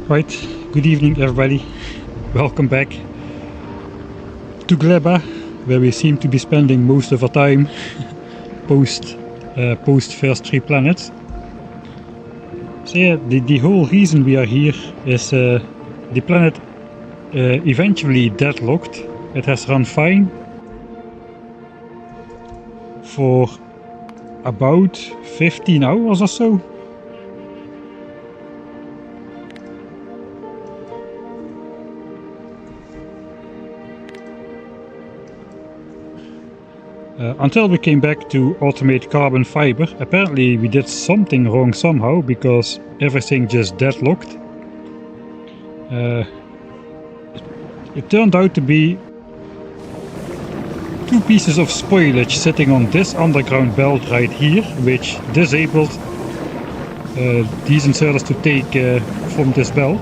Right, good evening everybody. Welcome back to Gleba, where we seem to be spending most of our time post first 3 planets. So yeah, the whole reason we are here is the planet eventually deadlocked. It has run fine for about 15 hours or so. Until we came back to automate carbon fiber. Apparently we did something wrong somehow, because everything just deadlocked. It turned out to be 2 pieces of spoilage sitting on this underground belt right here, which disabled these inserters to take from this belt.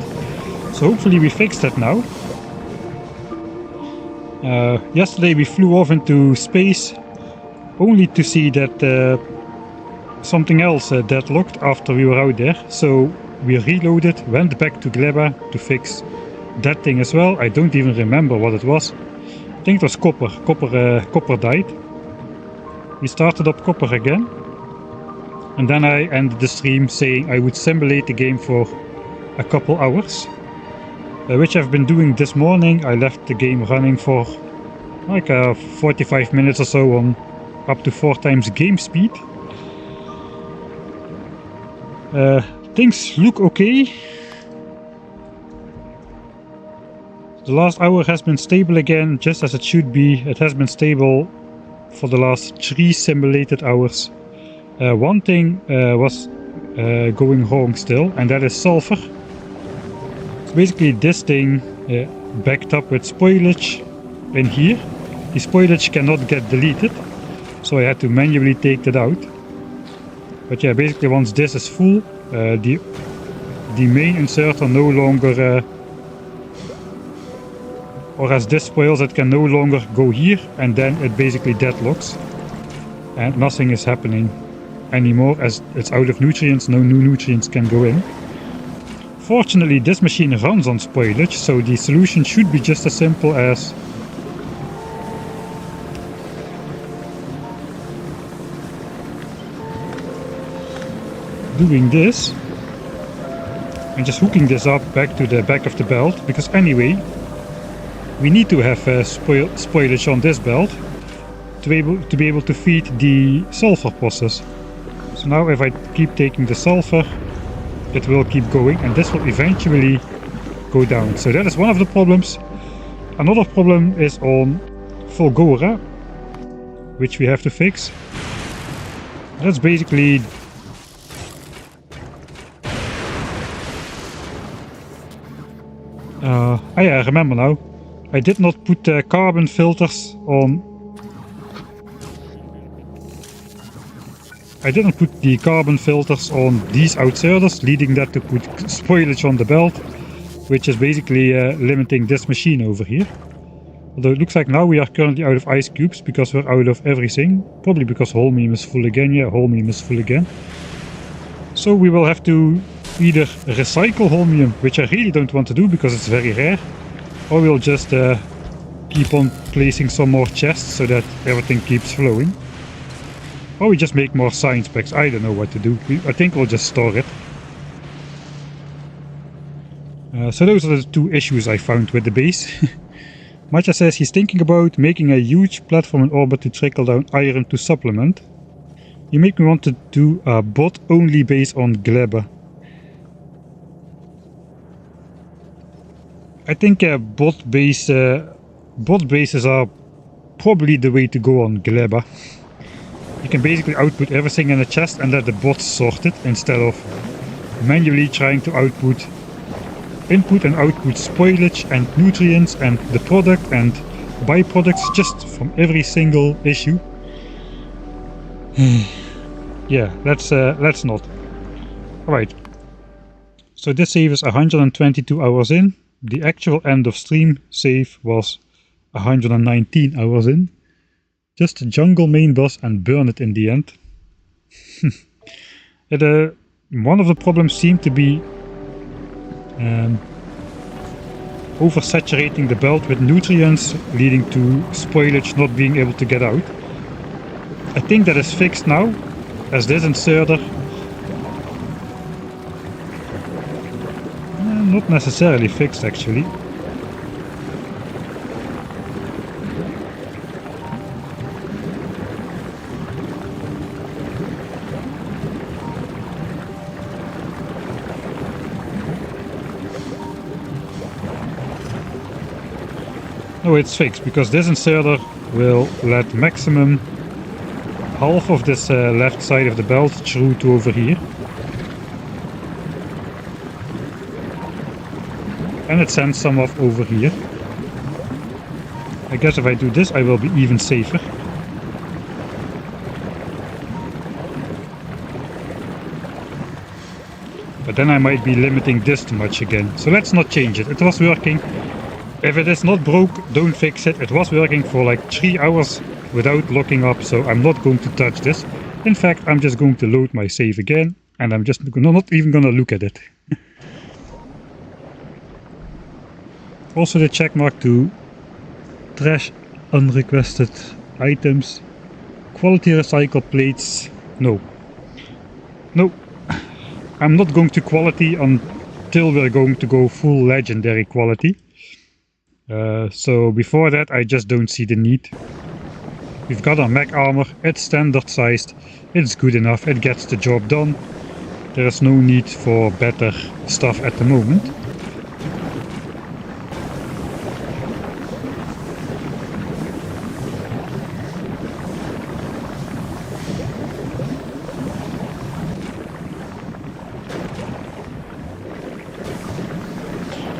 So hopefully we fixed that now. Yesterday we flew off into space, only to see that something else deadlocked after we were out there. So we reloaded, went back to Gleba to fix that thing as well. I don't even remember what it was. I think it was copper. Copper died. We started up copper again. And then I ended the stream saying I would simulate the game for a couple hours. Which I've been doing this morning. I left the game running for like 45 minutes or so on up to 4 times game speed. Things look okay. The last hour has been stable again, just as it should be. It has been stable for the last 3 simulated hours. One thing was going wrong still, and that is sulfur. So basically this thing backed up with spoilage in here. The spoilage cannot get deleted, so I had to manually take that out. But yeah, basically once this is full, the main inserter no longer, or as this spoils, it can no longer go here, and then it basically deadlocks. And nothing is happening anymore, as it's out of nutrients, no new nutrients can go in. Fortunately this machine runs on spoilage, so the solution should be just as simple as doing this and just hooking this up back to the back of the belt, because anyway we need to have spoilage on this belt to be able to feed the sulfur process. So now if I keep taking the sulfur, it will keep going, and this will eventually go down. So that is one of the problems. Another problem is on Fulgora, which we have to fix. That's basically I remember now. I did not put carbon filters on. I didn't put the carbon filters on these outserters, leading that to put spoilage on the belt, which is basically limiting this machine over here. Although it looks like now we are currently out of ice cubes because we're out of everything. Probably because Holmium is full again. Yeah, Holmium is full again. So we will have to either recycle Holmium, which I really don't want to do because it's very rare, or we'll just keep on placing some more chests so that everything keeps flowing. Or we just make more science packs. I don't know what to do. I think we'll just store it. So those are the 2 issues I found with the base. Matcha says he's thinking about making a huge platform in orbit to trickle down iron to supplement. You make me want to do a bot-only base on Gleba. I think bot bases are probably the way to go on Gleba. You can basically output everything in a chest and let the bots sort it, instead of manually trying to input and output spoilage and nutrients and the product and byproducts just from every single issue. Yeah, let's not. Alright. So this save is 122 hours in. The actual end of stream save was 119 hours in. Just jungle main boss and burn it in the end. One of the problems seemed to be oversaturating the belt with nutrients, leading to spoilage not being able to get out. I think that is fixed now, as this inserter not necessarily fixed actually. No, it's fixed because this inserter will let maximum half of this left side of the belt through to over here. And it sends some off over here. I guess if I do this I will be even safer. But then I might be limiting this too much again. So let's not change it. It was working. If it is not broke, don't fix it. It was working for like 3 hours without locking up, so I'm not going to touch this. In fact, I'm just going to load my save again, and I'm just not even gonna look at it. Also the check mark to trash unrequested items. Quality recycle plates. No. No. I'm not going to quality until we're going to go full legendary quality. So before that I just don't see the need. We've got our mech armor, it's standard sized, it's good enough, it gets the job done. There is no need for better stuff at the moment.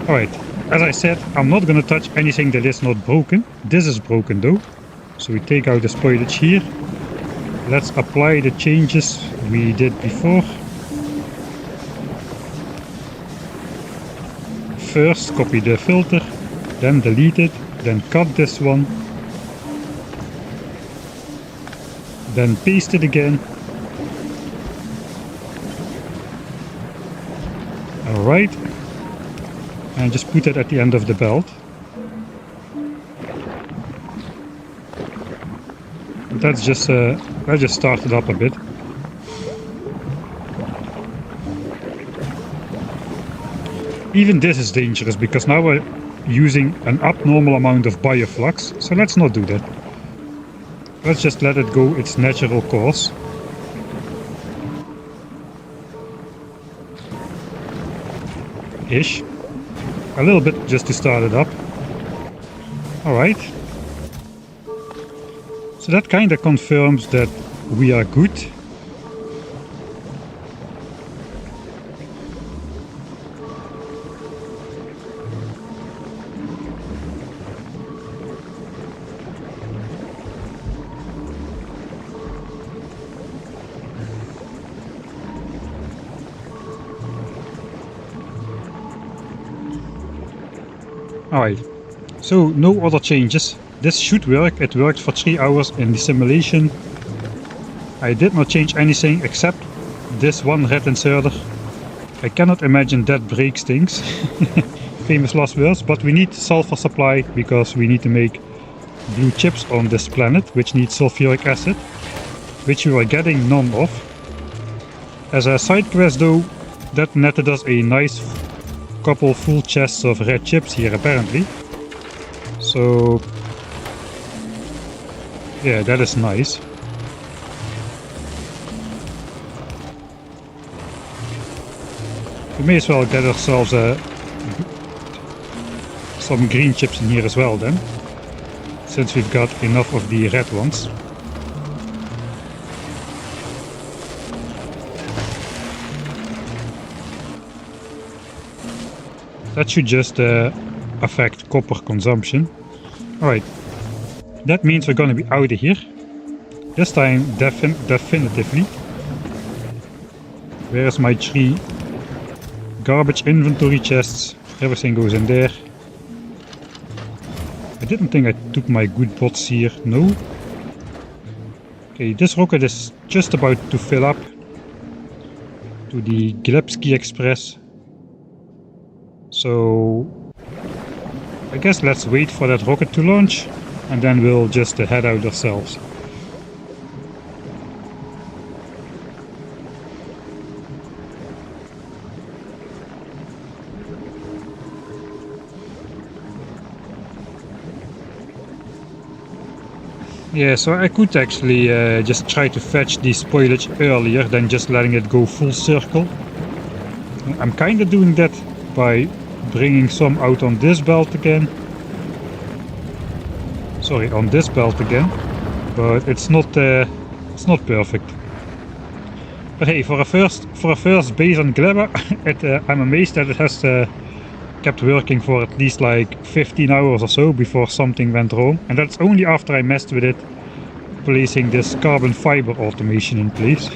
Alright, as I said, I'm not gonna touch anything that is not broken. This is broken though. So we take out the spoilage here. Let's apply the changes we did before. First copy the filter, then delete it, then cut this one. Then paste it again. Alright. And just put it at the end of the belt. Let's just start it up a bit. Even this is dangerous because now we're using an abnormal amount of bioflux, so let's not do that. Let's just let it go its natural course. Ish. A little bit just to start it up. Alright. So that kind of confirms that we are good. Alright, so no other changes. This should work. It worked for 3 hours in the simulation. I did not change anything except this one red inserter. I cannot imagine that breaks things. Famous last words, but we need sulfur supply because we need to make blue chips on this planet, which needs sulfuric acid, which we are getting none of. As a side quest though, that netted us a nice couple full chests of red chips here apparently. So yeah, that is nice. We may as well get ourselves some green chips in here as well then, since we've got enough of the red ones. That should just affect copper consumption. Alright, that means we're gonna be out of here. This time definitively. Where is my 3 garbage inventory chests? Everything goes in there. I didn't think I took my good bots here, no. Okay, this rocket is just about to fill up to the Glebski Express. So I guess let's wait for that rocket to launch, and then we'll just head out ourselves. Yeah, so I could actually just try to fetch the spoilage earlier than just letting it go full circle. I'm kinda doing that by bringing some out on this belt again. Sorry, on this belt again, but it's not perfect. But hey, for a first base on Gleba, I'm amazed that it has kept working for at least like 15 hours or so before something went wrong, and that's only after I messed with it, placing this carbon fiber automation in place.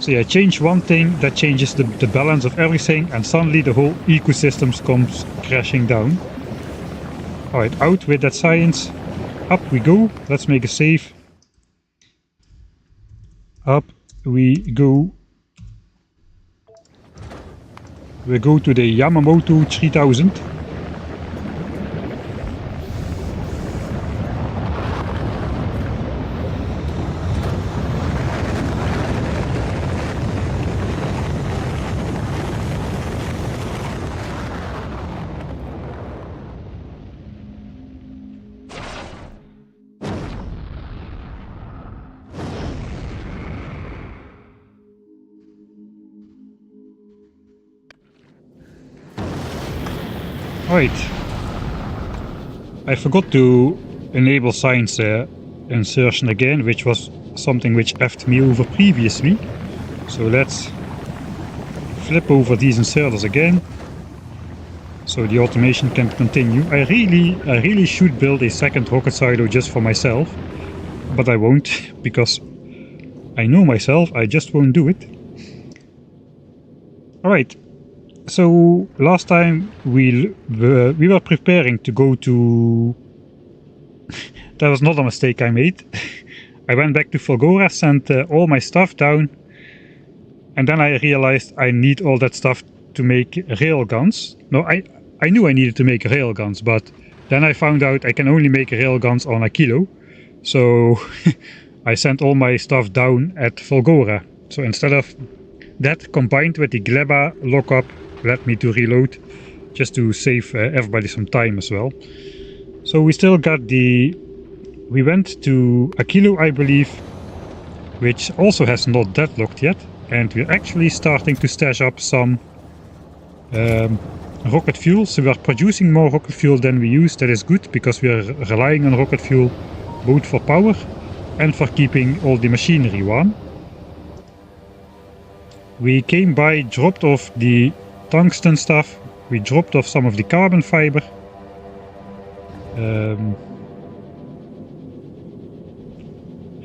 So yeah, change one thing, that changes the balance of everything, and suddenly the whole ecosystem comes crashing down. Alright, out with that science. Up we go. Let's make a save. Up we go. We go to the Yamamoto 3000. Right. I forgot to enable science insertion again, which was something which effed me over previously. So let's flip over these inserters again, so the automation can continue. I really should build a second rocket silo just for myself, but I won't, because I know myself, I just won't do it. Alright. So last time we were preparing to go to... That was not a mistake I made. I went back to Fulgora, sent all my stuff down, and then I realized I need all that stuff to make railguns. No, I knew I needed to make railguns, but then I found out I can only make railguns on Aquilo. So I sent all my stuff down at Fulgora. So instead of that, combined with the Gleba lockup, led me to reload, just to save everybody some time as well. So we still got the... We went to Aquilo, I believe, which also has not deadlocked yet, and we're actually starting to stash up some rocket fuel. So we are producing more rocket fuel than we use. That is good, because we are relying on rocket fuel both for power and for keeping all the machinery warm. We came by, dropped off the tungsten stuff, we dropped off some of the carbon fiber.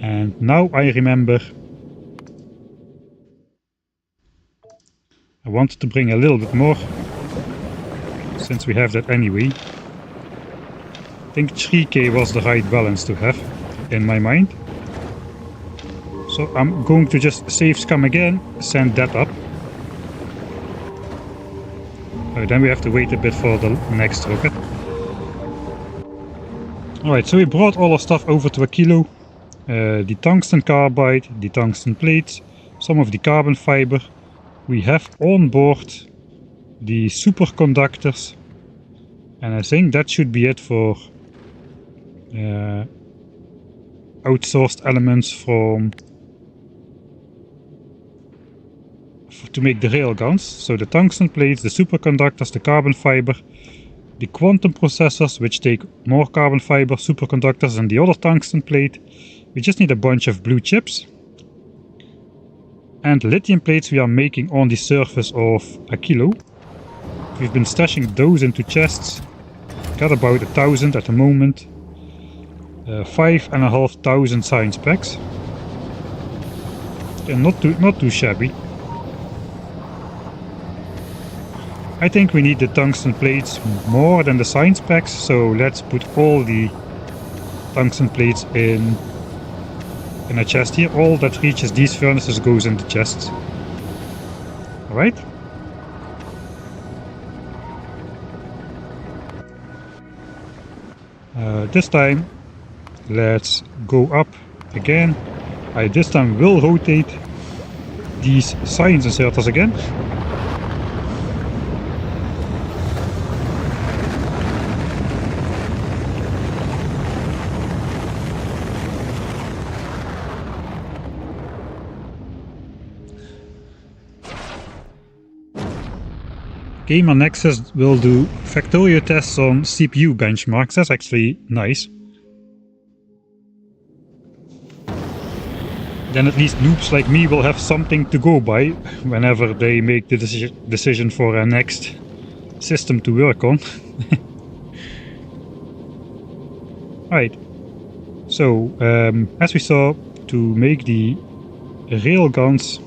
And now I remember I wanted to bring a little bit more, since we have that anyway. I think 3K was the right balance to have, in my mind. So I'm going to just save scum again, send that up. Then we have to wait a bit for the next rocket. Alright, so we brought all our stuff over to Aquilo. The tungsten carbide, the tungsten plates, some of the carbon fiber. We have on board the superconductors. And I think that should be it for outsourced elements from... to make the railguns. So the tungsten plates, the superconductors, the carbon fiber, the quantum processors, which take more carbon fiber, superconductors, and the other tungsten plate. We just need a bunch of blue chips. And lithium plates we are making on the surface of Aquilo. We've been stashing those into chests. Got about 1,000 at the moment. 5,500 science packs. And not too shabby. I think we need the tungsten plates more than the science packs, so let's put all the tungsten plates in a chest here. All that reaches these furnaces goes in the chests. Alright. This time, let's go up again. I this time will rotate these science inserters again. Gamer Nexus will do Factorio tests on CPU benchmarks. That's actually nice. Then at least noobs like me will have something to go by whenever they make the decision for a next system to work on. Alright, so as we saw, to make the rail guns,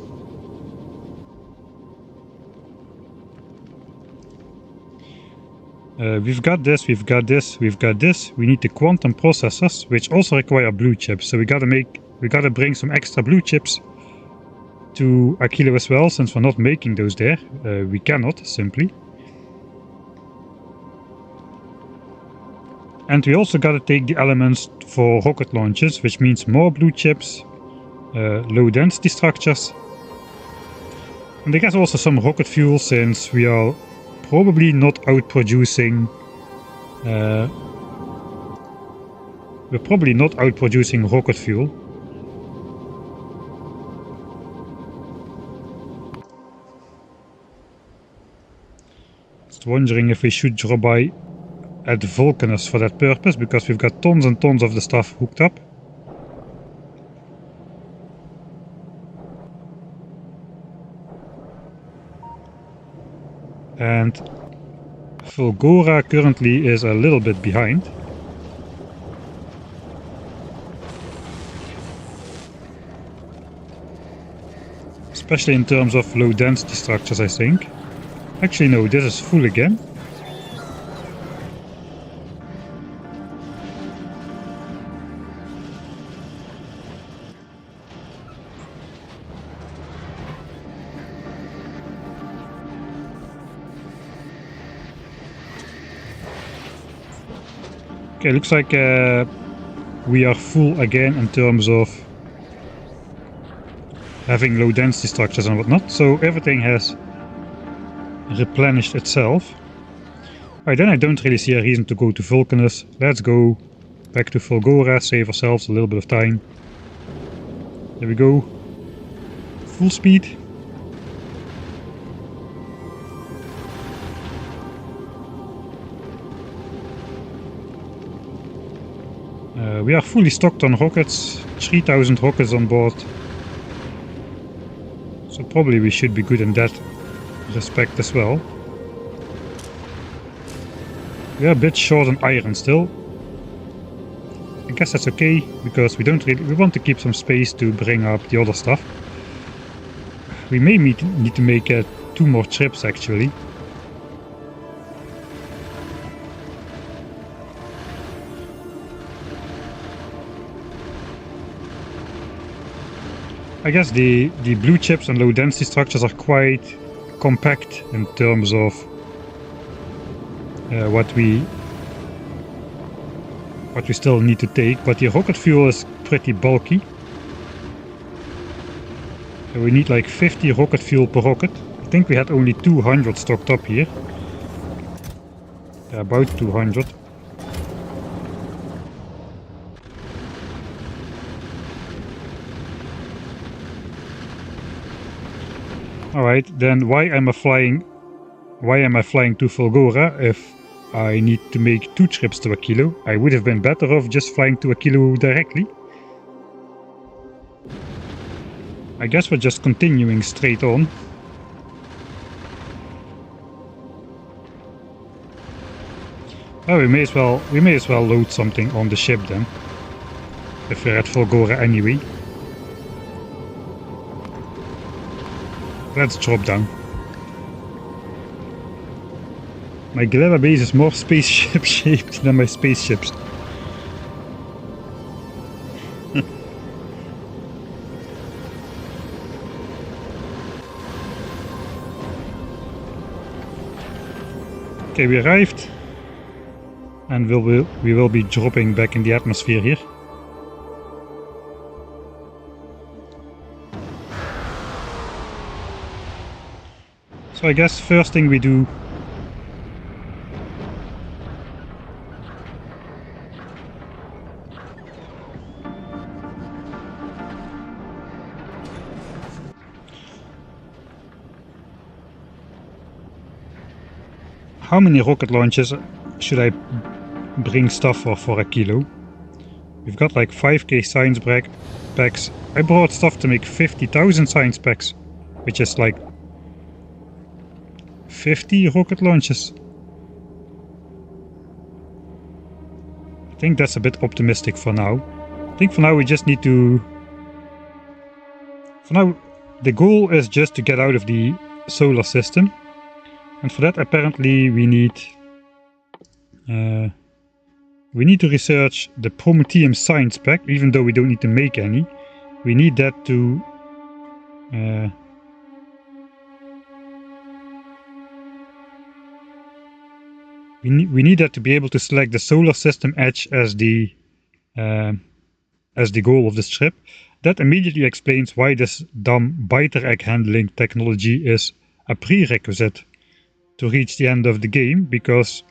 we've got this, we've got this, we've got this. We need the quantum processors, which also require blue chips. So we gotta bring some extra blue chips to Aquilo as well, since we're not making those there. We cannot, simply. And we also gotta take the elements for rocket launches, which means more blue chips, low density structures. And I guess also some rocket fuel, since we are probably not outproducing we're probably not outproducing rocket fuel. Just wondering if we should drop by at Vulcanus for that purpose, because we've got tons and tons of the stuff hooked up. And Fulgora currently is a little bit behind. Especially in terms of low density structures, I think. Actually no, this is full again. Okay, looks like we are full again in terms of having low density structures and whatnot, so everything has replenished itself. Alright, then I don't really see a reason to go to Vulcanus. Let's go back to Fulgora, save ourselves a little bit of time. There we go. Full speed. We are fully stocked on rockets, 3000 rockets on board. So probably we should be good in that respect as well. We are a bit short on iron still. I guess that's okay, because we want to keep some space to bring up the other stuff. We may need to make 2 more trips actually. I guess the blue chips and low density structures are quite compact in terms of what we still need to take, but the rocket fuel is pretty bulky. So we need like 50 rocket fuel per rocket. I think we had only 200 stocked up here. Yeah, about 200. Alright, then why am I flying to Fulgora if I need to make 2 trips to Aquilo? I would have been better off just flying to Aquilo directly. I guess we're just continuing straight on. Oh, we may as well load something on the ship then, if we're at Fulgora anyway. Let's drop down. My Gleba base is more spaceship shaped than my spaceships. Okay, we arrived. And we will be dropping back in the atmosphere here. So I guess first thing we do... How many rocket launches should I bring stuff for Aquilo? We've got like 5k science packs. I brought stuff to make 50,000 science packs, which is like 50 rocket launches. I think that's a bit optimistic for now. I think for now we just need to... For now, the goal is just to get out of the solar system. And for that, apparently, we need to research the Prometheum science pack, even though we don't need to make any. We need that to we need that to be able to select the solar system edge as the goal of this trip. That immediately explains why this dumb biter egg handling technology is a prerequisite to reach the end of the game, because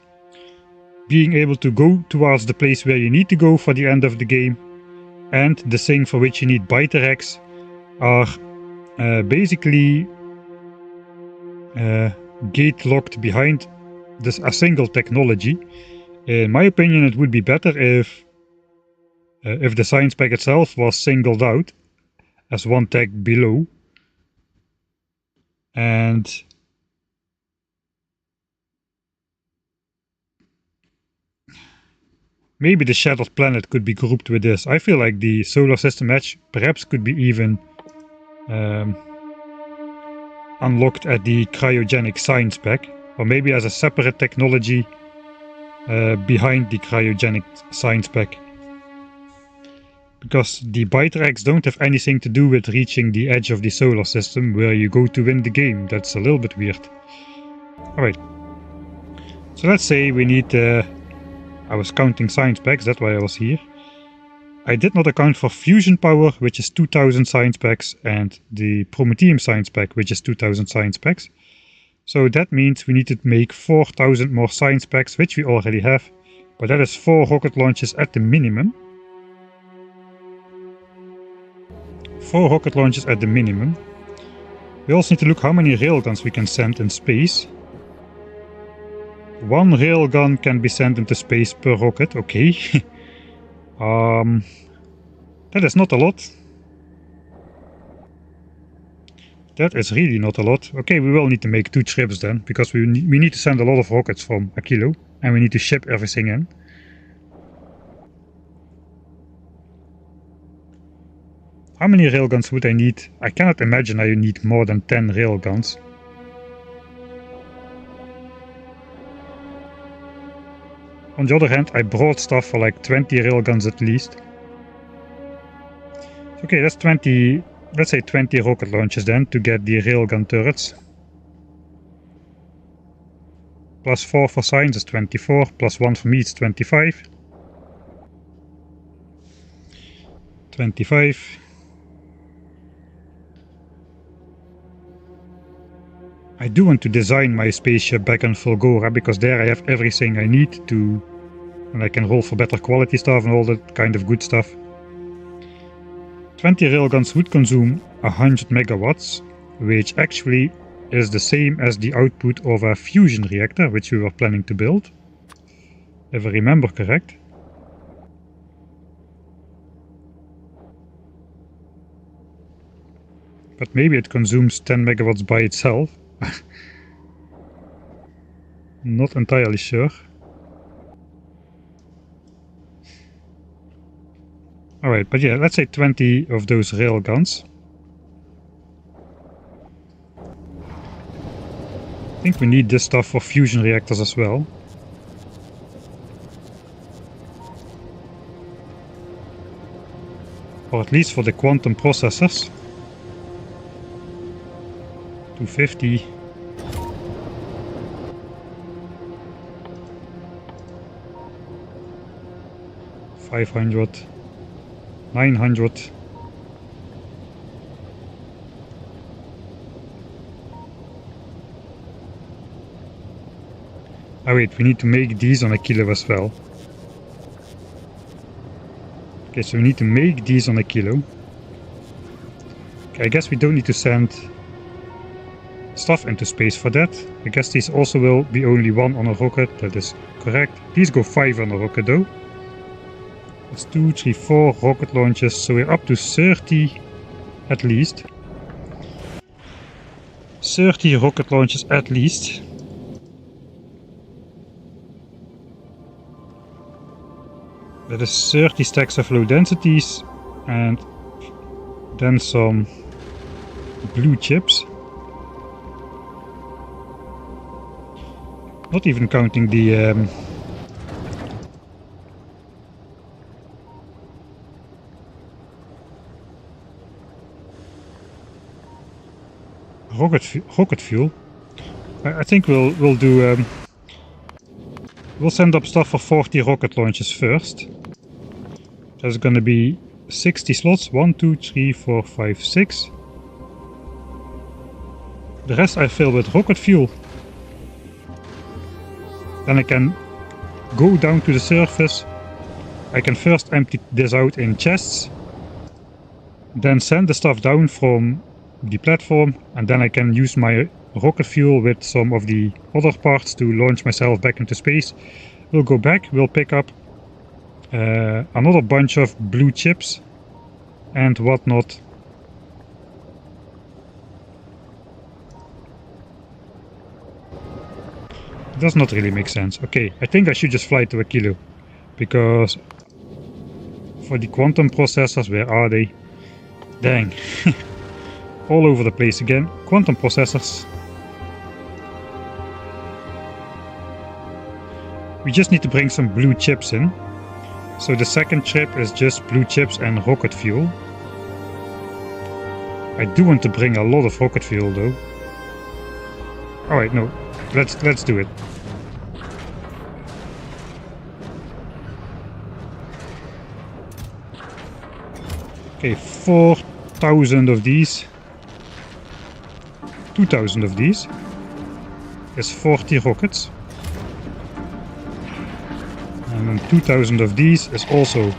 being able to go towards the place where you need to go for the end of the game and the thing for which you need biter eggs are basically gate locked behind a single technology. In my opinion, it would be better if the science pack itself was singled out as one tag below, and maybe the shattered planet could be grouped with this. I feel like the solar system edge perhaps could be even unlocked at the cryogenic science pack, or maybe as a separate technology behind the cryogenic science pack. Because the biter eggs don't have anything to do with reaching the edge of the solar system where you go to win the game. That's a little bit weird. Alright. So let's say we need... I was counting science packs, that's why I was here. I did not account for fusion power, which is 2000 science packs, and the Prometheum science pack, which is 2000 science packs. So that means we need to make 4000 more science packs, which we already have. But that is 4 rocket launches at the minimum. 4 rocket launches at the minimum. We also need to look how many railguns we can send in space. 1 railgun can be sent into space per rocket, okay. That is not a lot. That is really not a lot. Okay, we will need to make 2 trips then, because we need to send a lot of rockets from Aquilo, and we need to ship everything in. How many railguns would I need? I cannot imagine I need more than 10 railguns. On the other hand, I brought stuff for like 20 railguns at least. Okay, that's 20, let's say 20 rocket launches then to get the railgun turrets. Plus 4 for science is 24, plus 1 for me is 25. 25. I do want to design my spaceship back on Fulgora, because there I have everything I need to... and I can roll for better quality stuff and all that kind of good stuff. 20 railguns would consume 100 megawatts, which actually is the same as the output of a fusion reactor, which we were planning to build, if I remember correct. But maybe it consumes 10 megawatts by itself. Not entirely sure. Alright, but yeah, let's say 20 of those railguns. I think we need this stuff for fusion reactors as well. Or at least for the quantum processors. 250. 500, 900. Oh wait, we need to make these on Aquilo as well. Okay, so we need to make these on Aquilo. Okay, I guess we don't need to send stuff into space for that. I guess these also will be only 1 on a rocket, that is correct. These go 5 on a rocket though. That's 2, 3, 4 rocket launches, so we're up to 30 at least. 30 rocket launches at least. That is 30 stacks of low densities and then some blue chips. Not even counting the rocket fuel. I think we'll do we'll send up stuff for 40 rocket launches first. There's gonna be 60 slots. 1, 2, 3, 4, 5, 6. The rest I fill with rocket fuel. Then I can go down to the surface. I can first empty this out in chests. Then send the stuff down from the platform. And then I can use my rocket fuel with some of the other parts to launch myself back into space. We'll go back. We'll pick up another bunch of blue chips and whatnot. It does not really make sense. Okay, I think I should just fly to Aquilo, because for the quantum processors, where are they? Dang. All over the place again. Quantum processors. We just need to bring some blue chips in. So the second trip is just blue chips and rocket fuel. I do want to bring a lot of rocket fuel though. Alright, no. Let's do it. Okay, 4,000 of these. 2,000 of these. Is 40 rockets. And then 2,000 of these is also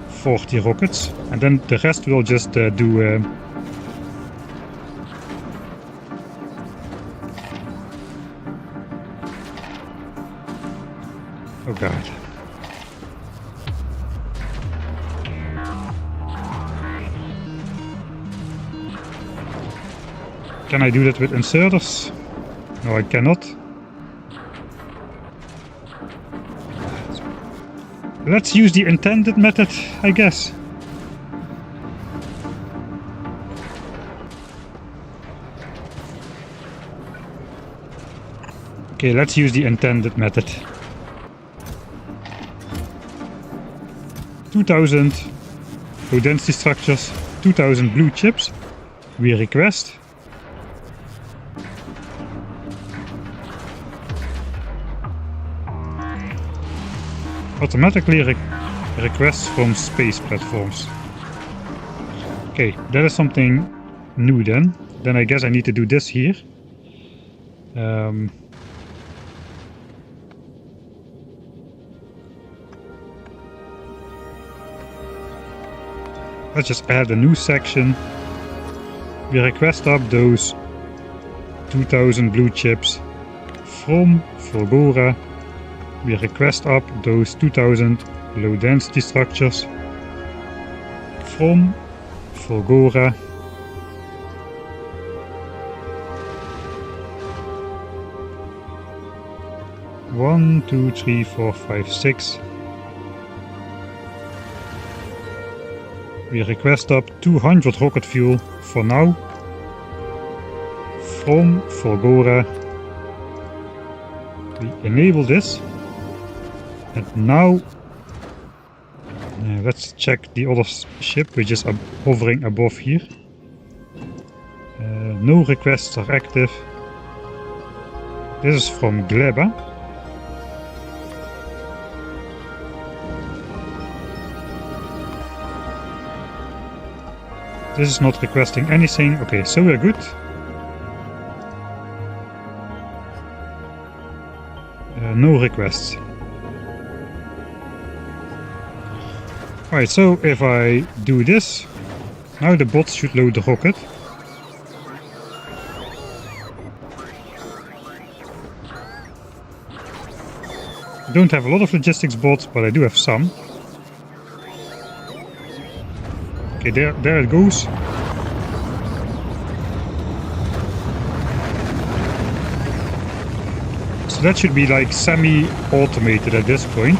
40 rockets. And then the rest will just do... Oh god. Can I do that with inserters? No, I cannot. Let's use the intended method, I guess. Okay, let's use the intended method. 2,000 low density structures, 2,000 blue chips. We request. Automatically requests from space platforms. Okay, that is something new then. Then I guess I need to do this here. Let's just add a new section. We request up those 2,000 blue chips from Fulgora. We request up those 2,000 low density structures from Fulgora. One, two, three, four, five, 6. We request up 200 rocket fuel for now from Fulgora. We enable this. And now let's check the other ship which is hovering above here. No requests are active. This is from Gleba. This is not requesting anything. Okay, so we're good. No requests. Alright, so if I do this, now the bots should load the rocket. I don't have a lot of logistics bots, but I do have some. Okay, there it goes. So that should be like semi-automated at this point.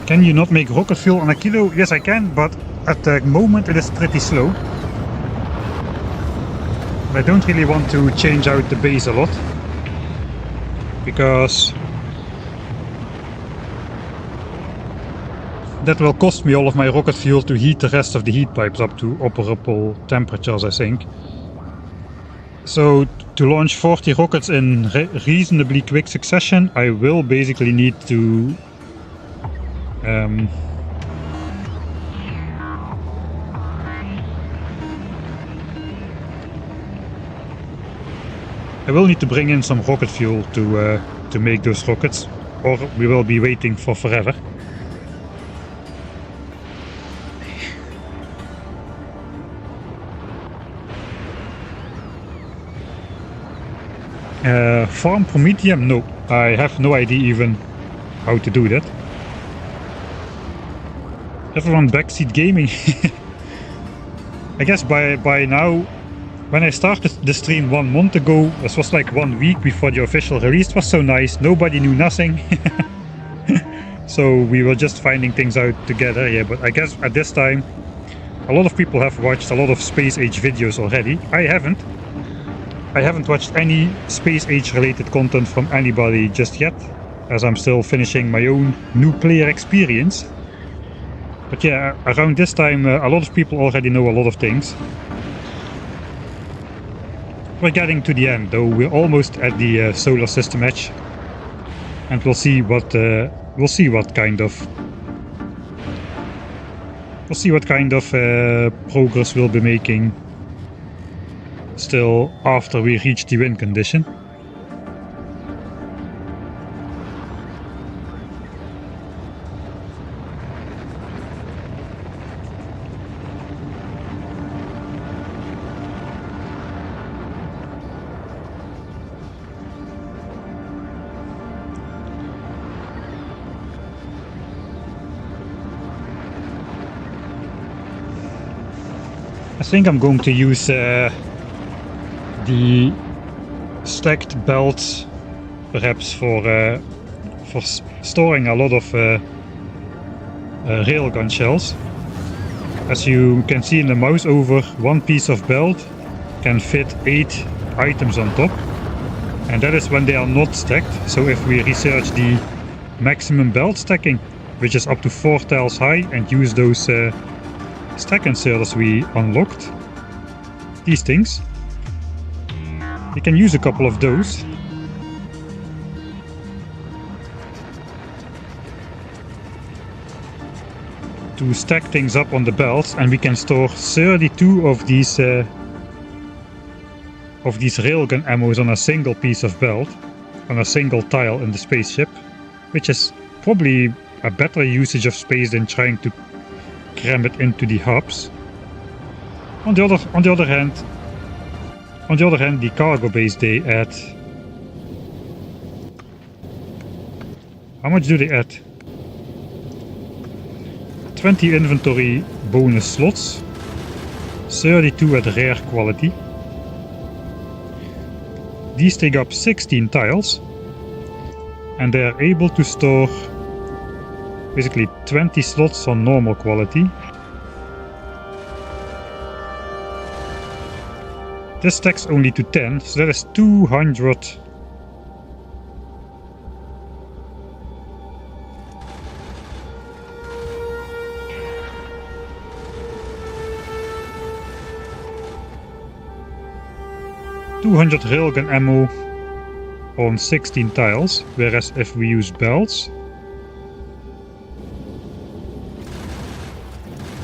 Can you not make rocket fuel on Aquilo? Yes, I can, but at the moment it is pretty slow. I don't really want to change out the base a lot, because that will cost me all of my rocket fuel to heat the rest of the heat pipes up to operable temperatures, I think. So to launch 40 rockets in reasonably quick succession, I will basically need to bring in some rocket fuel to make those rockets, or we will be waiting for forever. Farm Promethium? No, I have no idea even how to do that. Everyone backseat gaming. I guess by now, when I started the stream 1 month ago, this was like 1 week before the official release. It was so nice, nobody knew nothing. So we were just finding things out together, yeah, but I guess at this time a lot of people have watched a lot of Space Age videos already. I haven't watched any Space Age related content from anybody just yet, as I'm still finishing my own new player experience. But yeah, around this time a lot of people already know a lot of things. We're getting to the end though, we're almost at the solar system edge. And we'll see what kind of progress we'll be making still after we reach the win condition. I think I'm going to use the stacked belts perhaps for storing a lot of railgun shells. As you can see in the mouse over, one piece of belt can fit 8 items on top, and that is when they are not stacked. So if we research the maximum belt stacking, which is up to 4 tiles high, and use those stack inserters we unlocked, these things, you can use a couple of those. To stack things up on the belts, and we can store 32 of these railgun ammos on a single piece of belt, on a single tile in the spaceship, which is probably a better usage of space than trying to cram it into the hubs. On the other hand, the cargo base they add. How much do they add? 20 inventory bonus slots, 32 at rare quality. These take up 16 tiles, and they are able to store basically 20 slots on normal quality. This stacks only to 10, so that is 200. 200 railgun ammo on 16 tiles, whereas if we use belts,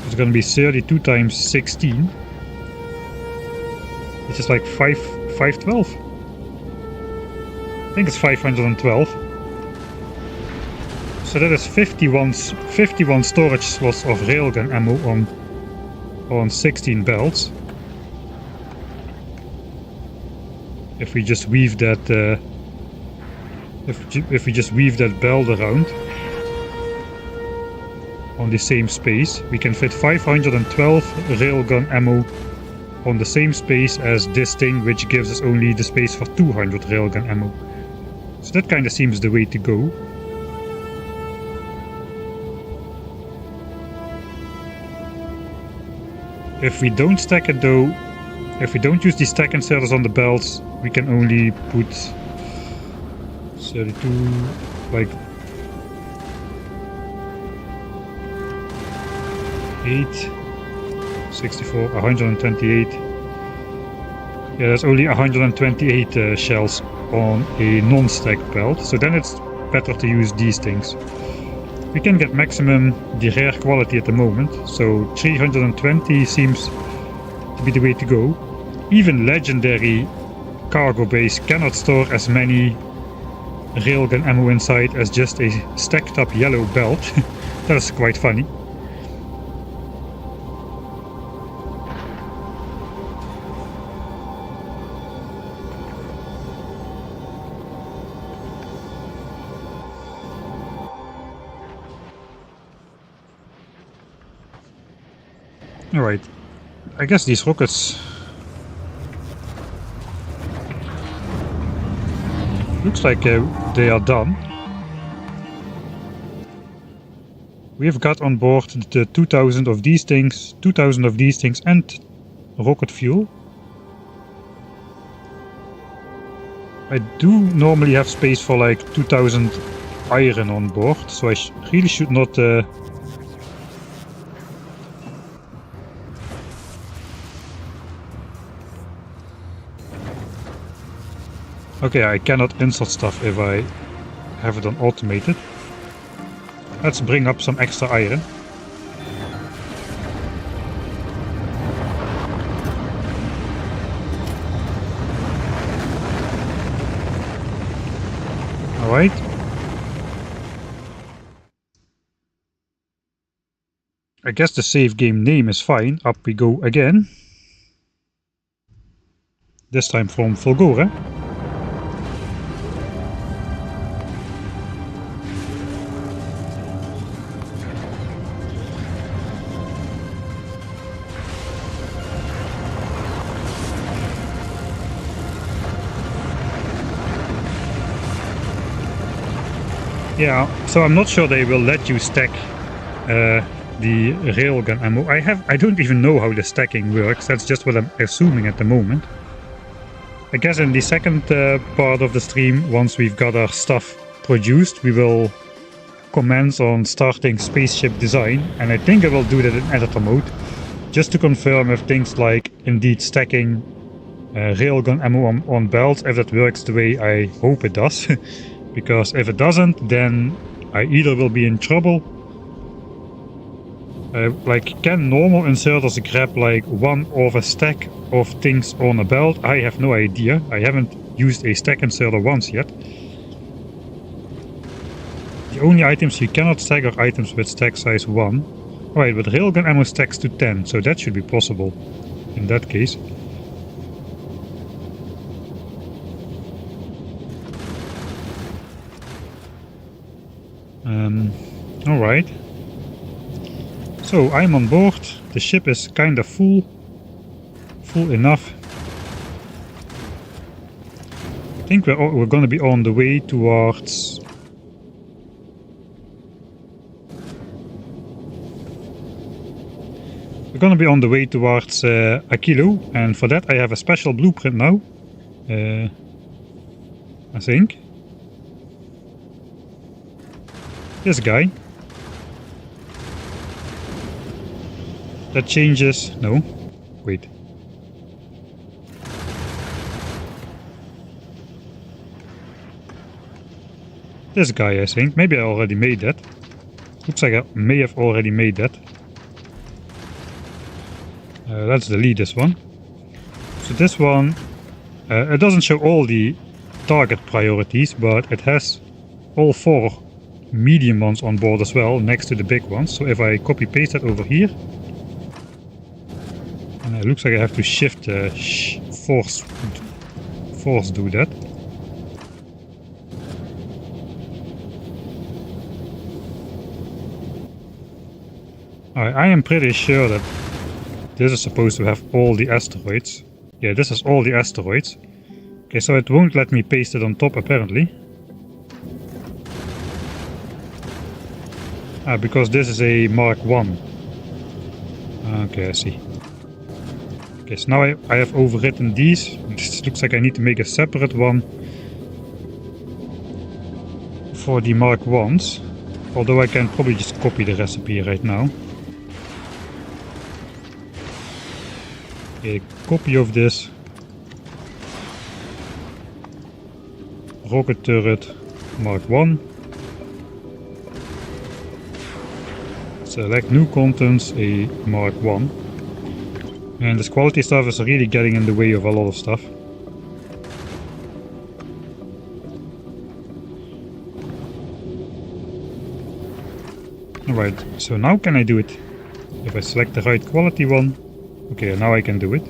it's gonna be 32 times 16, which is like 512. I think it's 512. So that is 51 storage slots of railgun ammo on 16 belts. If we just weave that if we just weave that belt around on the same space, we can fit 512 railgun ammo on the same space as this thing, which gives us only the space for 200 railgun ammo. So that kind of seems the way to go. If we don't stack it though, if we don't use the stack inserters on the belts, we can only put 32, like 8, 64, 128. Yeah, there's only 128 shells on a non-stacked belt, so then it's better to use these things. We can get maximum the rare quality at the moment, so 320 seems to be the way to go. Even legendary cargo base cannot store as many railgun ammo inside as just a stacked up yellow belt. That is quite funny. Alright, I guess these rockets looks like they are done. We have got on board the 2000 of these things, and rocket fuel. I do normally have space for like 2000 iron on board, so I really should not okay, I cannot insert stuff if I have it on automated. Let's bring up some extra iron. Alright. I guess the save game name is fine. Up we go again. This time from Fulgore. Yeah, so I'm not sure they will let you stack the railgun ammo. I don't even know how the stacking works. That's just what I'm assuming at the moment. I guess in the second part of the stream, once we've got our stuff produced, we will commence on starting spaceship design, and I think I will do that in editor mode, just to confirm if things like indeed stacking railgun ammo on belts, if that works the way I hope it does. Because if it doesn't, then I either will be in trouble. Like, can normal inserters grab like one of a stack of things on a belt? I have no idea. I haven't used a stack inserter once yet. The only items you cannot stack are items with stack size 1. Alright, but railgun ammo stacks to 10, so that should be possible in that case. Alright. So I'm on board. The ship is kind of full enough. I think we're going to be on the way towards... We're going to be on the way towards Aquilo, and for that I have a special blueprint now. I think. This guy. That changes... No. Wait. This guy, I think. Maybe I already made that. Looks like I may have already made that. Let's delete this one. So this one, it doesn't show all the target priorities, but it has all 4 medium ones on board as well, next to the big ones. So if I copy paste that over here, and it looks like I have to shift force do that. I am pretty sure that this is supposed to have all the asteroids. Yeah, this is all the asteroids. Okay, so it won't let me paste it on top apparently. Because this is a Mark 1. Okay, I see. Okay, so now I have overwritten these. This looks like I need to make a separate one for the Mark 1s. Although I can probably just copy the recipe right now. A copy of this. Rocket turret Mark 1. Select new contents, a Mark 1. And this quality stuff is really getting in the way of a lot of stuff. Alright, so now can I do it? If I select the right quality one, okay, now I can do it.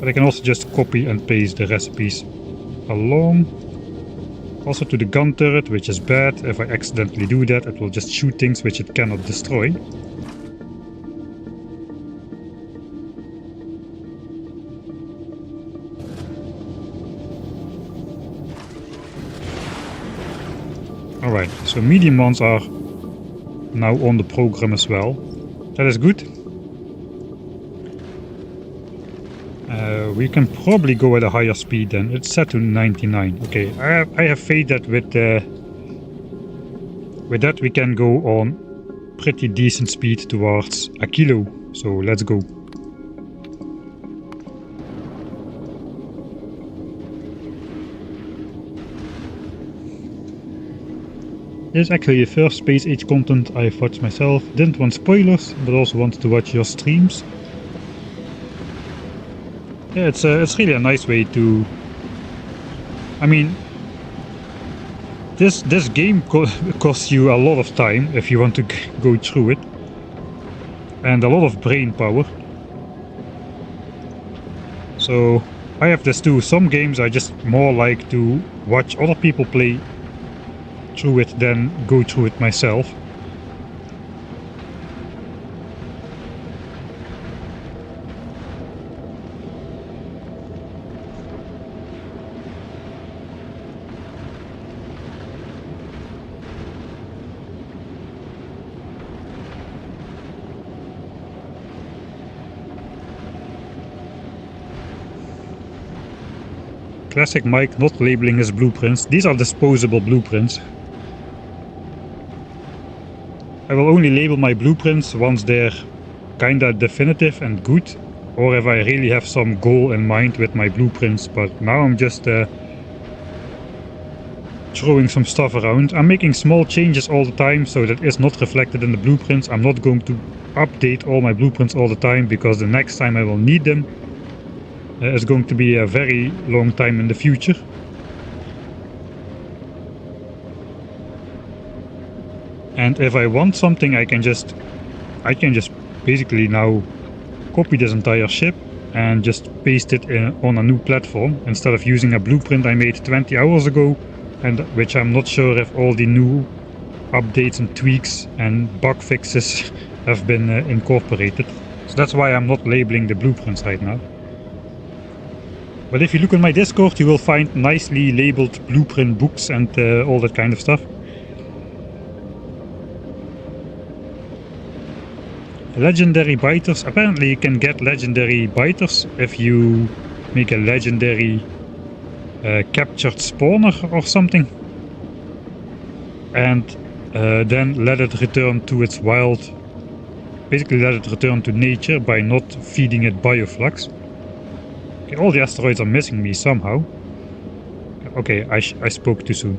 But I can also just copy and paste the recipes along. Also to the gun turret, which is bad. If I accidentally do that, it will just shoot things which it cannot destroy. Alright, so medium ones are now on the program as well. That is good. We can probably go at a higher speed then. It's set to 99. Okay, I have faith that with that we can go on pretty decent speed towards Aquilo. So let's go. This is actually the first Space Age content I've watched myself. Didn't want spoilers, but also wanted to watch your streams. Yeah, it's really a nice way to... I mean, this game costs you a lot of time if you want to go through it. And a lot of brain power. So, I have this too. Some games I just more like to watch other people play through it than go through it myself. Classic Mike not labeling his blueprints. These are disposable blueprints. I will only label my blueprints once they're kinda definitive and good, or if I really have some goal in mind with my blueprints, but now I'm just throwing some stuff around. I'm making small changes all the time, so that is not reflected in the blueprints. I'm not going to update all my blueprints all the time, because the next time I will need them is going to be a very long time in the future. And if I want something, I can just basically now copy this entire ship and just paste it on a new platform, instead of using a blueprint I made 20 hours ago, and which I'm not sure if all the new updates and tweaks and bug fixes have been incorporated. So that's why I'm not labeling the blueprints right now. But if you look on my Discord, you will find nicely labeled blueprint books and all that kind of stuff. Legendary biters. Apparently you can get legendary biters if you make a legendary captured spawner or something. And then let it return to its wild... Basically let it return to nature by not feeding it bioflux. Okay, all the asteroids are missing me somehow. Okay, I spoke too soon.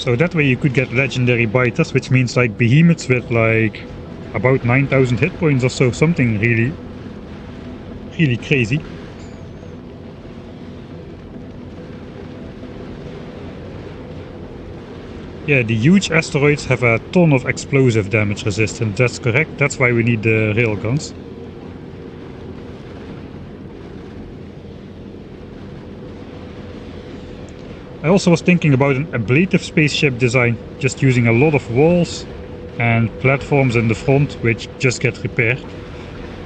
So that way you could get legendary biters, which means like behemoths with like about 9,000 hit points or so, something really crazy. Yeah, the huge asteroids have a ton of explosive damage resistance, that's correct, that's why we need the railguns. I also was thinking about an ablative spaceship design, just using a lot of walls and platforms in the front which just get repaired.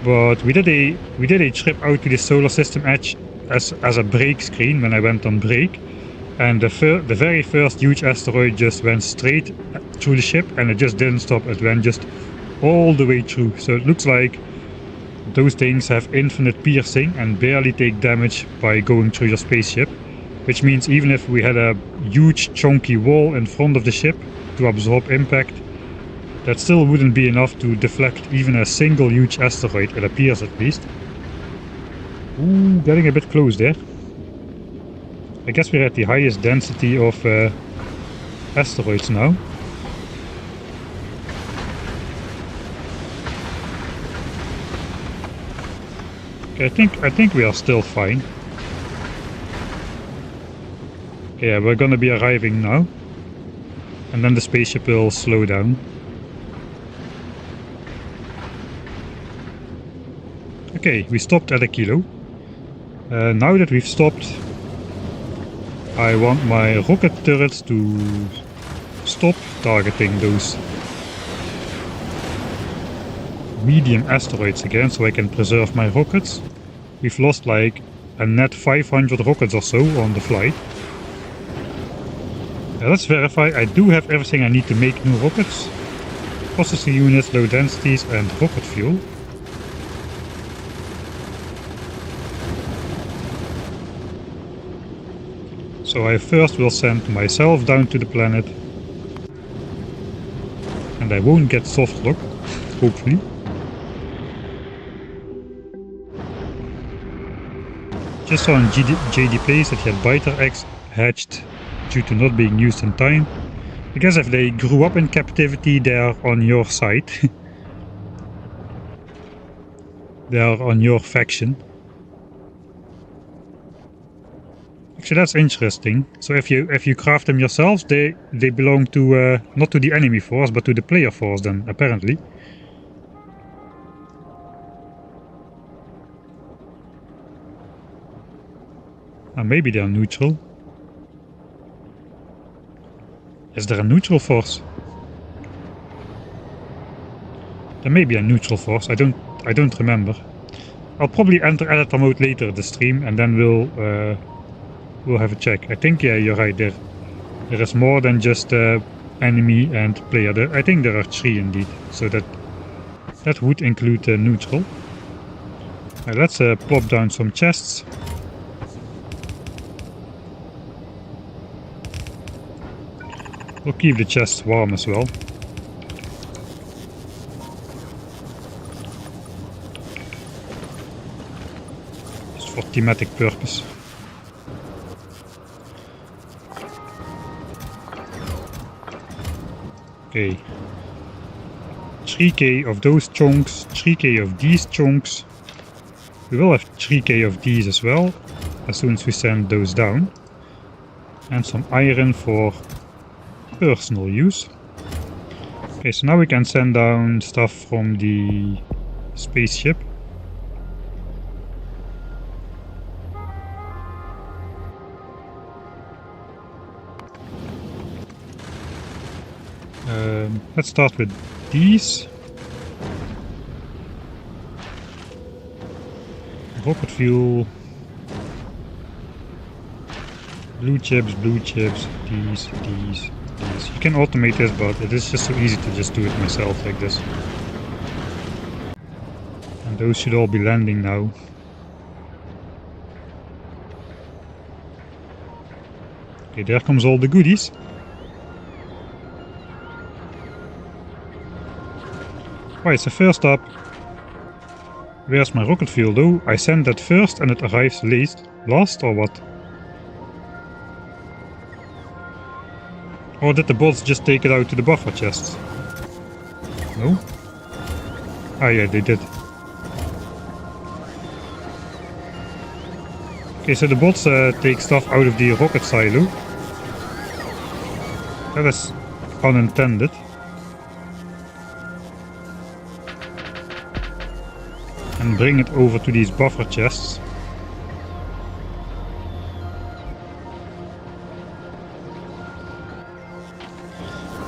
But we did a trip out to the solar system edge as a break screen when I went on break. And the very first huge asteroid just went straight through the ship, and it just didn't stop. It went just all the way through. So it looks like those things have infinite piercing and barely take damage by going through your spaceship. Which means even if we had a huge chunky wall in front of the ship to absorb impact, that still wouldn't be enough to deflect even a single huge asteroid, it appears at least. Ooh, getting a bit close there. I guess we're at the highest density of asteroids now. Okay, I think we are still fine. Okay, yeah, we're gonna be arriving now. And then the spaceship will slow down. Okay, we stopped at Aquilo. Now that we've stopped, I want my rocket turrets to stop targeting those medium asteroids again, so I can preserve my rockets. We've lost like a net 500 rockets or so on the flight. Let's verify I do have everything I need to make new rockets. Processing units, low densities and rocket fuel. So I first will send myself down to the planet. And I won't get soft lock, hopefully. Just saw on JDPs that he had biter eggs hatched due to not being used in time. I guess if they grew up in captivity, they are on your side. They are on your faction. Actually, that's interesting. So if you craft them yourselves, they belong to not to the enemy force, but to the player force then, apparently. Maybe they are neutral. Is there a neutral force? There may be a neutral force. I don't remember. I'll probably enter editor mode later in the stream, and then we'll have a check. I think, yeah, you're right. There is more than just enemy and player. I think there are 3 indeed. So that would include neutral. Let's plop down some chests. We'll keep the chests warm as well. Just for thematic purpose. Okay. 3k of those chunks, 3k of these chunks. We will have 3k of these as well, as soon as we send those down. And some iron for personal use. Okay, so now we can send down stuff from the spaceship. Let's start with these. Rocket fuel. Blue chips, these. You can automate this, but it is just so easy to just do it myself like this. And those should all be landing now. Okay, there comes all the goodies. Right, so first up, where's my rocket fuel though? I sent that first and it arrives last or what? Or did the bots just take it out to the buffer chests? No? Ah yeah, they did. Okay, so the bots take stuff out of the rocket silo. That is unintended. And bring it over to these buffer chests.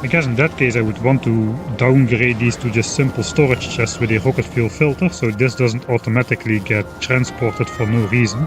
I guess in that case I would want to downgrade these to just simple storage chests with a rocket fuel filter, so this doesn't automatically get transported for no reason.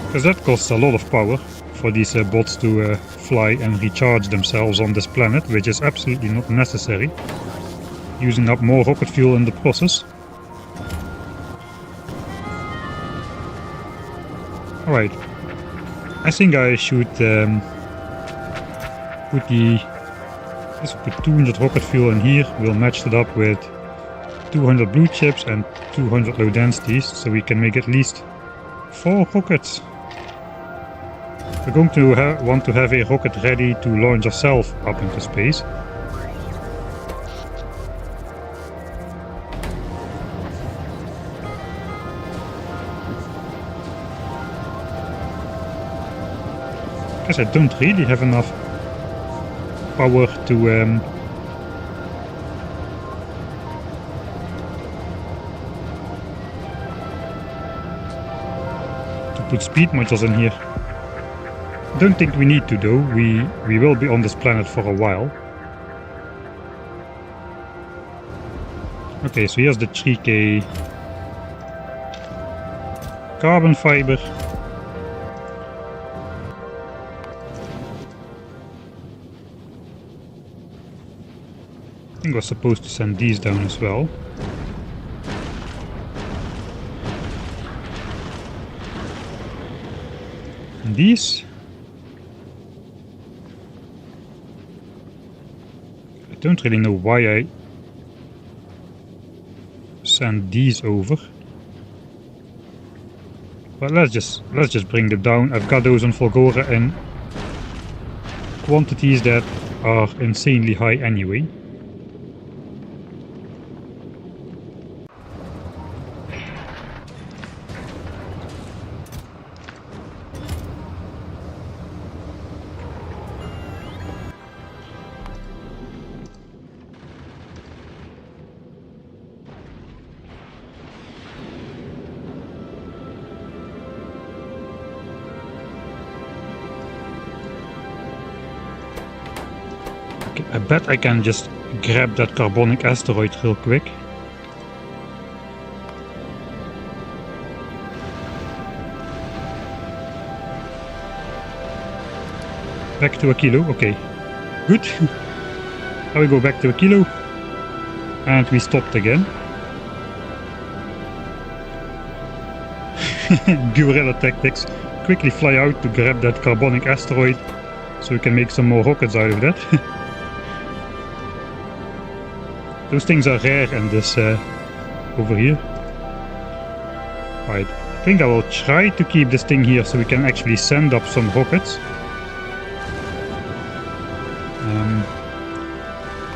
Because that costs a lot of power for these bots to fly and recharge themselves on this planet, which is absolutely not necessary. Using up more rocket fuel in the process. Alright. I think I should put 200 rocket fuel in here. We'll match it up with 200 blue chips and 200 low densities, so we can make at least 4 rockets. We're going to want to have a rocket ready to launch ourselves up into space. Guess I don't really have enough power to put speed modules in here. Don't think we need to though, we will be on this planet for a while. Okay, so here's the 3K carbon fiber. I think we're supposed to send these down as well. And these? I don't really know why I send these over. But let's just bring them down. I've got those on Volgora in quantities that are insanely high anyway. I bet I can just grab that carbonic asteroid real quick. Back to Aquilo, okay. Good. Now we go back to Aquilo. And we stopped again. Guerrilla tactics. Quickly fly out to grab that carbonic asteroid so we can make some more rockets out of that. Those things are rare in this over here. Right, I think I will try to keep this thing here so we can actually send up some rockets.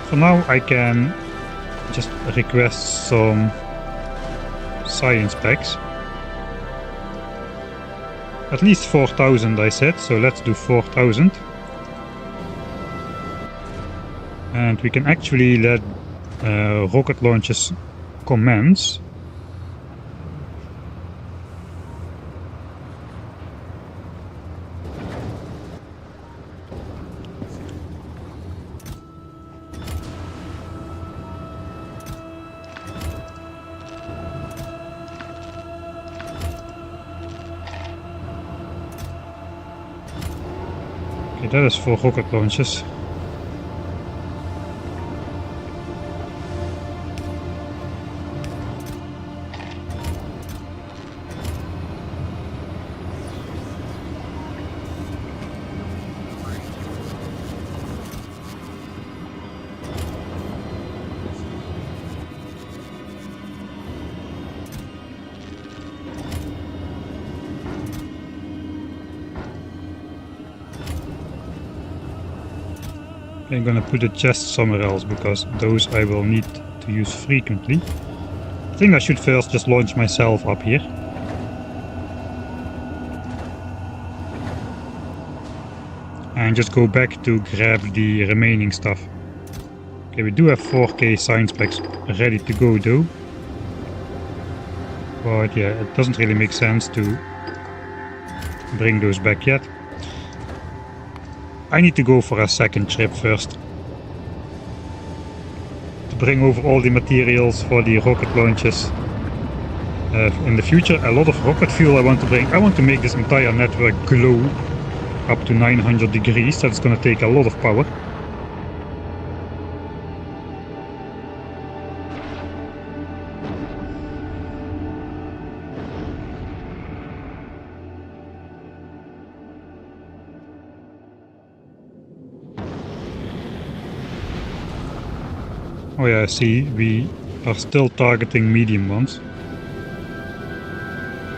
For now I can just request some science packs. At least 4,000 I said, so let's do 4,000. And we can actually let rocket launches commence. Okay, that is 4 rocket launches. I'm gonna put a chest somewhere else because those I will need to use frequently. I think I should first just launch myself up here. And just go back to grab the remaining stuff. Okay, we do have 4K science packs ready to go though. But yeah, it doesn't really make sense to bring those back yet. I need to go for a second trip first. To bring over all the materials for the rocket launches. In the future, a lot of rocket fuel I want to bring. I want to make this entire network glow up to 900 degrees. That's gonna take a lot of power. Oh yeah, I see, we are still targeting medium ones.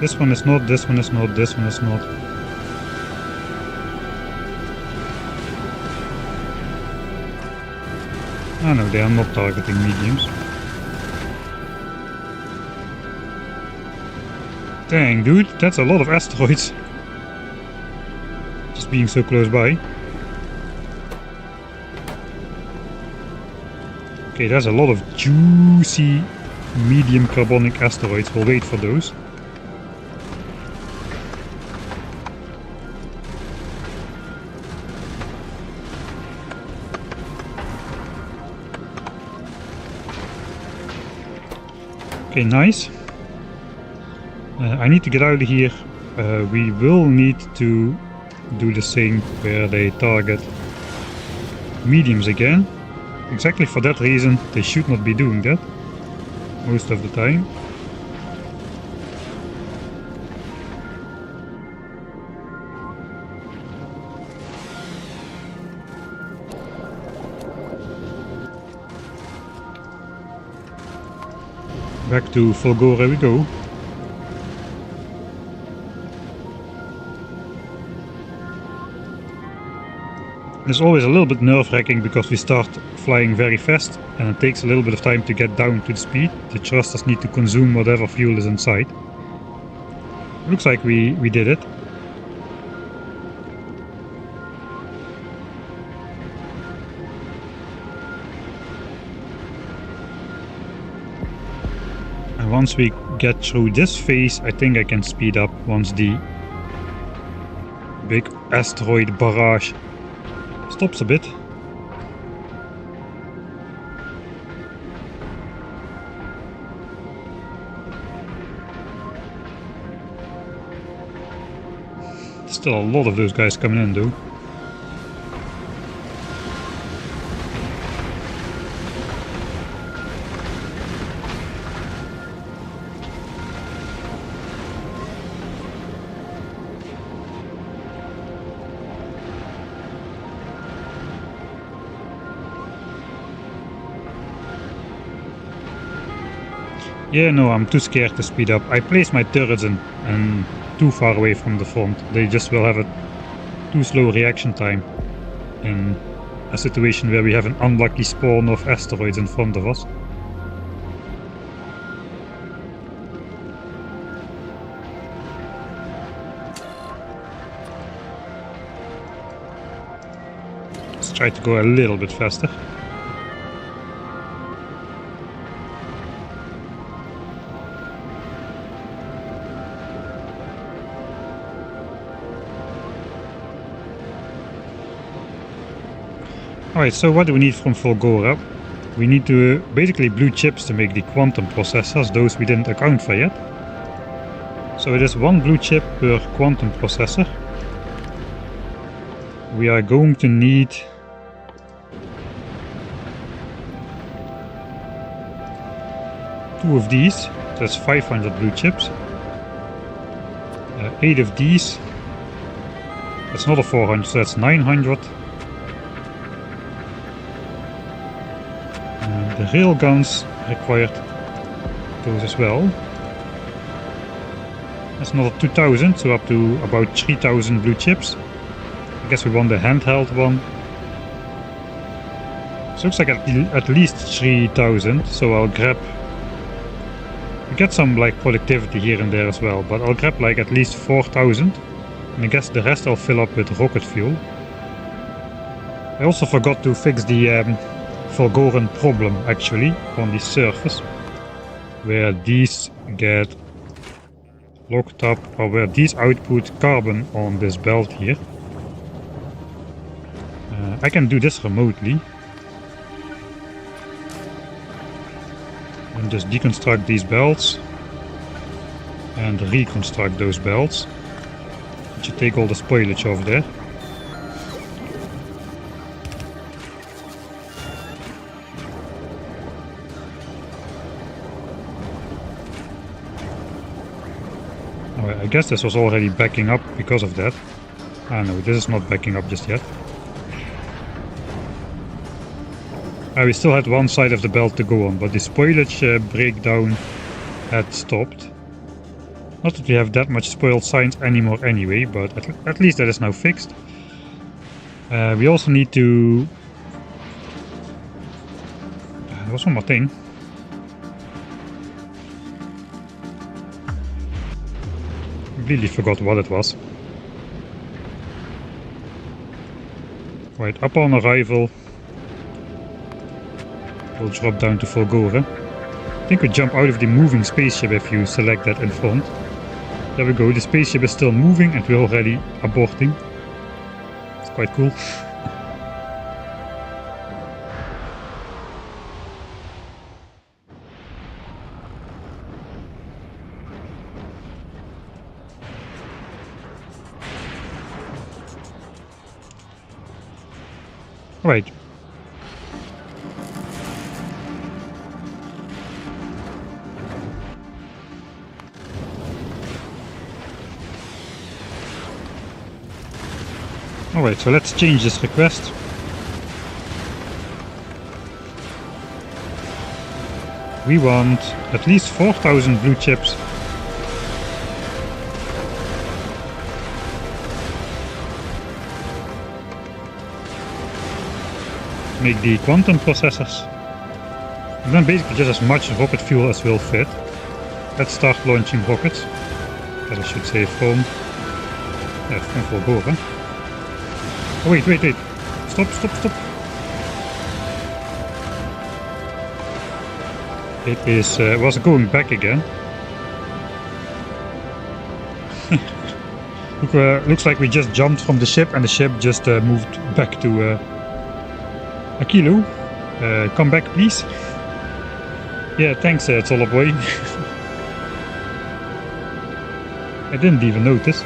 This one is not, this one is not, this one is not. Oh no, they are not targeting mediums. Dang dude, that's a lot of asteroids. Just being so close by. Okay, there's a lot of juicy medium carbonic asteroids. We'll wait for those. Okay, nice. I need to get out of here. We will need to do the same where they target mediums again. Exactly for that reason, they should not be doing that most of the time. Back to Fulgora we go. It's always a little bit nerve-wracking because we start flying very fast and it takes a little bit of time to get down to the speed. The thrusters need to consume whatever fuel is inside. Looks like we did it. And once we get through this phase, I think I can speed up once the big asteroid barrage stops a bit. Still a lot of those guys coming in though. Yeah, no, I'm too scared to speed up. I place my turrets in and too far away from the front. They just will have a too slow reaction time in a situation where we have an unlucky spawn of asteroids in front of us. Let's try to go a little bit faster. Alright, so what do we need from Fulgora? We need to basically blue chips to make the quantum processors, those we didn't account for yet. So it is 1 blue chip per quantum processor. We are going to need 2 of these, that's 500 blue chips. 8 of these, that's another 400, so that's 900. The railguns required those as well. That's another 2000, so up to about 3000 blue chips. I guess we want the handheld one. So looks like at least 3000, so I'll grab... We get some like productivity here and there as well, but I'll grab like at least 4000. And I guess the rest I'll fill up with rocket fuel. I also forgot to fix the Fulgoran problem actually on the surface. Where these get locked up, or where these output carbon on this belt here. I can do this remotely. And just deconstruct these belts. And reconstruct those belts. It should take all the spoilage off there. I guess this was already backing up because of that. Ah no, this is not backing up just yet. We still had one side of the belt to go on, but the spoilage breakdown had stopped. Not that we have that much spoiled signs anymore anyway, but at least that is now fixed. We also need to... There was one more thing. Completely forgot what it was. Right, upon arrival, we'll drop down to Fulgoran. I think we jump out of the moving spaceship if you select that in front. There we go, the spaceship is still moving and we're already aborting. It's quite cool. Right. Alright, so let's change this request. We want at least 4000 blue chips. Make the quantum processors. And then basically just as much rocket fuel as will fit. Let's start launching rockets. That I should say from... Yeah, from Fulgoran. Oh wait. Stop. It is... was going back again. Looks like we just jumped from the ship and the ship just moved back to... Aquilo, come back please. Yeah, thanks Toller boy. I didn't even notice.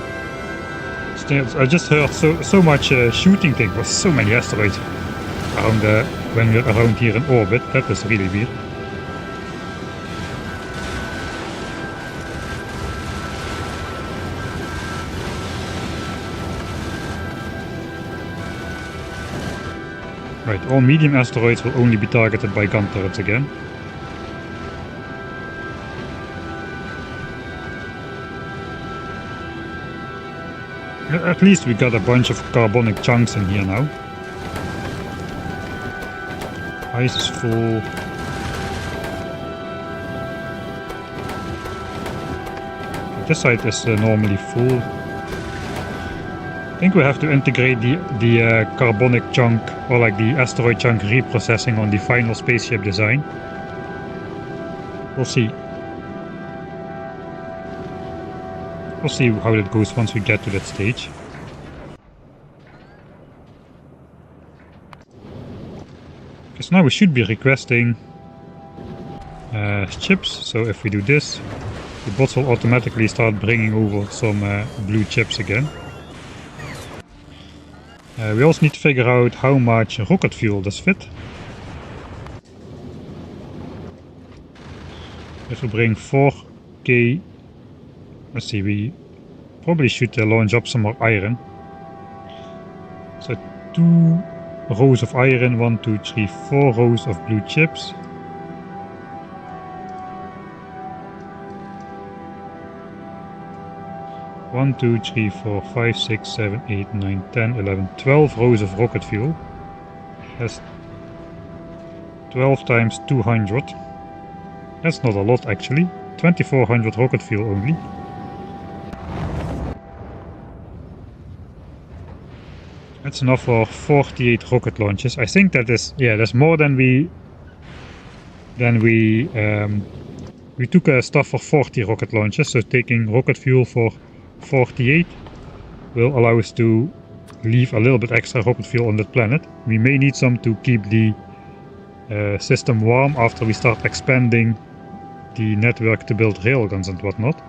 I just heard so much shooting thing. There was so many asteroids around when we're around here in orbit. That is really weird. Right, all medium asteroids will only be targeted by gun turrets again. At least we got a bunch of carbonic chunks in here now. Ice is full. This side is normally full. I think we have to integrate the carbonic chunk, or like the asteroid chunk reprocessing on the final spaceship design. We'll see. We'll see how that goes once we get to that stage. Okay, so now we should be requesting chips. So if we do this, the bots will automatically start bringing over some blue chips again. We also need to figure out how much rocket fuel does fit. If we bring 4k, let's see, we probably should launch up some more iron. So 2 rows of iron, 1, 2, 3, 4 rows of blue chips. One, 2, 3, 4, 5, 6, 7, 8, 9, 10, 11, 12 rows of rocket fuel. That's 12 times 200. That's not a lot actually. 2400 rocket fuel only. That's enough for 48 rocket launches. I think that is, yeah, that's more than we took stuff for 40 rocket launches, so taking rocket fuel for 48 will allow us to leave a little bit extra rocket fuel on that planet. We may need some to keep the system warm after we start expanding the network to build railguns and whatnot.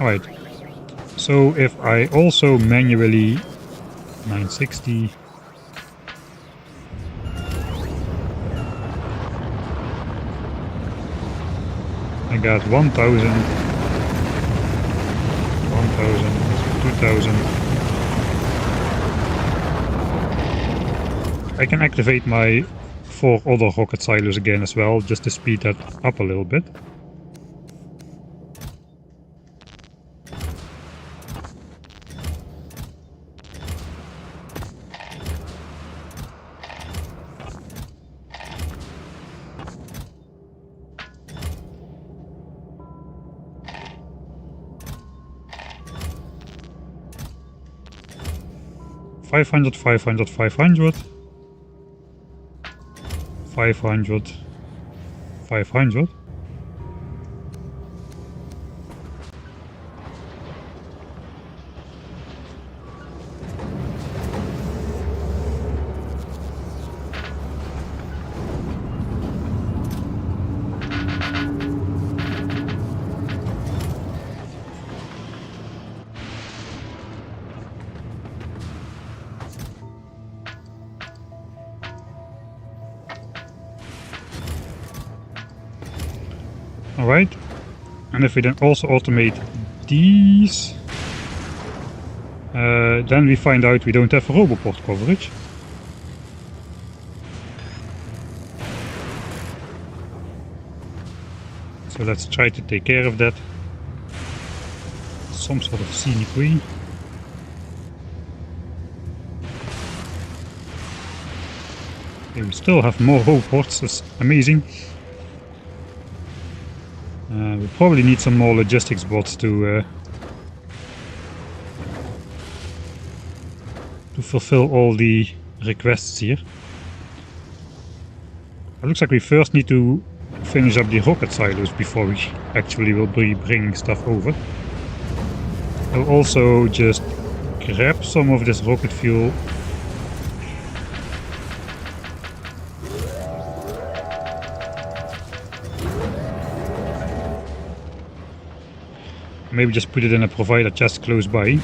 Alright, so if I also manually 960 I got 1000 2000 I can activate my 4 other rocket silos again as well, just to speed that up a little bit. $500, $500, $500, $500, $500. Alright, and if we then also automate these, then we find out we don't have Roboport coverage. So let's try to take care of that. Some sort of scenic way. Okay, we still have more Roboports, that's amazing. We probably need some more logistics bots to fulfill all the requests here. It looks like we first need to finish up the rocket silos before we actually will be bringing stuff over. I'll also just grab some of this rocket fuel. Maybe just put it in a provider chest close by.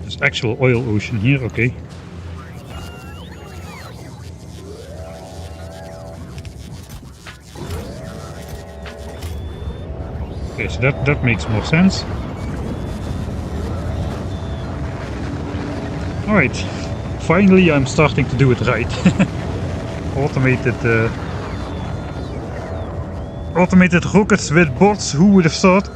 There's actual oil ocean here, okay. Okay, so that makes more sense. Alright, finally I'm starting to do it right. Automated rockets with bots, who would have thought?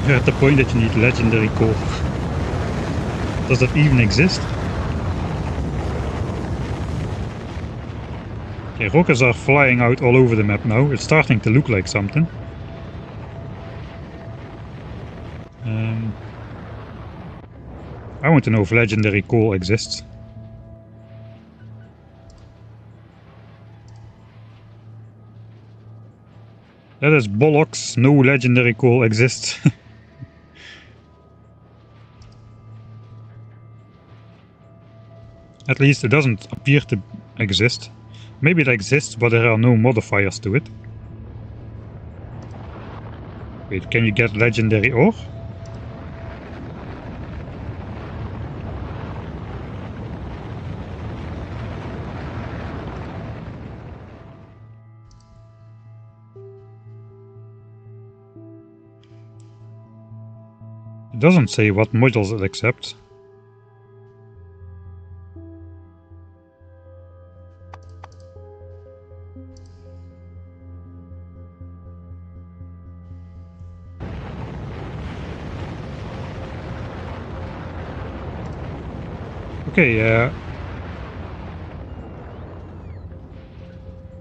You're at the point that you need legendary core. Does that even exist? Okay, rockets are flying out all over the map now. It's starting to look like something. I want to know if legendary coal exists. That is bollocks. No legendary coal exists. At least it doesn't appear to exist. Maybe it exists, but there are no modifiers to it. Wait, can you get legendary ore? It doesn't say what modules it accepts. Okay,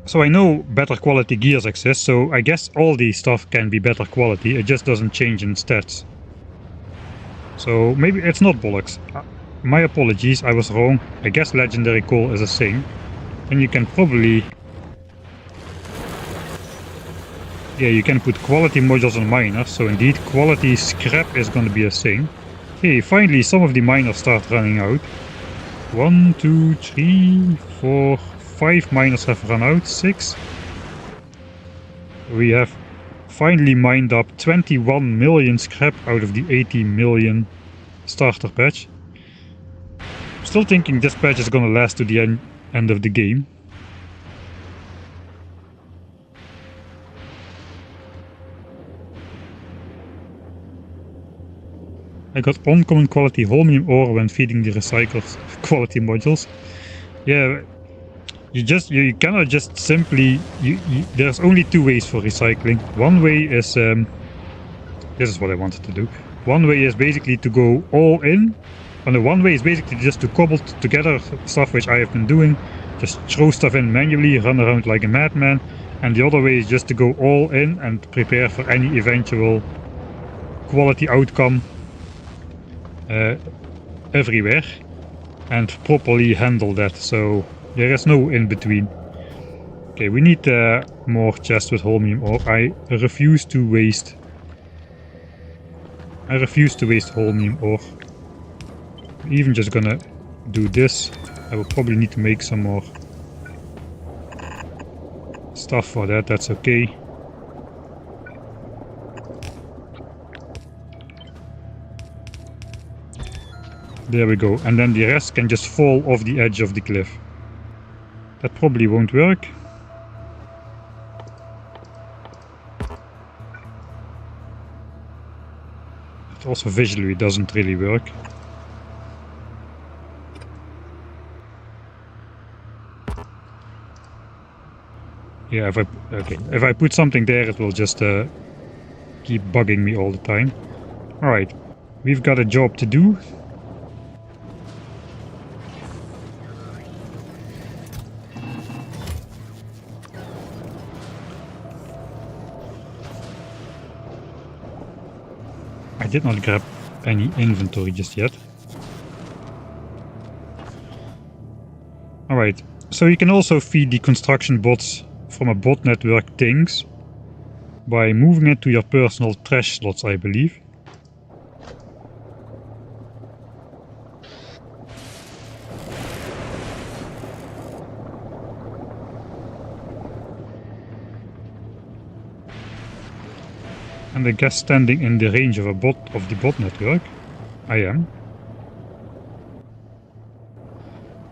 so I know better quality gears exist, so I guess all the stuff can be better quality, it just doesn't change in stats. So maybe it's not bollocks. My apologies, I was wrong. I guess legendary coal is a thing. And you can probably... Yeah, you can put quality modules on miners, so indeed quality scrap is gonna be a thing. Okay, finally some of the miners start running out. 1, 2, 3, 4, 5 miners have run out, 6. We have finally mined up 21 million scrap out of the 80 million starter patch. I'm still thinking this patch is gonna last to the end of the game. I got uncommon quality holmium ore when feeding the recycled quality modules. Yeah, you cannot just simply... there's only two ways for recycling. One way is... this is what I wanted to do. One way is basically to go all in. And the one way is basically just to cobble together stuff, which I have been doing. Just throw stuff in manually, run around like a madman. And the other way is just to go all in and prepare for any eventual quality outcome everywhere. And properly handle that, so there is no in between. Okay, we need more chests with holmium ore. I refuse to waste holmium ore. I'm even just gonna do this. I will probably need to make some more stuff for that, that's okay. There we go, and then the rest can just fall off the edge of the cliff. That probably won't work. It also visually doesn't really work. Yeah, if I put something there, it will just keep bugging me all the time. Alright, we've got a job to do. I did not grab any inventory just yet. Alright, so you can also feed the construction bots from a bot network things by moving it to your personal trash slots, I believe. And I guess standing in the range of the bot network, I am.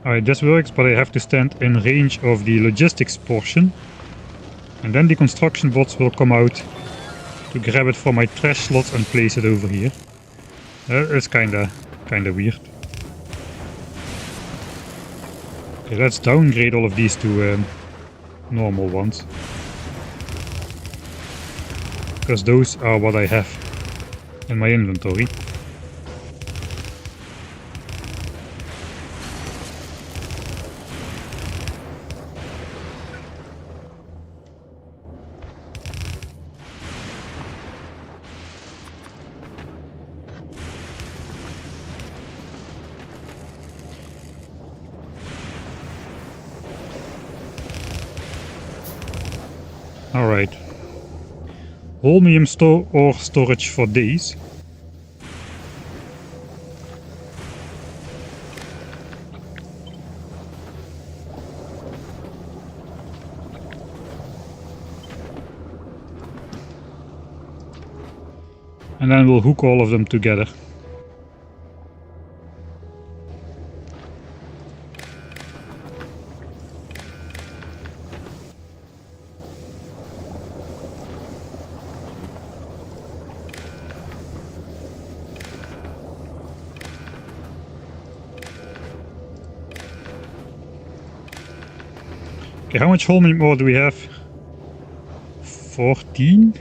Alright, this works, but I have to stand in range of the logistics portion. And then the construction bots will come out to grab it from my trash slots and place it over here. It's kinda weird. Okay, let's downgrade all of these to normal ones. Because those are what I have in my inventory. Alright. Holmium ore storage for days. And then we'll hook all of them together. Okay, how much holmium ore do we have? 14?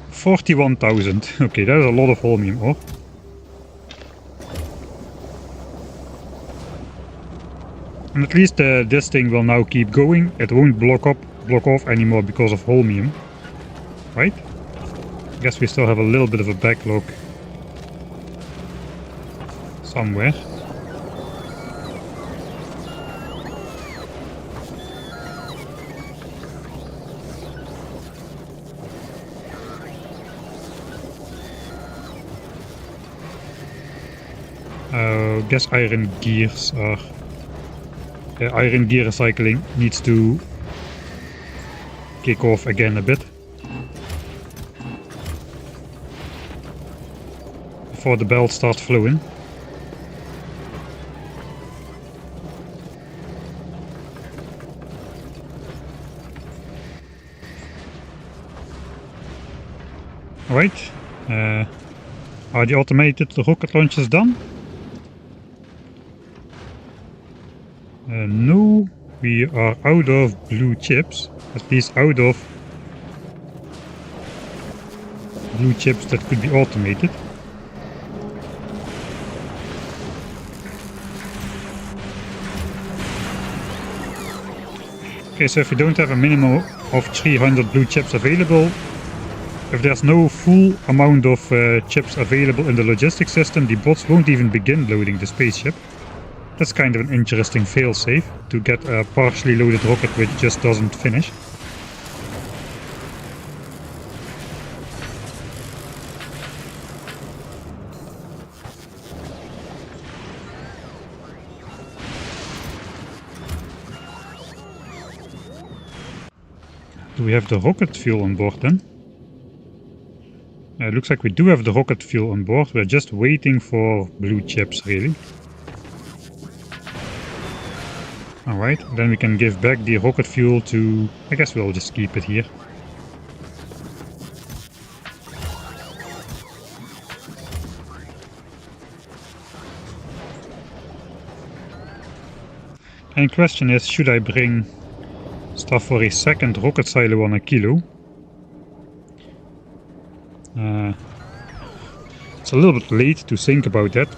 $41,000. Okay, that is a lot of holmium ore. And at least this thing will now keep going. It won't block off anymore because of holmium. Right? I guess we still have a little bit of a backlog somewhere. Guess iron gears are... iron gear recycling needs to kick off again a bit. Before the belt starts flowing. Alright. Are the automated rocket launchers done? No, we are out of blue chips, at least out of blue chips that could be automated. Okay, so if we don't have a minimum of 300 blue chips available, if there's no full amount of chips available in the logistics system, the bots won't even begin loading the spaceship. That's kind of an interesting failsafe, to get a partially loaded rocket which just doesn't finish. Do we have the rocket fuel on board then? It looks like we do have the rocket fuel on board, we're just waiting for blue chips really. Alright, then we can give back the rocket fuel to... I guess we'll just keep it here. And the question is, should I bring stuff for a second rocket silo on Aquilo? It's a little bit late to think about that.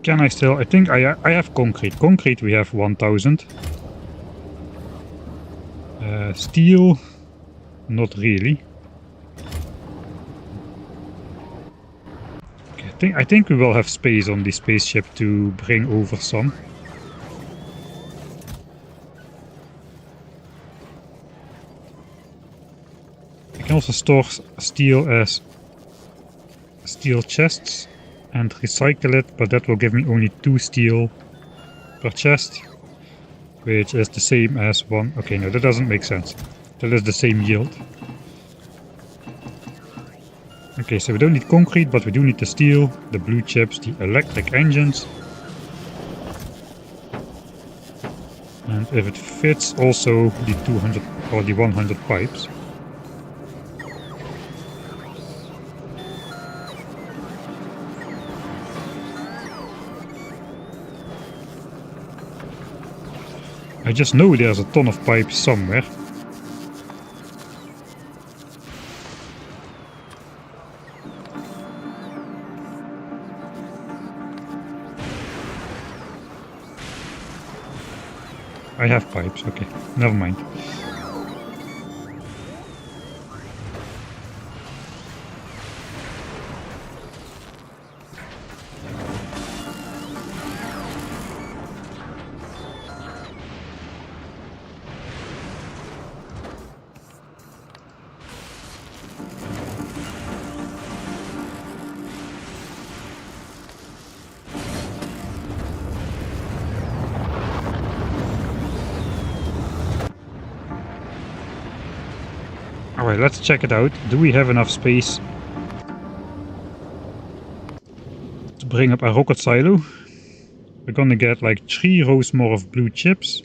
Can I still... I think I have concrete. Concrete we have 1000. Steel... not really. Okay, I think we will have space on the spaceship to bring over some. I can also store steel as steel chests and recycle it, but that will give me only 2 steel per chest, which is the same as 1. Okay, no, that doesn't make sense. That is the same yield. Okay, so we don't need concrete, but we do need the steel, the blue chips, the electric engines. And if it fits, also the 200 or the 100 pipes. I just know there's a ton of pipes somewhere. I have pipes, okay, never mind. Alright, let's check it out. Do we have enough space to bring up a rocket silo? We're gonna get like 3 rows more of blue chips.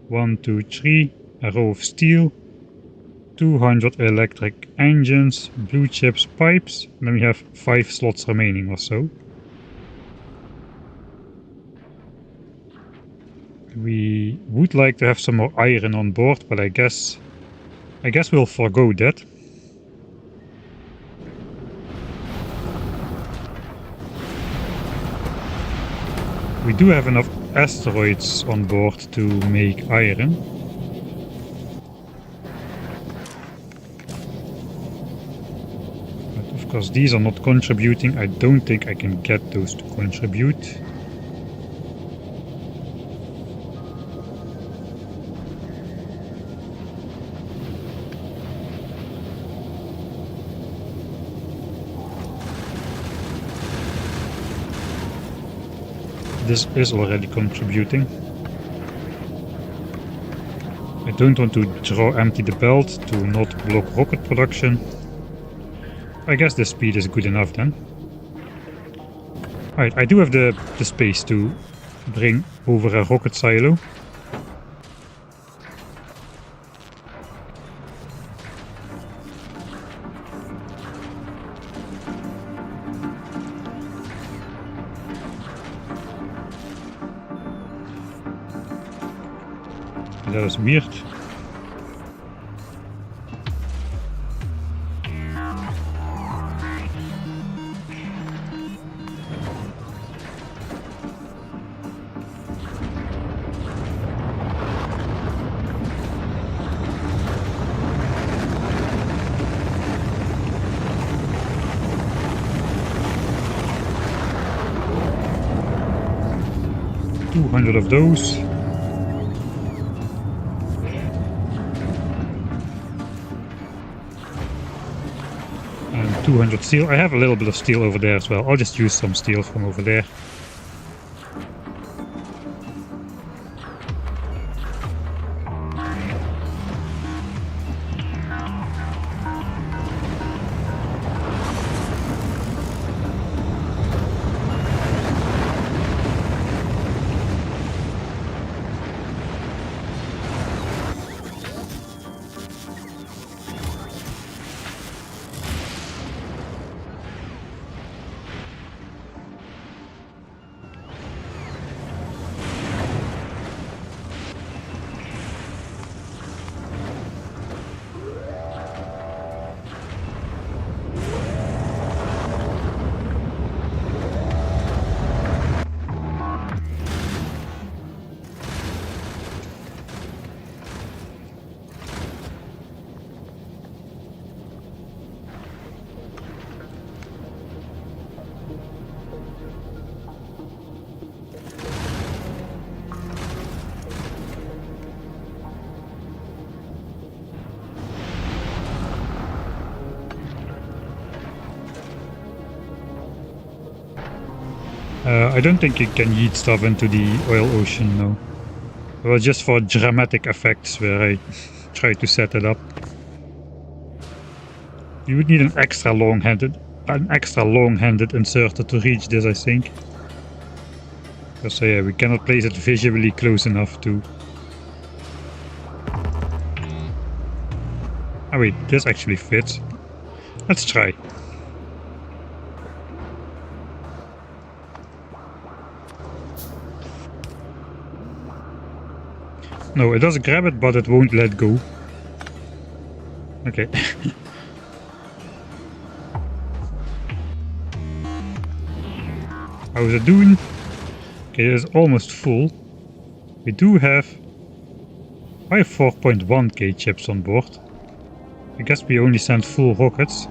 1, 2, 3. A row of steel. 200 electric engines, blue chips, pipes. And then we have 5 slots remaining or so. We would like to have some more iron on board, but I guess we'll forgo that. We do have enough asteroids on board to make iron. But of course these are not contributing. I don't think I can get those to contribute. This is already contributing. I don't want to empty the belt to not block rocket production. I guess the speed is good enough then. Alright, I do have the space to bring over a rocket silo. That is weird. $200 of those. And 200 steel. I have a little bit of steel over there as well. I'll just use some steel from over there. I don't think you can yeet stuff into the oil ocean, no. It was just for dramatic effects where I tried to set it up. You would need an extra long-handed inserter to reach this, I think. Because yeah, we cannot place it visually close enough to... Oh wait, this actually fits. Let's try. No, it does grab it, but it won't let go. Okay. How's it doing? Okay, it is almost full. We do have 4.1k chips on board. I guess we only sent full rockets.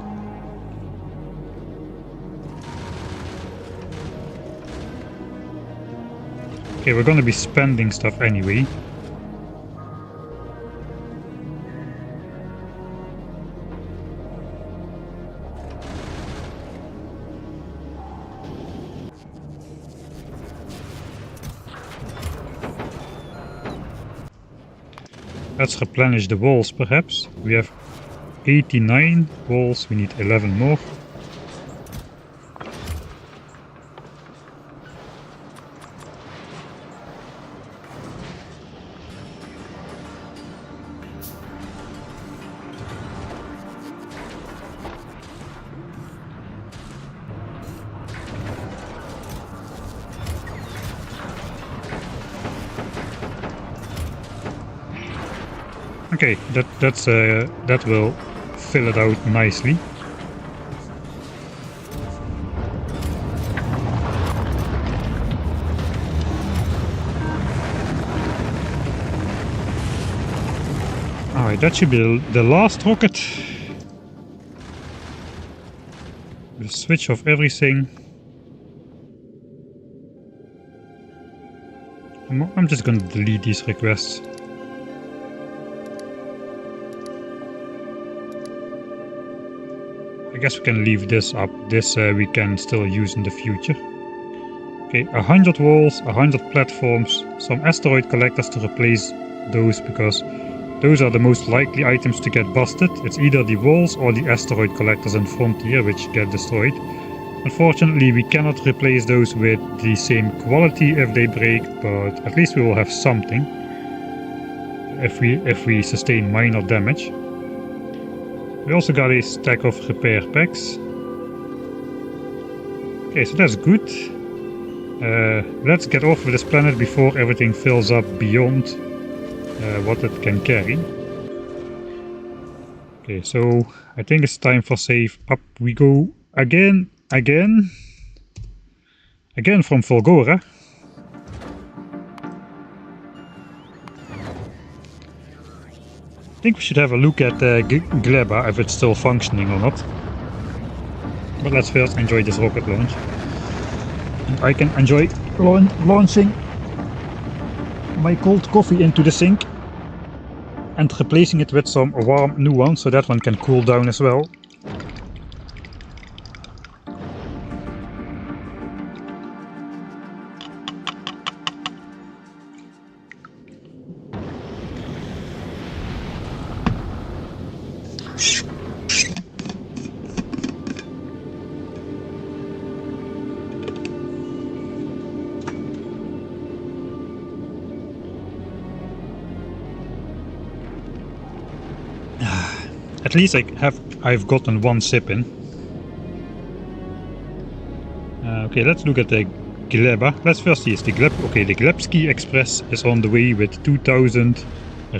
Okay, we're gonna be spending stuff anyway. Let's replenish the walls perhaps. We have 89 walls, we need 11 more. Okay, that will fill it out nicely. Alright, that should be the last rocket. We'll switch off everything. I'm just gonna delete these requests. I guess we can leave this up. This we can still use in the future. Okay, 100 walls, 100 platforms, some asteroid collectors to replace those, because those are the most likely items to get busted. It's either the walls or the asteroid collectors in Frontier which get destroyed. Unfortunately, we cannot replace those with the same quality if they break, but at least we will have something if we sustain minor damage. We also got a stack of repair packs. Okay, so that's good. Let's get off with this planet before everything fills up beyond what it can carry. Okay, so I think it's time for save. Up we go again from Volgora. I think we should have a look at Gleba, if it's still functioning or not. But let's first enjoy this rocket launch. And I can enjoy launching my cold coffee into the sink and replacing it with some warm new one, so that one can cool down as well. At least I've gotten one sip in. Okay, let's look at the Gleba. Let's first see, is the Gleb. Okay, the Glebski Express is on the way with 2000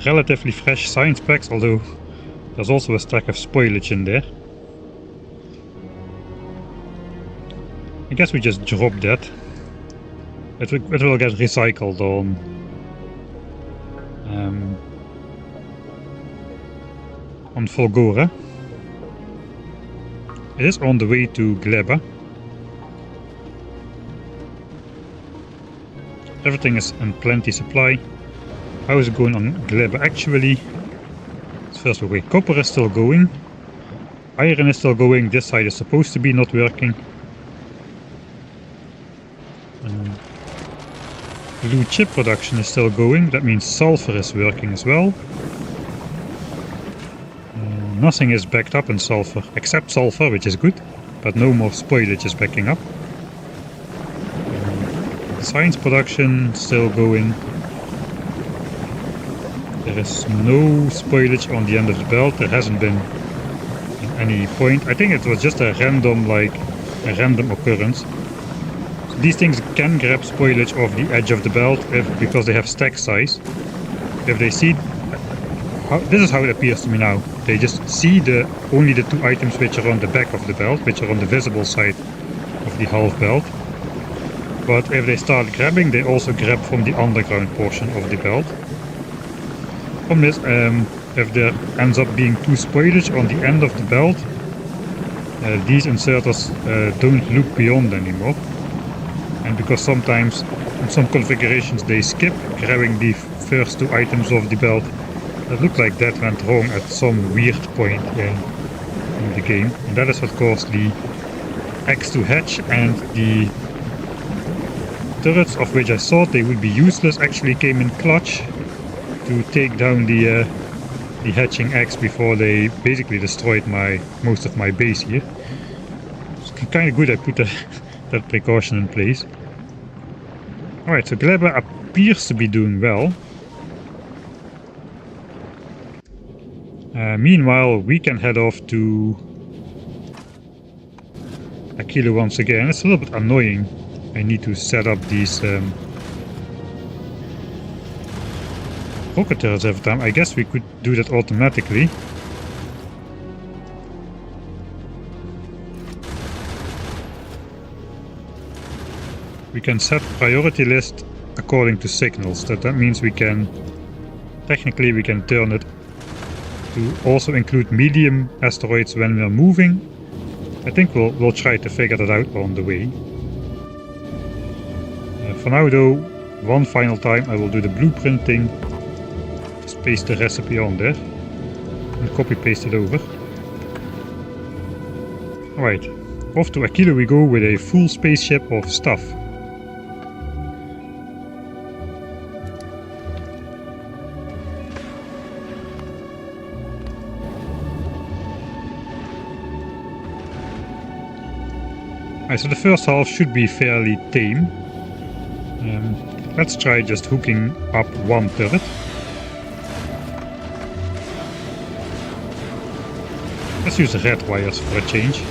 relatively fresh science packs, although there's also a stack of spoilage in there. I guess we just drop that. It will get recycled on Volgora. It is on the way to Gleba. Everything is in plenty supply. How is it going on Gleba actually? First, okay, copper is still going. Iron is still going. This side is supposed to be not working. Blue chip production is still going. That means sulfur is working as well. Nothing is backed up in sulfur, except sulfur, which is good, but no more spoilage is backing up. Science production still going. There is no spoilage on the end of the belt. There hasn't been at any point. I think it was just a random occurrence. So these things can grab spoilage off the edge of the belt because they have stack size. If they see, this is how it appears to me now. They just see only the two items which are on the back of the belt, which are on the visible side of the half belt. But if they start grabbing, they also grab from the underground portion of the belt. From this, if there ends up being two spoilage on the end of the belt, these inserters don't look beyond anymore. And because sometimes in some configurations they skip grabbing the first two items of the belt, it looked like that went wrong at some weird point in the game. And that is what caused the X to hatch, and the turrets, of which I thought they would be useless, actually came in clutch to take down the hatching X before they basically destroyed most of my base here. It's kind of good I put that precaution in place. Alright, so Gleba appears to be doing well. Meanwhile, we can head off to Aquilo once again. It's a little bit annoying. I need to set up these rocket turrets every time. I guess we could do that automatically. We can set priority list according to signals. That means we can, technically we can turn it to also include medium asteroids when we're moving. I think we'll try to figure that out on the way. For now though, one final time I will do the blueprinting. Just paste the recipe on there and copy paste it over. Alright, off to Aquilo we go with a full spaceship of stuff. So the first half should be fairly tame. Let's try just hooking up one turret. Let's use the red wires for a change.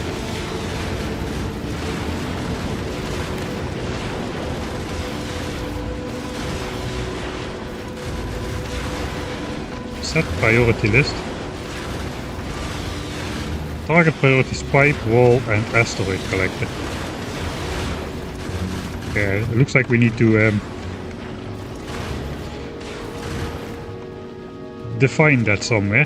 Set priority list. Target priorities pipe, wall and asteroid collector. Okay, it looks like we need to define that somewhere.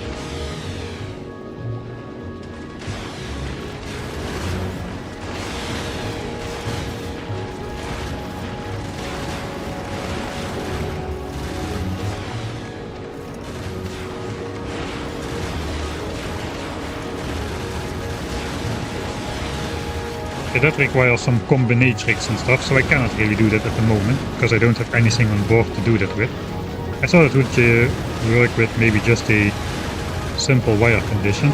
That requires some combinatrix and stuff, so I cannot really do that at the moment, because I don't have anything on board to do that with. I thought it would work with maybe just a simple wire condition.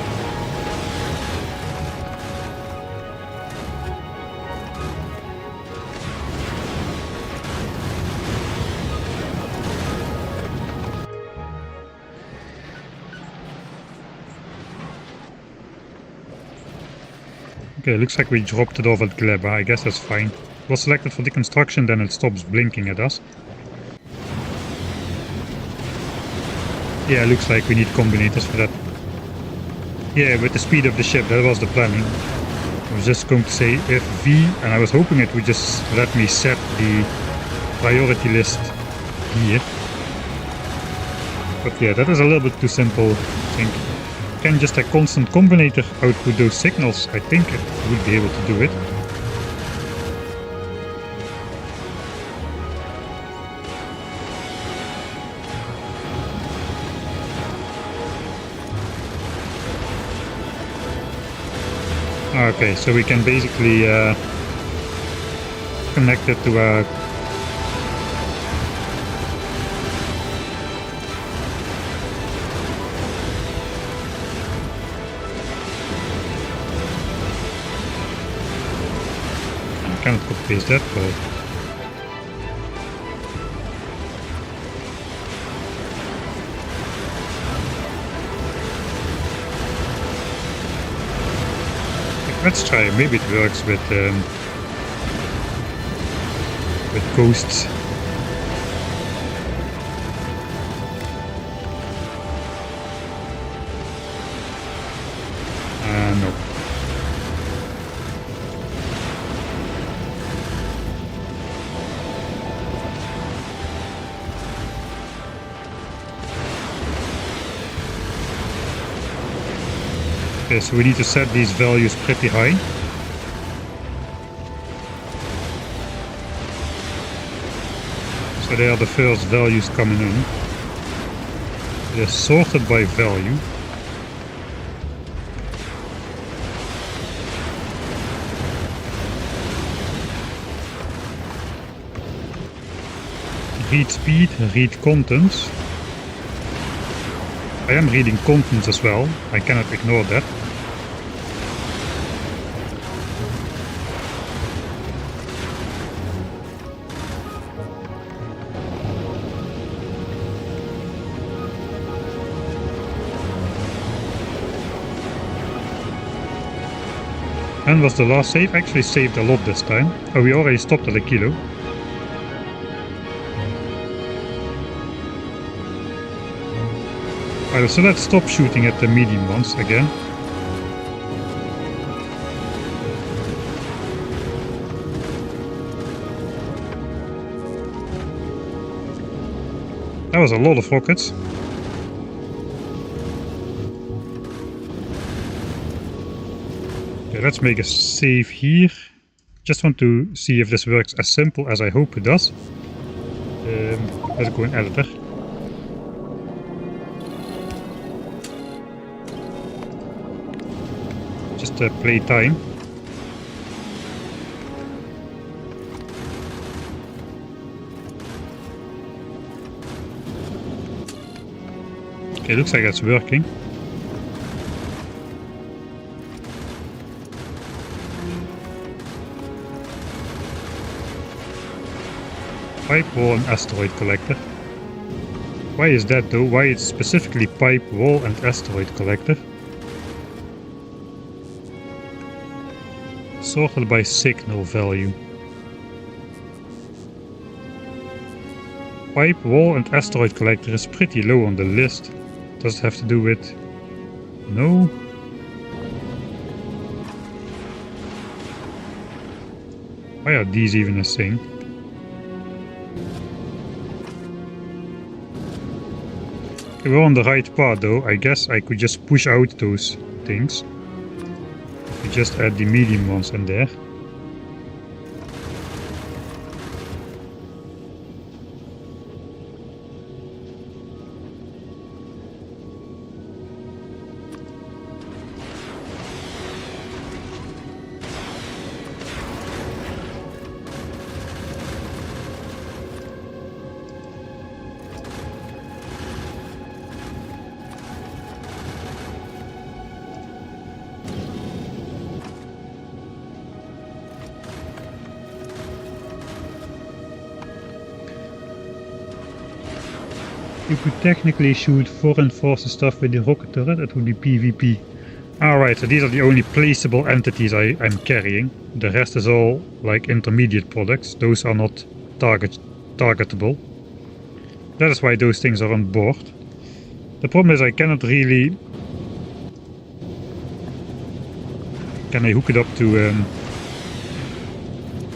Okay, looks like we dropped it off at Gleba. I guess that's fine. It was selected for deconstruction, then it stops blinking at us. Yeah, looks like we need combinators for that. Yeah, with the speed of the ship, that was the planning. I was just going to say if V, and I was hoping it would just let me set the priority list here. But yeah, that is a little bit too simple, I think. Can just a constant combinator output those signals? I think it would be able to do it. Okay, so we can basically connect it to a cannot copy paste that, but let's try. Maybe it works with ghosts. No. Okay, so we need to set these values pretty high. So they are the first values coming in. They're sorted by value. Read speed, read contents. I am reading contents as well, I cannot ignore that. And was the last save? Actually saved a lot this time. Oh, we already stopped at Aquilo. Alright, so let's stop shooting at the medium ones again. That was a lot of rockets. Okay, let's make a save here. Just want to see if this works as simple as I hope it does. Let's go in editor. Just play time. Okay, looks like it's working. Pipe wall and asteroid collector. Why is that though? Why it's specifically pipe wall and asteroid collector? Sorted by signal value. Pipe wall and asteroid collector is pretty low on the list. Does it have to do with... No? Why are these even a thing? Okay, we're on the right path though. I guess I could just push out those things. We just add the medium ones in there. You could technically shoot foreign forces stuff with the rocket turret, it would be PvP. Alright, so these are the only placeable entities I'm carrying. The rest is all like intermediate products. Those are not targetable. That is why those things are on board. The problem is I cannot really... Can I hook it up to...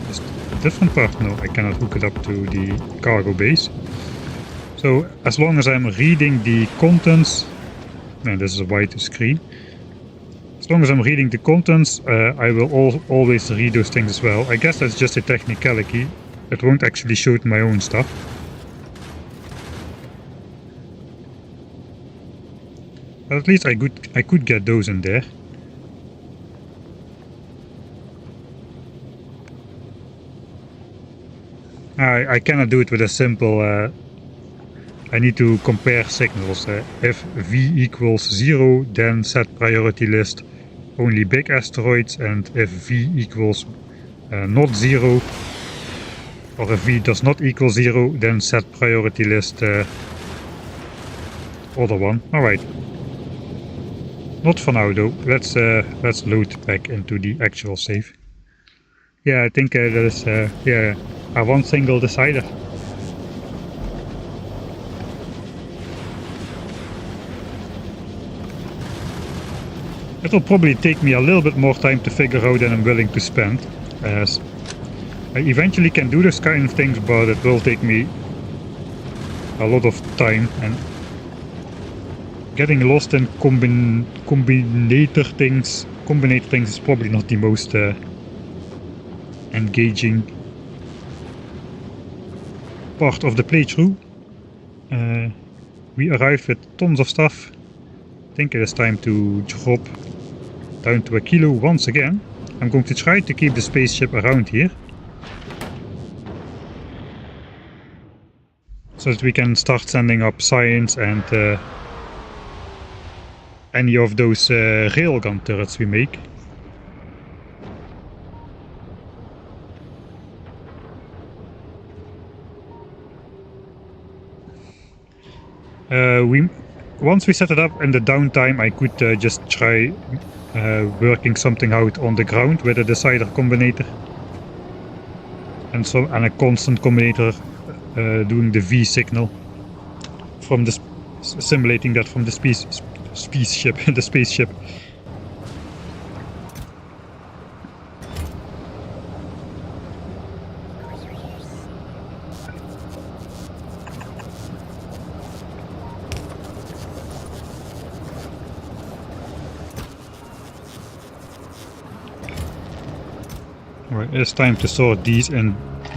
just a different part? No, I cannot hook it up to the cargo base. So as long as I'm reading the contents, no, this is a white screen. As long as I'm reading the contents, I will always read those things as well. I guess that's just a technicality. It won't actually show my own stuff. But at least I could get those in there. I cannot do it with a simple... I need to compare signals. If V equals 0, then set priority list only big asteroids, and if V equals not 0, or if V does not equal 0, then set priority list other one. Alright. Not for now though. Let's load back into the actual save. Yeah, I think that is yeah, one single decider. It will probably take me a little bit more time to figure out than I'm willing to spend. As I eventually can do this kind of things, but it will take me a lot of time, and getting lost in combinator things is probably not the most engaging part of the playthrough. We arrived with tons of stuff. I think it is time to drop down to Aquilo once again. I'm going to try to keep the spaceship around here, so that we can start sending up science and any of those railgun turrets we make. Once we set it up in the downtime, I could just try working something out on the ground with a decider combinator and a constant combinator doing the V signal from the simulating that from the spaceship. The spaceship. Alright, it's time to sort these in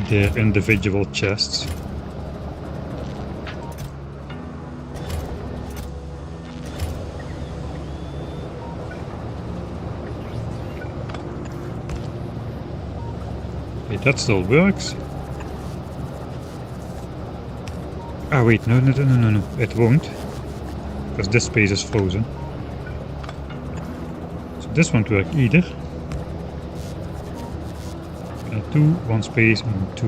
their individual chests. Okay, that still works. Ah wait, no, it won't. Because this space is frozen. So this won't work either. 2, 1 space and 2.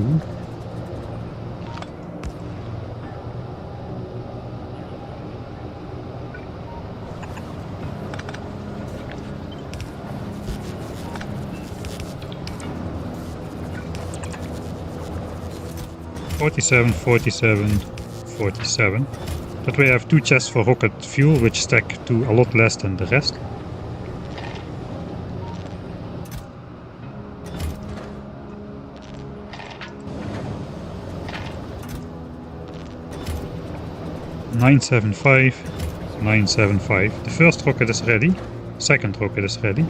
$47, $47, $47. That way I have 2 chests for rocket fuel, which stack to a lot less than the rest. $975, $975. The first rocket is ready. Second rocket is ready.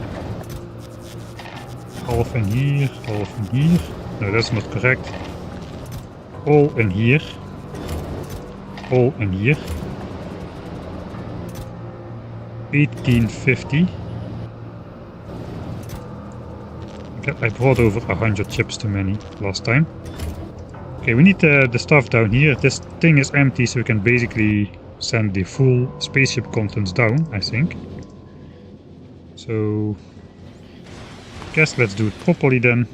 Half in here, half in here. No, that's not correct. All in here. All in here. 1850. I brought over 100 chips too many last time. Okay, we need the stuff down here. This thing is empty, so we can basically send the full spaceship contents down, I think. So, guess let's do it properly then.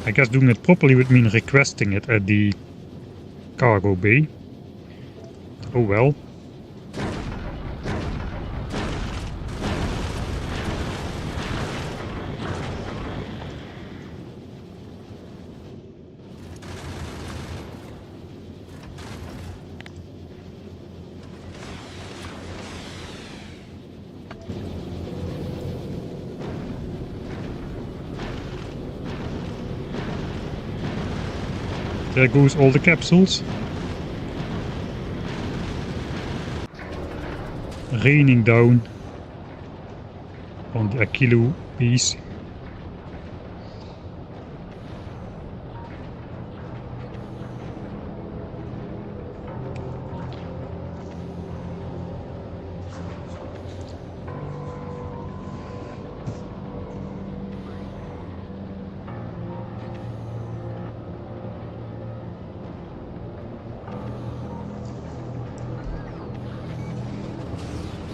I guess doing it properly would mean requesting it at the cargo bay. Oh well. There goes all the capsules. Raining down on the Aquilo piece.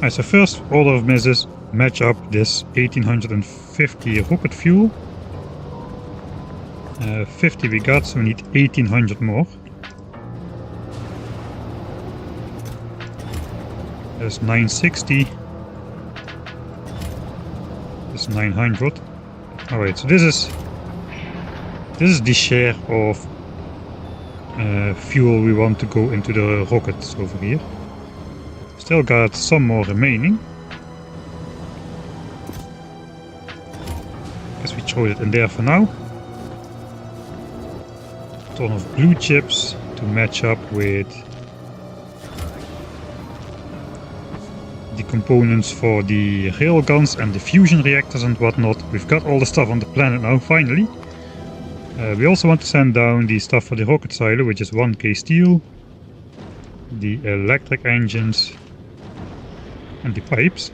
Alright, so first order of misses, match up this 1850 rocket fuel. 50 we got, so we need 1800 more. There's 960. There's 900. Alright, so this is the share of fuel we want to go into the rockets over here. Still got some more remaining. Guess we throw it in there for now. A ton of blue chips to match up with the components for the railguns and the fusion reactors and whatnot. We've got all the stuff on the planet now, finally. We also want to send down the stuff for the rocket silo, which is 1k steel, the electric engines, and the pipes.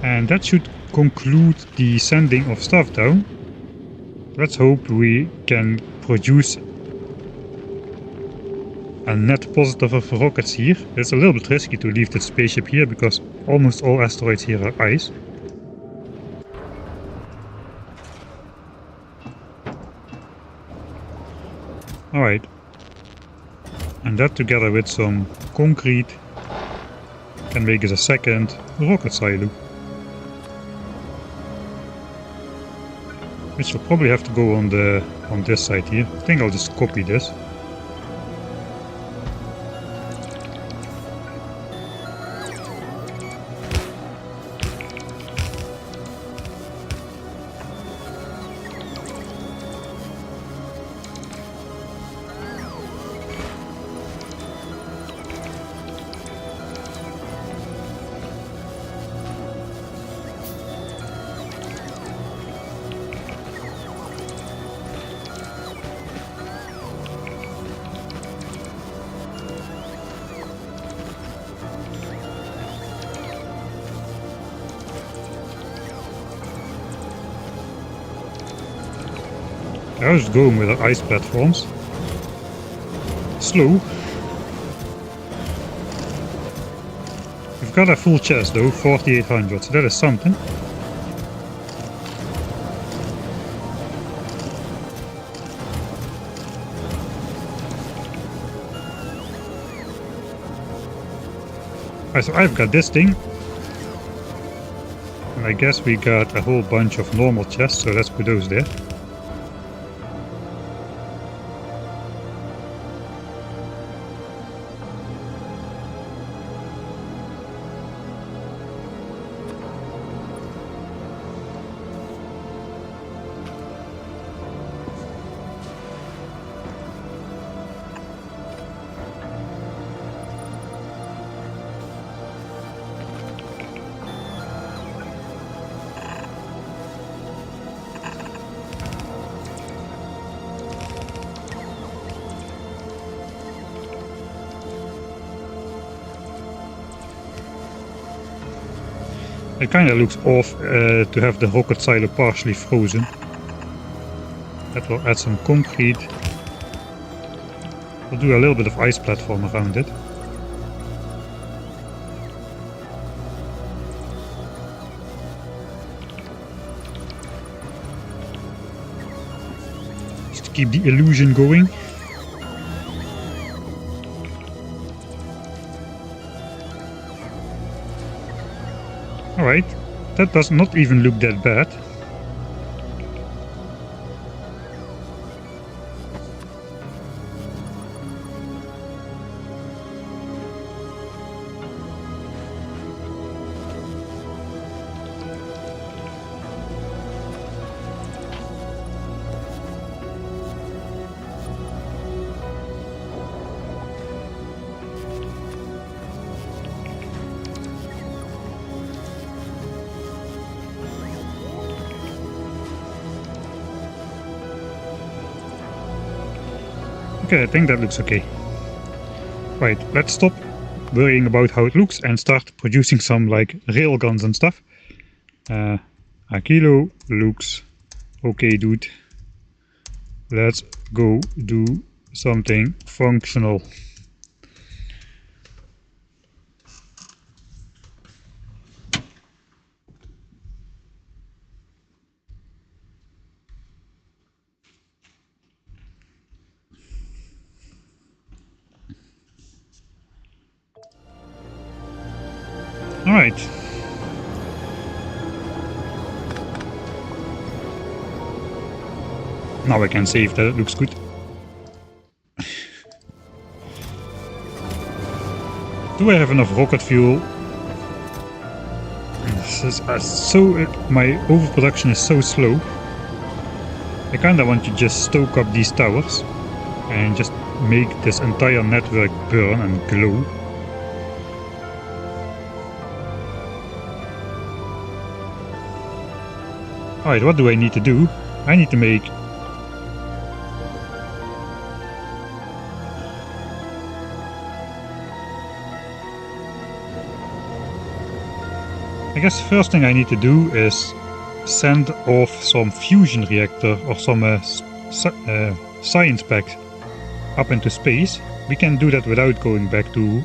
And that should conclude the sending of stuff down. Let's hope we can produce a net positive of rockets here. It's a little bit risky to leave the spaceship here because almost all asteroids here are ice. Alright. And that together with some concrete can make us a second rocket silo. Which will probably have to go on this side here. I think I'll just copy this. I was going with our ice platforms. Slow. We've got a full chest though, 4800, so that is something. Alright, so I've got this thing. And I guess we got a whole bunch of normal chests, so let's put those there. It kinda looks off to have the rocket silo partially frozen. That will add some concrete. We'll do a little bit of ice platform around it. Just to keep the illusion going. Alright, that does not even look that bad. Okay, I think that looks okay. Right, let's stop worrying about how it looks and start producing some like railguns and stuff. Aquilo looks okay, dude. Let's go do something functional. Alright. Now I can save that, it looks good. Do I have enough rocket fuel? This is my overproduction is so slow. I kinda want to just stoke up these towers and just make this entire network burn and glow. Alright, what do I need to do? I need to make... I guess the first thing I need to do is send off some fusion reactor or some science pack up into space. We can do that without going back to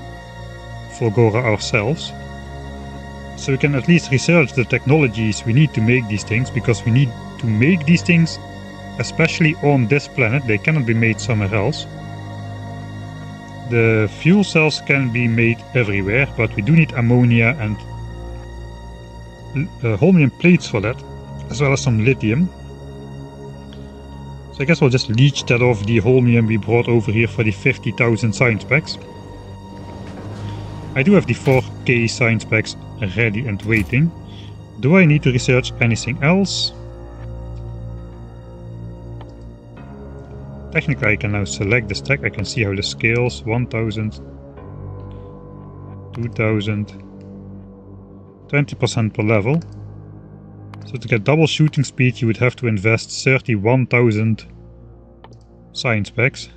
Fulgora ourselves. So we can at least research the technologies we need to make these things, because we need to make these things especially on this planet. They cannot be made somewhere else. The fuel cells can be made everywhere, but we do need ammonia and holmium plates for that, as well as some lithium. So I guess we'll just leech that off the holmium we brought over here for the 50,000 science packs. I do have the 4K science packs ready and waiting. Do I need to research anything else? Technically I can now select the stack. I can see how the scales 1000, 2000, 20% per level. So to get double shooting speed you would have to invest 31,000 science packs.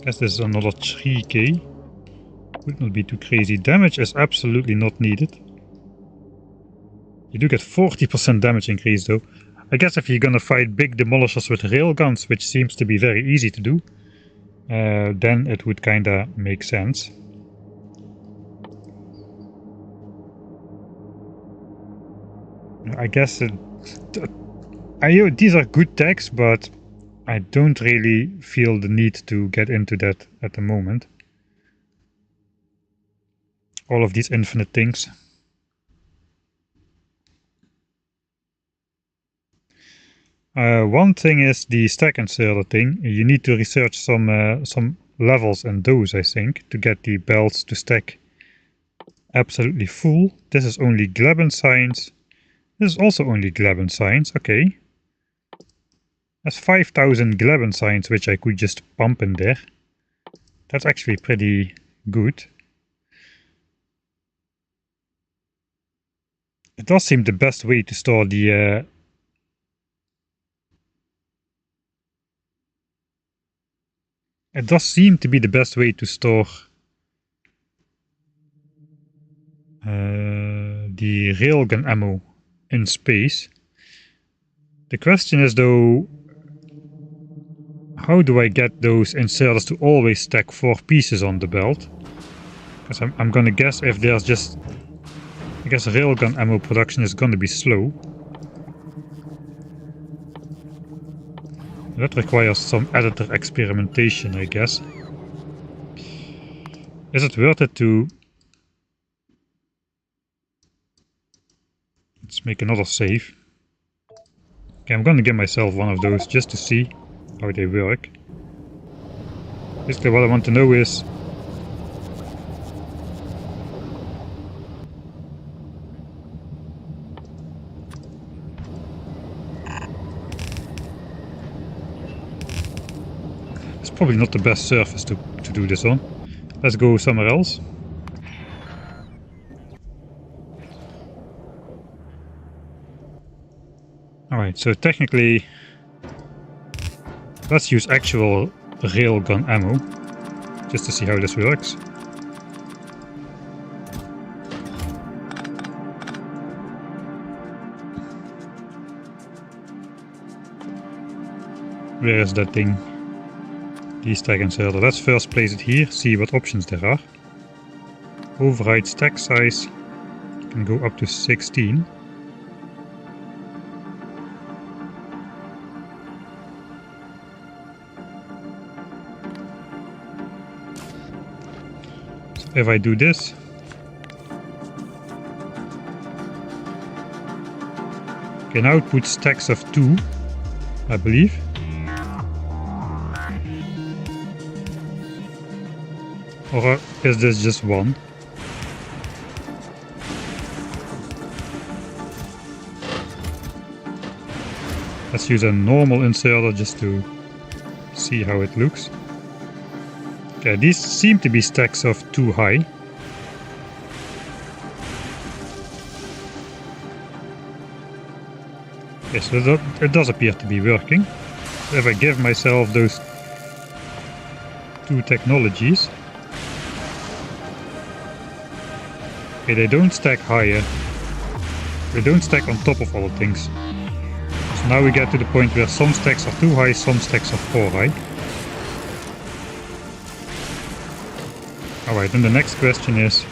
Guess this is another 3k. Would not be too crazy. Damage is absolutely not needed. You do get 40% damage increase though. I guess if you're gonna fight big demolishers with railguns, which seems to be very easy to do, then it would kinda make sense. I guess these are good techs, but I don't really feel the need to get into that at the moment. All of these infinite things. One thing is the stack inserter thing. You need to research some levels in those, I think, to get the belts to stack absolutely full. This is only Gleba science. This is also only Gleba science. Okay. That's 5,000 Gleba science, which I could just pump in there. That's actually pretty good. It does seem the best way to store the it does seem to be the best way to store the railgun ammo in space. The question is though, how do I get those inserters to always stack 4 pieces on the belt? Because I'm gonna guess if there's just... I guess railgun ammo production is gonna be slow. That requires some editor experimentation, I guess. Is it worth it to... Let's make another save. Okay, I'm gonna give myself one of those just to see how they work. Basically what I want to know is... It's probably not the best surface to do this on. Let's go somewhere else. Alright, so technically... Let's use actual railgun ammo, just to see how this works. Where is that thing? The stack inserter. Let's first place it here, see what options there are. Override stack size can go up to 16. So if I do this, can output stacks of 2, I believe. Or is this just 1? Let's use a normal inserter just to see how it looks. Okay, these seem to be stacks of 2 high. Yes, so it does appear to be working. So if I give myself those 2 technologies... Okay, they don't stack higher. They don't stack on top of other things. So now we get to the point where some stacks are too high, some stacks are 4 high. Alright, then the next question is...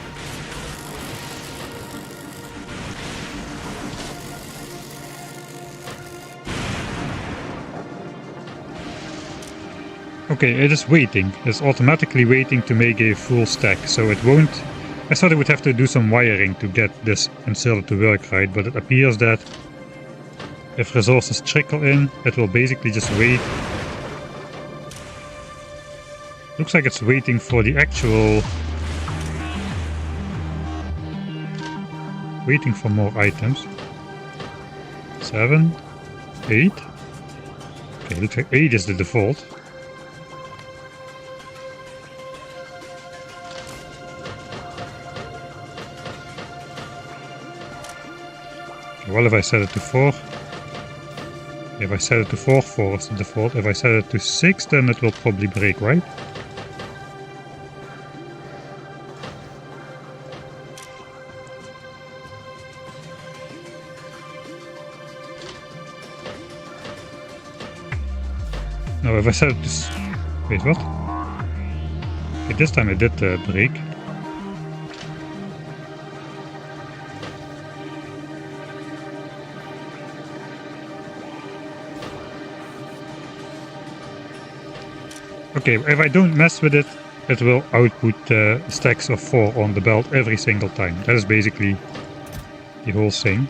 Okay, it is waiting. It's automatically waiting to make a full stack, so it won't I thought I would have to do some wiring to get this inserter to work right, but it appears that if resources trickle in, it will basically just wait. Looks like it's waiting for the actual... Waiting for more items. 7, 8. Okay, looks like 8 is the default. Well, if I set it to 4. If I set it to 4, 4 is the default. If I set it to 6, then it will probably break, right? No, if I set it to... Wait, what? Okay, this time it did break. Okay, if I don't mess with it, it will output stacks of 4 on the belt every single time. That is basically the whole thing.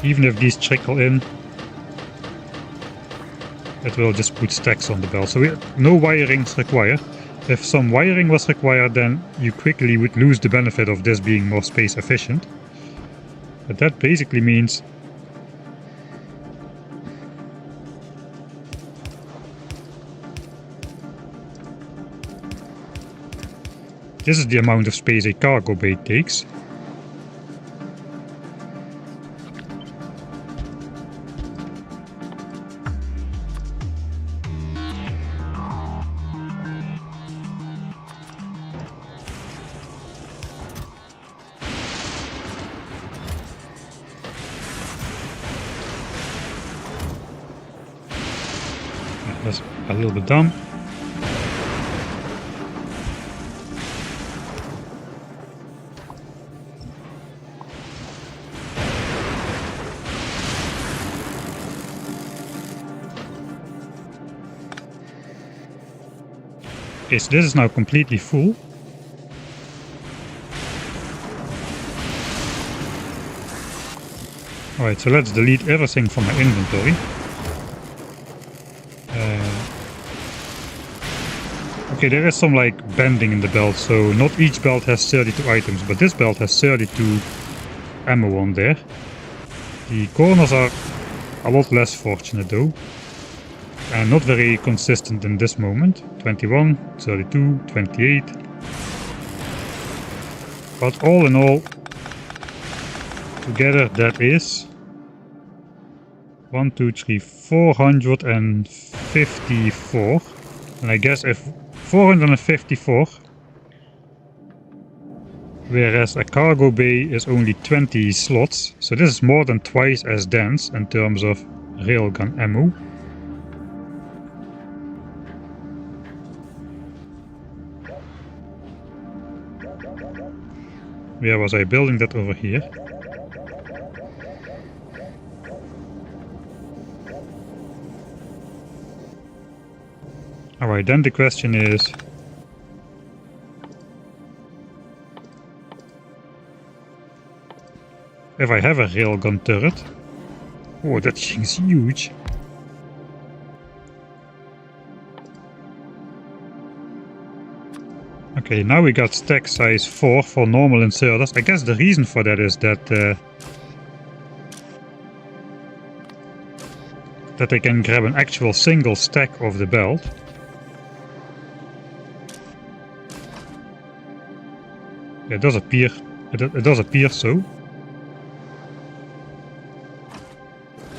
Even if these trickle in, it will just put stacks on the belt. So no wirings required. If some wiring was required, then you quickly would lose the benefit of this being more space efficient. But that basically means this is the amount of space a cargo bay takes. That's a little bit dumb. Okay, so this is now completely full. Alright, so let's delete everything from my inventory. Okay, there is some like bending in the belt, so not each belt has 32 items, but this belt has 32 ammo on there. The corners are a lot less fortunate though, and not very consistent in this moment. 21, 32, 28. But all in all, together that is 1, 2, 3, 454. And I guess if 454, whereas a cargo bay is only 20 slots, so this is more than twice as dense in terms of railgun ammo. Where was I building that over here? Alright, then the question is... if I have a railgun turret... Oh, that thing's huge! Okay, now we got stack size 4 for normal inserters. I guess the reason for that is that... that I can grab an actual single stack of the belt. It does appear so.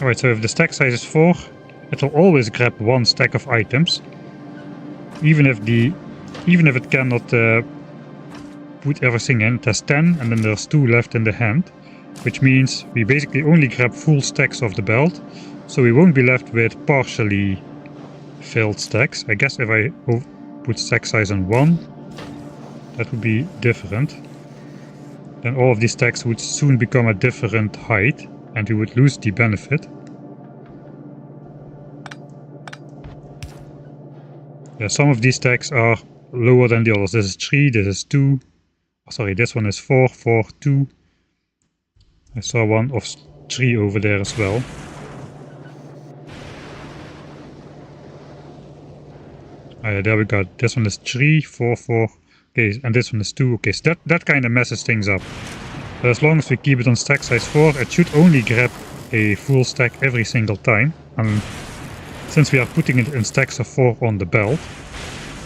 Alright, so if the stack size is 4, it will always grab one stack of items. Even if it cannot put everything in. It has 10 and then there's 2 left in the hand. Which means we basically only grab full stacks of the belt. So we won't be left with partially filled stacks. I guess if I put stack size on 1, that would be different. Then all of these stacks would soon become a different height and we would lose the benefit. Yeah, some of these stacks are lower than the others. This is 3, this is 2. Oh, sorry, this one is 4, 4, 2. I saw one of 3 over there as well. There we go. This one is 3, 4, 4. Okay, and this one is 2. Okay, so that kind of messes things up. But as long as we keep it on stack size 4, it should only grab a full stack every single time. And since we are putting it in stacks of 4 on the belt,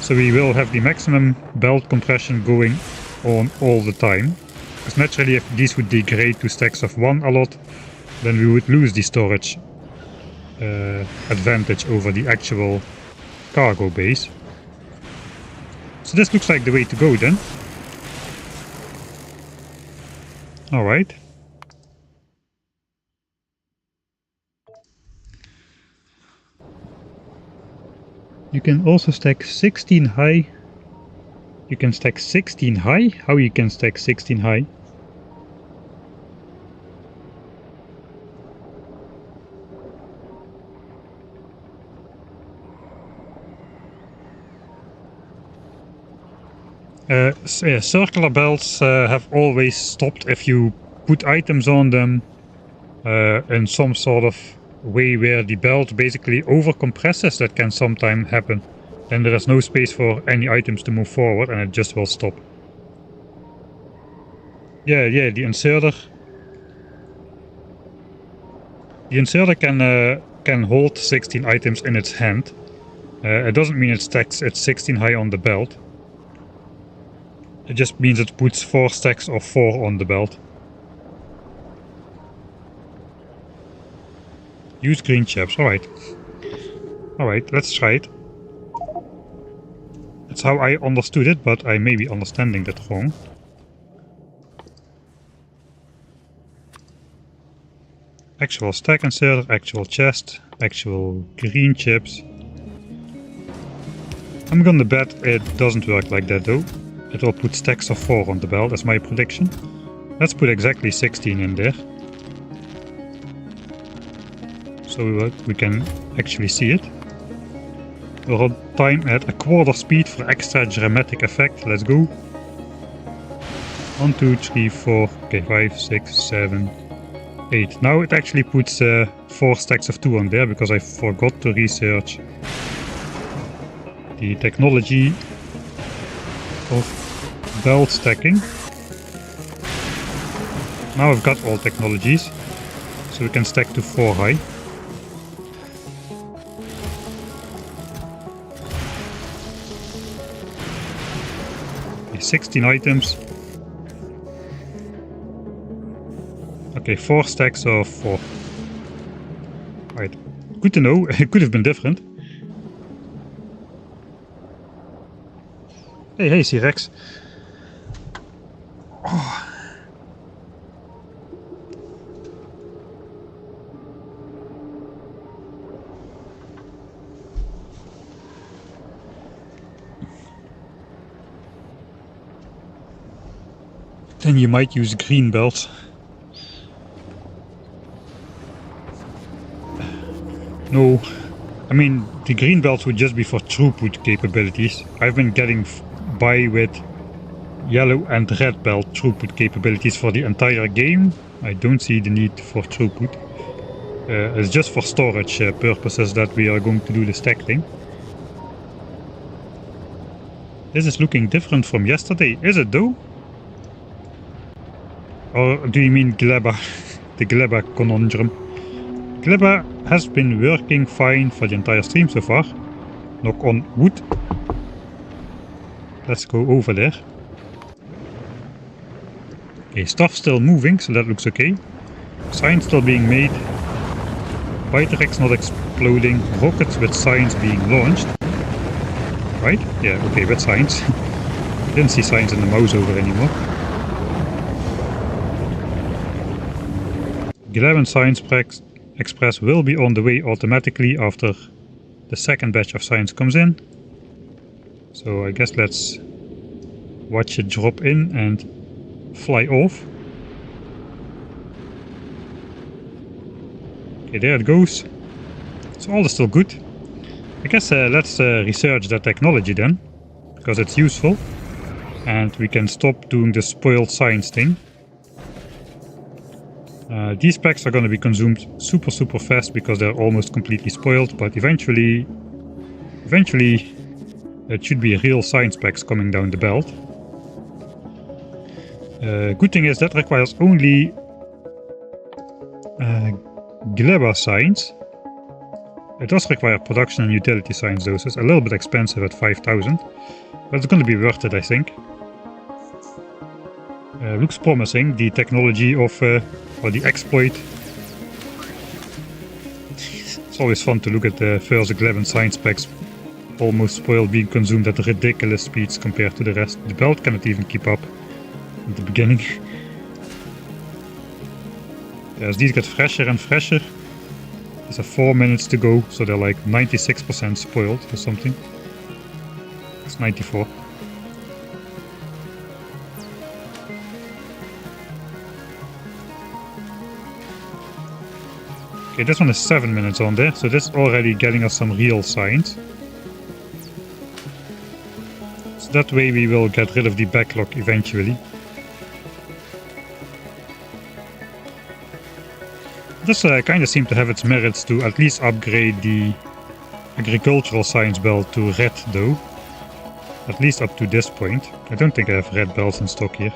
so we will have the maximum belt compression going on all the time. Because naturally, if these would degrade to stacks of 1 a lot, then we would lose the storage advantage over the actual cargo base. So this looks like the way to go then. Alright. You can also stack 16 high. You can stack 16 high? How you can stack 16 high? Yeah, circular belts have always stopped if you put items on them in some sort of way where the belt basically overcompresses. That can sometimes happen. Then there is no space for any items to move forward and it just will stop. Yeah, the inserter. The inserter can hold 16 items in its hand. It doesn't mean it stacks at 16 high on the belt. It just means it puts 4 stacks of 4 on the belt. Use green chips, alright. Alright, let's try it. That's how I understood it, but I may be understanding that wrong. Actual stack inserter, actual chest, actual green chips. I'm gonna bet it doesn't work like that though. It will put stacks of 4 on the belt, that's my prediction. Let's put exactly 16 in there. So we can actually see it. We'll run time at a quarter speed for extra dramatic effect. Let's go. 1, 2, 3, 4, okay, 5, 6, 7, 8. Now it actually puts 4 stacks of 2 on there because I forgot to research the technology of belt stacking. Now I've got all technologies, so we can stack to 4 high. Okay, 16 items. Okay, 4 stacks of 4. Right, good to know. It could have been different. Hey, C-Rex. Oh. Then you might use green belts. No, I mean the green belts would just be for throughput capabilities. I've been getting by with yellow and red belt throughput capabilities for the entire game. I don't see the need for throughput. It's just for storage purposes that we are going to do the stack thing. This is looking different from yesterday, is it though? Or do you mean Gleba? The Gleba conundrum. Gleba has been working fine for the entire stream so far. Knock on wood. Let's go over there. Okay, stuff still moving, so that looks okay. Signs still being made. Biterex not exploding. Rockets with signs being launched. Right? Yeah, okay, with signs. Didn't see signs in the mouse over anymore. 11 Science Express will be on the way automatically after the second batch of science comes in. So I guess let's watch it drop in and fly off. Okay, there it goes. So all is still good. I guess let's research that technology then. because it's useful. And we can stop doing the spoiled science thing. These packs are going to be consumed super fast because they're almost completely spoiled, but eventually it should be real science packs coming down the belt. Good thing is that requires only Gleba science. It does require production and utility science though, so it's a little bit expensive at 5,000, but it's going to be worth it, I think. Looks promising, the technology of, or the exploit. It's always fun to look at the first Gleba science packs almost spoiled, being consumed at ridiculous speeds compared to the rest. The belt cannot even keep up at the beginning. As these get fresher and fresher, there's 4 minutes to go, so they're like 96% spoiled or something. It's 94. Okay, this one is 7 minutes on there, so this is already getting us some real science. So that way we will get rid of the backlog eventually. This kind of seemed to have its merits to at least upgrade the agricultural science belt to red though. At least up to this point. I don't think I have red belts in stock here.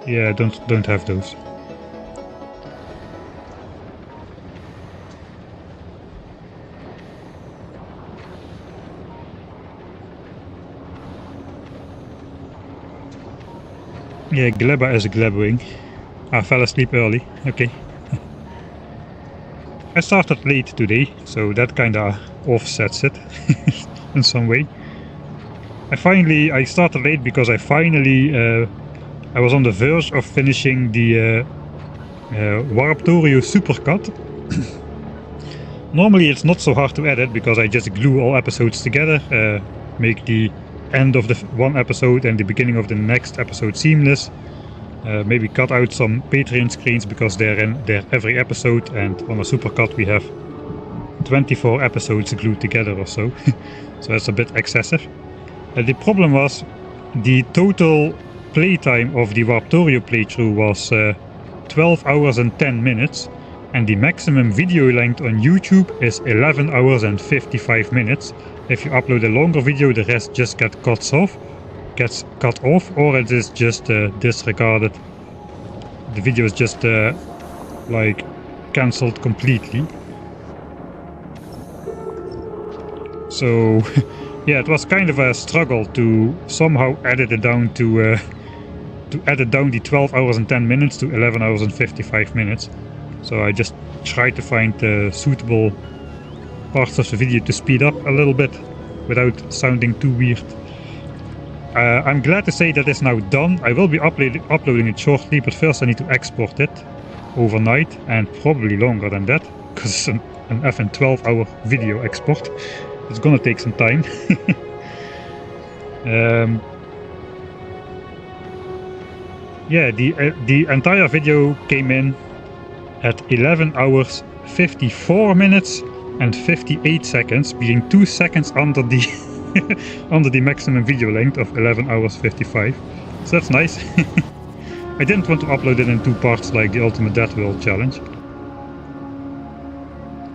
Yeah, I don't have those. Yeah, Gleba is a Glebwing. I fell asleep early, okay. I started late today, so that kinda offsets it in some way. I started late because I finally, I was on the verge of finishing the Factorio supercut. Normally it's not so hard to edit because I just glue all episodes together, make the end of the one episode and the beginning of the next episode seamless. Maybe cut out some Patreon screens because they're every episode, and on a supercut we have 24 episodes glued together or so. So that's a bit excessive. The problem was the total playtime of the Factorio playthrough was 12 hours and 10 minutes, and the maximum video length on YouTube is 11 hours and 55 minutes. If you upload a longer video, the rest just gets cut off, or it is just disregarded. The video is just like cancelled completely. So yeah, it was kind of a struggle to somehow edit it down to edit down the 12 hours and 10 minutes to 11 hours and 55 minutes. So I just tried to find suitable parts of the video to speed up a little bit without sounding too weird. I'm glad to say that it's now done. I will be uploading it shortly, but first I need to export it overnight, and probably longer than that, because it's an effing 12-hour video export. It's gonna take some time. Yeah, the entire video came in at 11 hours 54 minutes and 58 seconds, being 2 seconds under the under the maximum video length of 11 hours 55. So that's nice. I didn't want to upload it in two parts like the Ultimate Death World challenge.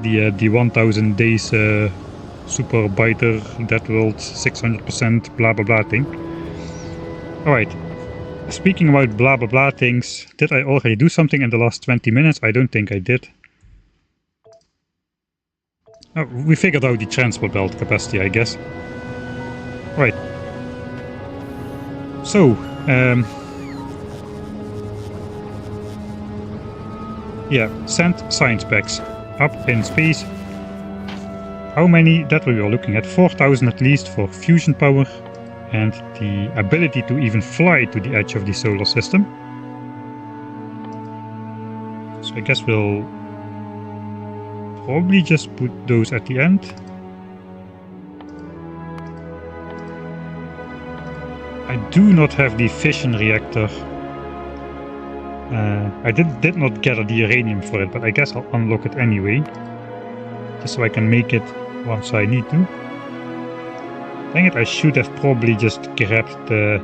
The 1000 days super biter Death World 600% blah blah blah thing. Alright. Speaking about blah blah blah things, did I already do something in the last 20 minutes? I don't think I did. Oh, we figured out the transport belt capacity, I guess. Right. So, yeah, send science packs up in space. How many? That we were looking at 4,000 at least for fusion power and the ability to even fly to the edge of the solar system. So I guess we'll probably just put those at the end. I do not have the fission reactor. I did not gather the uranium for it, but I guess I'll unlock it anyway. Just so I can make it once I need to. Dang it, I should have probably just grabbed the...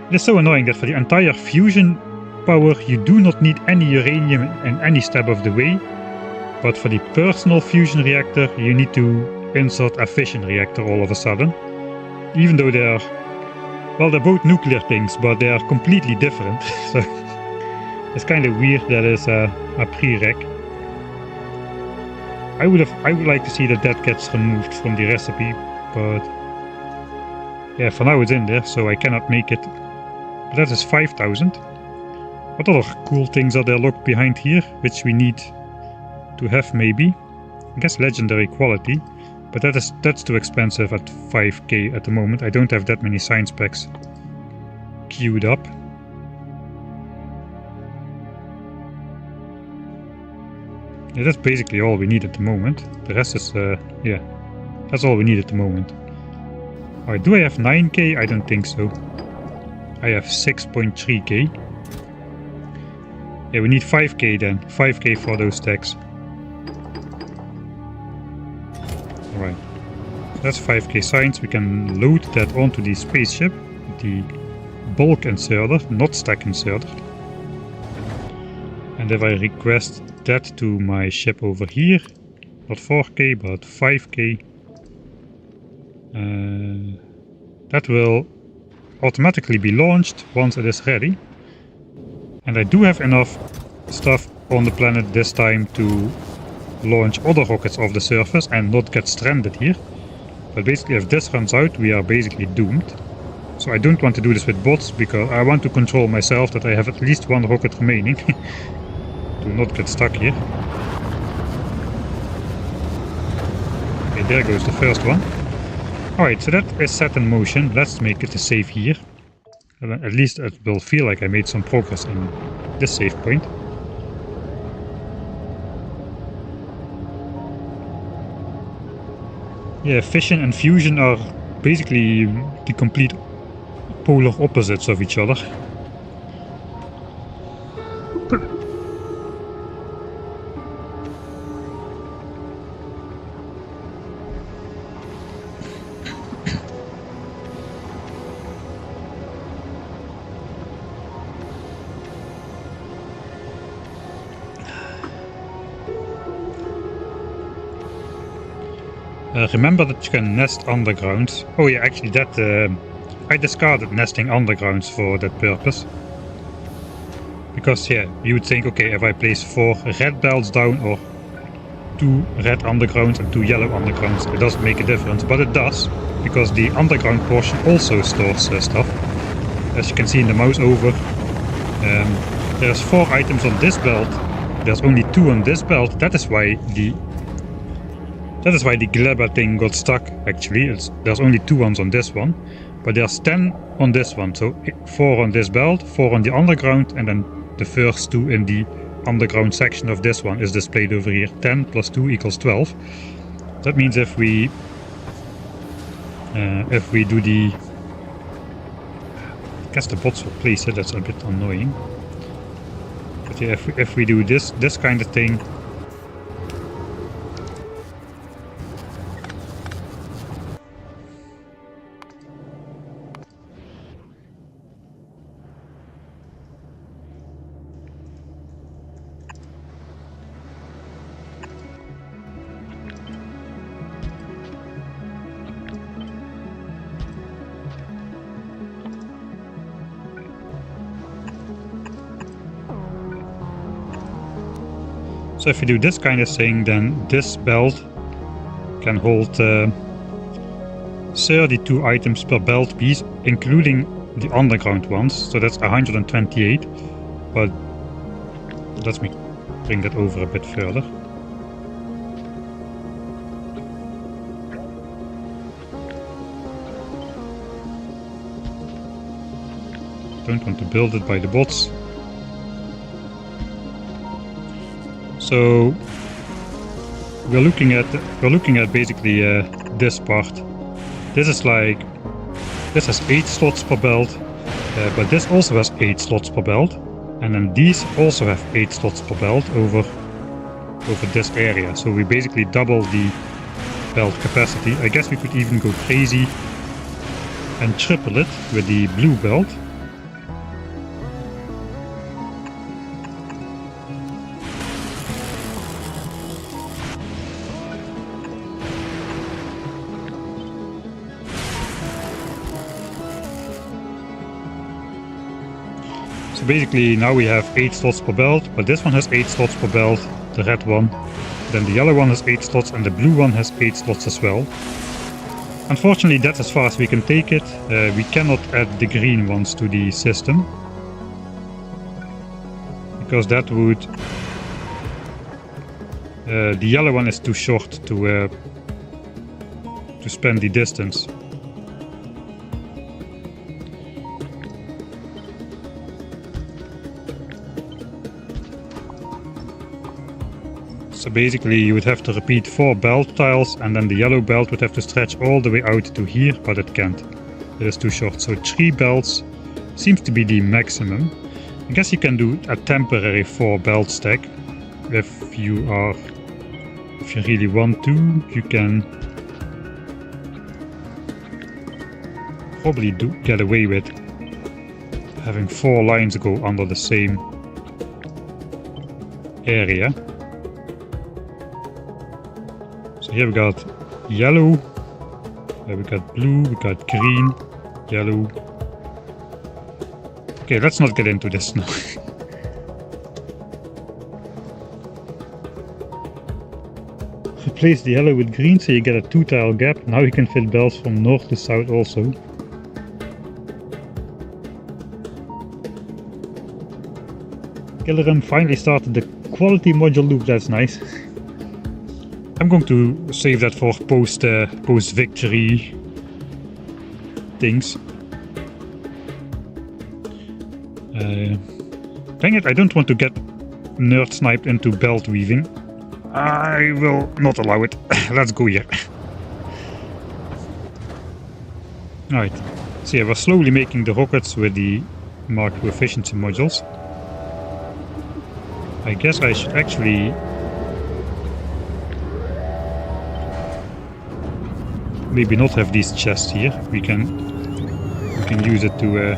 It is so annoying that for the entire fusion power you do not need any uranium in any step of the way. But for the personal fusion reactor you need to insert a fission reactor all of a sudden. Even though they are... Well, they're both nuclear things, but they are completely different. So it's kind of weird that is a prereq. I would like to see that gets removed from the recipe, but yeah, for now it's in there, so I cannot make it. But that is 5,000. What other cool things are there locked behind here, which we need to have maybe? I guess legendary quality, but that's too expensive at 5k at the moment. I don't have that many science packs queued up. Yeah, that's basically all we need at the moment. The rest is, yeah, that's all we need at the moment. Alright, do I have 9k? I don't think so. I have 6.3k. Yeah, we need 5k then. 5k for those stacks. Alright, that's 5k science. We can load that onto the spaceship. The bulk inserter, not stack inserter. And if I request that to my ship over here, not 4k but 5k, that will automatically be launched once it is ready. And I do have enough stuff on the planet this time to launch other rockets off the surface and not get stranded here. But basically if this runs out we are basically doomed. So I don't want to do this with bots because I want to control myself that I have at least one rocket remaining. Do not get stuck here. Okay, there goes the first one. Alright, so that is set in motion. Let's make it a save here. At least it will feel like I made some progress in this save point. Yeah, fission and fusion are basically the complete polar opposites of each other. Remember that you can nest underground. Oh yeah, actually that I discarded nesting undergrounds for that purpose. Because yeah, you would think, okay, if I place 4 red belts down or 2 red undergrounds and 2 yellow undergrounds, it doesn't make a difference. But it does, because the underground portion also stores stuff. As you can see in the mouse over, there's 4 items on this belt. There's only 2 on this belt. That is why the Gleba thing got stuck, actually. There's only 2 ones on this one, but there's 10 on this one. So 4 on this belt, 4 on the underground, and then the first 2 in the underground section of this one is displayed over here. 10 plus 2 equals 12. That means if we do the... I guess the bots will place it, that's a bit annoying. But yeah, if we do this kind of thing, so if you do this kind of thing, then this belt can hold 32 items per belt piece, including the underground ones. So that's 128. But let me bring that over a bit further. Don't want to build it by the bots. So we're looking at basically this part. This has 8 slots per belt, but this also has 8 slots per belt, and then these also have 8 slots per belt over this area. So we basically double the belt capacity. I guess we could even go crazy and triple it with the blue belt. So basically now we have 8 slots per belt, but this one has 8 slots per belt, the red one. Then the yellow one has 8 slots and the blue one has 8 slots as well. Unfortunately, that's as far as we can take it. We cannot add the green ones to the system, because that would... the yellow one is too short to spend the distance. So basically you would have to repeat 4 belt tiles, and then the yellow belt would have to stretch all the way out to here, but it can't. It is too short. So 3 belts seems to be the maximum. I guess you can do a temporary 4 belt stack if you really want to. You can probably get away with having 4 lines go under the same area. Here we got yellow, we got blue, we got green, yellow. Okay, let's not get into this now. Replace the yellow with green so you get a 2 tile gap. Now you can fit belts from north to south also. Killerim finally started the quality module loop, that's nice. I'm going to save that for post-victory things. Dang it, I don't want to get nerd sniped into belt weaving. I will not allow it. Let's go here. Alright, so yeah, we're slowly making the rockets with the Mark II efficiency modules. I guess I should actually... maybe not have these chests here. We can use it to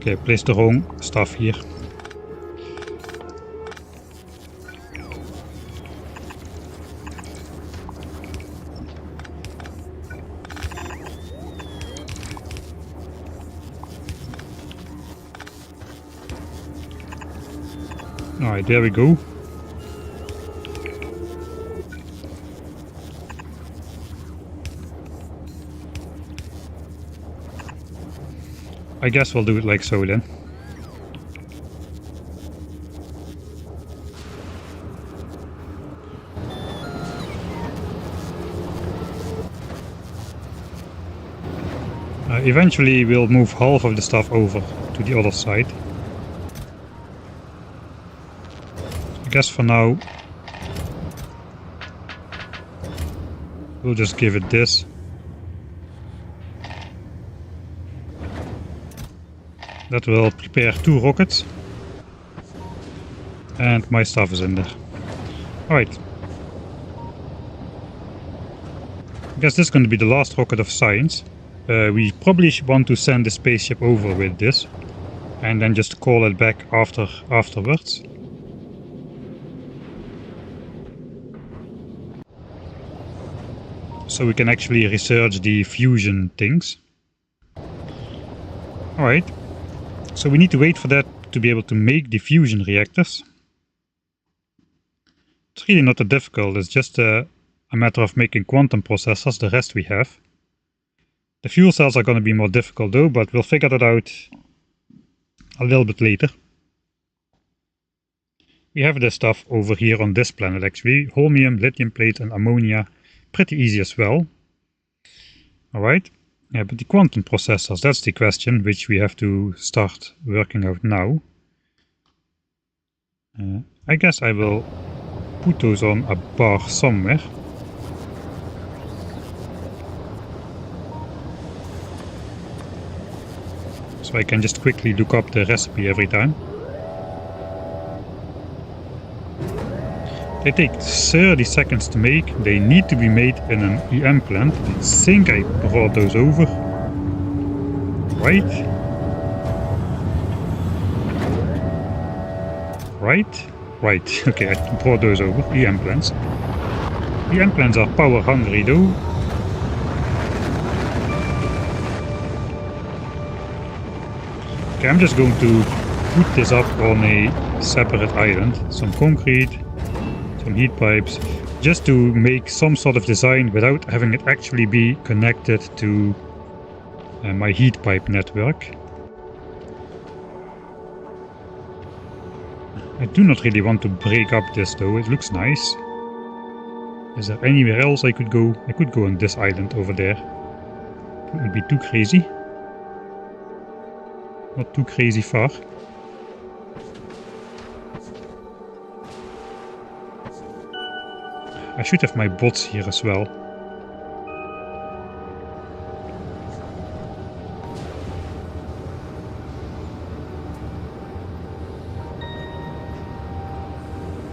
okay, place the wrong stuff here. Alright, there we go. I guess we'll do it like so then. Eventually we'll move half of the stuff over to the other side. I guess for now we'll just give it this. That will prepare 2 rockets. And my stuff is in there. Alright. I guess this is going to be the last rocket of science. We probably want to send the spaceship over with this. And then just call it back afterwards. So we can actually research the fusion things. Alright. So we need to wait for that to be able to make the fusion reactors. It's really not that difficult, it's just a matter of making quantum processors, the rest we have. The fuel cells are going to be more difficult though, but we'll figure that out a little bit later. We have this stuff over here on this planet actually. Holmium, lithium plate and ammonia. Pretty easy as well. Alright. Yeah, but the quantum processors, that's the question which we have to start working out now. I guess I will put those on a bar somewhere. So I can just quickly look up the recipe every time. They take 30 seconds to make. They need to be made in an EM plant. I think I brought those over. Right? Right? Right. Okay, I brought those over. EM plants. EM plants are power hungry though. Okay, I'm just going to put this up on a separate island. Some concrete. Some heat pipes, just to make some sort of design without having it actually be connected to my heat pipe network. I do not really want to break up this though, it looks nice. Is there anywhere else I could go? I could go on this island over there. It would be too crazy. Not too crazy far. I should have my bots here as well.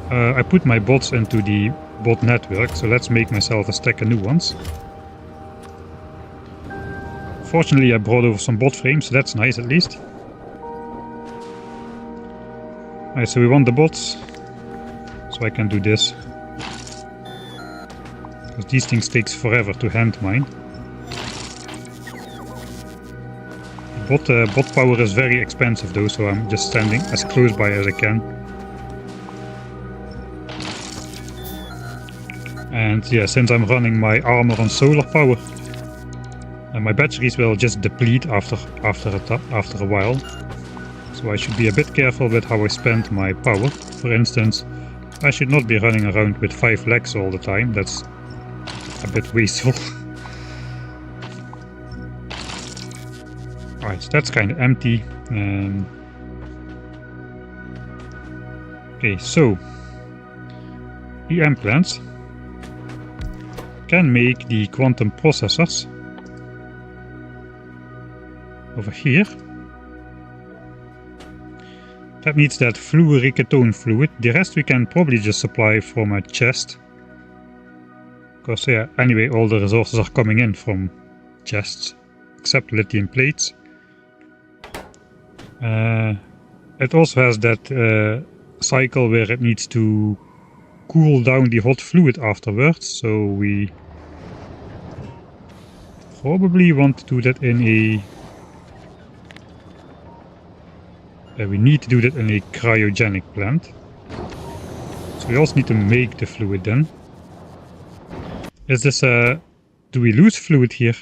I put my bots into the bot network, so let's make myself a stack of new ones. Fortunately I brought over some bot frames, so that's nice at least. Alright, so we want the bots, so I can do this. Because these things takes forever to hand mine. Bot power is very expensive though, so I'm just standing as close by as I can. And yeah, since I'm running my armor on solar power, my batteries will just deplete after a while. So I should be a bit careful with how I spend my power. For instance, I should not be running around with 5 legs all the time. That's a bit wasteful. Alright, so that's kind of empty. Okay, so EM plants can make the quantum processors over here. That needs that fluoriketone fluid. The rest we can probably just supply from a chest. Because yeah, anyway, all the resources are coming in from chests, except lithium plates. It also has that cycle where it needs to cool down the hot fluid afterwards, so we probably want to do that in a... we need to do that in a cryogenic plant. So we also need to make the fluid then. Is this do we lose fluid here?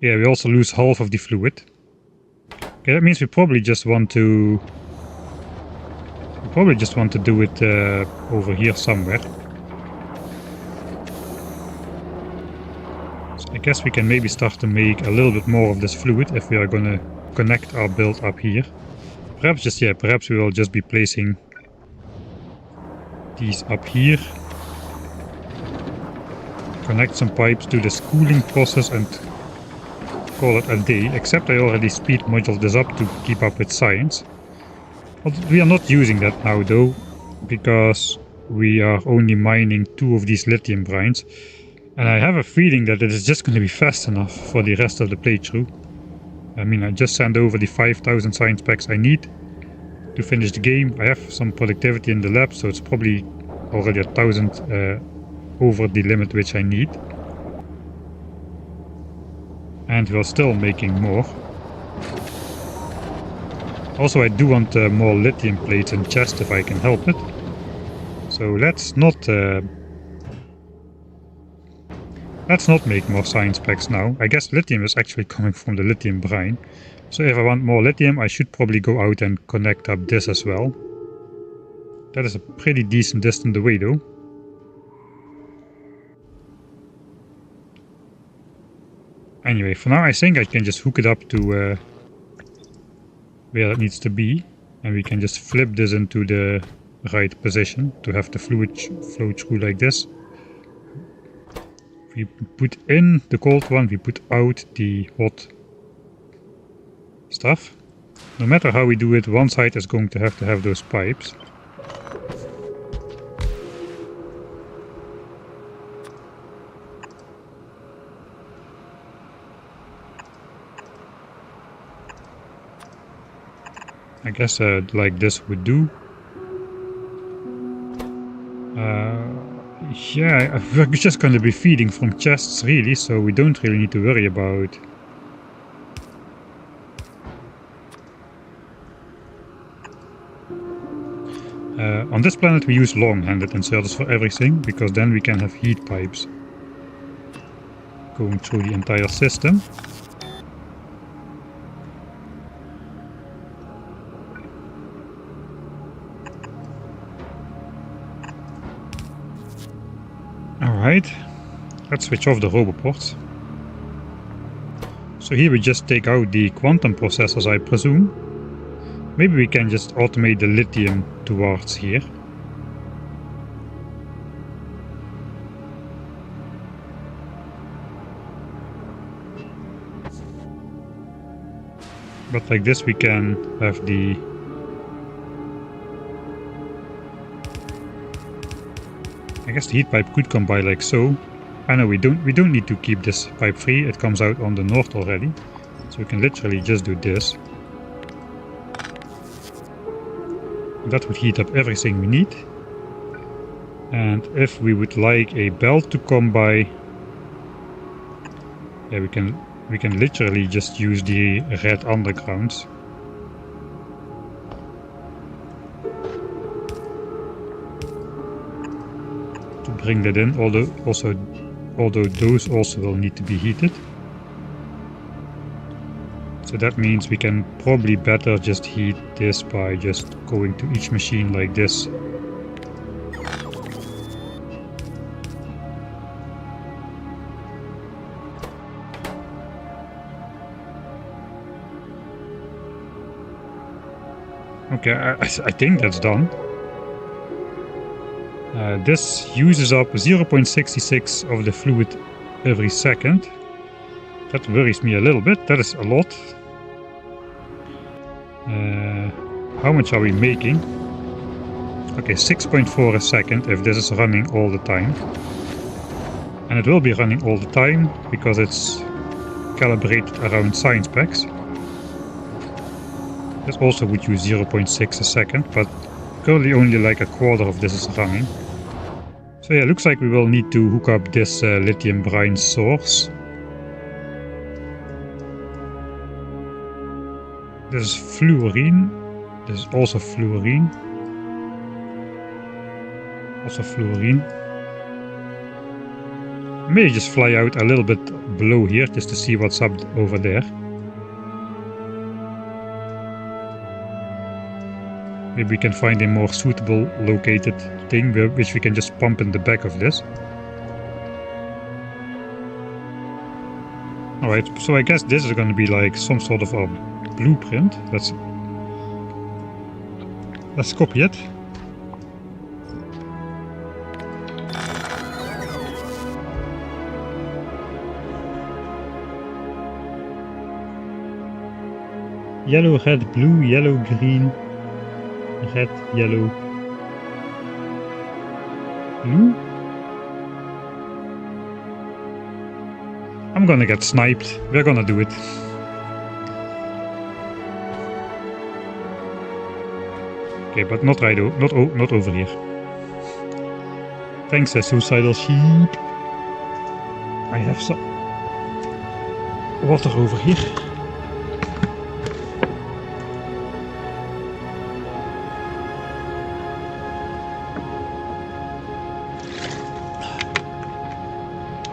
Yeah, we also lose half of the fluid. Okay, that means we probably just want to... do it over here somewhere. So I guess we can maybe start to make a little bit more of this fluid if we are gonna connect our build up here. Perhaps we will just be placing these up here. Connect some pipes to this cooling process and call it a day, except I already speed modeled this up to keep up with science. But we are not using that now though, because we are only mining 2 of these lithium brines, and I have a feeling that it is just going to be fast enough for the rest of the playthrough. I mean, I just sent over the 5,000 science packs I need to finish the game. I have some productivity in the lab, so it's probably already 1,000 over the limit which I need. And we're still making more. Also, I do want more lithium plates and chests if I can help it. So let's not make more science packs now. I guess lithium is actually coming from the lithium brine. So if I want more lithium, I should probably go out and connect up this as well. That is a pretty decent distance away though. Anyway, for now I think I can just hook it up to where it needs to be. And we can just flip this into the right position to have the fluid flow through like this. We put in the cold one, we put out the hot stuff. No matter how we do it, one side is going to have those pipes. I guess like this would do. Yeah, we're just going to be feeding from chests really, so we don't really need to worry about on this planet we use long-handed inserters for everything, because then we can have heat pipes going through the entire system. Alright, let's switch off the roboports. So here we just take out the quantum processors, I presume. Maybe we can just automate the lithium towards here. But like this we can have the I guess the heat pipe could come by like so. I know we don't need to keep this pipe free, it comes out on the north already. So we can literally just do this. And that would heat up everything we need. And if we would like a belt to come by, yeah, we can literally just use the red undergrounds. Bring that in, although those also will need to be heated. So that means we can probably better just heat this by just going to each machine like this. Okay, I think that's done. This uses up 0.66 of the fluid every second. That worries me a little bit, that is a lot. How much are we making? Okay, 6.4 a second if this is running all the time. And it will be running all the time because it's calibrated around science packs. This also would use 0.6 a second, but currently only like a quarter of this is running. So yeah, looks like we will need to hook up this lithium brine source. This is fluorine. This is also fluorine. Also fluorine. Maybe just fly out a little bit below here just to see what's up over there. Maybe we can find a more suitable located thing which we can just pump in the back of this. Alright, so I guess this is going to be like some sort of a blueprint. Let's copy it. Yellow, red, blue, yellow, green. Red, yellow, blue. I'm gonna get sniped. We're gonna do it. Okay, but not right not over here. Thanks, suicidal sheep. I have some water over here.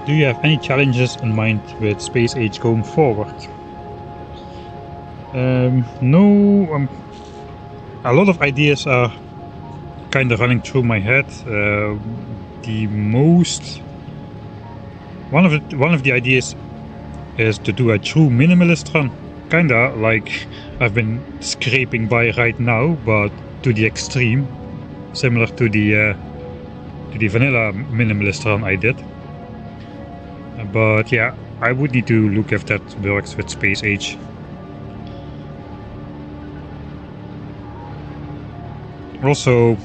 Do you have any challenges in mind with Space Age going forward? No, a lot of ideas are kind of running through my head. One of the ideas is to do a true minimalist run, kinda like I've been scraping by right now, but to the extreme, similar to the vanilla minimalist run I did. But yeah, I would need to look if that works with space age. Also,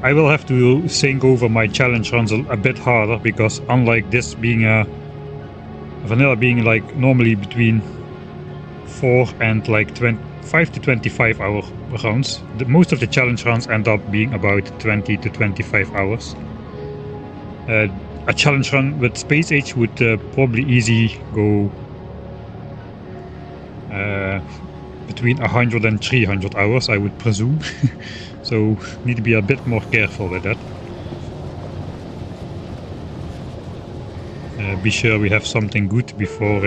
I will have to think over my challenge runs a bit harder, because unlike this being a vanilla being like normally between 4 and like 5 to 25 hour rounds, most of the challenge runs end up being about 20 to 25 hours. A challenge run with space age would probably easy go between 100 and 300 hours, I would presume. So need to be a bit more careful with that. Be sure we have something good before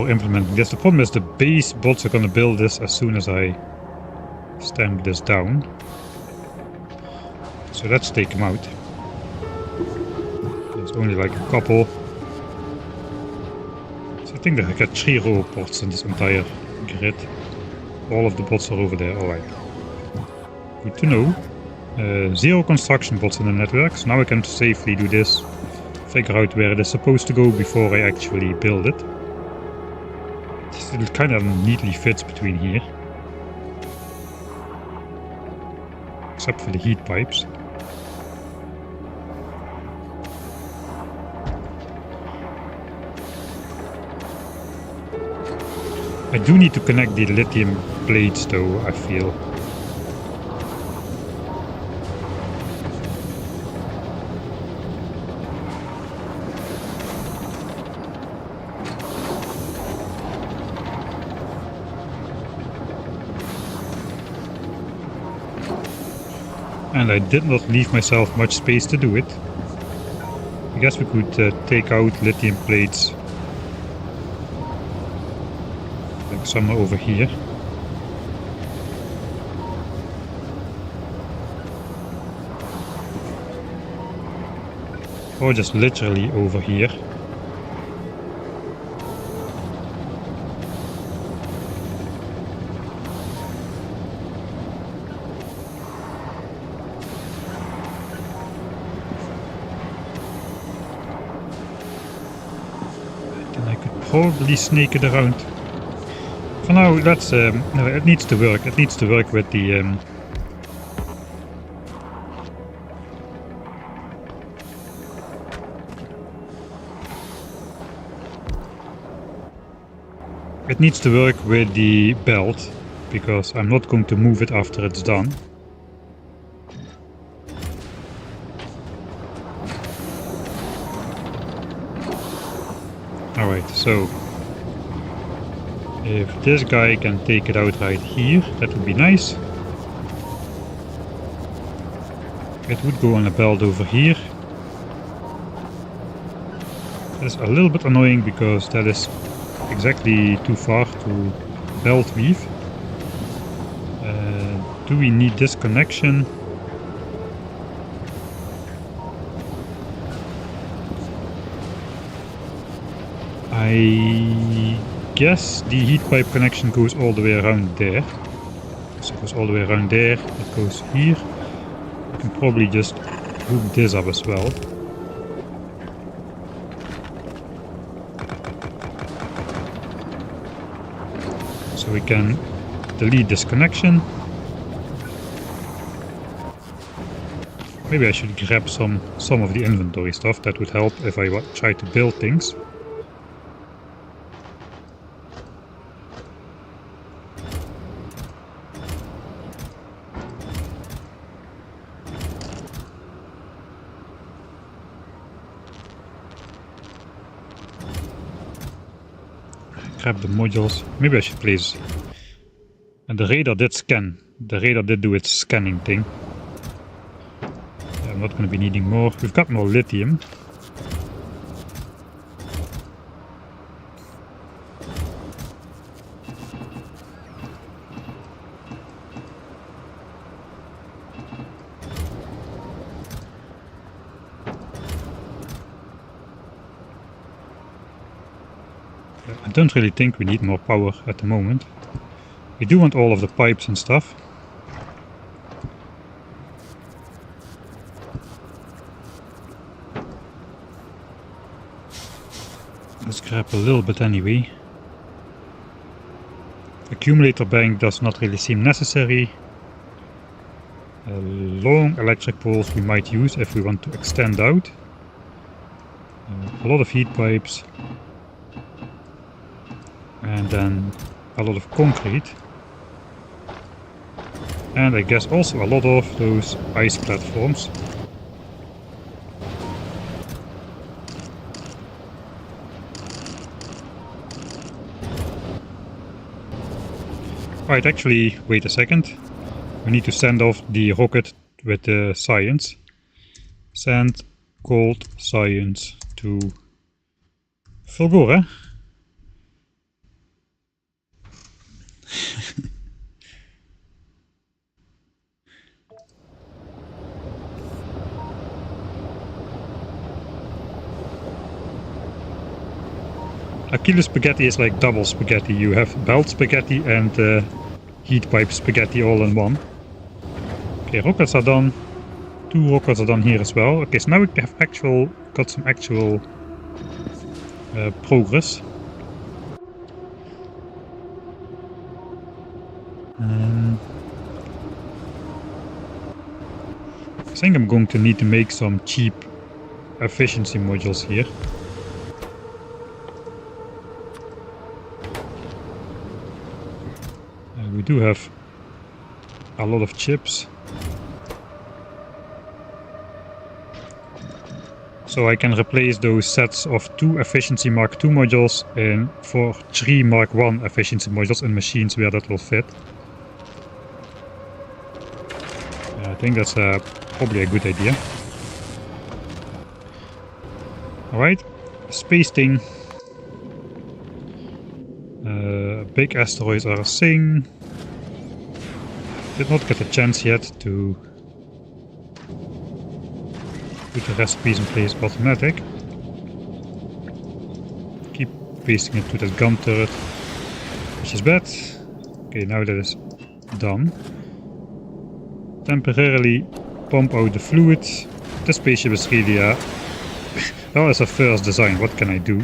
implementing this. The problem is the base bots are gonna build this as soon as I stamp this down. So let's take them out. There's only like a couple. So I think that I got 3 row ports in this entire grid. All of the bots are over there, alright. Good to know. 0 construction bots in the network, so now I can safely do this. Figure out where it is supposed to go before I actually build it. It kind of neatly fits between here. Except for the heat pipes. I do need to connect the lithium plates though, I feel. And I did not leave myself much space to do it. I guess we could take out lithium plates. Like somewhere over here. Or just literally over here. Probably snake it around. For now, let's. No, it needs to work. It needs to work with the. It needs to work with the belt, because I'm not going to move it after it's done. Alright, so if this guy can take it out right here, that would be nice. It would go on a belt over here. That's a little bit annoying because that is exactly too far to belt weave. Do we need this connection? I guess the heat pipe connection goes all the way around there. So it goes all the way around there, it goes here. I can probably just hook this up as well. So we can delete this connection. Maybe I should grab some of the inventory stuff. That would help if I try to build things. Grab the modules. Maybe I should place. And the radar did scan. The radar did do its scanning thing. I'm not going to be needing more. We've got more lithium. I don't really think we need more power at the moment. We do want all of the pipes and stuff. Let's grab a little bit anyway. Accumulator bank does not really seem necessary. Long electric poles we might use if we want to extend out. A lot of heat pipes. And then a lot of concrete. And I guess also a lot of those ice platforms. Right, actually, wait a second. We need to send off the rocket with the science. Send cold science to Fulgore. Aquilo spaghetti is like double spaghetti. You have belt spaghetti and heat pipe spaghetti all in one. Okay, rockets are done. 2 rockets are done here as well. Okay, so now we have got some actual progress. I think I'm going to need to make some cheap efficiency modules here. We do have a lot of chips. So I can replace those sets of 2 efficiency Mark II modules for 3 Mark I efficiency modules in machines where that will fit. I think that's probably a good idea. Alright, space thing. Big asteroids are a thing. Did not get a chance yet to put the recipes in place automatic. Keep pasting it to that gun turret, which is bad. Okay, now that is done. Temporarily pump out the fluid. The spaceship is really well, as a first design, what can I do?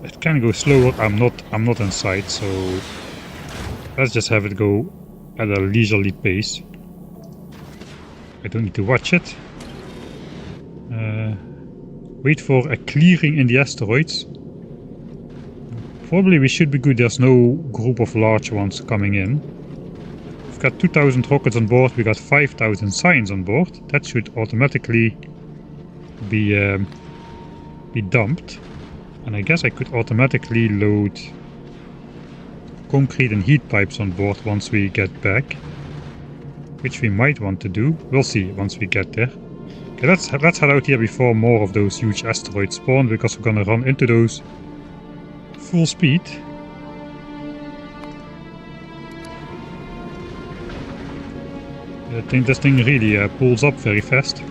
It can go slower. I'm not inside, so let's just have it go at a leisurely pace. I don't need to watch it. Wait for a clearing in the asteroids. Probably we should be good. There's no group of large ones coming in. We've got 2,000 rockets on board. We got 5,000 science on board. That should automatically be dumped. And I guess I could automatically load concrete and heat pipes on board once we get back. Which we might want to do. We'll see once we get there. Okay, let's head out here before more of those huge asteroids spawn, because we're gonna run into those full speed. I think this thing really pulls up very fast.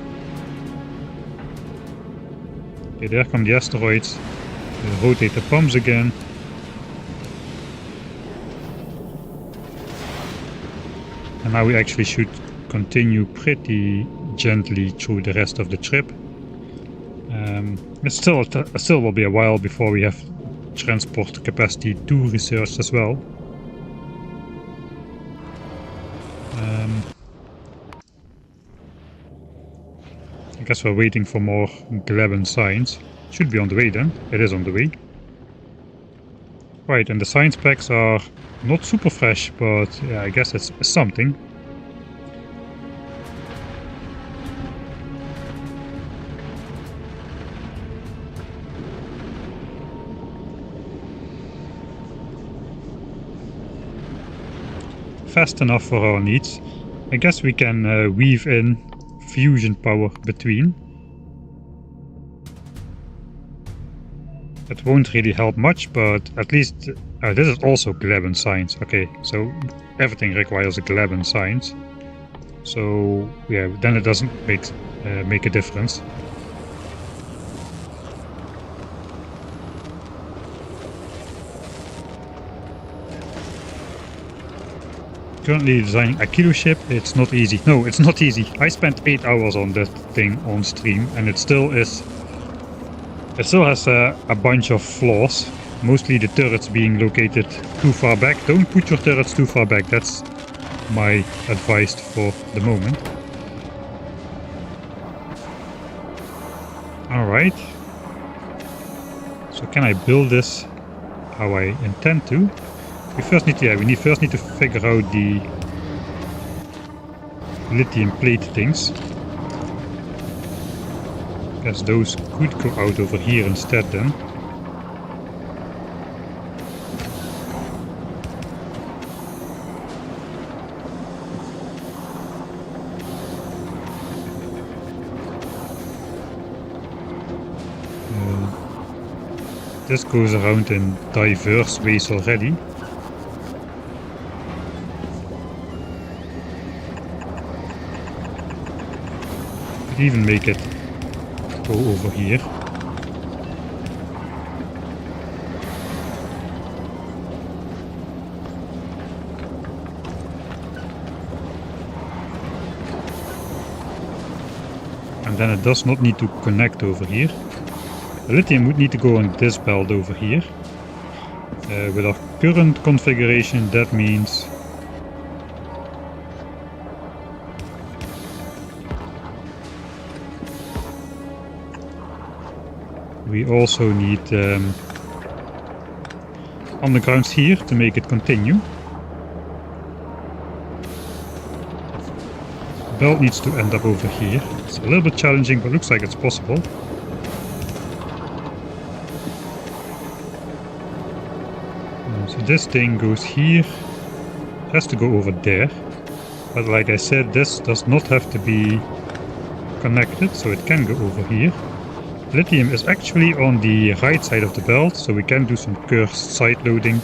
Okay, there come the asteroids. We'll rotate the pumps again. And now we actually should continue pretty gently through the rest of the trip. It still will be a while before we have transport capacity to research as well. I guess we're waiting for more Gleba science. Should be on the way then. It is on the way. Right, and the science packs are not super fresh, but yeah, I guess it's something. Fast enough for our needs. I guess we can weave in fusion power between. It won't really help much, but at least this is also Gleba science. Okay, so everything requires a Gleba science. So yeah, then it doesn't make a difference. Currently designing Aquilo ship. It's not easy. No, it's not easy. I spent 8 hours on that thing on stream, and it still is. It still has a bunch of flaws. Mostly the turrets being located too far back. Don't put your turrets too far back. That's my advice for the moment. Alright. So can I build this how I intend to? We first need to, we first need to figure out the lithium plate things. Guess those could go out over here instead then. This goes around in diverse ways already. Could even make it go over here. And then it does not need to connect over here. The lithium would need to go on this belt over here. With our current configuration, that means we also need undergrounds here to make it continue. The belt needs to end up over here. It's a little bit challenging, but looks like it's possible. So this thing goes here, has to go over there, but like I said, this does not have to be connected, so it can go over here. Lithium is actually on the right side of the belt, so we can do some cursed side loading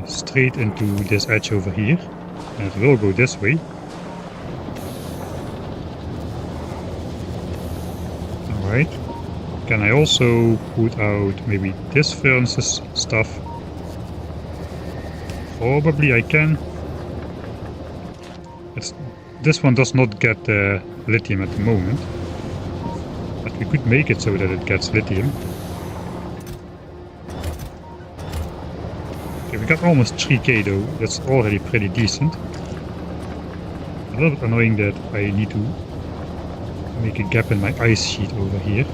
straight into this edge over here, and it will go this way. Alright, can I also put out maybe this furnace's stuff? Probably I can. This one does not get lithium at the moment, but we could make it so that it gets lithium. Okay, we got almost 3k though, that's already pretty decent. A little bit annoying that I need to make a gap in my ice sheet over here.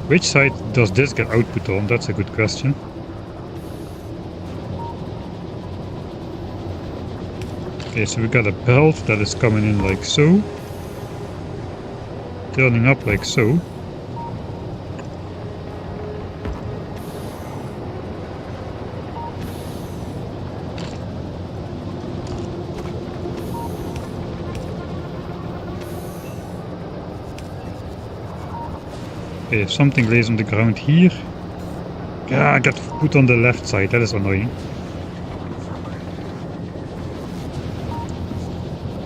Which side does this get output on? That's a good question. Okay, so we got a belt that is coming in like so. Turning up like so. Okay, if something lays on the ground here. Ah, I got put on the left side, that is annoying.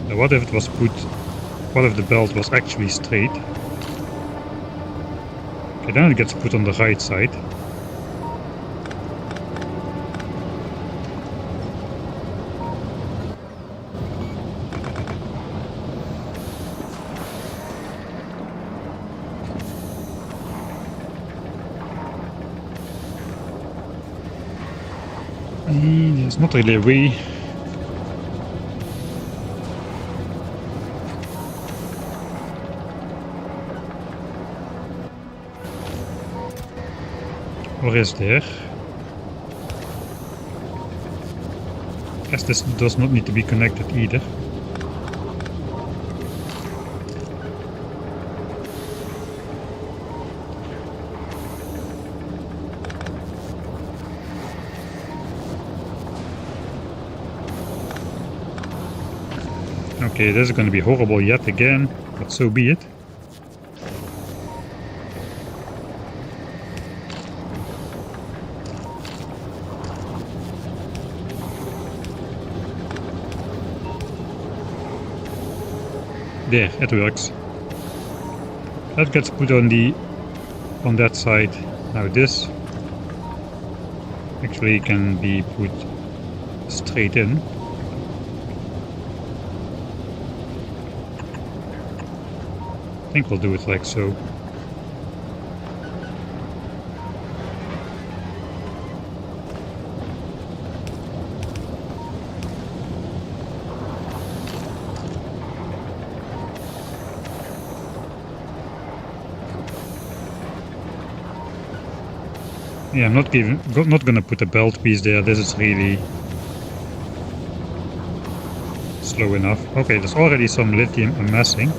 Now what if it was put... What if the belt was actually straight? Okay, then it gets put on the right side. There's not really a way. Or is there? Guess this does not need to be connected either. Okay, this is going to be horrible yet again, but so be it. There, it works. That gets put on the on that side. Now this actually can be put straight in. I think we'll do it like so. Yeah, I'm not gonna put a belt piece there. This is really slow enough. Okay, there's already some lithium amassing.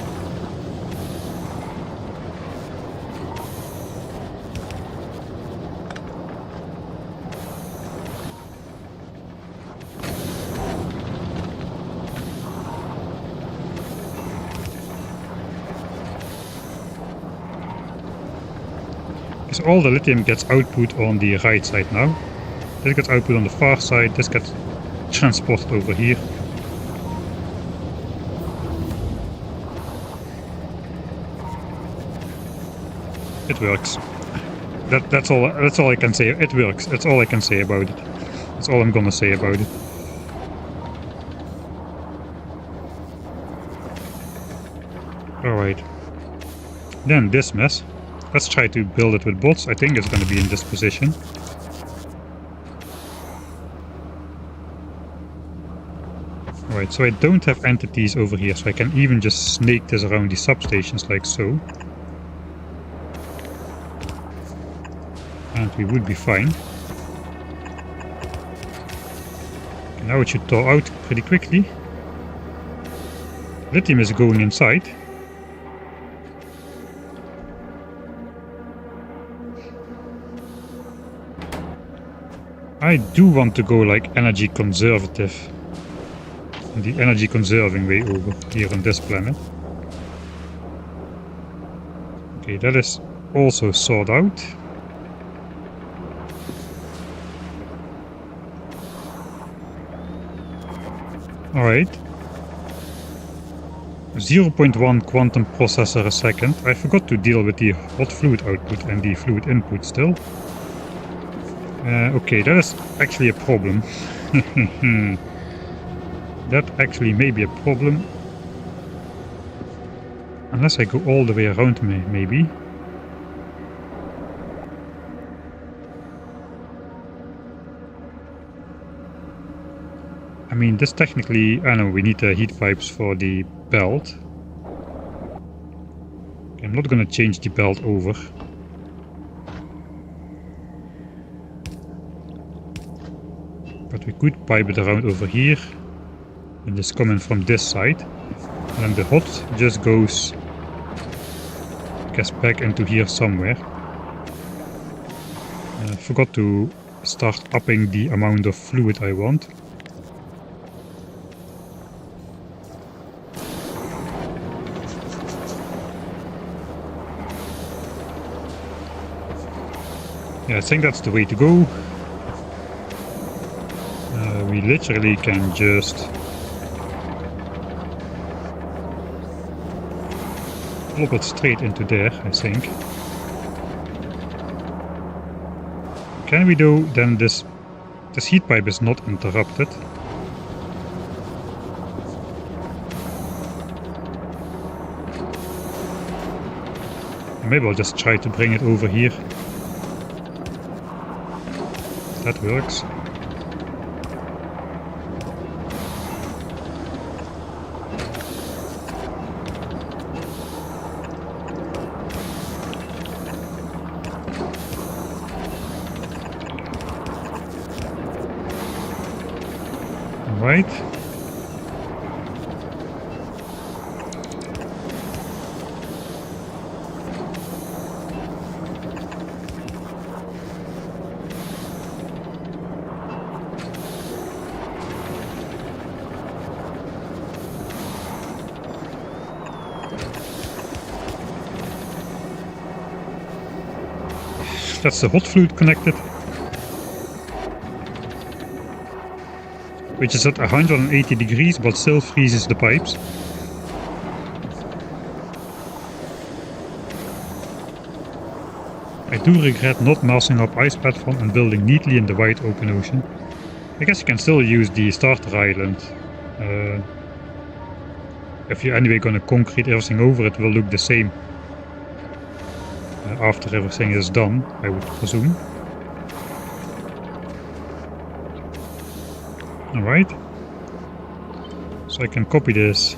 Because all the lithium gets output on the right side now. This gets output on the far side, this gets transported over here. It works. That's all I can say. It works. That's all I can say about it. That's all I'm gonna say about it. Alright. Then this mess. Let's try to build it with bots. I think it's gonna be in this position. Alright, so I don't have entities over here, so I can even just snake this around the substations like so. And we would be fine. Okay, now it should thaw out pretty quickly. Lithium is going inside. I do want to go like energy conservative. The energy conserving way over here on this planet. Okay, that is also sorted out. Alright. 0.1 quantum processor a second. I forgot to deal with the hot fluid output and the fluid input still. Okay, that is actually a problem. That actually may be a problem. Unless I go all the way around me, maybe. I mean, this technically... I know, we need the heat pipes for the belt. Okay, I'm not gonna change the belt over. But we could pipe it around over here. And it's coming from this side. And then the hot just goes... I guess back into here somewhere. I forgot to start upping the amount of fluid I want. Yeah, I think that's the way to go. We literally can just plop it straight into there, I think. Can we do then this heat pipe is not interrupted. Maybe I'll just try to bring it over here. That works. Right. That's the hot fluid connected, which is at 180 degrees but still freezes the pipes. do regret not massing up ice platform and building neatly in the wide open ocean. I guess you can still use the starter island. If you're anyway gonna concrete everything over, it will look the same after everything is done, I would presume. Alright. So I can copy this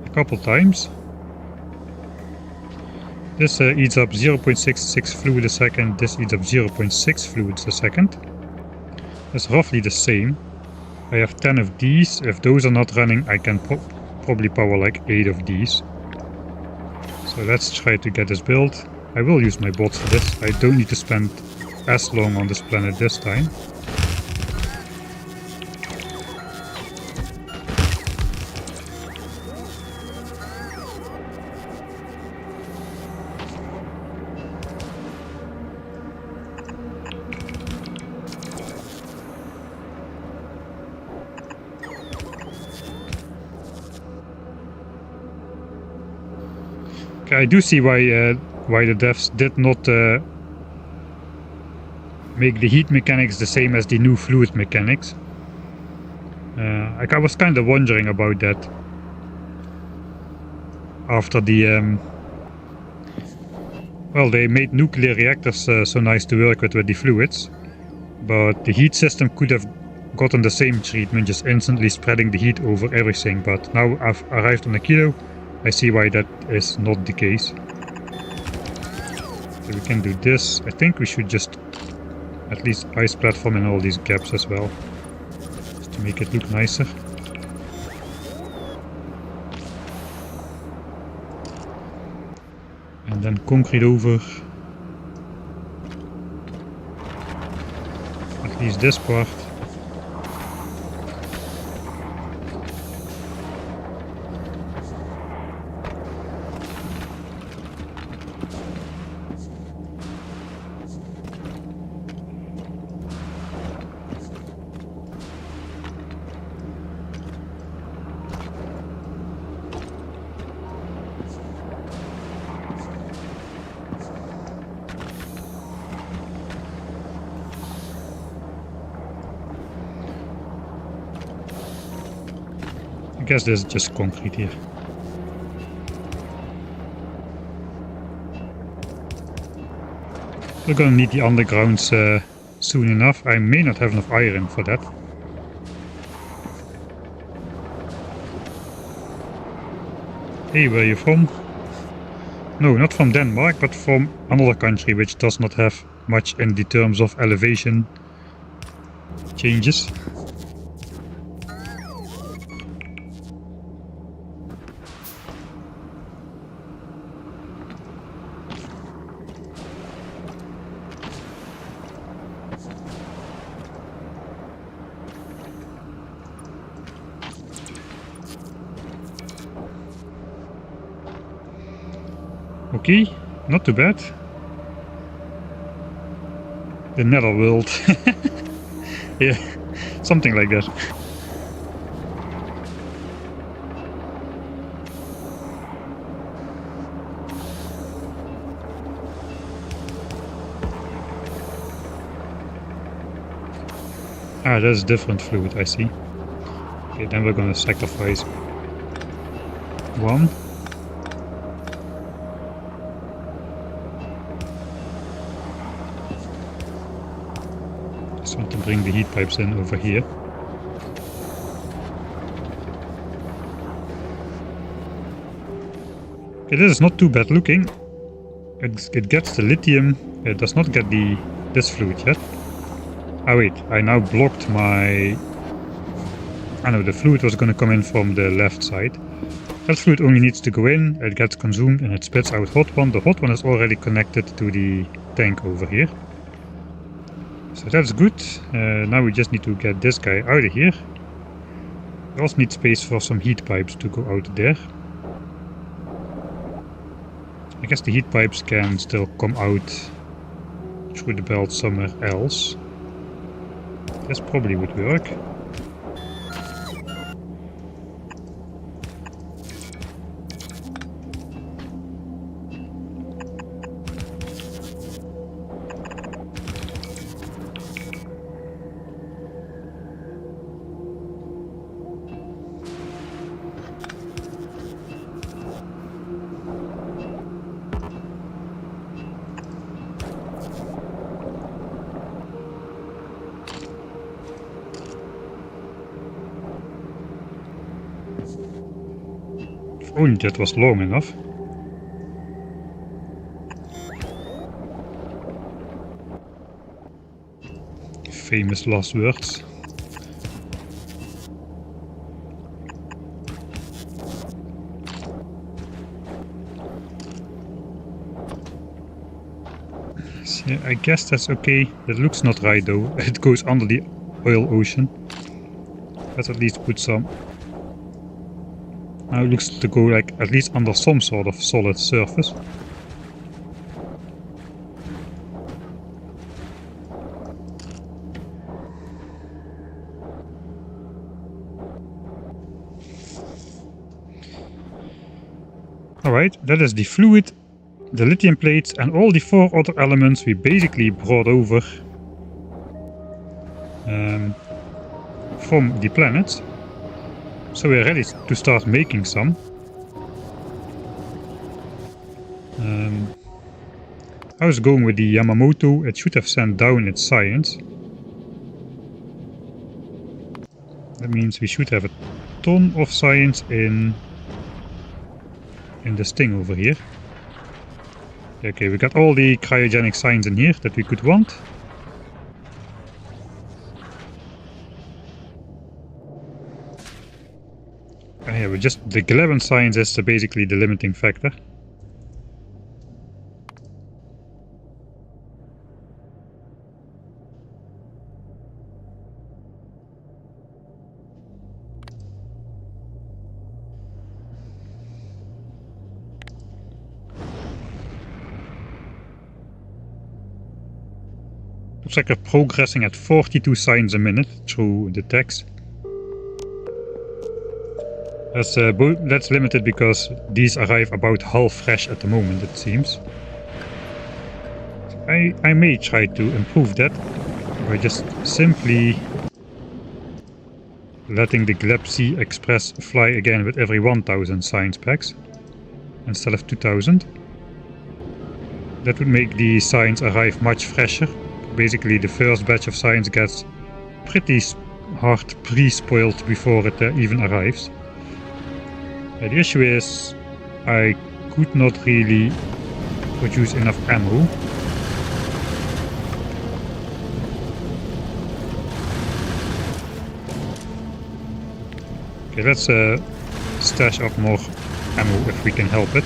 a couple times. This eats up 0.66 fluid a second, this eats up 0.6 fluids a second. That's roughly the same. I have 10 of these. If those are not running, I can probably power like 8 of these. So let's try to get this built. I will use my bots for this. I don't need to spend as long on this planet this time. I do see why the devs did not make the heat mechanics the same as the new fluid mechanics. I was kind of wondering about that after the well, they made nuclear reactors so nice to work with the fluids, but the heat system could have gotten the same treatment, just instantly spreading the heat over everything. But now I've arrived on Aquilo, I see why that is not the case. So we can do this. I think we should just at least ice platform in all these gaps as well, just to make it look nicer. And then concrete over at least this part. I guess there's just concrete here. We're gonna need the undergrounds soon enough. I may not have enough iron for that. Hey, where are you from? No, not from Denmark, but from another country which does not have much in the terms of elevation changes. Okay, not too bad. The netherworld. Yeah, something like that. Ah, that's different fluid, I see. Okay, then we're gonna sacrifice one. Just want to bring the heat pipes in over here. Okay, this is not too bad looking. It gets the lithium. It does not get this fluid yet. Ah wait, I now blocked my... I know the fluid was going to come in from the left side. That fluid only needs to go in, it gets consumed and it spits out hot one. The hot one is already connected to the tank over here. So that's good. Now we just need to get this guy out of here. We also need space for some heat pipes to go out there. I guess the heat pipes can still come out through the belt somewhere else. This probably would work. only that was long enough. Famous last words. So I guess that's okay. That looks not right though. It goes under the oil ocean. Let's at least put some. Now it looks to go like at least under some sort of solid surface. Alright, that is the fluid, the lithium plates and all the 4 other elements we basically brought over from the planets. So we're ready to start making some. How's it going with the Yamamoto? It should have sent down its science. That means we should have a ton of science in this thing over here. Okay, we got all the cryogenic science in here that we could want. Yeah, but just the Gleban science is basically the limiting factor. Looks like we're progressing at 42 signs a minute through the text. That's limited because these arrive about half fresh at the moment, it seems. I may try to improve that by just simply letting the Gleba Express fly again with every 1000 science packs instead of 2000. That would make the science arrive much fresher. Basically the first batch of science gets pretty hard pre-spoiled before it even arrives. The issue is I could not really produce enough ammo. Okay, let's stash up more ammo if we can help it.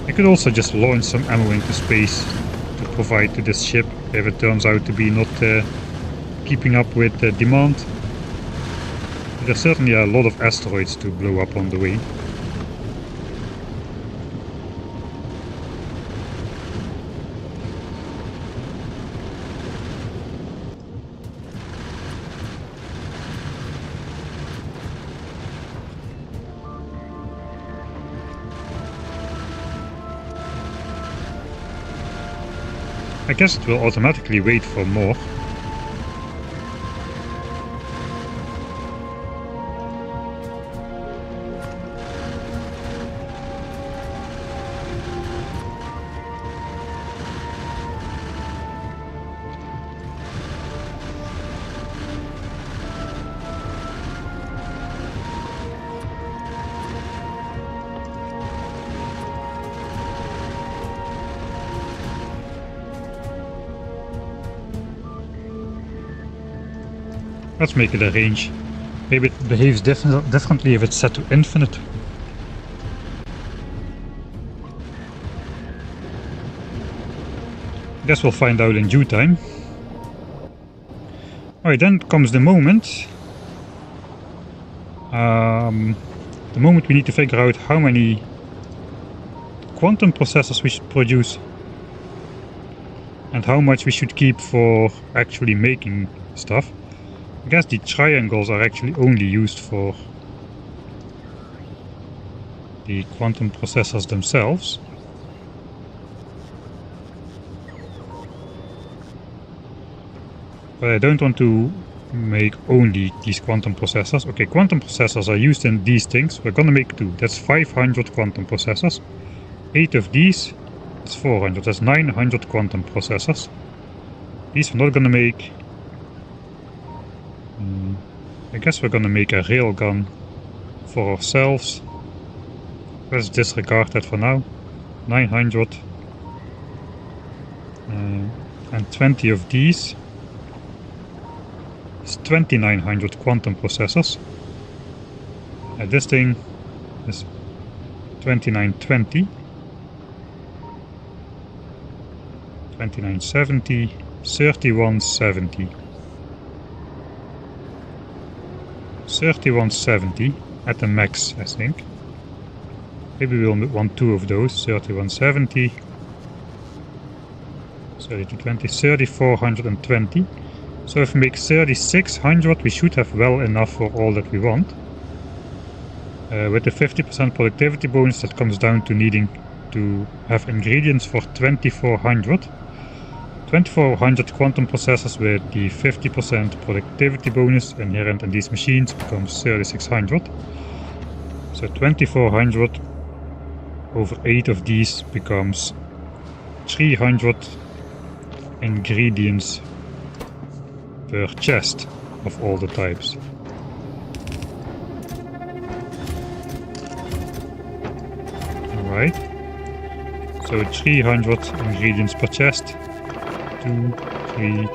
I could also just launch some ammo into space to provide to this ship if it turns out to be not keeping up with the demand. There's certainly a lot of asteroids to blow up on the way. I guess it will automatically wait for more. Let's make it a range. Maybe it behaves differently if it's set to infinite. Guess we'll find out in due time. Alright, then comes the moment. The moment we need to figure out how many quantum processors we should produce and how much we should keep for actually making stuff. I guess the triangles are actually only used for the quantum processors themselves. But I don't want to make only these quantum processors. Okay, quantum processors are used in these things. We're gonna make 2. That's 500 quantum processors. 8 of these, that's 400. That's 900 quantum processors. These we're not gonna make. I guess we're gonna make a railgun for ourselves. Let's disregard that for now. 900 and 20 of these is 2900 quantum processors. This thing is 2920, 2970, 3170. 3170 at the max, I think. Maybe we'll want 2 of those. 3170, 3220, 3420. So if we make 3600, we should have well enough for all that we want. With the 50% productivity bonus, that comes down to needing to have ingredients for 2400. 2400 quantum processors with the 50% productivity bonus inherent in these machines becomes 3600. So 2400 over 8 of these becomes 300 ingredients per chest of all the types. Alright, so 300 ingredients per chest. 2, 3,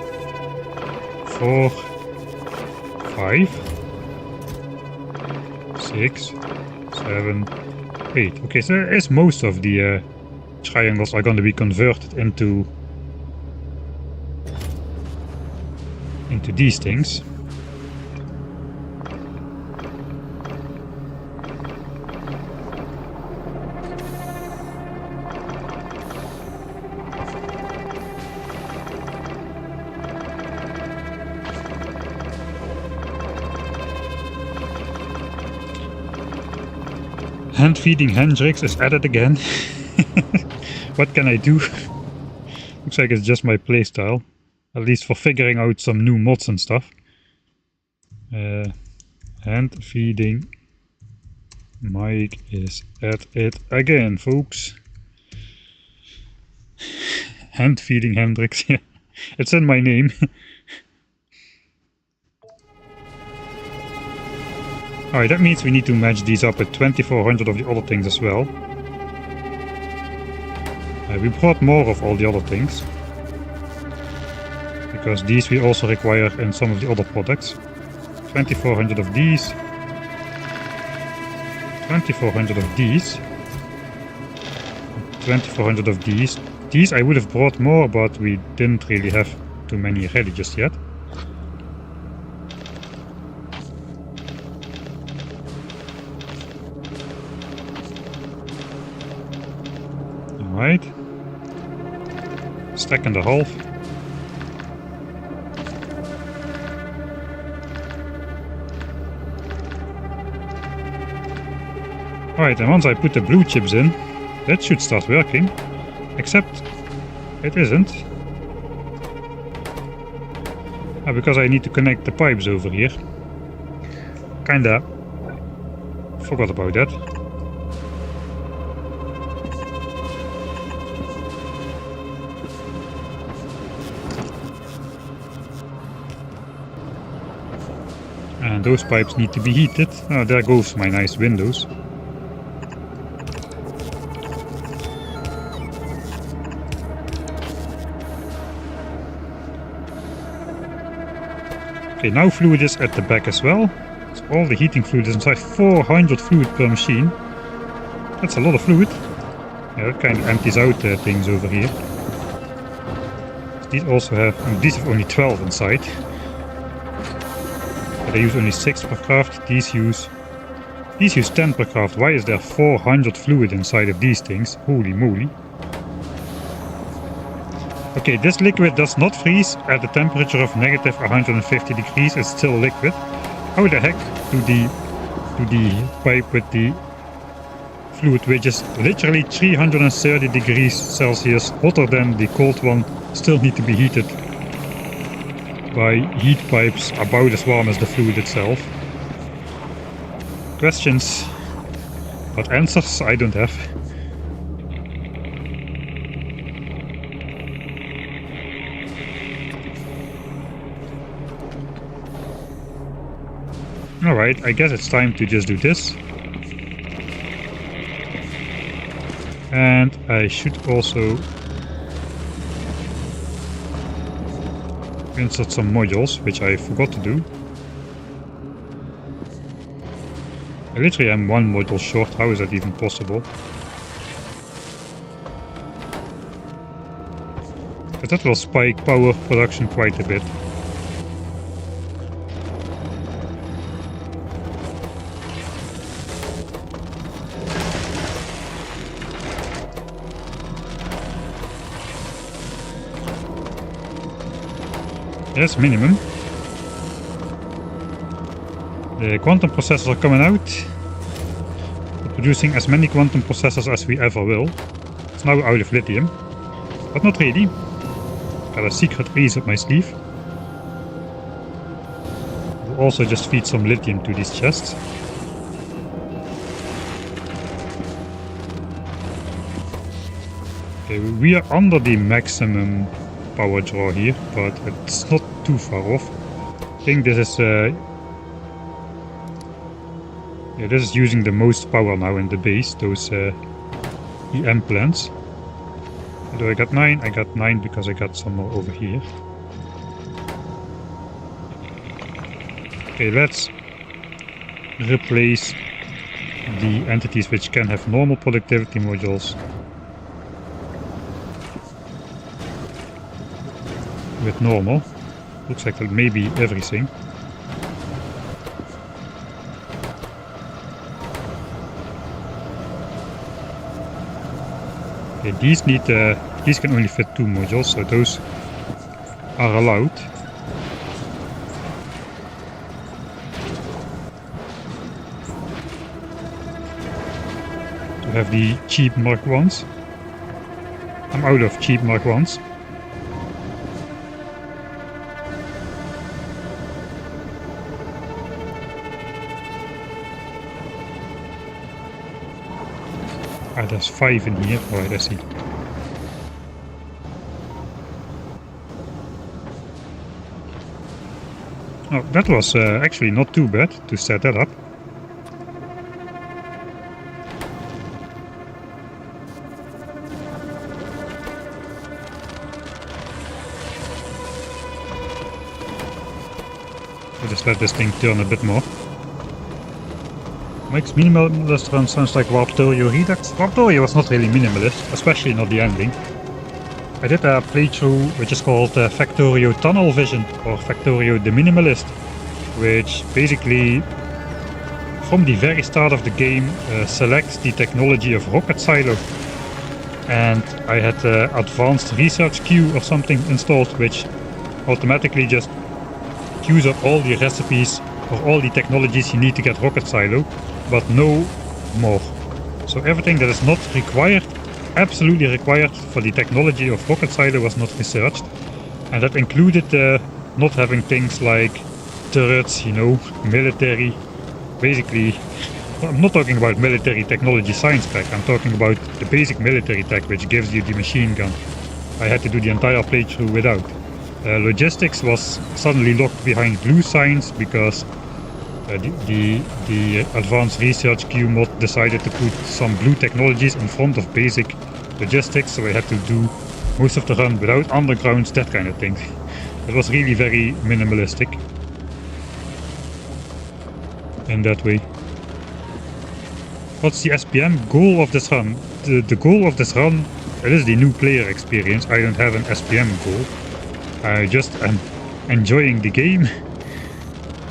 4, 5, 6, 7, 8. Okay, so as most of the triangles are going to be converted into these things. Hand feeding Hendrix is added again. What can I do? Looks like it's just my playstyle. At least for figuring out some new mods and stuff. Hand feeding Mike is at it again, folks. Hand feeding Hendrix. Yeah, it's in my name. Alright, that means we need to match these up with 2400 of the other things as well. We brought more of all the other things. Because these we also require in some of the other products. 2400 of these. 2400 of these. 2400 of these. These I would have brought more, but we didn't really have too many ready just yet. Alright. Stack and a half. Alright, and once I put the blue chips in, that should start working. Except it isn't. Because I need to connect the pipes over here. Kinda forgot about that. And those pipes need to be heated. Oh, there goes my nice windows. Okay, now fluid is at the back as well. So all the heating fluid is inside. 400 fluid per machine. That's a lot of fluid. Yeah, that kind of empties out things over here. These also have, these have only 12 inside. But they use only 6 per craft. These use 10 per craft. Why is there 400 fluid inside of these things? Holy moly. Okay, this liquid does not freeze at the temperature of negative 150 degrees. It's still liquid. How the heck do the pipe with the fluid, which is literally 330 degrees Celsius hotter than the cold one, still need to be heated by heat pipes about as warm as the fluid itself? Questions, but answers I don't have. Alright, I guess it's time to just do this. And I should also insert some modules, which I forgot to do. I literally am one module short. How is that even possible? But that will spike power production quite a bit. Yes, minimum. The quantum processors are coming out. We're producing as many quantum processors as we ever will. It's now out of lithium. But not really. Got a secret ace up my sleeve. We'll also just feed some lithium to these chests. Okay, we are under the maximum power draw here, but it's not too far off. I think this is yeah, this is using the most power now in the base, those EM plants. Although I got 9, I got 9 because I got some more over here. Okay, let's replace the entities which can have normal productivity modules with normal. Looks like maybe everything. Okay, these can only fit 2 modules, so those are allowed. To have the cheap Mark 1s. I'm out of cheap Mark 1s. Ah, there's 5 in here. Alright, I see. Oh, that was actually not too bad to set that up. I'll just let this thing turn a bit more. Makes minimalist run sounds like Factorio Redux. Factorio was not really minimalist, especially not the ending. I did a playthrough which is called Factorio Tunnel Vision, or Factorio the Minimalist, which basically from the very start of the game selects the technology of rocket silo. And I had advanced research queue or something installed, which automatically just queues up all the recipes or all the technologies you need to get rocket silo, but no more. So everything that is not required, absolutely required for the technology of rocket silo, was not researched. And that included not having things like turrets, you know, military, basically. I'm not talking about military technology science tech, I'm talking about the basic military tech which gives you the machine gun. I had to do the entire playthrough without. Logistics was suddenly locked behind blue science because the advanced research queue mod decided to put some blue technologies in front of basic logistics, so I had to do most of the run without undergrounds, that kind of thing. It was really very minimalistic in that way. What's the SPM goal of this run? The goal of this run, it is the new player experience. I don't have an SPM goal. I just am enjoying the game,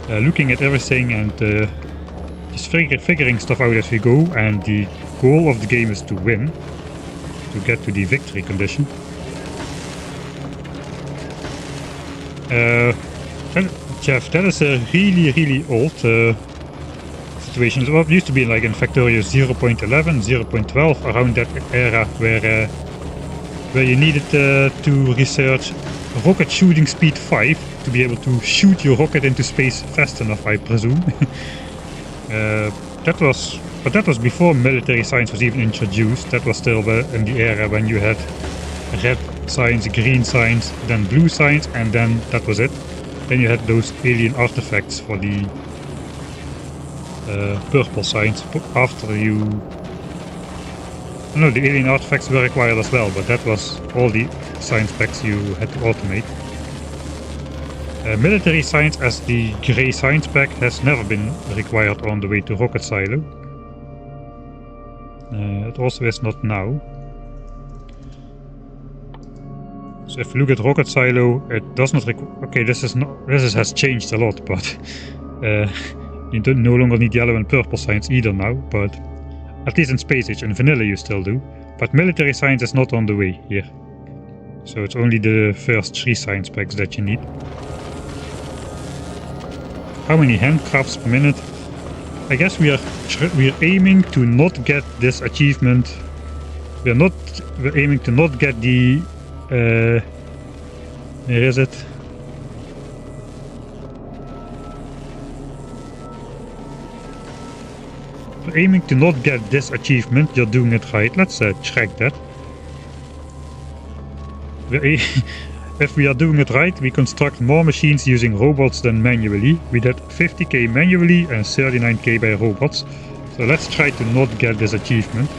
looking at everything and just figuring stuff out as we go, and the goal of the game is to win, to get to the victory condition. Jeff, that is a really old situation. It used to be like in Factorio 0.11, 0.12, around that era, where you needed to research rocket shooting speed 5 to be able to shoot your rocket into space fast enough, I presume. That was before military science was even introduced. That was still in the era when you had red science, green science, then blue science, and then that was it. Then you had those alien artifacts for the purple science after you No, the alien artifacts were required as well, but that was all the science packs you had to automate. Military science as the grey science pack has never been required on the way to rocket silo. It also is not now. So if you look at rocket silo, it does not require... Okay, this has changed a lot, but you don't no longer need yellow and purple science either now, but at least in Space Age. In Vanilla you still do, but military science is not on the way here. So it's only the first 3 science packs that you need. How many handcrafts per minute? I guess we're aiming to not get this achievement. We're aiming to not get the where is it? We're aiming to not get this achievement. You're doing it right. Let's check that. If we are doing it right, we construct more machines using robots than manually. We did 50k manually and 39k by robots. So let's try to not get this achievement.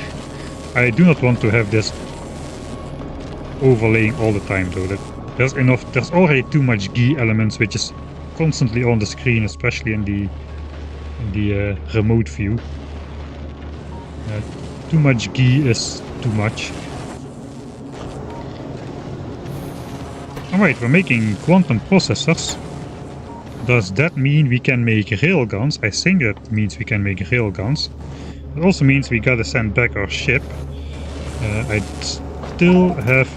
I do not want to have this overlaying all the time though. There's already too much GUI elements which is constantly on the screen, especially in the remote view. Too much GUI is too much. Alright, we're making quantum processors. Does that mean we can make railguns? I think that means we can make railguns. It also means we gotta send back our ship. I still have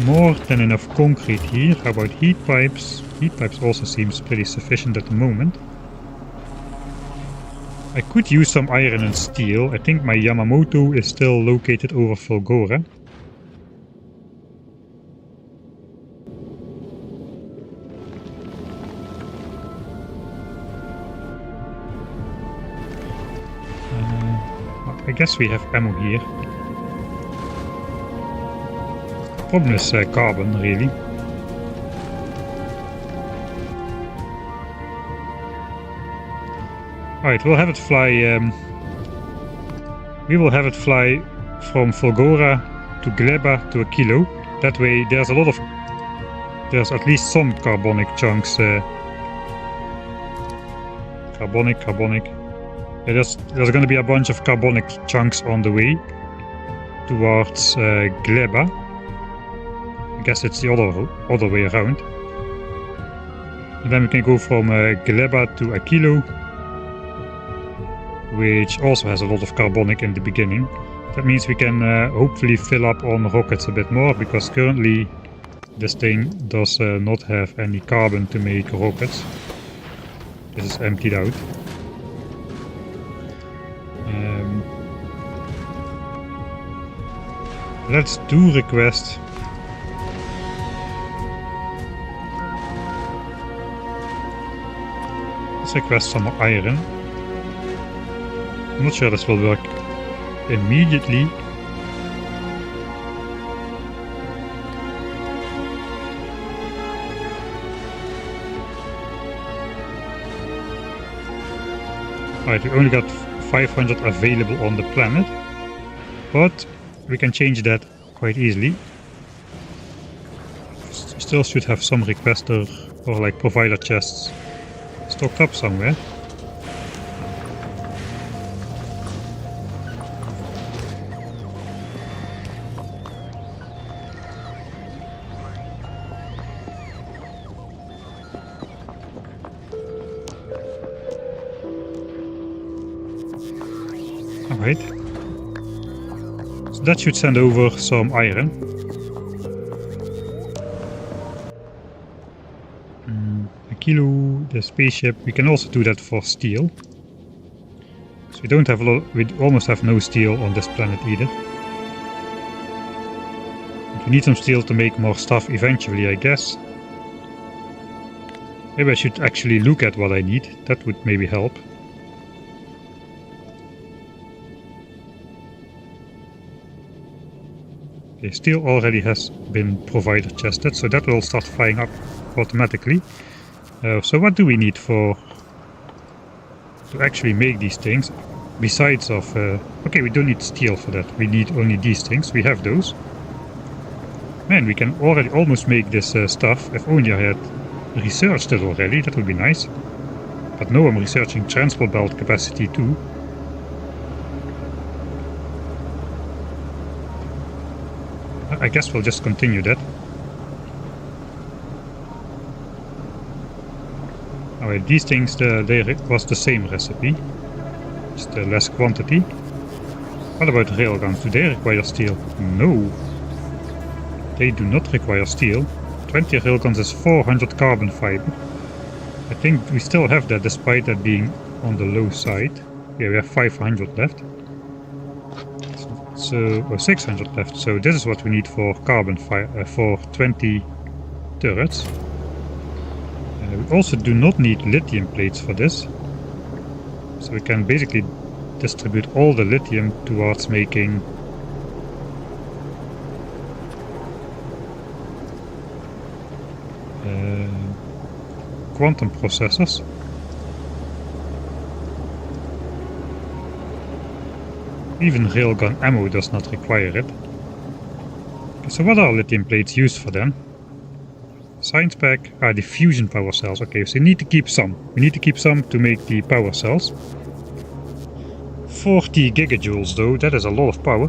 more than enough concrete here. How about heat pipes? Heat pipes also seems pretty sufficient at the moment. I could use some iron and steel. I think my Yamamoto is still located over Fulgora. I guess we have ammo here. The problem is carbon, really. Alright, we'll have it fly. We will have it fly from Fulgora to Gleba to Aquilo. That way, there's at least some carbonic chunks. Carbonic. Yeah, there's going to be a bunch of carbonic chunks on the way towards Gleba. I guess it's the other way around. And then we can go from Gleba to Aquilo, which also has a lot of carbonic in the beginning. That means we can hopefully fill up on rockets a bit more, because currently this thing does not have any carbon to make rockets. This is emptied out. Let's do request. Let's request some more iron. I'm not sure this will work immediately. Alright, we only got 500 available on the planet, but we can change that quite easily. Still should have some requester or like provider chests stocked up somewhere. Alright. So that should send over some iron. Aquilo, the spaceship, we can also do that for steel. So we don't have a lot, we almost have no steel on this planet either. But we need some steel to make more stuff eventually, I guess. Maybe I should actually look at what I need, that would maybe help. Okay, steel already has been provider chested, so that will start firing up automatically. So what do we need to actually make these things? Besides of... okay, we don't need steel for that. We need only these things. We have those. Man, we can already almost make this stuff. If only I had researched it already, that would be nice. But no, I'm researching transport belt capacity too. I guess we'll just continue that. Alright, these things, they was the same recipe. Just less quantity. What about railguns? Do they require steel? No. They do not require steel. 20 railguns is 400 carbon fiber. I think we still have that despite that being on the low side. Yeah, we have 500 left. So, or 600 left. So this is what we need for carbon fiber, for 20 turrets. We also do not need lithium plates for this. So we can basically distribute all the lithium towards making quantum processors. Even railgun ammo does not require it. Okay, so what are lithium plates used for then? Science pack are the fusion power cells. Okay, so we need to keep some. We need to keep some to make the power cells. 40 gigajoules though, that is a lot of power.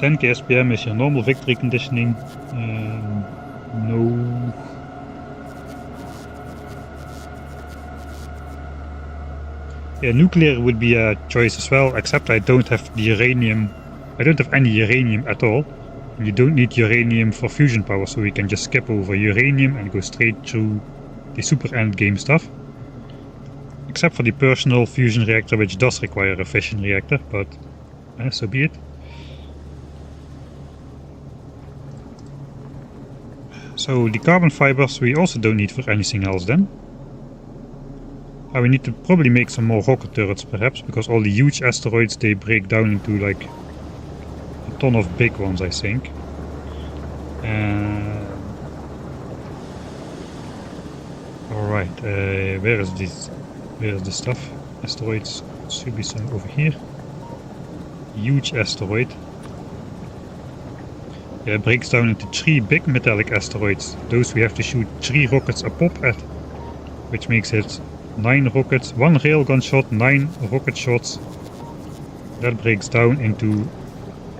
Ten SPM is your normal victory conditioning. No. Yeah, nuclear would be a choice as well, except I don't have the uranium. I don't have any uranium at all. You don't need uranium for fusion power, so we can just skip over uranium and go straight through the super endgame stuff. Except for the personal fusion reactor, which does require a fission reactor, but so be it. So the carbon fibers we also don't need for anything else then. We need to probably make some more rocket turrets perhaps, because all the huge asteroids, they break down into like a ton of big ones, I think. Alright, where is this? Where is the stuff? Asteroids, should be some over here. Huge asteroid. Yeah, it breaks down into 3 big metallic asteroids. Those we have to shoot 3 rockets a pop at, which makes it 9 rockets, 1 railgun shot, 9 rocket shots. That breaks down into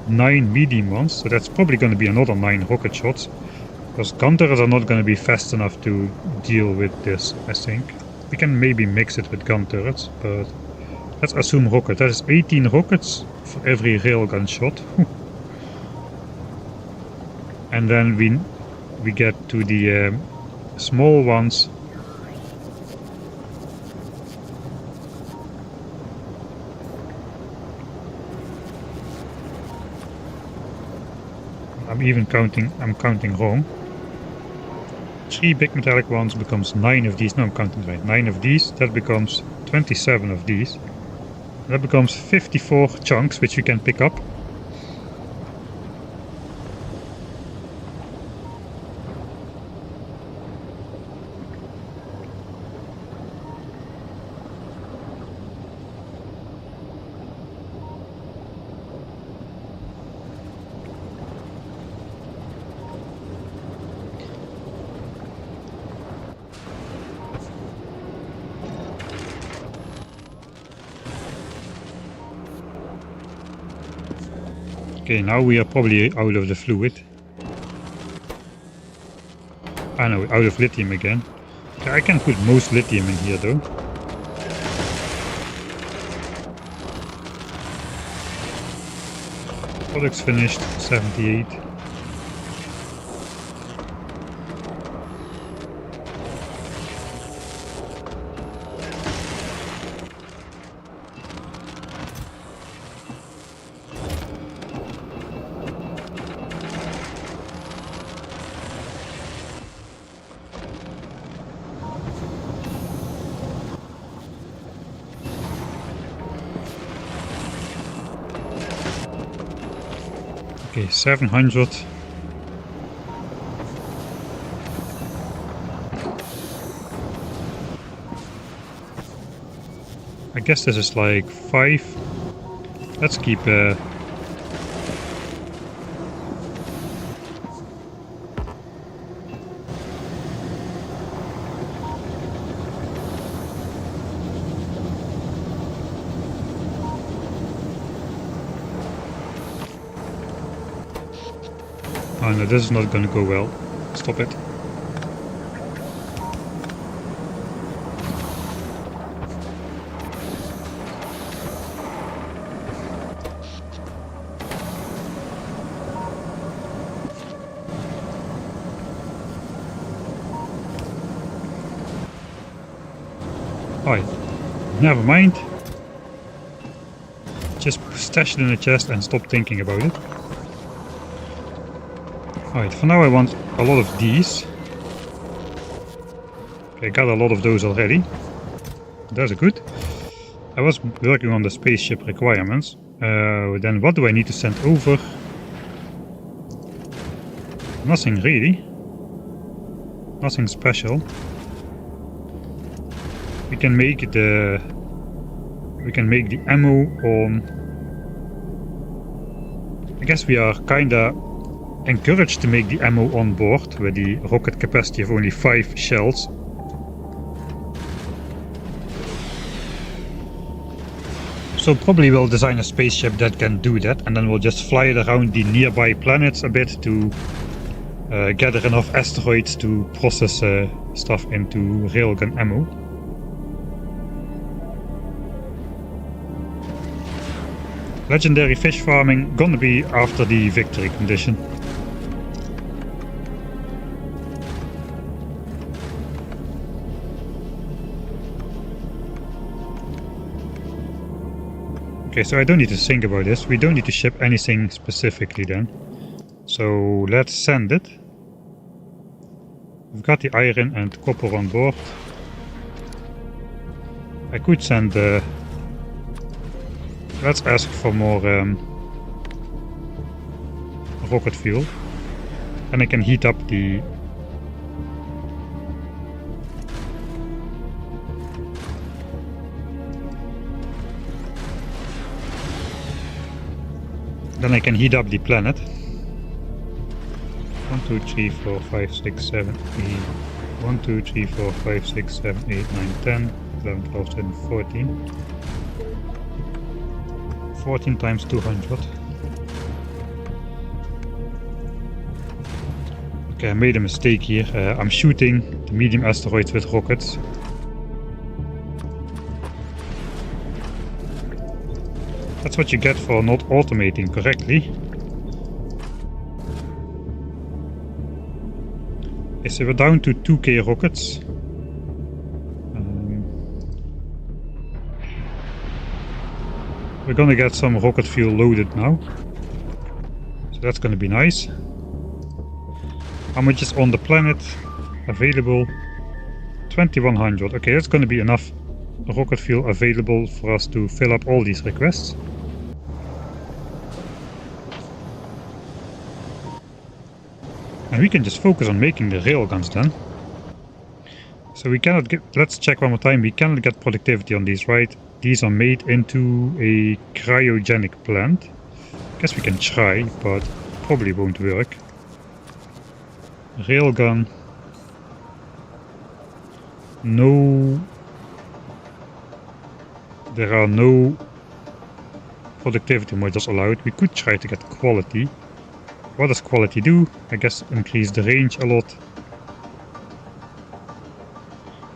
9 medium ones, so that's probably going to be another 9 rocket shots. Because gun turrets are not going to be fast enough to deal with this, I think. We can maybe mix it with gun turrets, but let's assume rocket. That is 18 rockets for every railgun shot. And then we get to the small ones. I'm counting wrong. 3 big metallic ones becomes 9 of these. No, I'm counting right. 9 of these. That becomes 27 of these. That becomes 54 chunks, which we can pick up. Okay, now we are probably out of the fluid. I know, out of lithium again. Okay, I can put most lithium in here though. Products finished, 78. Okay, 700. I guess this is like 5. Let's keep oh no, this is not gonna go well. Stop it. Alright, never mind. Just stash it in the chest and stop thinking about it. Alright, for now I want a lot of these. Okay, I got a lot of those already. That's good. I was working on the spaceship requirements. Then what do I need to send over? Nothing really. Nothing special. We can make the ammo on. I guess we are kinda encouraged to make the ammo on board with the rocket capacity of only 5 shells. So probably we'll design a spaceship that can do that, and then we'll just fly it around the nearby planets a bit to gather enough asteroids to process stuff into railgun ammo. Legendary fish farming gonna be after the victory condition. Okay, so I don't need to think about this. We don't need to ship anything specifically then. So let's send it. We've got the iron and copper on board. I could send let's ask for more rocket fuel. And I can heat up the planet. 1, 2, 3, 4, 5, 6, 7, 8. 1, 2, 3, 4, 5, 6, 7, 8, 9, 10, 11, 12, 13, 14. 14 times 200. Okay, I made a mistake here. I'm shooting the medium asteroids with rockets. That's what you get for not automating correctly. Okay, so we're down to 2k rockets. We're gonna get some rocket fuel loaded now. So that's gonna be nice. How much is on the planet available? 2100. Okay, that's gonna be enough rocket fuel available for us to fill up all these requests. And we can just focus on making the railguns then. So we cannot get, let's check one more time, we cannot get productivity on these, right? These are made into a cryogenic plant. Guess we can try, but probably won't work. Railgun. No. There are no productivity modules allowed. We could try to get quality. What does quality do? I guess increase the range a lot.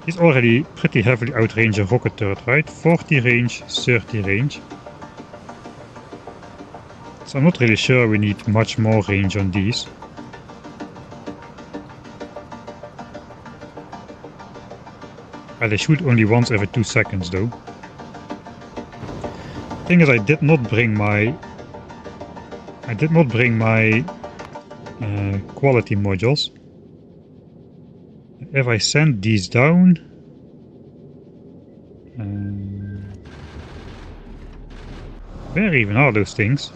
He's already pretty heavily outrange a rocket turret, right? 40 range, 30 range. So I'm not really sure we need much more range on these. They shoot only once every 2 seconds though. Thing is, I did not bring my quality modules. If I send these down, where even are those things?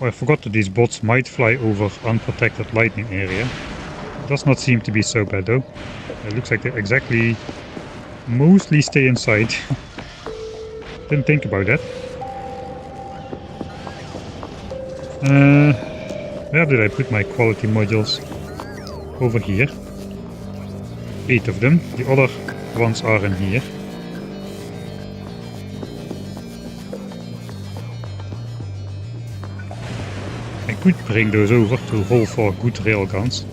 Oh, I forgot that these bots might fly over unprotected lightning area. Does not seem to be so bad though. It looks like they exactly mostly stay inside. Didn't think about that. Where did I put my quality modules? Over here. 8 of them. The other ones are in here. I could bring those over to roll for good railguns.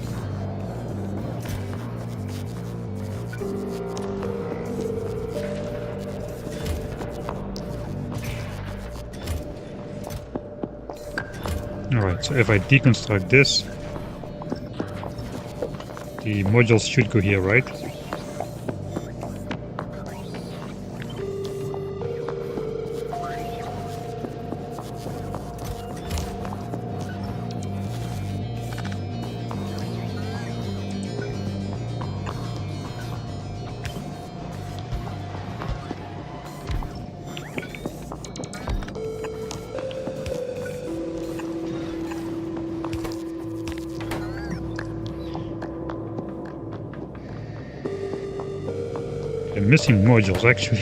Alright, so if I deconstruct this, the modules should go here, right? Missing modules actually.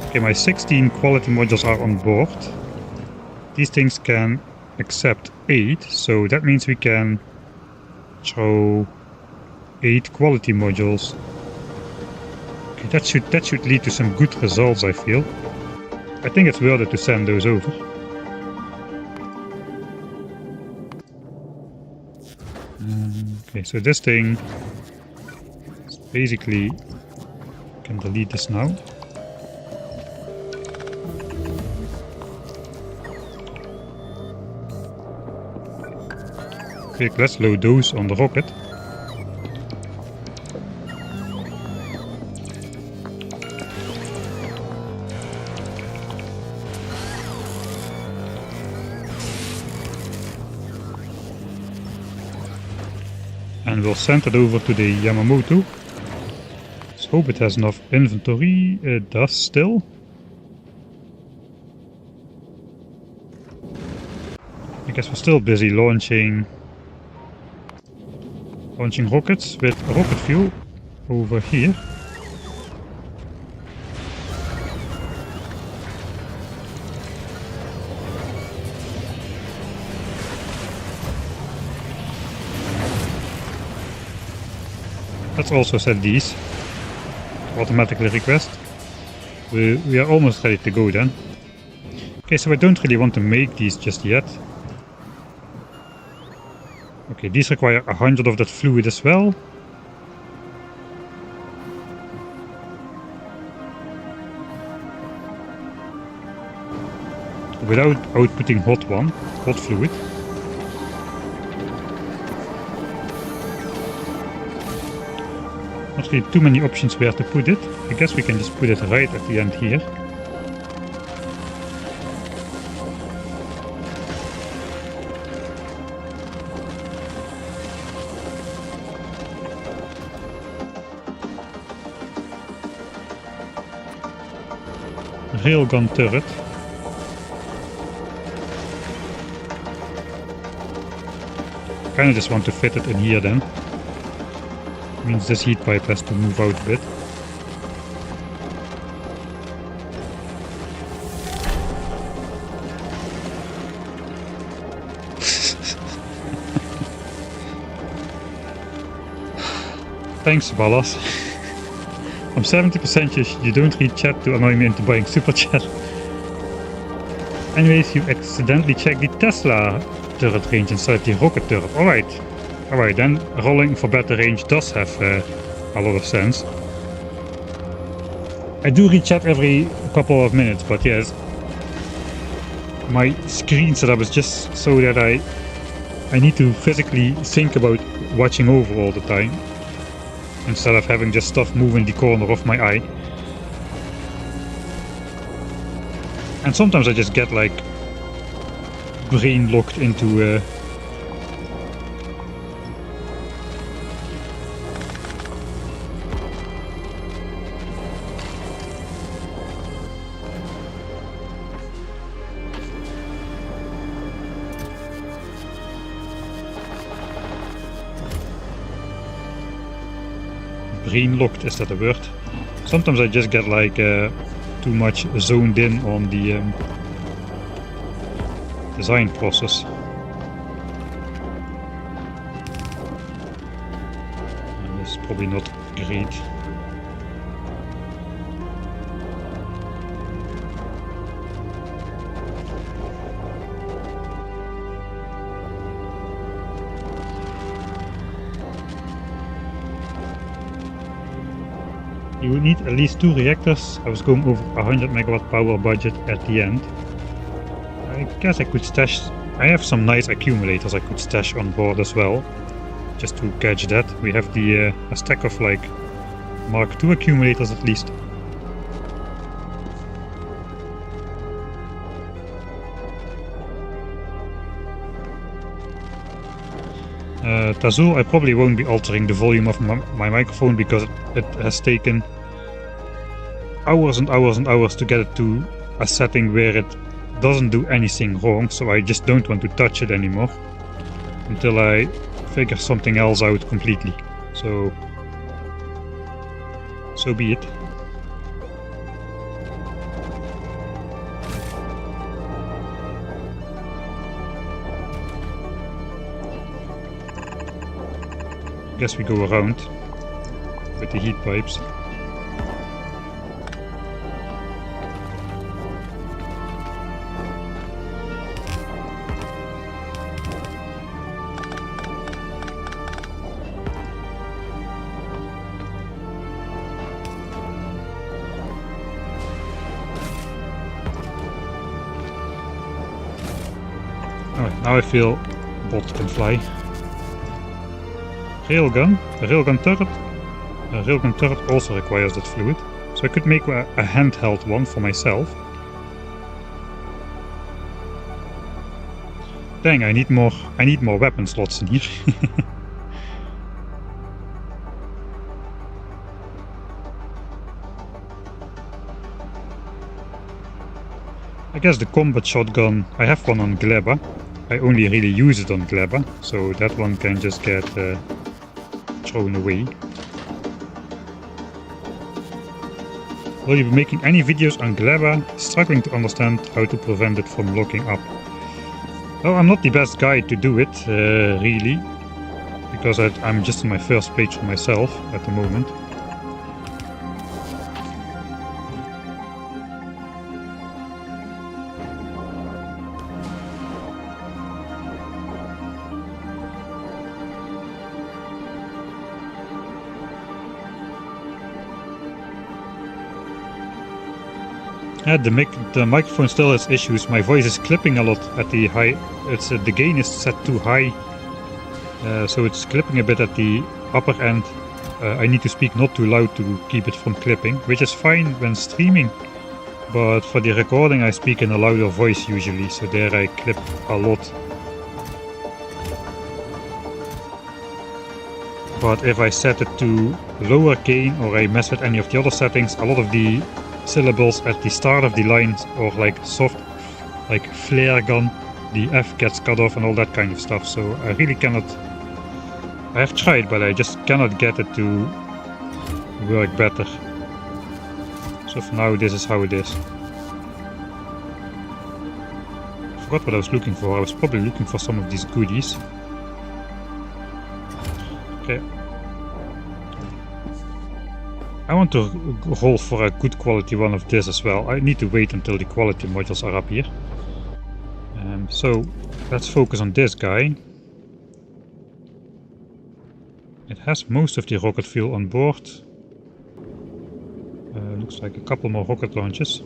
Okay, my 16 quality modules are on board. These things can accept 8, so that means we can throw 8 quality modules. Okay, that should lead to some good results, I feel. I think it's worth it to send those over. Okay, so this thing is basically, can delete this now. Okay, let's load those on the rocket. And we'll send it over to the Yamamoto. Let's hope it has enough inventory. It does still. I guess we're still busy launching rockets with rocket fuel over here. Let's also set these to automatically request. We are almost ready to go then. Okay, so I don't really want to make these just yet. Okay, these require 100 of that fluid as well. Without outputting hot fluid. Not really too many options where to put it. I guess we can just put it right at the end here. Railgun turret. Kinda just want to fit it in here then. Means this heat pipe has to move out a bit. Thanks, Ballas. I'm 70% sure you don't read chat to annoy me into buying super chat. Anyways, you accidentally checked the Tesla turret range instead of the rocket turret. Alright, then rolling for better range does have a lot of sense. I do read chat every couple of minutes, but yes, my screen setup is just so that I need to physically think about watching over all the time, instead of having just stuff move in the corner of my eye. And sometimes I just get like brain locked into brain locked, is that a word? Sometimes I just get like too much zoned in on the design process. And this is probably not great. You would need at least 2 reactors. I was going over 100 megawatt power budget at the end. I guess I could stash... I have some nice accumulators I could stash on board as well. Just to catch that. We have the a stack of like Mark II accumulators at least. Tazul, I probably won't be altering the volume of my microphone because it has taken hours and hours and hours to get it to a setting where it doesn't do anything wrong, so I just don't want to touch it anymore until I figure something else out completely. So be it. Guess we go around with the heat pipes. Alright, now I feel bot can fly. Railgun, a railgun turret. A railgun turret also requires that fluid, so I could make a handheld one for myself. Dang, I need more weapon slots in here. I guess the combat shotgun, I have one on Gleba. I only really use it on Gleba, so that one can just get thrown away. Will you be making any videos on Gleba? Struggling to understand how to prevent it from locking up. Well, I'm not the best guy to do it, really, because I'm just on my first page for myself at the moment. The microphone still has issues. My voice is clipping a lot at the high. The gain is set too high, so it's clipping a bit at the upper end. I need to speak not too loud to keep it from clipping, which is fine when streaming. But for the recording, I speak in a louder voice usually, so there I clip a lot. But if I set it to lower gain or I mess with any of the other settings, a lot of the syllables at the start of the line or like soft, like flare gun, the F gets cut off and all that kind of stuff. So I really cannot, I have tried, but I just cannot get it to work better. So for now this is how it is. I forgot what I was looking for. I was probably looking for some of these goodies. Okay. I want to roll for a good quality one of this as well. I need to wait until the quality modules are up here. So let's focus on this guy. It has most of the rocket fuel on board. Looks like a couple more rocket launches.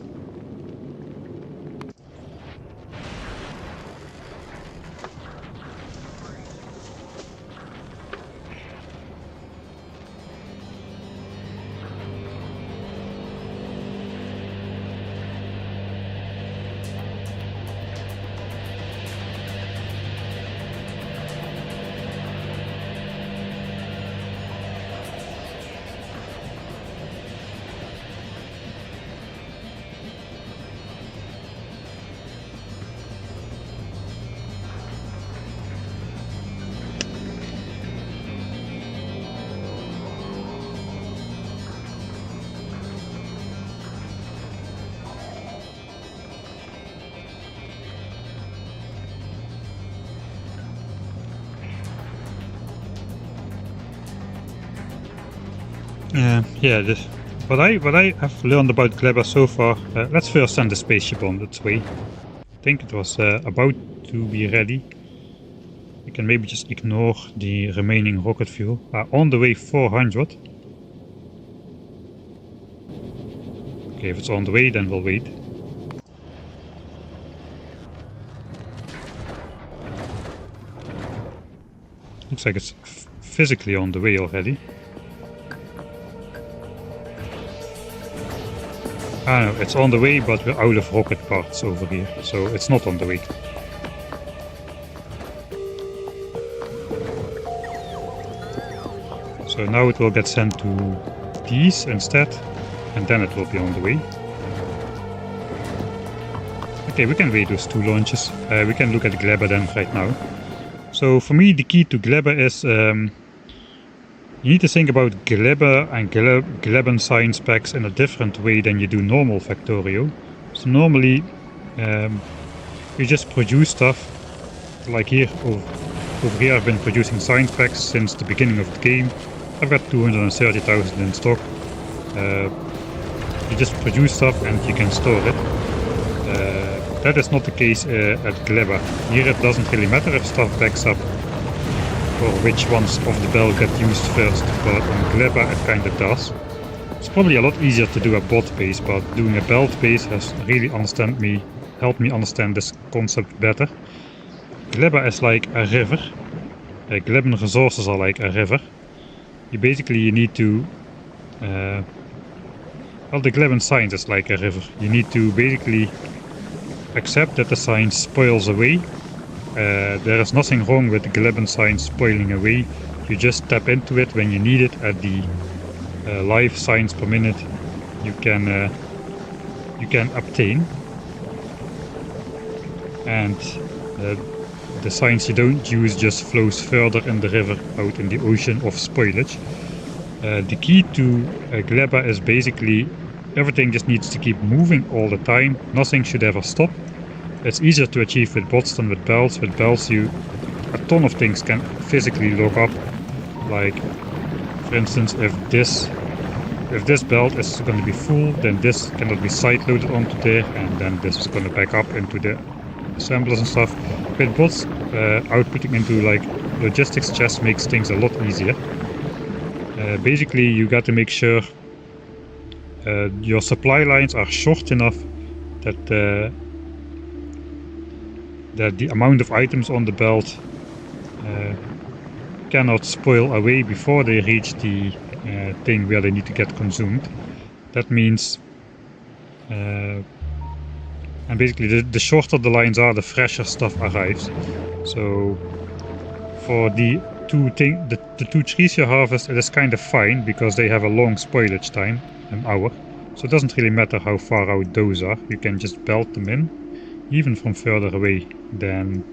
Yeah, what I have learned about Gleba so far, let's first send the spaceship on its way. I think it was about to be ready. We can maybe just ignore the remaining rocket fuel. On the way 400. Okay, if it's on the way, then we'll wait. Looks like it's physically on the way already. Ah no, it's on the way, but we're out of rocket parts over here, so it's not on the way. So now it will get sent to these instead, and then it will be on the way. Okay, we can wait those 2 launches. We can look at Gleba then right now. So for me, the key to Gleba is you need to think about Gleba and Gleban science packs in a different way than you do normal Factorio. So normally you just produce stuff like here. Over here I've been producing science packs since the beginning of the game. I've got 230,000 in stock. You just produce stuff and you can store it. That is not the case at Gleba. Here it doesn't really matter if stuff backs up or which ones of the belt get used first, but on Gleba it kinda does. It's probably a lot easier to do a bot base, but doing a belt base has really helped me understand this concept better. Gleba is like a river. Gleban resources are like a river. You need to well, the Gleban science is like a river. You need to basically accept that the science spoils away. There is nothing wrong with the Gleban science spoiling away. You just tap into it when you need it at the live science per minute you can obtain. And the science you don't use just flows further in the river out in the ocean of spoilage. The key to Gleba is basically everything just needs to keep moving all the time. Nothing should ever stop. It's easier to achieve with bots than with belts. With belts a ton of things can physically lock up. Like, for instance, if this belt is going to be full, then this cannot be side loaded onto there, and then this is going to back up into the assemblers and stuff. With bots, outputting into like logistics chests makes things a lot easier. Basically, you got to make sure your supply lines are short enough that the amount of items on the belt cannot spoil away before they reach the thing where they need to get consumed. That means, and basically the shorter the lines are, the fresher stuff arrives. So for the two trees you harvest, it is kind of fine because they have a long spoilage time, an hour. So it doesn't really matter how far out those are. You can just belt them in, even from further away than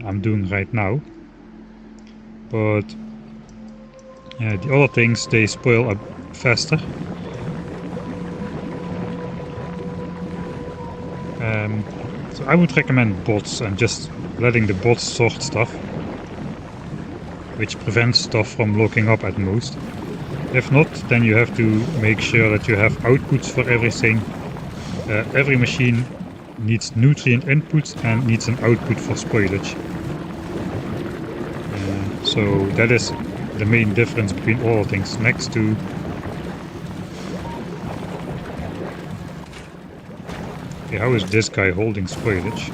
I'm doing right now. But the other things, they spoil up faster. So I would recommend bots and just letting the bots sort stuff, which prevents stuff from locking up at most. If not, then you have to make sure that you have outputs for everything. Every machine needs nutrient inputs and needs an output for spoilage. So that is the main difference between all things. Next to okay, how is this guy holding spoilage?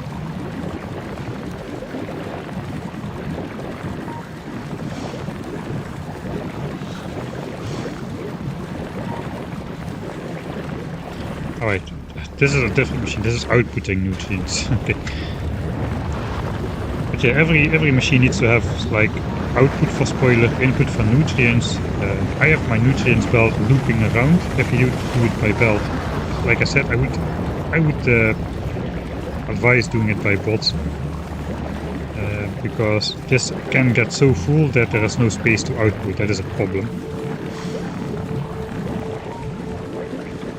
Alright, this is a different machine. This is outputting nutrients. Okay. But yeah, every machine needs to have like output for spoiler, input for nutrients. I have my nutrients belt looping around. If you do it by belt, like I said, I would advise doing it by bots, because this can get so full that there is no space to output. That is a problem.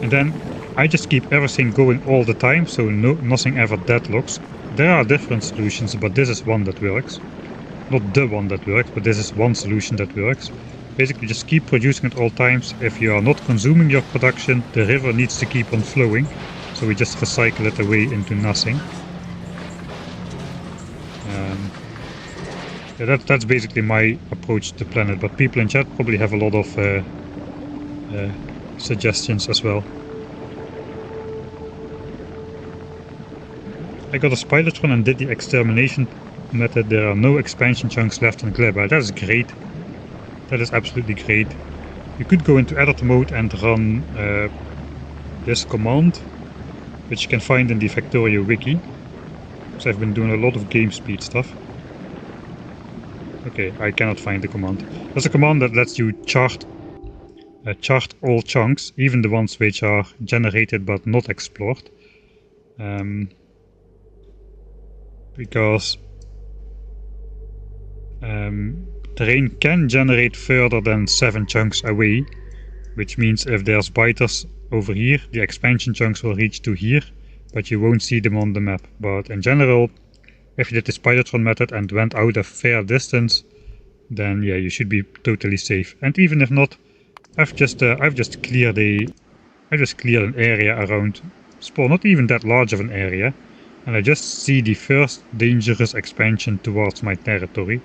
And then I just keep everything going all the time, so nothing ever deadlocks. There are different solutions, but this is one that works. Not the one that works, but this is one solution that works. Basically just keep producing at all times. If you are not consuming your production, the river needs to keep on flowing. So we just recycle it away into nothing. Yeah, that's basically my approach to the planet, but people in chat probably have a lot of suggestions as well. I got a Spidertron and did the extermination method. There are no expansion chunks left in Gleba. That is great. That is absolutely great. You could go into editor mode and run this command, which you can find in the Factorio wiki. So I've been doing a lot of game speed stuff. Okay, I cannot find the command. There's a command that lets you chart all chunks, even the ones which are generated but not explored. Because terrain can generate further than 7 chunks away, which means if there's biters over here, the expansion chunks will reach to here, but you won't see them on the map. But in general, if you did the Spidertron method and went out a fair distance, then yeah, you should be totally safe. And even if not, I've just cleared an area around spawn, not even that large of an area, and I just see the first dangerous expansion towards my territory.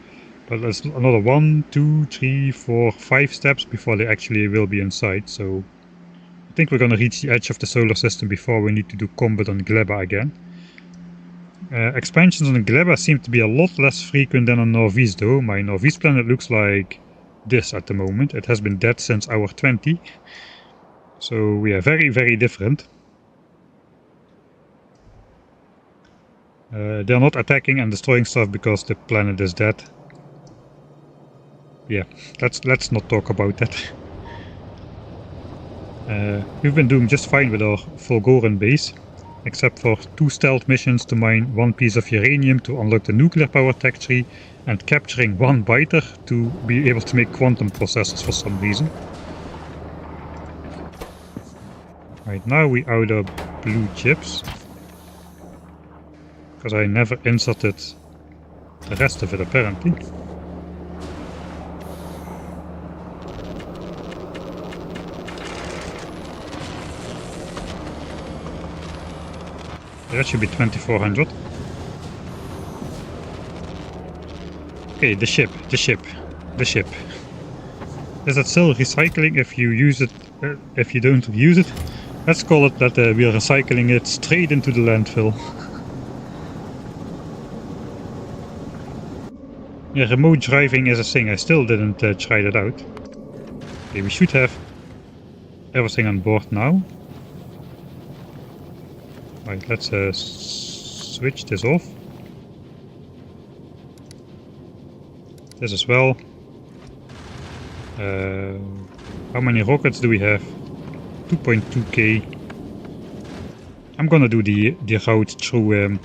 But there's another 1, 2, 3, 4, 5 steps before they actually will be inside, so I think we're gonna reach the edge of the solar system before we need to do combat on Gleba again. Expansions on Gleba seem to be a lot less frequent than on Norvis though. My Norvis planet looks like this at the moment. It has been dead since hour 20. So we are very, very different. They're not attacking and destroying stuff because the planet is dead. Yeah, let's not talk about that. We've been doing just fine with our Volgoran base, except for 2 stealth missions to mine 1 piece of uranium to unlock the nuclear power tech tree, and capturing 1 biter to be able to make quantum processors for some reason. Right now we order blue chips, because I never inserted the rest of it apparently. That should be 2400. Okay, the ship. Is it still recycling if you use it, if you don't use it? Let's call it that we are recycling it straight into the landfill. Yeah, remote driving is a thing. I still didn't try that out. Okay, we should have everything on board now. Right, let's switch this off. This as well. How many rockets do we have? 2.2k. I'm gonna do the route through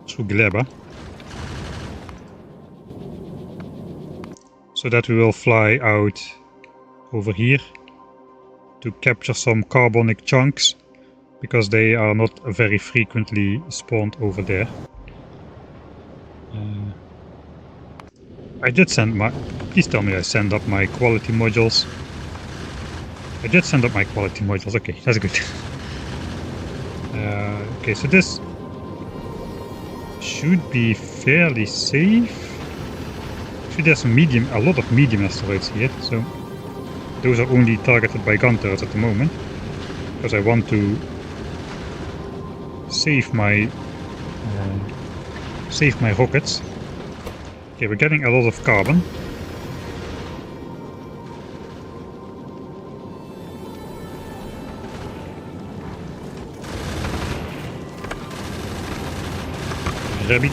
Gleba, so that we will fly out over here to capture some carbonic chunks, because they are not very frequently spawned over there. I did send my... Please tell me I send up my quality modules. I did send up my quality modules. Okay, that's good. Okay, so this should be fairly safe. Actually, there's a lot of medium asteroids here, so those are only targeted by gun turrets at the moment, because I want to save my rockets. Okay, we're getting a lot of carbon. Grabby.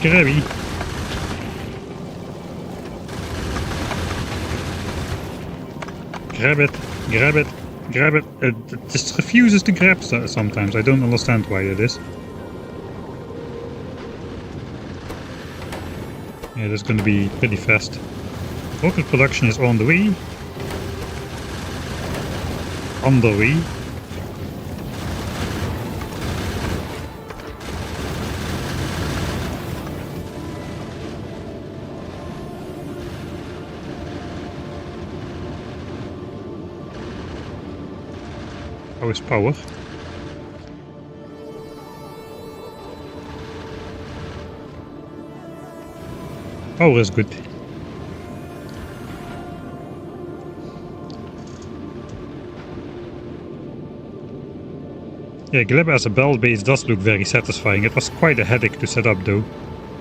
Grab it. It just refuses to grab sometimes. I don't understand why that is. Yeah, that's going to be pretty fast. Rocket production is on the way. Underway. How is power? Power is good. Yeah, Gleba as a bell base does look very satisfying. It was quite a headache to set up though.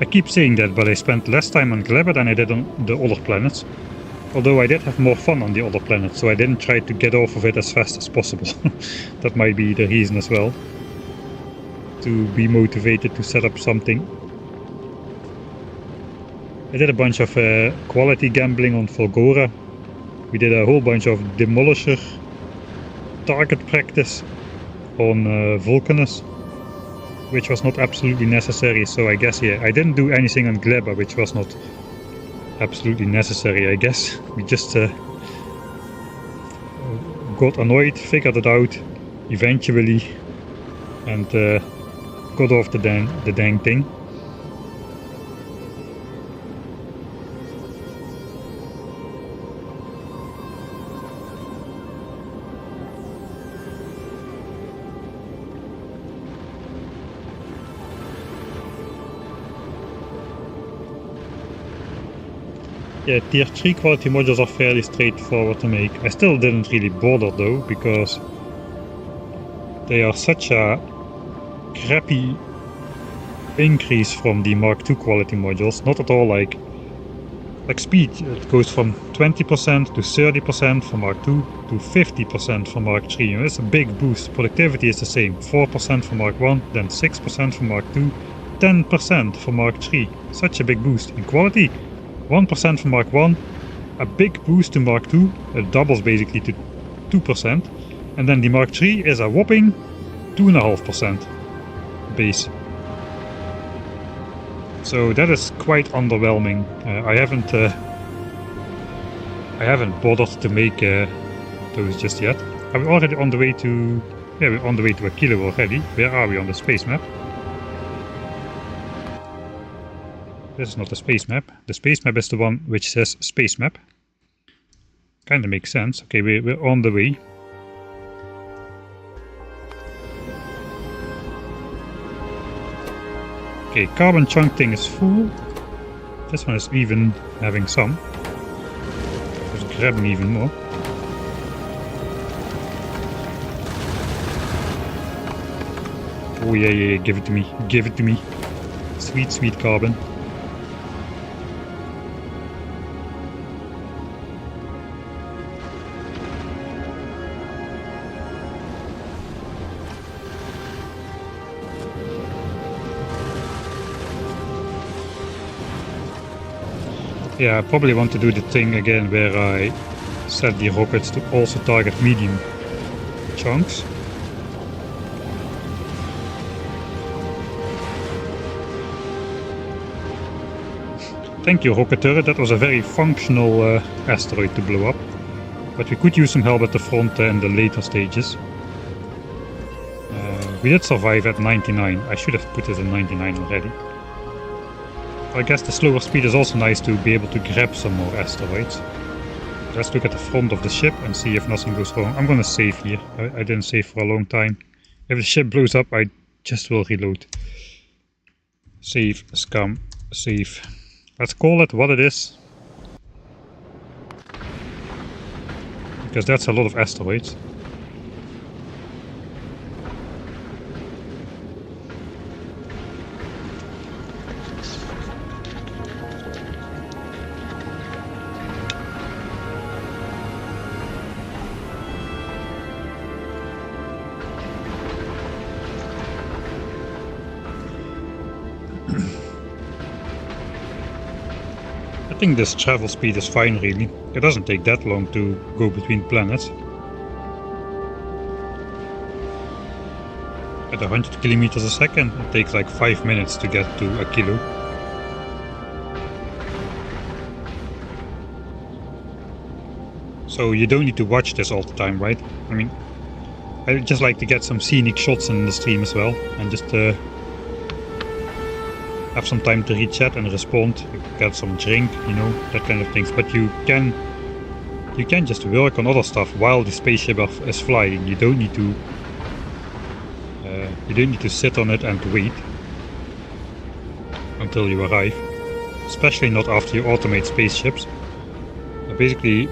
I keep saying that, but I spent less time on Gleba than I did on the other planets. Although I did have more fun on the other planets, so I didn't try to get off of it as fast as possible. That might be the reason as well. To be motivated to set up something. I did a bunch of quality gambling on Volgora. We did a whole bunch of demolisher target practice on Vulcanus, which was not absolutely necessary, so I guess, yeah, I didn't do anything on Gleba, which was not absolutely necessary, I guess. We just got annoyed, figured it out eventually, and got off the dang thing. Yeah, tier 3 quality modules are fairly straightforward to make. I still didn't really bother though, because they are such a crappy increase from the Mark II quality modules. Not at all like speed. It goes from 20% to 30% for Mark II to 50% for Mark III. You know, it's a big boost. Productivity is the same. 4% for Mark I, then 6% for Mark II, 10% for Mark III. Such a big boost. In quality, 1% for Mark I, a big boost to Mark II, it doubles basically to 2%, and then the Mark III is a whopping 2.5% base. So that is quite underwhelming. I haven't bothered to make those just yet. Are we already on the way to... Yeah, we're on the way to Aquilo already. Where are we on the space map? This is not the space map. The space map is the one which says space map. Kinda makes sense. Okay, we're on the way. Okay, carbon chunk thing is full. This one is even having some. Just grabbing even more. Oh yeah, give it to me. Give it to me. Sweet, sweet carbon. Yeah, I probably want to do the thing again where I set the rockets to also target medium chunks. Thank you, rocket turret. That was a very functional asteroid to blow up. But we could use some help at the front in the later stages. We did survive at 99. I should have put it in 99 already. I guess the slower speed is also nice to be able to grab some more asteroids. Let's look at the front of the ship and see if nothing goes wrong. I'm gonna save here. I didn't save for a long time. If the ship blows up, I just will reload. Save, scum, save. Let's call it what it is. Because that's a lot of asteroids. I think this travel speed is fine really. It doesn't take that long to go between planets. At 100 kilometers a second, it takes like 5 minutes to get to Aquilo. So you don't need to watch this all the time, right? I mean, I just like to get some scenic shots in the stream as well, and just have some time to read chat and respond, get some drink, you know, that kind of things. But you can you can just work on other stuff while the spaceship is flying. You don't need to sit on it and wait until you arrive, especially not after you automate spaceships. Basically,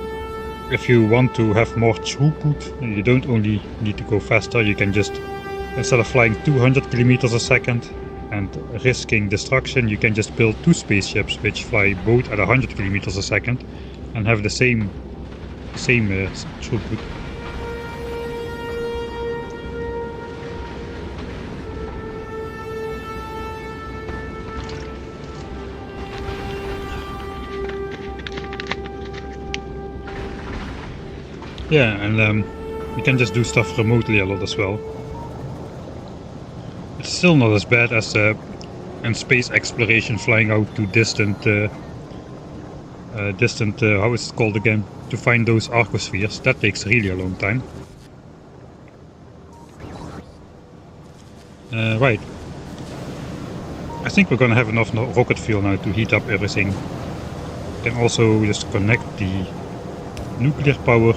if you want to have more throughput, you don't only need to go faster. You can just, instead of flying 200 kilometers a second and risking destruction, you can just build 2 spaceships which fly both at 100 kilometers a second and have the same throughput. Yeah, and you can just do stuff remotely a lot as well. It's still not as bad as in space exploration, flying out to distant, how is it called again? To find those arcospheres. That takes really a long time. Right. I think we're gonna have enough rocket fuel now to heat up everything. Can also just connect the nuclear power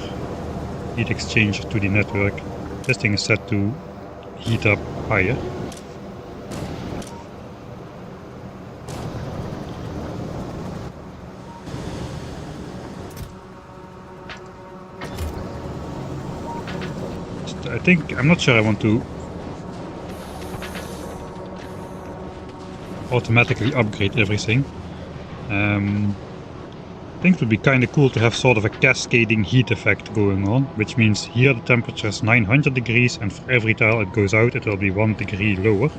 heat exchanger to the network. This thing is set to heat up higher. I'm not sure I want to automatically upgrade everything. I think it would be kind of cool to have sort of a cascading heat effect going on, which means here the temperature is 900 degrees and for every tile it goes out it will be 1 degree lower.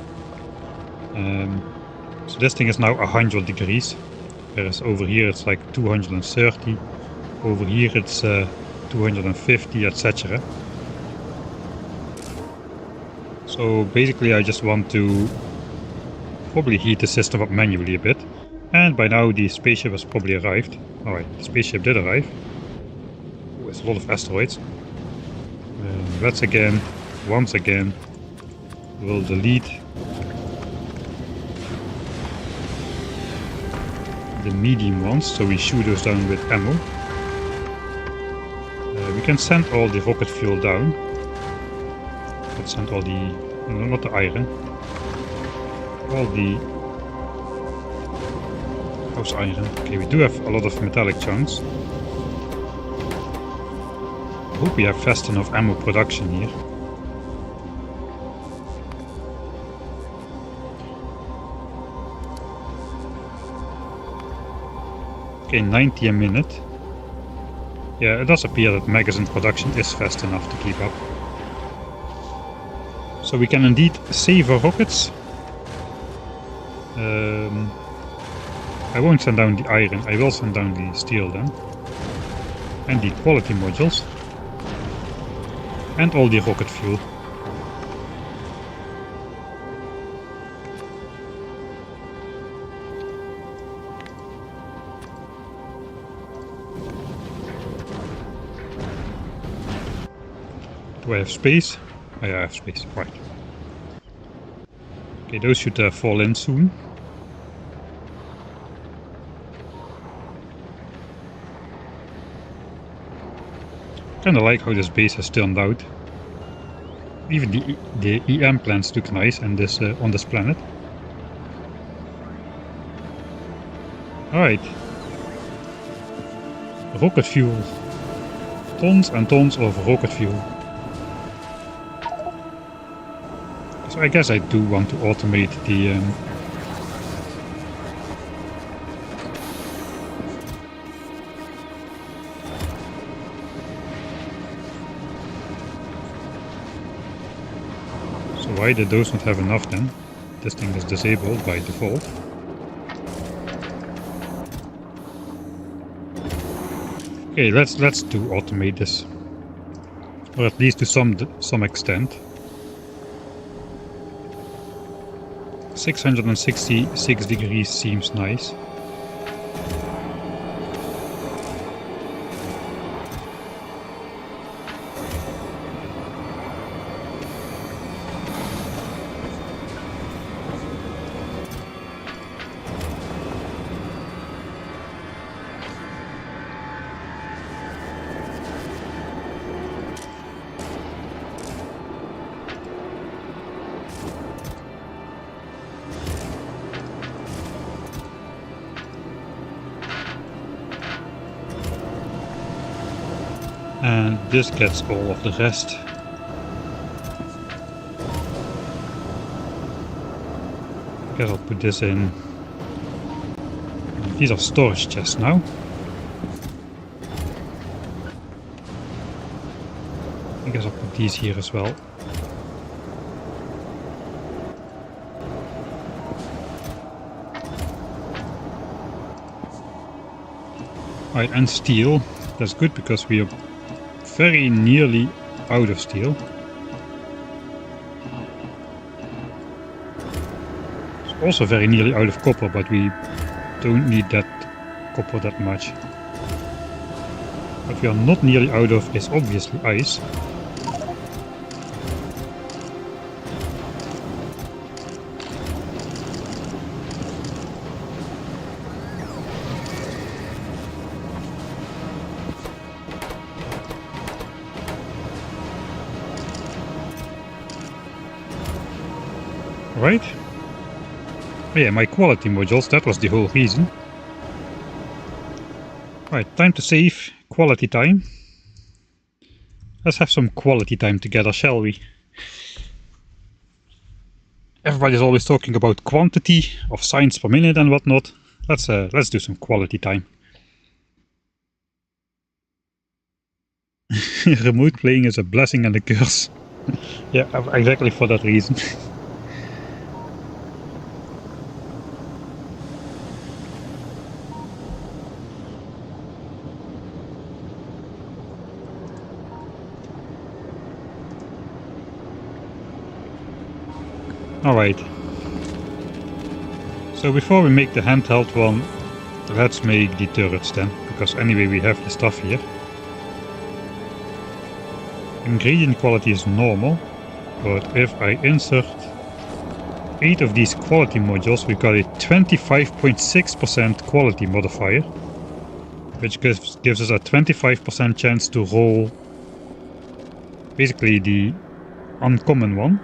So this thing is now 100 degrees, whereas over here it's like 230, over here it's 250, etc. So basically I just want to probably heat the system up manually a bit. And by now the spaceship has probably arrived. Alright, the spaceship did arrive. Oh, there's a lot of asteroids. Let's once again, we'll delete the medium ones, so we shoot those down with ammo. We can send all the rocket fuel down. Let's send all the, no, not the iron, all the house iron. Okay, we do have a lot of metallic chunks. I hope we have fast enough ammo production here. Okay, 90 a minute. Yeah, it does appear that magazine production is fast enough to keep up. So we can indeed save our rockets. I won't send down the iron, I will send down the steel then. And the quality modules. And all the rocket fuel. Do I have space? Oh yeah, I have space, right. Okay, those should fall in soon. Kinda like how this base has turned out. Even the EM plants look nice and this on this planet. Alright. Rocket fuel. Tons and tons of rocket fuel. So I guess I do want to automate the so why did those not have enough then? This thing is disabled by default. Okay, let's do automate this, or at least to some extent. 666 degrees seems nice. And this gets all of the rest. I guess I'll put this in. These are storage chests now. I guess I'll put these here as well. Right, and steel. That's good because we are very nearly out of steel. It's also very nearly out of copper, but we don't need that copper that much. What we are not nearly out of is obviously ice. Right? Oh yeah, my quality modules, that was the whole reason. Right, time to save quality time. Let's have some quality time together, shall we? Everybody's always talking about quantity of signs per minute and whatnot. Let's do some quality time. Remote playing is a blessing and a curse. Yeah, exactly for that reason. Alright. So before we make the handheld one, let's make the turrets then, because anyway we have the stuff here. Ingredient quality is normal, but if I insert 8 of these quality modules, we got a 25.6% quality modifier, which gives us a 25% chance to roll basically the uncommon one.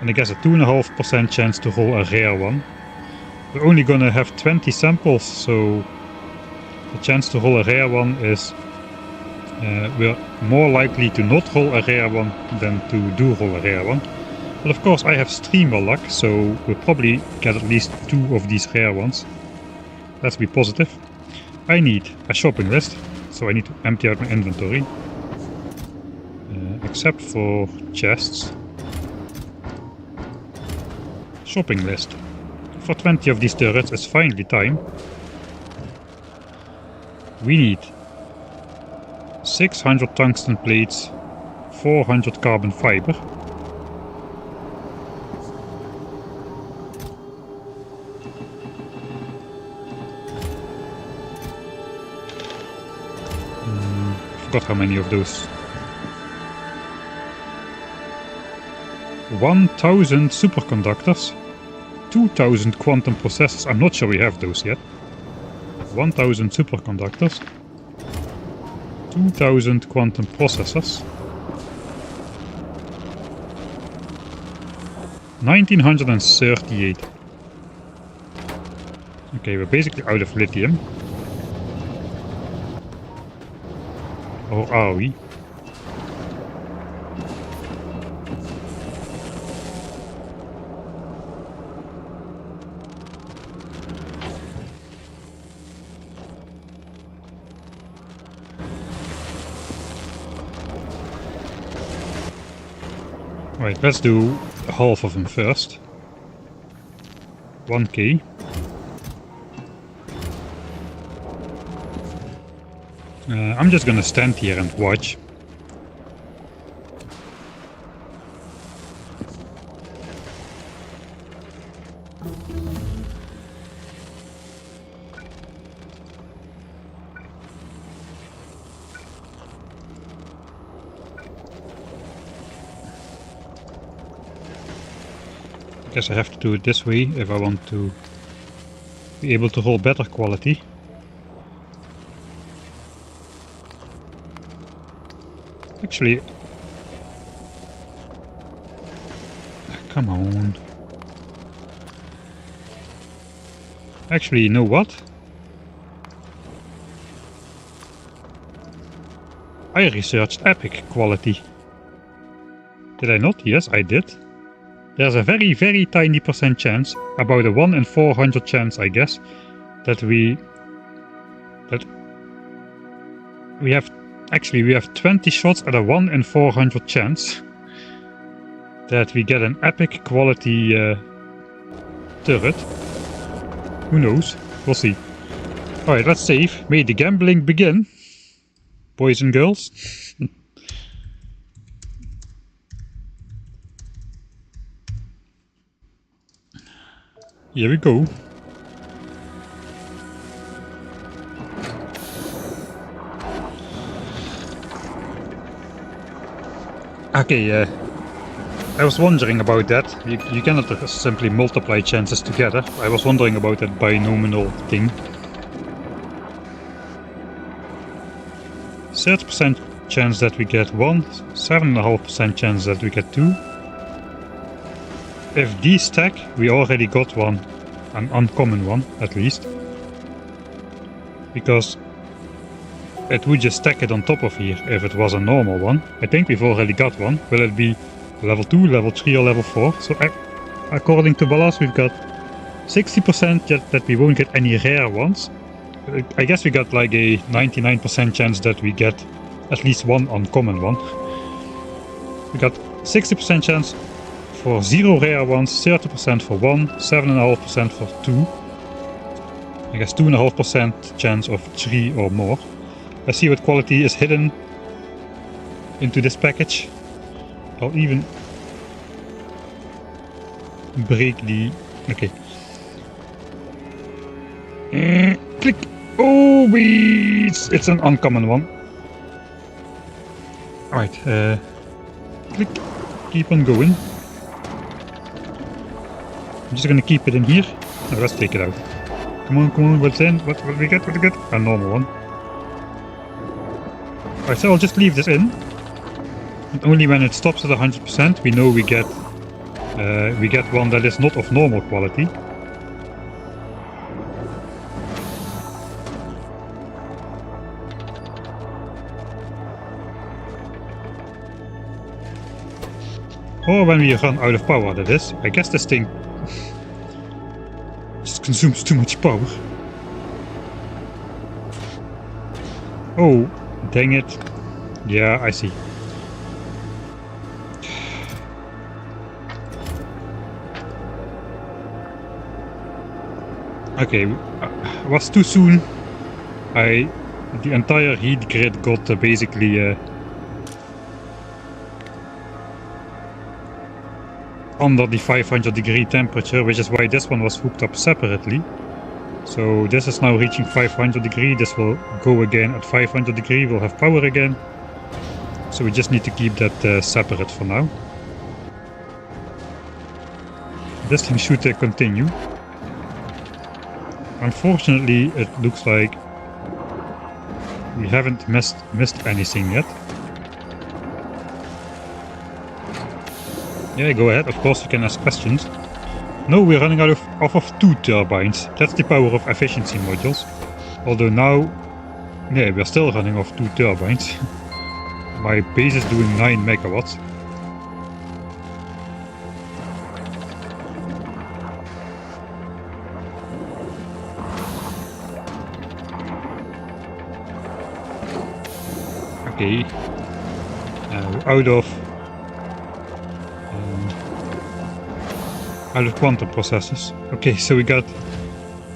And I guess a 2.5% chance to roll a rare one. We're only gonna have 20 samples, so the chance to roll a rare one is we're more likely to not roll a rare one than to do roll a rare one. But of course I have streamer luck, so we'll probably get at least 2 of these rare ones. Let's be positive. I need a shopping list, so I need to empty out my inventory. Except for chests. Shopping list. For 20 of these turrets, it's finally time. We need 600 tungsten plates, 400 carbon fiber. I forgot how many of those. 1000 superconductors. 2000 quantum processors. I'm not sure we have those yet. 1000 superconductors. 2000 quantum processors. 1938. Okay, we're basically out of lithium. Or are we? Right, let's do half of them first. 1k. I'm just gonna stand here and watch. Guess I have to do it this way if I want to be able to hold better quality. Actually, come on. Actually, you know what? I researched epic quality. Did I not? Yes, I did. There's a very, very tiny percent chance, about a 1 in 400 chance, I guess, that we have 20 shots at a 1 in 400 chance that we get an epic quality turret. Who knows? We'll see. Alright, let's save. May the gambling begin, boys and girls. Here we go. Okay, I was wondering about that. You cannot simply multiply chances together. I was wondering about that binomial thing. 30% chance that we get 1, 7.5% chance that we get 2. If these stack, we already got one, an uncommon one at least. Because it would just stack it on top of here if it was a normal one. I think we've already got one. Will it be level 2, level 3 or level 4? So according to Ballas we've got 60% that we won't get any rare ones. I guess we got like a 99% chance that we get at least one uncommon one. We got 60% chance for 0 rare ones, 30% for 1, 7.5% for 2. I guess 2.5% chance of 3 or more. Let's see what quality is hidden into this package. I'll even break the... okay. Click! Oh, it's an uncommon one. Alright, click. Keep on going. I'm just gonna keep it in here. Now let's take it out. Come on, what's in? What we get? What we get? A normal one. Alright, so I'll just leave this in. And only when it stops at 100% we know we get one that is not of normal quality. Or when we run out of power, that is. I guess this thing just consumes too much power. Oh, dang it. Yeah, I see. Okay, it was too soon. The entire heat grid got basically under the 500-degree temperature, which is why this one was hooked up separately. So this is now reaching 500 degree, this will go again at 500 degree, we'll have power again. So we just need to keep that separate for now. This thing should continue. Unfortunately, it looks like we haven't missed anything yet. Yeah, go ahead, of course you can ask questions. No, we're running out of 2 turbines. That's the power of efficiency modules. Although now, yeah, we're still running off 2 turbines. My base is doing 9 megawatts. Okay, out of quantum processors. Okay, so we got...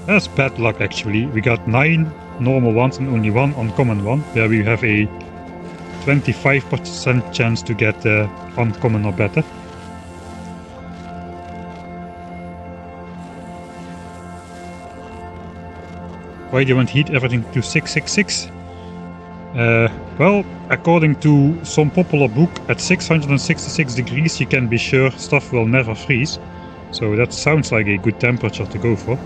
that's bad luck actually. We got 9 normal ones and only 1 uncommon one, where we have a 25% chance to get uncommon or better. Why do you want heat everything to 666? Well, according to some popular book, at 666 degrees you can be sure stuff will never freeze. So that sounds like a good temperature to go for.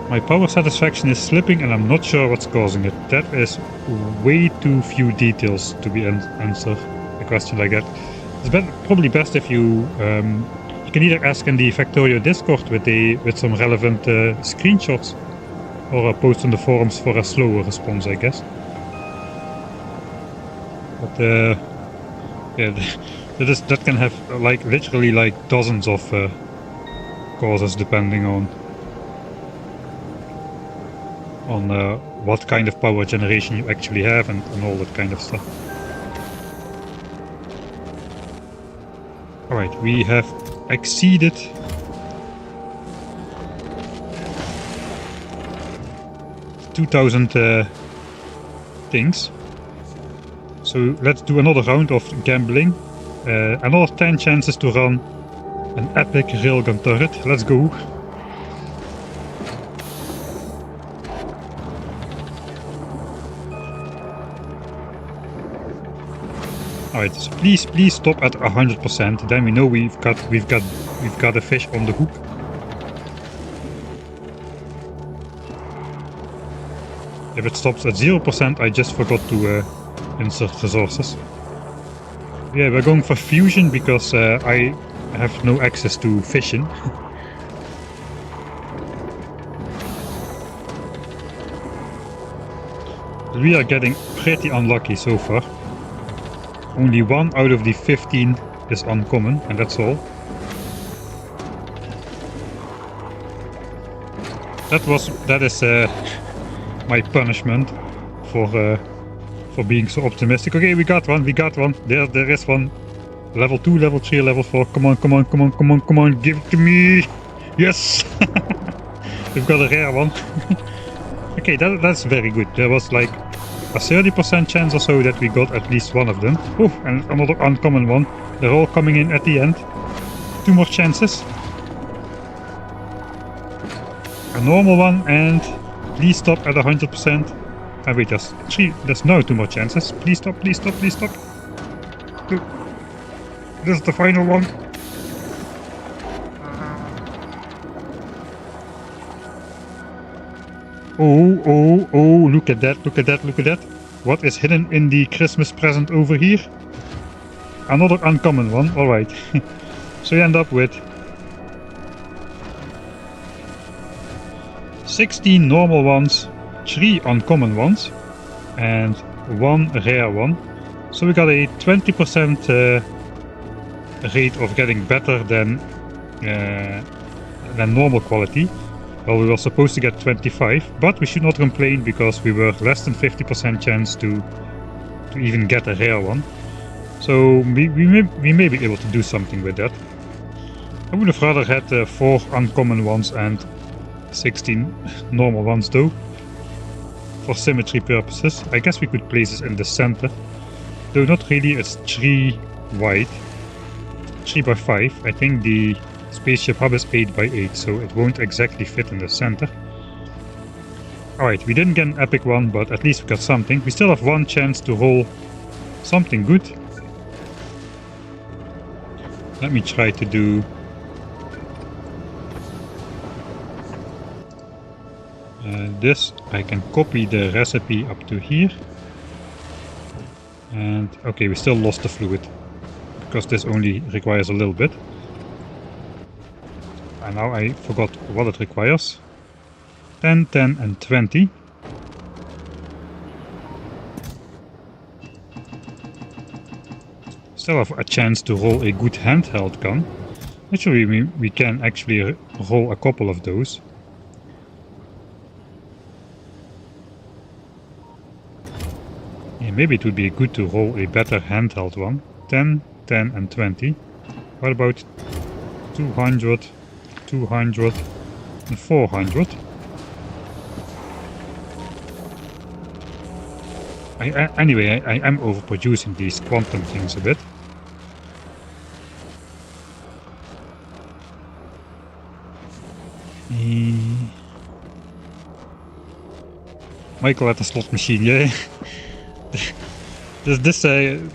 My power satisfaction is slipping and I'm not sure what's causing it. That is way too few details to be answer a question like that. It's probably best if you can either ask in the Factorio Discord with some relevant screenshots. Or post on the forums for a slower response, I guess. But yeah, that can have like literally like dozens of causes depending on what kind of power generation you actually have and all that kind of stuff. Alright, we have exceeded $2,000 things. So let's do another round of gambling. Another 10 chances to run an epic railgun turret. Let's go. Alright, so please stop at 100%. Then we know we've got a fish on the hook. If it stops at 0%, I just forgot to insert resources. Yeah, we're going for fusion because I have no access to fishing. We are getting pretty unlucky so far. Only 1 out of the 15 is uncommon, and that's all. That is my punishment for being so optimistic. Okay, we got one. There is one. Level 2, level 3, level 4. Come on, give it to me. Yes! We've got a rare one. Okay, that's very good. There was like a 30% chance or so that we got at least one of them. Oh, and another uncommon one. They're all coming in at the end. 2 more chances. A normal one, and please stop at 100%. Ah, wait, there's now 2 more chances. Please stop. This is the final one. Oh, look at that. What is hidden in the Christmas present over here? Another uncommon one, alright. So you end up with 16 normal ones, 3 uncommon ones, and 1 rare one. So we got a 20% rate of getting better than normal quality. Well, we were supposed to get 25, but we should not complain because we were less than 50% chance to even get a rare one. So we may be able to do something with that. I would have rather had 4 uncommon ones and 16 normal ones though. For symmetry purposes. I guess we could place this in the center. Though not really, it's 3 wide. 3 by 5. I think the spaceship hub is 8 by 8, so it won't exactly fit in the center. Alright, we didn't get an epic one, but at least we got something. We still have 1 chance to roll something good. Let me try to do... this. I can copy the recipe up to here. And okay, we still lost the fluid, because this only requires a little bit. And now I forgot what it requires. 10, 10 and 20. Still have a chance to roll a good handheld gun. Actually, we can actually roll a couple of those. Yeah, maybe it would be good to roll a better handheld one. 10, 10 and 20. What about 200, 200 and 400? Anyway, I am overproducing these quantum things a bit. Michael at the slot machine, yeah.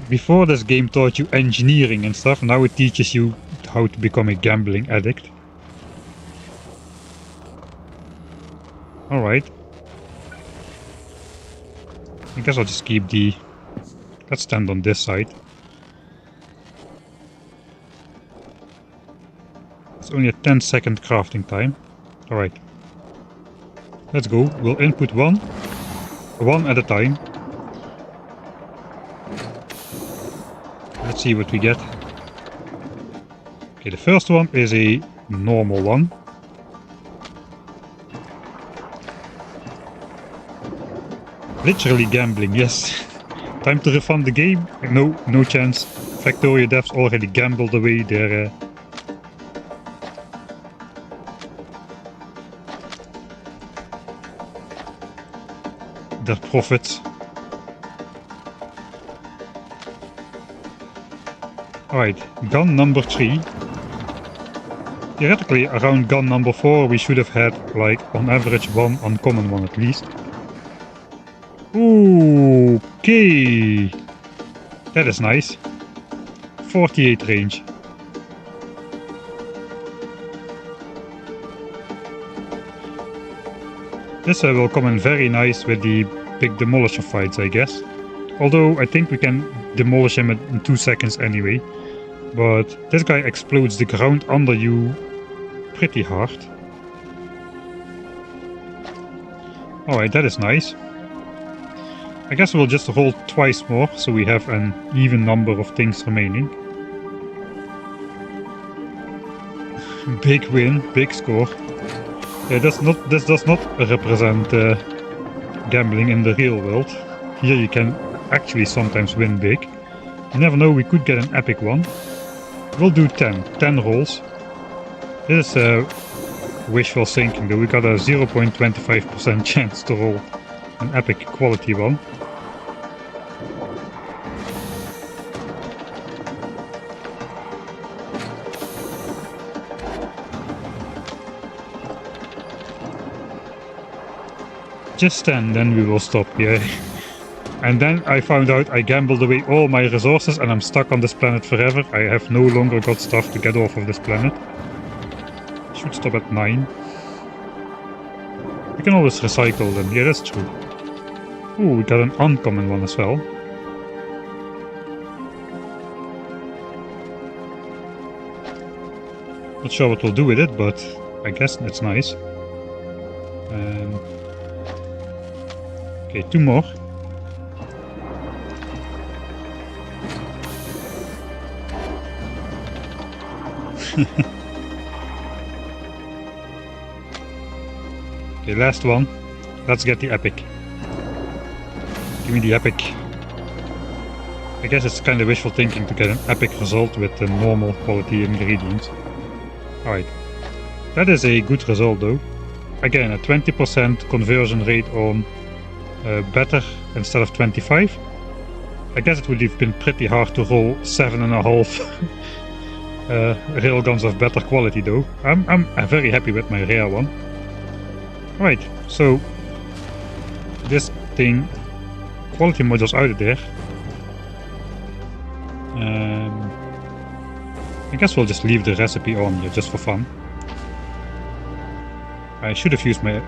Before this game taught you engineering and stuff, now it teaches you how to become a gambling addict. Alright. I guess I'll just keep the... Let's stand on this side. It's only a 10-second crafting time. Alright. Let's go. We'll input one at a time. Let's see what we get. Okay, the first one is a normal one. Literally gambling, yes. Time to refund the game? No chance. Factorio devs already gambled away their profits. Alright, gun number 3. Theoretically, around gun number 4 we should have had, like, on average one uncommon one at least. Okay, that is nice. 48 range. This will come in very nice with the big demolisher fights, I guess. Although I think we can demolish him in 2 seconds anyway. But this guy explodes the ground under you pretty hard. Alright, that is nice. I guess we'll just roll twice more, so we have an even number of things remaining. Big win, big score. Yeah, this does not represent gambling in the real world. Here you can actually sometimes win big. You never know, we could get an epic one. We'll do 10 rolls. This is wishful thinking though, we got a 0.25% chance to roll an epic quality one. Just 10, then we will stop, yeah. And then I found out I gambled away all my resources and I'm stuck on this planet forever. I have no longer got stuff to get off of this planet. Should stop at 9. We can always recycle them, yeah, that's true. Ooh, we got an uncommon one as well. Not sure what we'll do with it, but I guess it's nice. Okay, 2 more. Okay, last one. Let's get the epic. Give me the epic. I guess it's kind of wishful thinking to get an epic result with the normal quality ingredients. Alright. That is a good result though. Again, a 20% conversion rate on better instead of 25. I guess it would have been pretty hard to roll 7.5 railguns of better quality though. I'm very happy with my rare one. Right, so this thing, quality modules out of there. I guess we'll just leave the recipe on here just for fun. I should have used my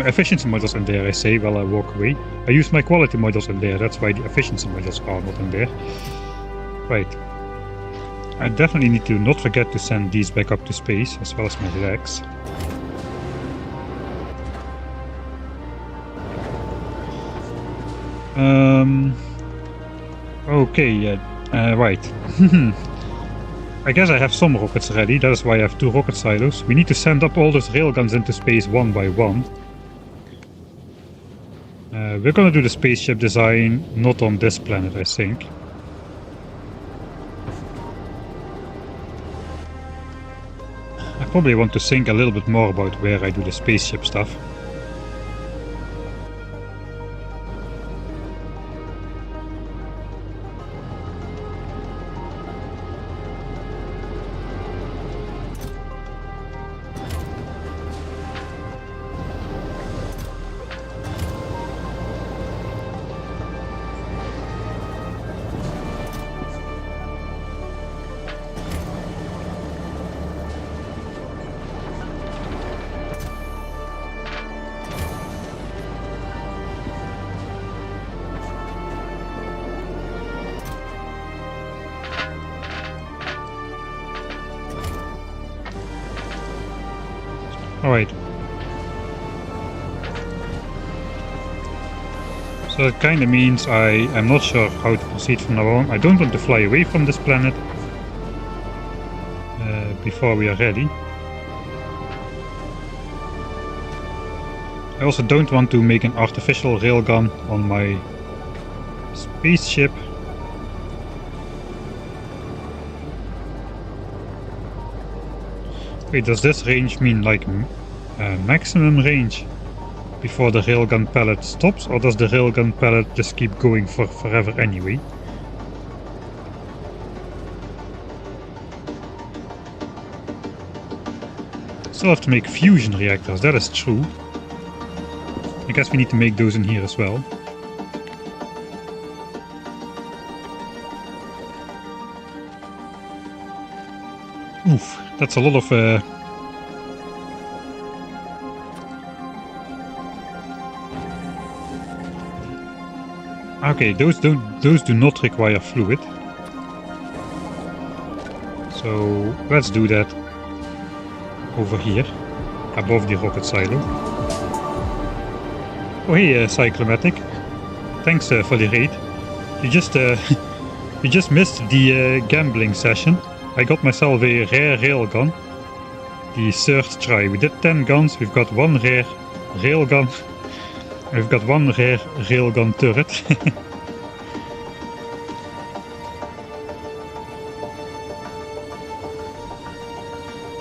efficiency modules in there, I say, while I walk away. I used my quality modules in there, that's why the efficiency modules are not in there. Right. I definitely need to not forget to send these back up to space, as well as my legs. Okay, yeah, right. I guess I have some rockets ready, that is why I have 2 rocket silos. We need to send up all those railguns into space one by one. We're gonna do the spaceship design, not on this planet, I think. I probably want to think a little bit more about where I do the spaceship stuff. Alright. So it kinda means I am not sure how to proceed from now on. I don't want to fly away from this planet before we are ready. I also don't want to make an artificial railgun on my spaceship. Wait, does this range mean like maximum range before the railgun pellet stops, or does the railgun pellet just keep going for forever anyway? Still have to make fusion reactors, that is true. I guess we need to make those in here as well. Oof, that's a lot of okay, those do not require fluid. So let's do that over here, above the rocket silo. Oh hey, Cyclomatic. Thanks for the raid. You just you just missed the gambling session. I got myself a rare railgun. The third try. We did 10 guns. We've got one rare railgun. We've got one rare railgun turret.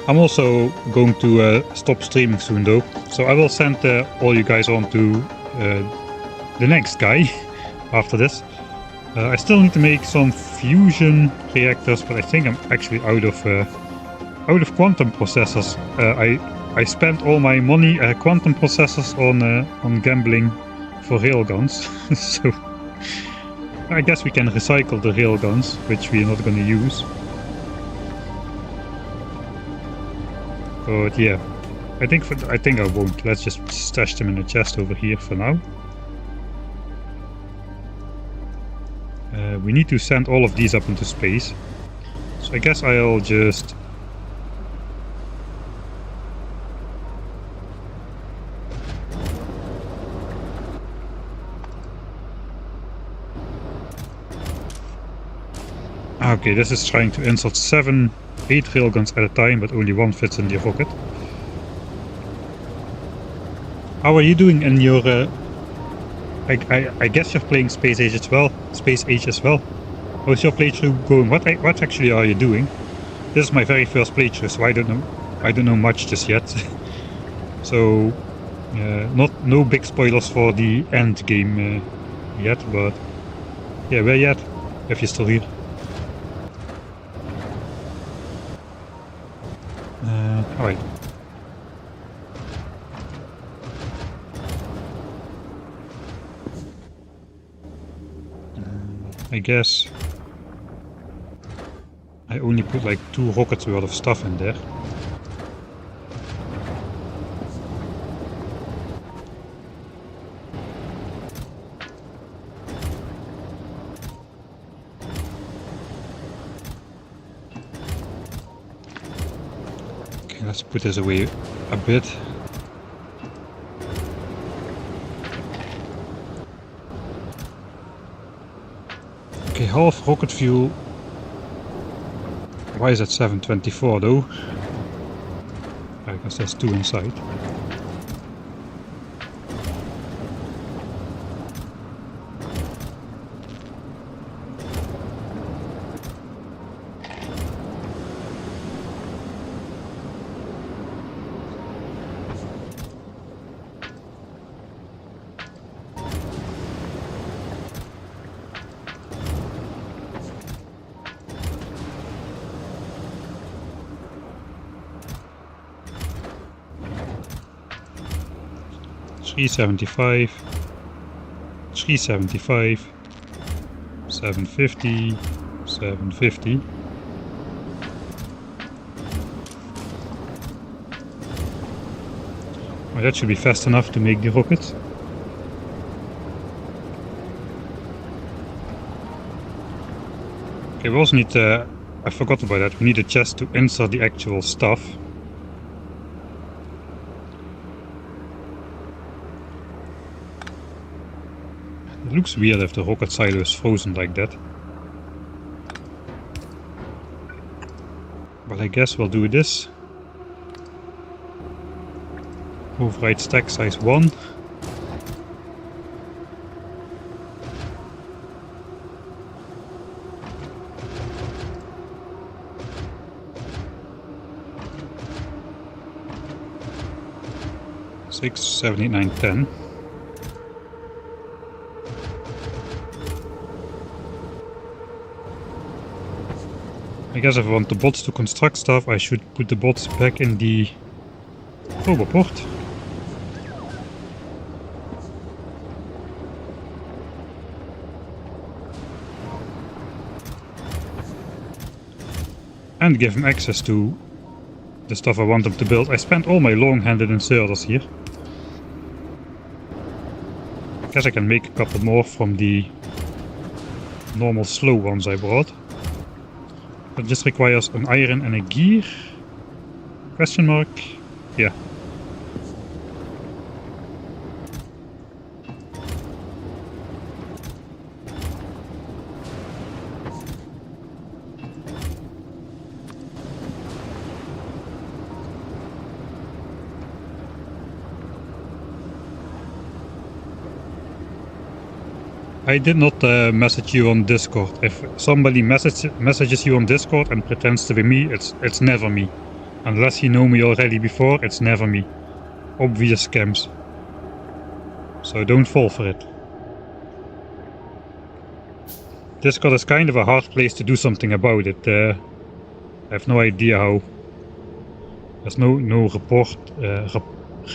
I'm also going to stop streaming soon though, so I will send all you guys on to the next guy after this. I still need to make some fusion reactors, but I think I'm actually out of quantum processors. I spent all my money quantum processors on gambling for railguns, so I guess we can recycle the railguns, which we are not going to use. But yeah, I think I won't. Let's just stash them in the chest over here for now. We need to send all of these up into space, so I guess I'll just okay, this is trying to insert 8 railguns at a time, but only one fits in the rocket. How are you doing in your... I guess you're playing Space Age as well. How's your playthrough going? What actually are you doing? This is my very first playthrough, so I don't know much just yet. So no big spoilers for the end game yet, but yeah, where yet? If you're still here. Alright. I guess I only put like 2 rockets worth of stuff in there. Let's put this away a bit. Okay, half rocket fuel. Why is that 724 though? I guess there's 2 inside. $375, $375, $750, $750. Well, that should be fast enough to make the rocket. Okay, we also need I forgot about that. We need a chest to insert the actual stuff. It looks weird if the rocket silo is frozen like that. But I guess we'll do this. Override stack size 1. Six, 7, 8, 9, 10. I guess if I want the bots to construct stuff, I should put the bots back in the roboport. And give them access to the stuff I want them to build. I spent all my long-handed inserters here. Guess I can make a couple more from the normal slow ones I brought. That just requires an iron and a gear? Question mark? Yeah. I did not message you on Discord. If somebody messages you on Discord and pretends to be me, it's never me. Unless you know me already before, it's never me. Obvious scams. So don't fall for it. Discord is kind of a hard place to do something about it. I have no idea how. There's no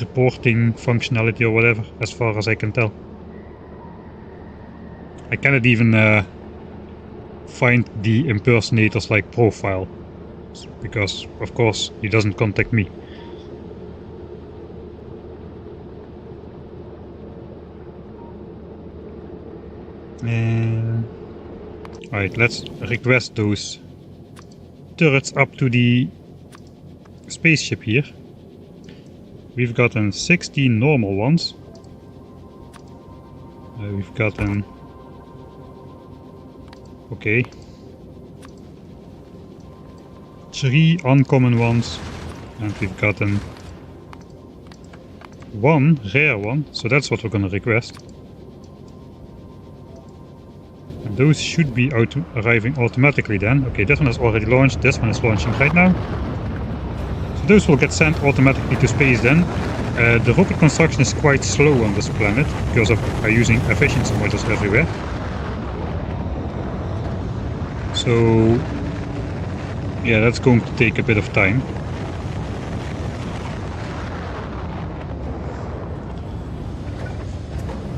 reporting functionality or whatever, as far as I can tell. I cannot even find the impersonator's like profile, because of course he doesn't contact me. Alright, let's request those turrets up to the spaceship here. We've gotten 16 normal ones. We've gotten... Okay. 3 uncommon ones. And we've gotten 1 rare one, so that's what we're gonna request. And those should be arriving automatically then. Okay, this one is already launched, this one is launching right now. So those will get sent automatically to space then. The rocket construction is quite slow on this planet, because of using efficiency modules everywhere. So, yeah, that's going to take a bit of time.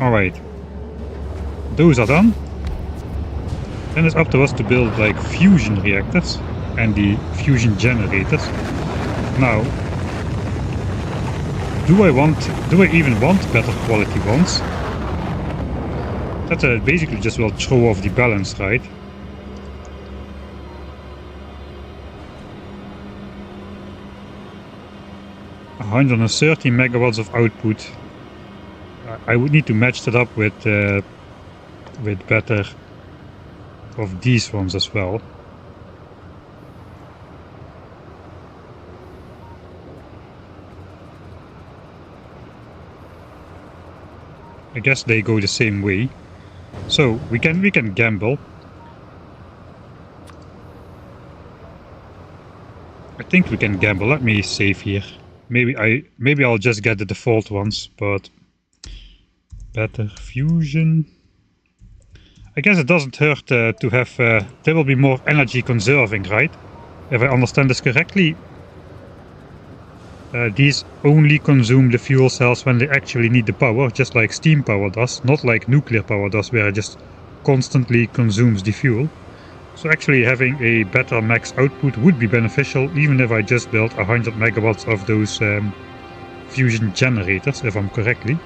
Alright, those are done. Then it's up to us to build like fusion reactors and the fusion generators. Now, do I even want better quality ones? That basically just will throw off the balance, right? 130 megawatts of output. I would need to match that up with better of these ones as well. I guess they go the same way. So we can gamble. I think we can gamble. Let me save here. Maybe I'll just get the default ones, but better fusion. I guess it doesn't hurt to have. They will be more energy conserving, right? If I understand this correctly, these only consume the fuel cells when they actually need the power, just like steam power does, not like nuclear power does, where it just constantly consumes the fuel. So actually having a better max output would be beneficial, even if I just built 100 megawatts of those fusion generators, if I'm correctly.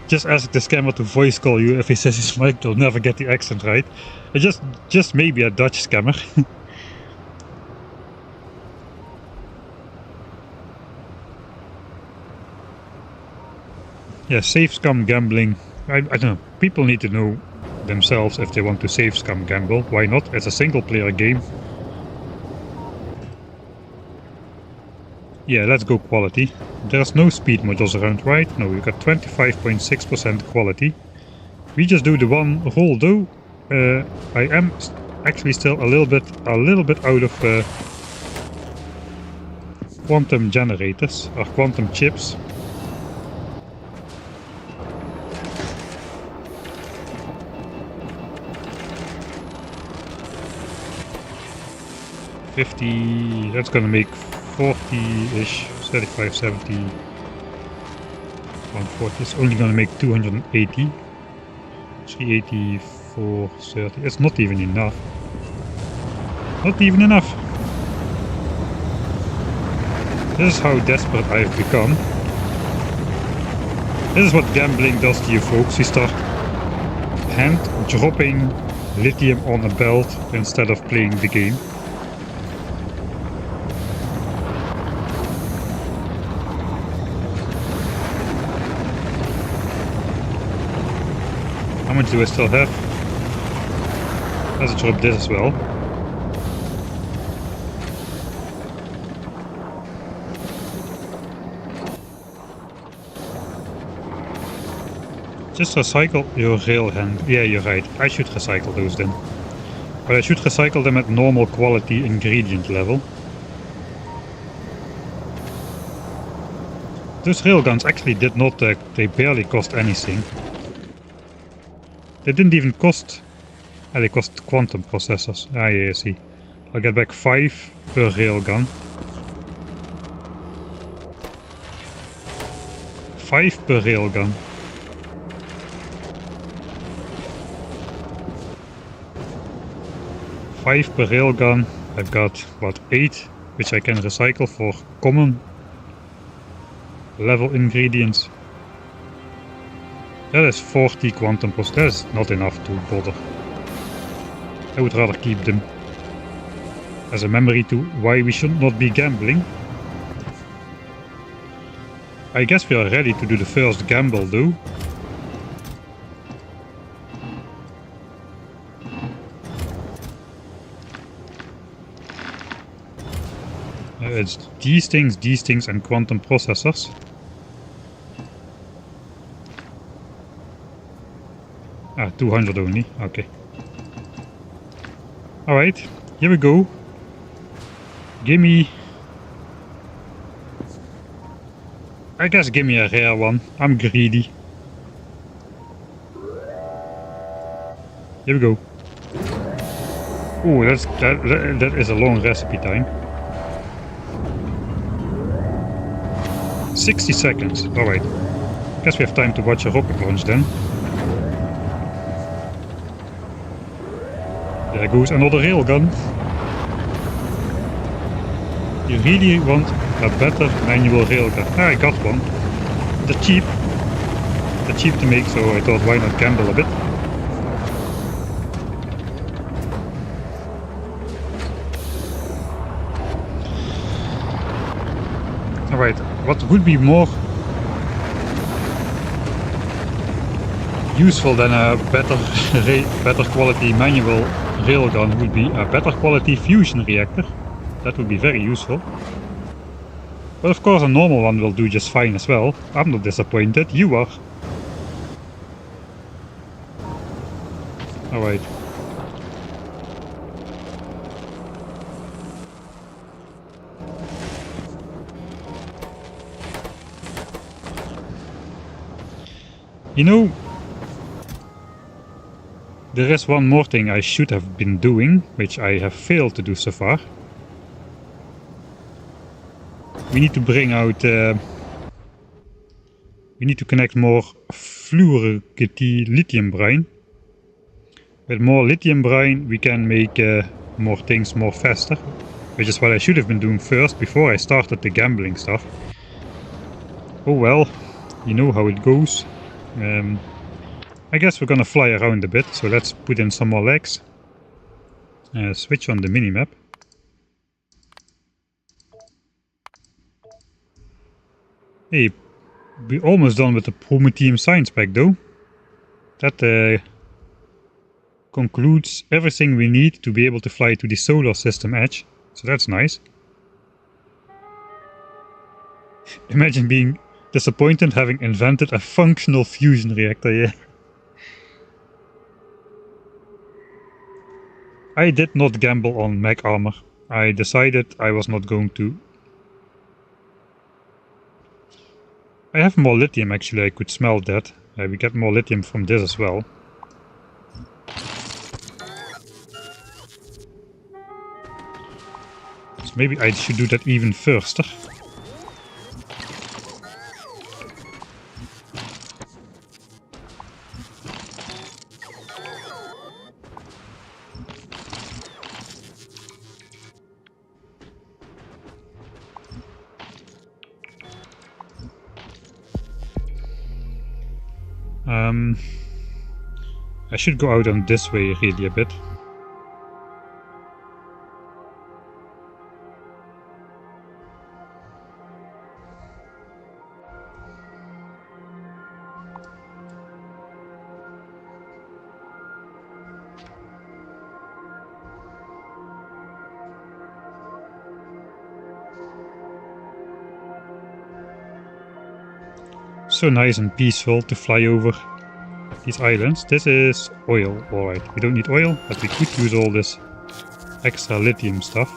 Just ask the scammer to voice call you if he says his mic, you'll never get the accent right. Just maybe a Dutch scammer. Yeah, save scam gambling. I don't know. People need to know themselves if they want to save scam gamble. Why not? It's a single player game. Yeah, let's go quality. There's no speed modules around, right? No, we got 25.6% quality. We just do the one roll though. I am actually still a little bit out of quantum generators or quantum chips. $50, that's gonna make 40-ish, 35, 70, 140. It's only gonna make 280. 380, 430. It's not even enough. Not even enough. This is how desperate I've become. This is what gambling does to you folks. You start hand dropping lithium on a belt instead of playing the game. How much do I still have? Let's drop this as well. Just recycle your rail hand. Yeah, you're right. I should recycle those then. But I should recycle them at normal quality ingredient level. Those railguns actually did not, they barely cost anything. They didn't even cost... they cost quantum processors. Ah, yeah, I see. I'll get back 5 per railgun. 5 per railgun. Per railgun. I've got, what, 8, which I can recycle for common level ingredients. That is 40 quantum processors. That is not enough to bother. I would rather keep them as a memory to why we should not be gambling. I guess we are ready to do the first gamble though. It's these things and quantum processors. Ah, 200 only, okay. Alright, here we go. Gimme... I guess gimme a rare one. I'm greedy. Here we go. Oh, that is a long recipe time. 60 seconds, alright. Guess we have time to watch a rocket launch then. There goes another railgun. You really want a better manual railgun. Ah, I got one. They're cheap. They're cheap to make, so I thought why not gamble a bit. Alright, what would be more useful than a better quality manual railgun would be a better quality fusion reactor. That would be very useful. But of course a normal one will do just fine as well. I'm not disappointed, you are. Alright. You know, there is one more thing I should have been doing, which I have failed to do so far. We need to bring out... we need to connect more fluorite lithium brine. With more lithium brine we can make more things more faster. Which is what I should have been doing first, before I started the gambling stuff. Oh well, you know how it goes. I guess we're gonna fly around a bit, so let's put in some more legs. Switch on the minimap. Hey, We're almost done with the Prometheum science pack though. That concludes everything we need to be able to fly to the solar system edge. So that's nice. Imagine being disappointed having invented a functional fusion reactor, yeah. I did not gamble on mech armor. I decided I was not going to. I have more lithium actually, I could smelt that. We get more lithium from this as well. So maybe I should do that even first. I should go out on this way really a bit. So nice and peaceful to fly over these islands. This is oil, alright. We don't need oil, but we could use all this extra lithium stuff.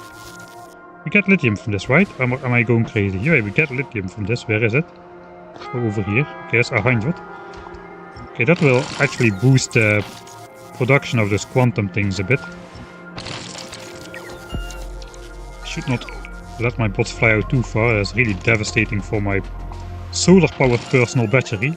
We get lithium from this, right? Am I going crazy? Yeah, we get lithium from this. Where is it? Oh, over here. Okay, that's 100. Okay, that will actually boost the production of those quantum things a bit. Should not let my bots fly out too far. That's really devastating for my solar-powered personal battery.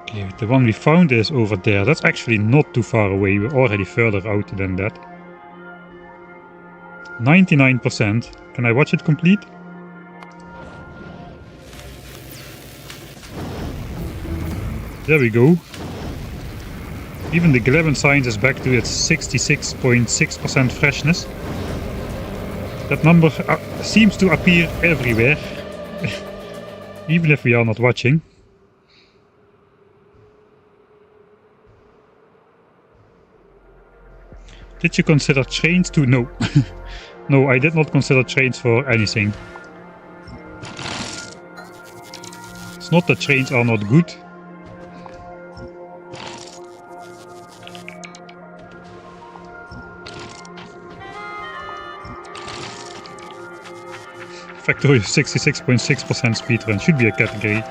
Okay, the one we found is over there. That's actually not too far away. We're already further out than that. 99%. Can I watch it complete? There we go. Even the Gleba science is back to its 66.6% freshness. That number seems to appear everywhere, even if we are not watching. Did you consider trains too? No. No, I did not consider trains for anything. It's not that trains are not good. Factorio 66.6% speedrun should be a category.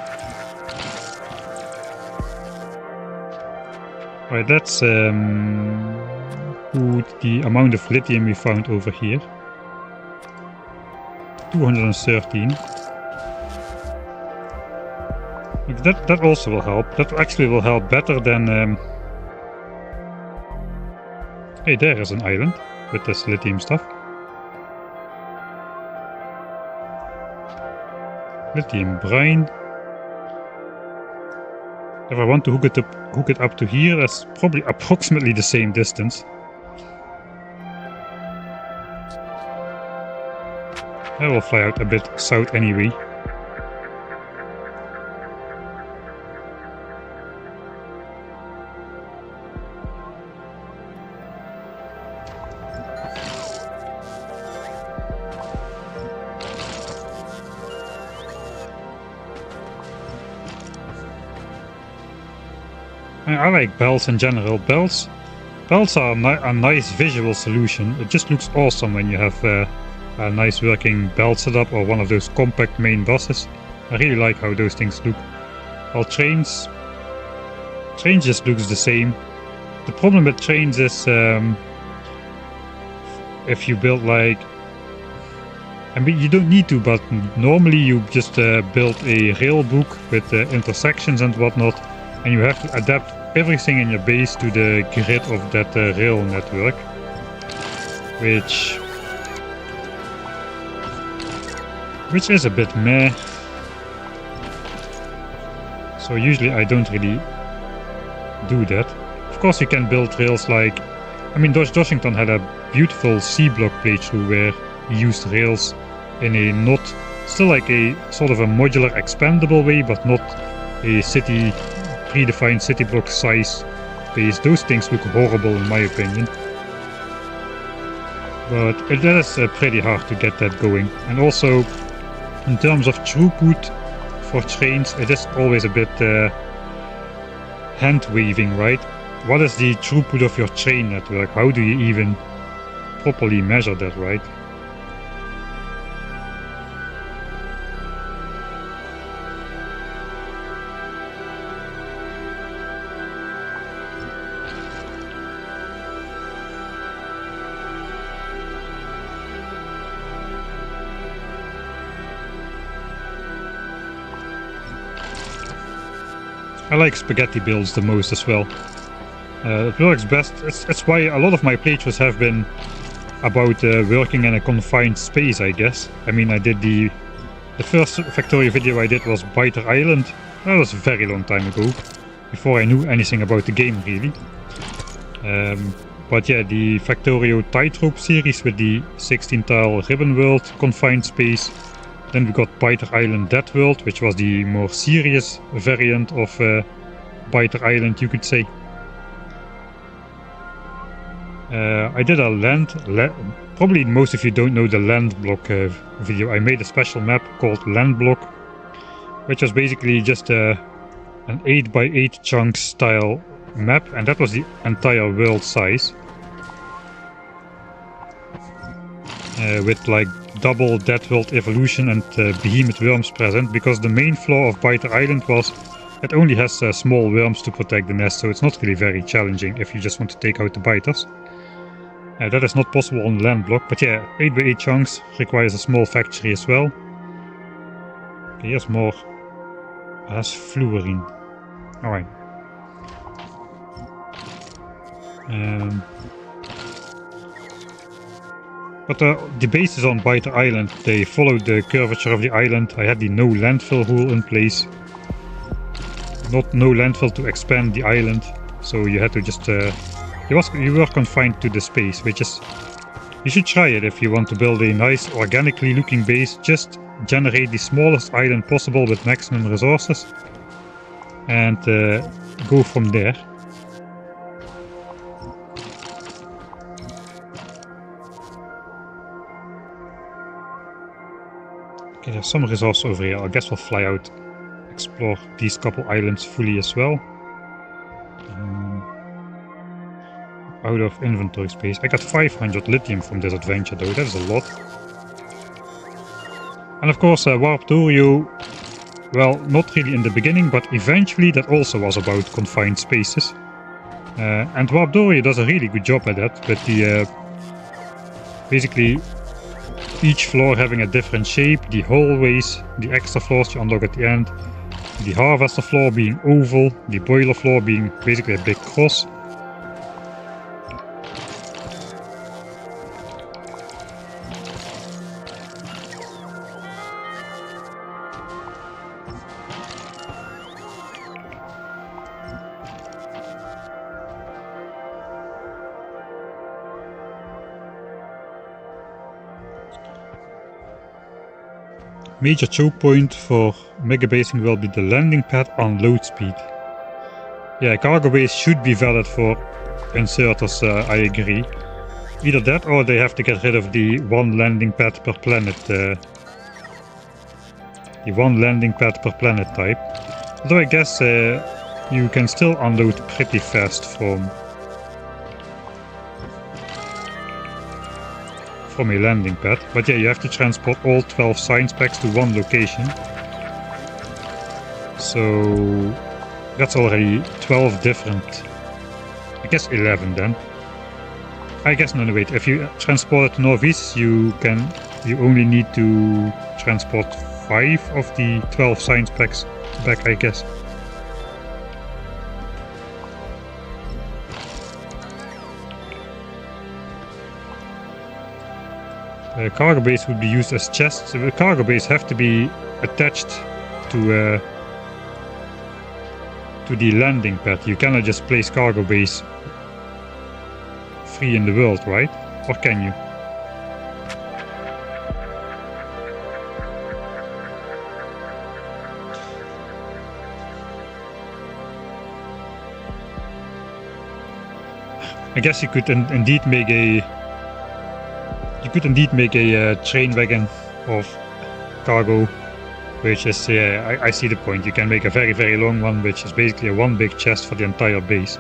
Alright, let's put the amount of lithium we found over here. 213. That also will help. That actually will help better than... Hey, there is an island with this lithium stuff. Lithium brine. If I want to hook it up to here, that's probably approximately the same distance. I will fly out a bit south anyway. I like bells in general. Bells are a nice visual solution. It just looks awesome when you have a nice working belt setup or one of those compact main buses. I really like how those things look. While trains just looks the same. The problem with trains is if you build like... I mean, you don't need to, but normally you just build a rail book with intersections and whatnot, and you have to adapt everything in your base to the grid of that rail network, which is a bit meh. So usually I don't really do that. Of course you can build rails like... I mean, Dodge Washington had a beautiful C-block playthrough where he used rails in a not... still like a sort of a modular expandable way, but not a city... predefined city block size base. Those things look horrible in my opinion. But it is pretty hard to get that going. And also, in terms of throughput for trains, it is always a bit hand-waving, right? What is the throughput of your train network? How do you even properly measure that, right? I like spaghetti builds the most as well. It works best. It's why a lot of my playthroughs have been about working in a confined space, I guess. I mean, I did the first Factorio video I did was Biter Island. That was a very long time ago, before I knew anything about the game really. But yeah, the Factorio Tightrope series with the 16-tile ribbon world confined space. Then we got Biter Island Dead World, which was the more serious variant of Biter Island, you could say. I did a probably most of you don't know the land block video. I made a special map called Land Block, which was basically just an 8x8 chunks style map, and that was the entire world size. With like double Dead World evolution and behemoth worms present, because the main flaw of Biter Island was it only has small worms to protect the nest, so it's not really very challenging if you just want to take out the biters. That is not possible on Land Block, but yeah, 8x8 chunks requires a small factory as well. Okay, here's more. That's fluorine. Alright. But the bases on Biter Island, they followed the curvature of the island. I had the no landfill rule in place. No landfill to expand the island, so you had to just... you were confined to the space, which is... You should try it if you want to build a nice, organically looking base. Just generate the smallest island possible with maximum resources. And go from there. Okay, there's some resource over here. I guess we'll fly out, explore these couple islands fully as well. Out of inventory space. I got 500 lithium from this adventure though, that is a lot. And of course Warptorio, well, not really in the beginning, but eventually that also was about confined spaces. And Warptorio does a really good job at that, with the basically each floor having a different shape, the hallways, the extra floors you unlock at the end, the harvester floor being oval, the boiler floor being basically a big cross. Major choke point for mega basing will be the landing pad unload speed. Yeah, cargo base should be valid for inserters, I agree. Either that or they have to get rid of the one landing pad per planet. The one landing pad per planet type. Although I guess you can still unload pretty fast from a landing pad, but yeah, you have to transport all 12 science packs to one location. So that's already 12 different, I guess 11 then. I guess no, wait, if you transport it to Northeast, you only need to transport 5 of the 12 science packs back, I guess. Cargo base would be used as chests. The cargo base have to be attached to to the landing pad. You cannot just place cargo base free in the world, right? Or can you? I guess you could indeed make a train wagon of cargo, which is, yeah, I see the point. You can make a very, very long one, which is basically a one big chest for the entire base.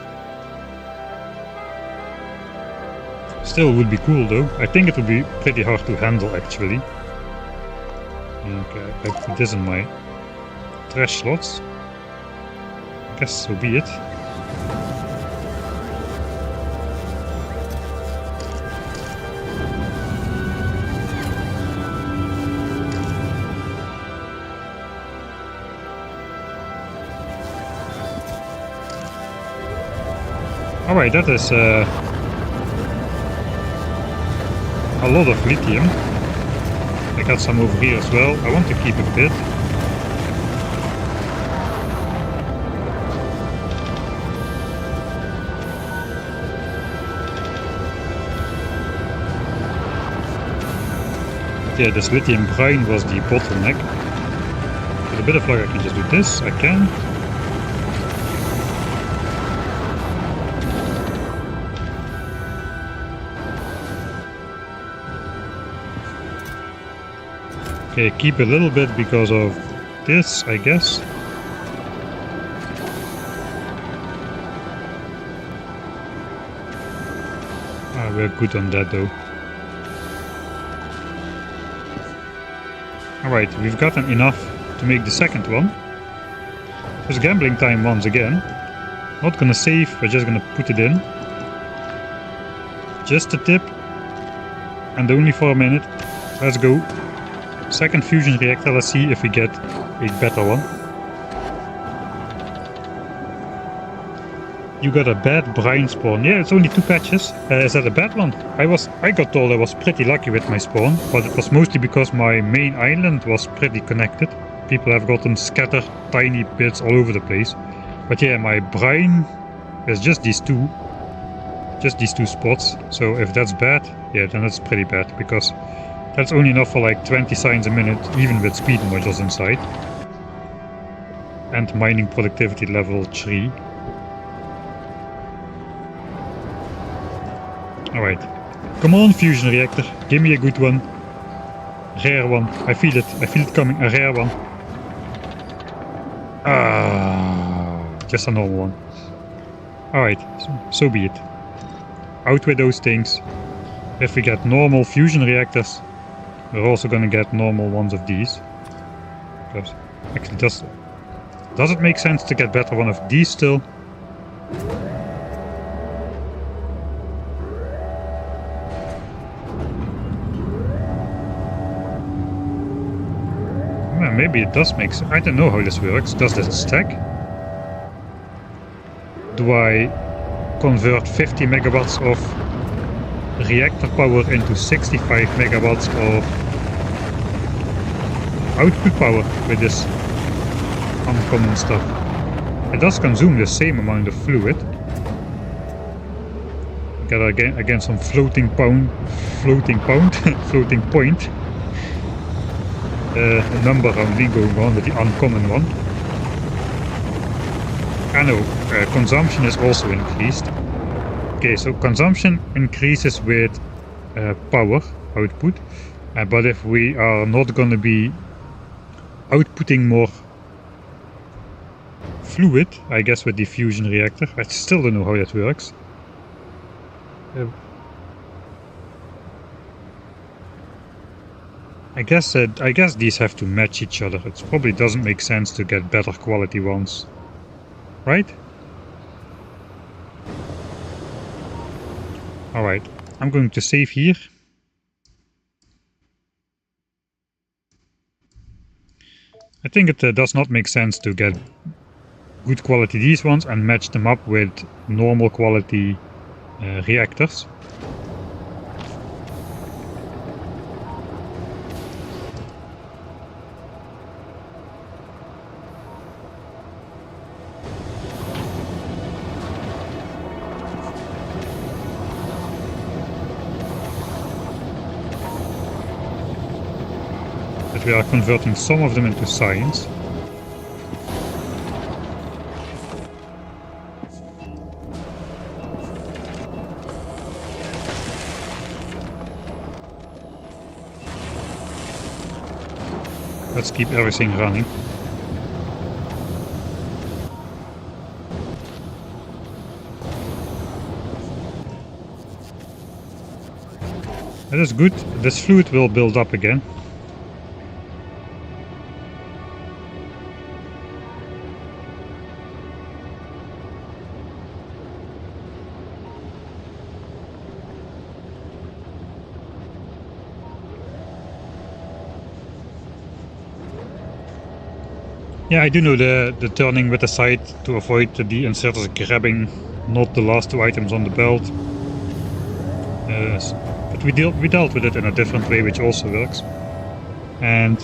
Still would be cool though. I think it would be pretty hard to handle actually. Okay, I put this in my trash slots. I guess so be it. Alright, that is a lot of lithium. I got some over here as well. I want to keep a bit. But yeah, this lithium brine was the bottleneck. With a bit of luck I can just do this. I can. Okay, keep a little bit because of this, I guess. We're good on that though. Alright, we've gotten enough to make the second one. It's gambling time once again. Not gonna save, we're just gonna put it in. Just a tip. And only for a minute. Let's go. Second fusion reactor, let's see if we get a better one. You got a bad brine spawn. Yeah, it's only 2 patches. Is that a bad one? I got told I was pretty lucky with my spawn, but it was mostly because my main island was pretty connected. People have gotten scattered tiny bits all over the place. But yeah, my brine is just these two spots. So if that's bad, yeah, then that's pretty bad, because that's only enough for like 20 signs a minute, even with speed modules inside. And mining productivity level 3. Alright. Come on, fusion reactor. Give me a good one. Rare one. I feel it. I feel it coming. A rare one. Just a normal one. Alright. So be it. Out with those things. If we get normal fusion reactors, we're also gonna get normal ones of these. Because actually, does it make sense to get better one of these still? Well, maybe it does make sense. I don't know how this works. Does this stack? Do I convert 50 megawatts of reactor power into 65 megawatts of output power with this uncommon stuff? It does consume the same amount of fluid. Got again some floating point. A number only going on with the uncommon one. I know, consumption is also increased. Okay, so consumption increases with power output, but if we are not going to be outputting more fluid, I guess with the fusion reactor, I still don't know how that works. I guess these have to match each other. It probably doesn't make sense to get better quality ones, right? Alright, I'm going to save here. I think it does not make sense to get good quality these ones and match them up with normal quality reactors. But we are converting some of them into science. Let's keep everything running. That is good. This fluid will build up again. Yeah, I do know the turning with the side to avoid the inserters grabbing not the last two items on the belt. But we dealt with it in a different way, which also works. And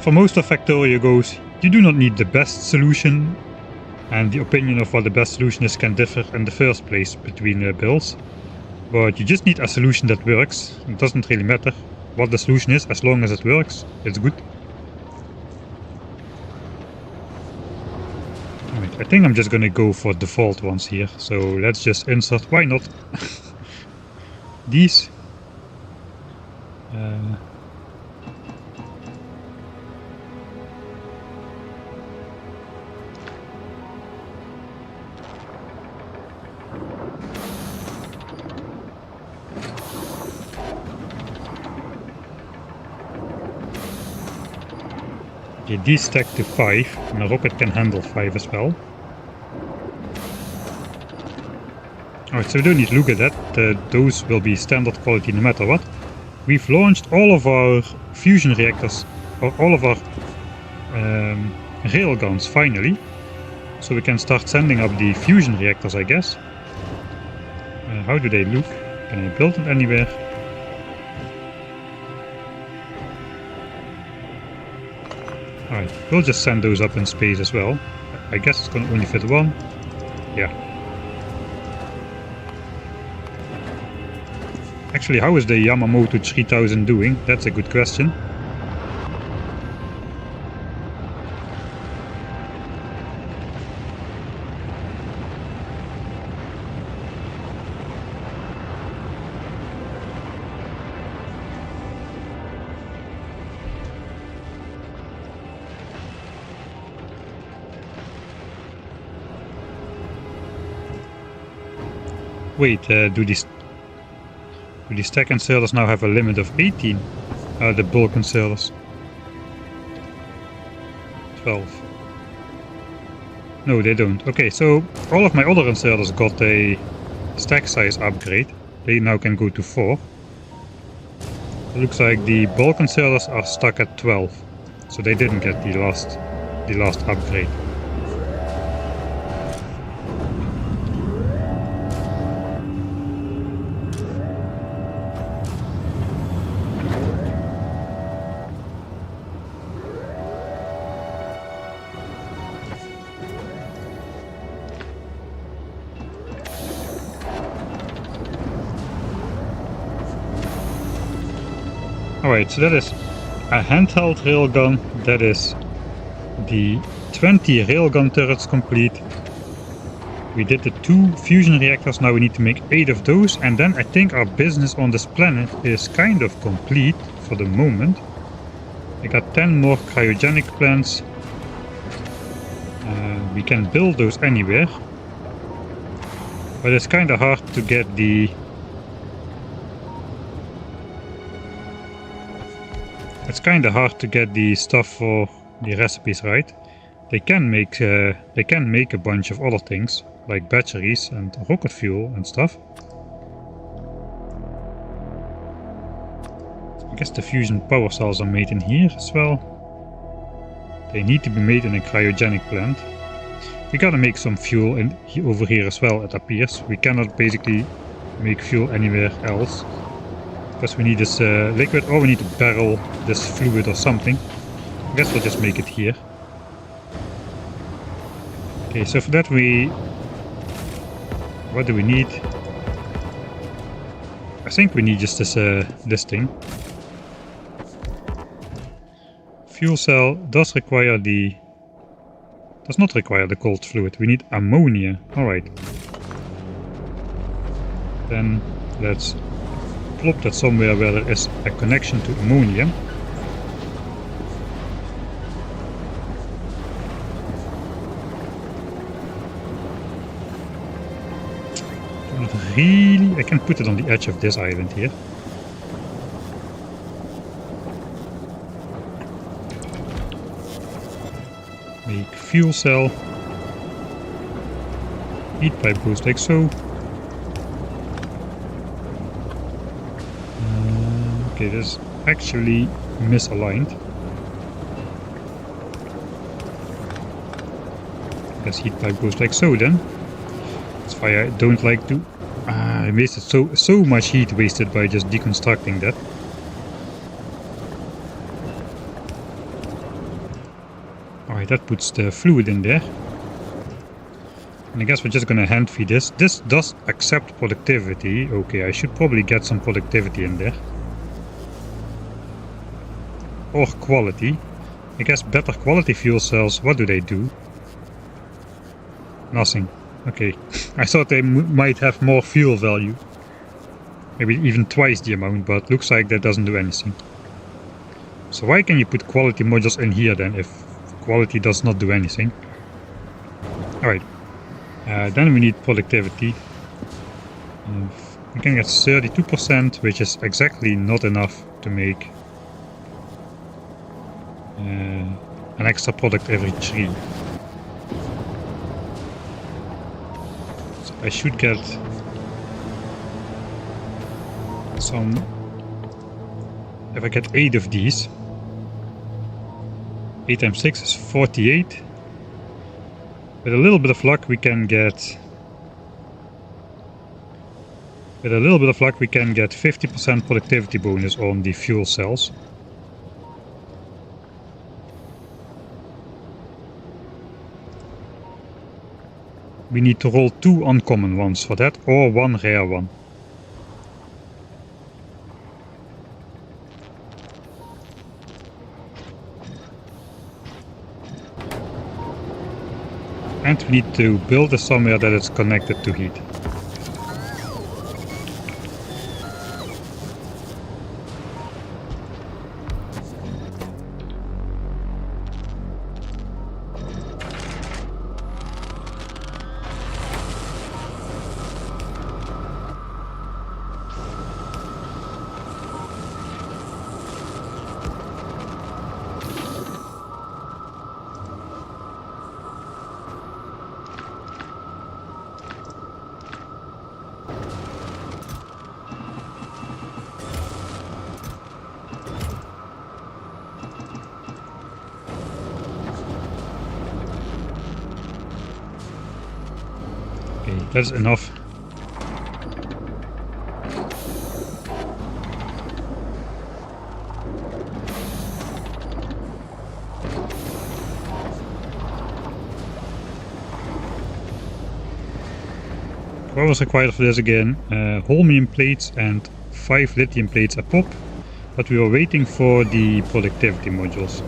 for most of Factorio goes, you do not need the best solution, and the opinion of what the best solution is can differ in the first place between builds. But you just need a solution that works. It doesn't really matter what the solution is, as long as it works, it's good. I think I'm just gonna go for default ones here, so let's just insert, why not, these. Okay, these stack to 5, and a rocket can handle 5 as well. Alright, so we don't need to look at that, those will be standard quality no matter what. We've launched all of our fusion reactors, or all of our railguns finally. So we can start sending up the fusion reactors, I guess. How do they look? Can I build it anywhere? Alright, we'll just send those up in space as well. I guess it's gonna only fit one. Yeah. Actually, how is the Yamamoto 3000 doing? That's a good question. Wait, do these stack inserters now have a limit of 18? The bulk inserters. 12. No, they don't. Okay, so all of my other inserters got a stack size upgrade. They now can go to 4. It looks like the bulk inserters are stuck at 12. So they didn't get the last upgrade. Alright, so that is a handheld railgun. That is the 20 railgun turrets complete. We did the 2 fusion reactors, now we need to make 8 of those, and then I think our business on this planet is kind of complete for the moment. I got 10 more cryogenic plants. We can build those anywhere, but it's kind of hard to get the stuff for the recipes right. They can make a bunch of other things like batteries and rocket fuel and stuff. I guess the fusion power cells are made in here as well. They need to be made in a cryogenic plant. We gotta make some fuel over here as well, it appears. We cannot basically make fuel anywhere else, because we need this liquid, or we need to barrel this fluid or something. I guess we'll just make it here. Okay, so for that what do we need? I think we need just this thing. fuel cell does require the... does not require the cold fluid. We need ammonia. Alright. Then let's plop that somewhere where there is a connection to ammonia. Not really... I can put it on the edge of this island here. Make fuel cell. Heat pipe goes like so. Okay, this is actually misaligned. Guess heat pipe goes like so then. That's why I don't like to... I wasted so much heat wasted by just deconstructing that. Alright, that puts the fluid in there. And I guess we're just gonna hand feed this. This does accept productivity. Okay, I should probably get some productivity in there. Or quality. I guess better quality fuel cells, what do they do? Nothing. Okay. I thought they might have more fuel value. Maybe even twice the amount, but looks like that doesn't do anything. So why can you put quality modules in here then, if quality does not do anything? Alright. Then we need productivity. We can get 32%, which is exactly not enough to make an extra product every 3. So I should get some... If I get 8 of these, 8 times 6 is 48. With a little bit of luck we can get... With a little bit of luck we can get 50% productivity bonus on the fuel cells. We need to roll 2 uncommon ones for that, or 1 rare one. And we need to build it somewhere that it's connected to heat. That's enough. What was required for this again? Holmium plates and 5 lithium plates a pop, but we were waiting for the productivity modules.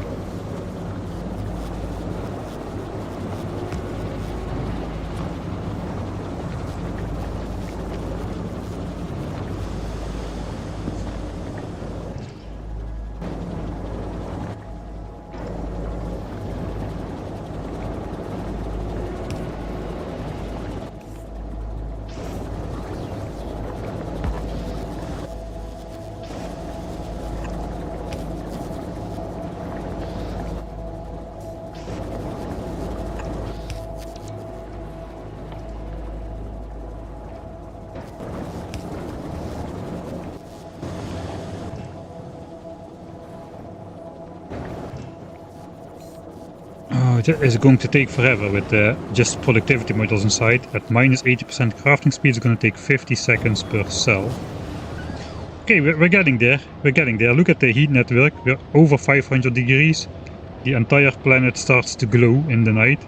It is going to take forever with just productivity modules inside. At minus 80% crafting speed, it's going to take 50 seconds per cell. Okay, we're getting there. We're getting there. Look at the heat network. We're over 500 degrees. The entire planet starts to glow in the night.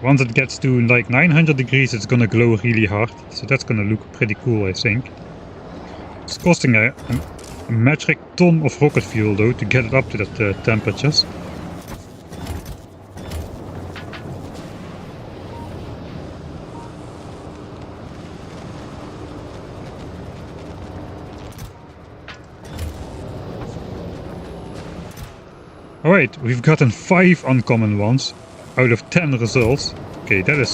Once it gets to like 900 degrees, it's going to glow really hard. So that's going to look pretty cool, I think. It's costing a metric ton of rocket fuel though to get it up to that temperatures. Alright, we've gotten 5 uncommon ones out of 10 results. Okay, that'll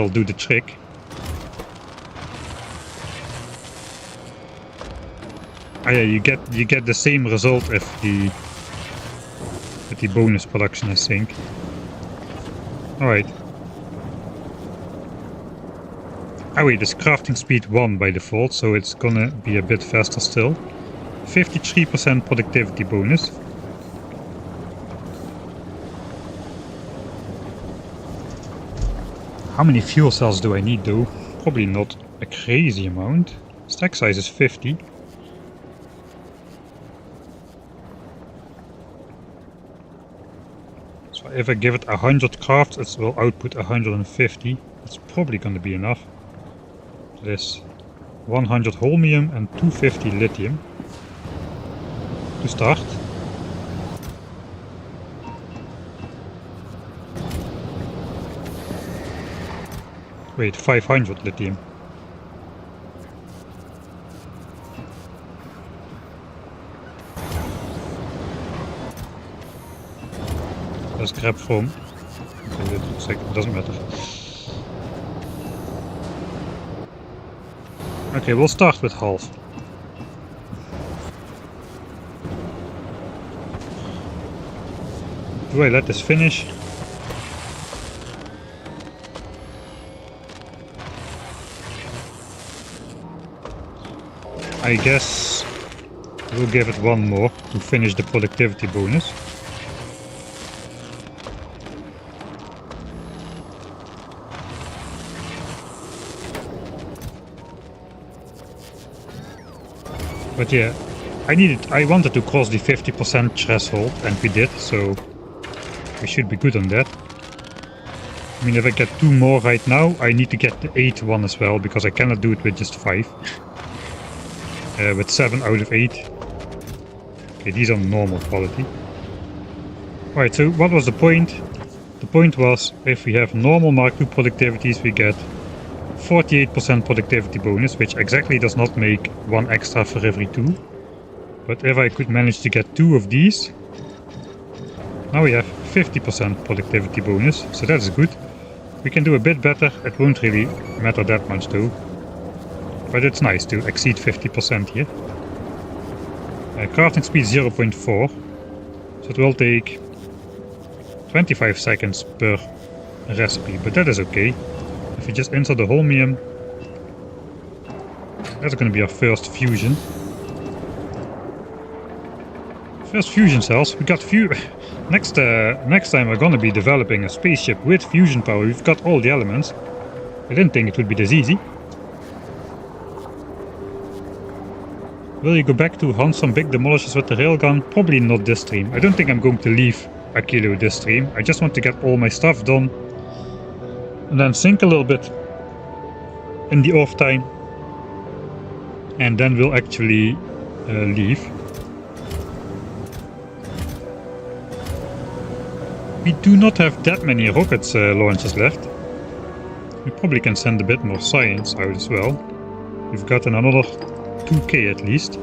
do the trick. Ah yeah, you get the same result if the bonus production, I think. Alright. Ah wait, this crafting speed 1 by default, so it's gonna be a bit faster still. 53% productivity bonus. How many fuel cells do I need though? Probably not a crazy amount. Stack size is 50. So if I give it 100 crafts, it will output 150. That's probably going to be enough. There's 100 holmium and 250 lithium to start. Wait, 500 lithium. Let's grab from. Okay, that looks like it doesn't matter. Okay, we'll start with half. Do I let this finish? I guess we'll give it one more to finish the productivity bonus. But yeah, I wanted to cross the 50% threshold and we did, so we should be good on that. I mean, if I get 2 more right now, I need to get the 8th one as well, because I cannot do it with just 5. With 7 out of 8. Okay, these are normal quality. Alright, so what was the point? The point was, if we have normal Mark II productivities, we get 48% productivity bonus, which exactly does not make 1 extra for every 2. But if I could manage to get 2 of these, now we have 50% productivity bonus, so that's good. We can do a bit better, it won't really matter that much though. But it's nice to exceed 50% here. Crafting speed 0.4, so it will take 25 seconds per recipe, but that is okay. If we just enter the holmium, that's going to be our first fusion. First fusion cells. We got next time we're going to be developing a spaceship with fusion power. We've got all the elements. I didn't think it would be this easy. Will you go back to hunt some big demolishers with the railgun? Probably not this stream. I don't think I'm going to leave Aquilo this stream. I just want to get all my stuff done. And then think a little bit in the off time. And then we'll actually leave. We do not have that many rocket launchers left. We probably can send a bit more science out as well. We've gotten another 2k at least.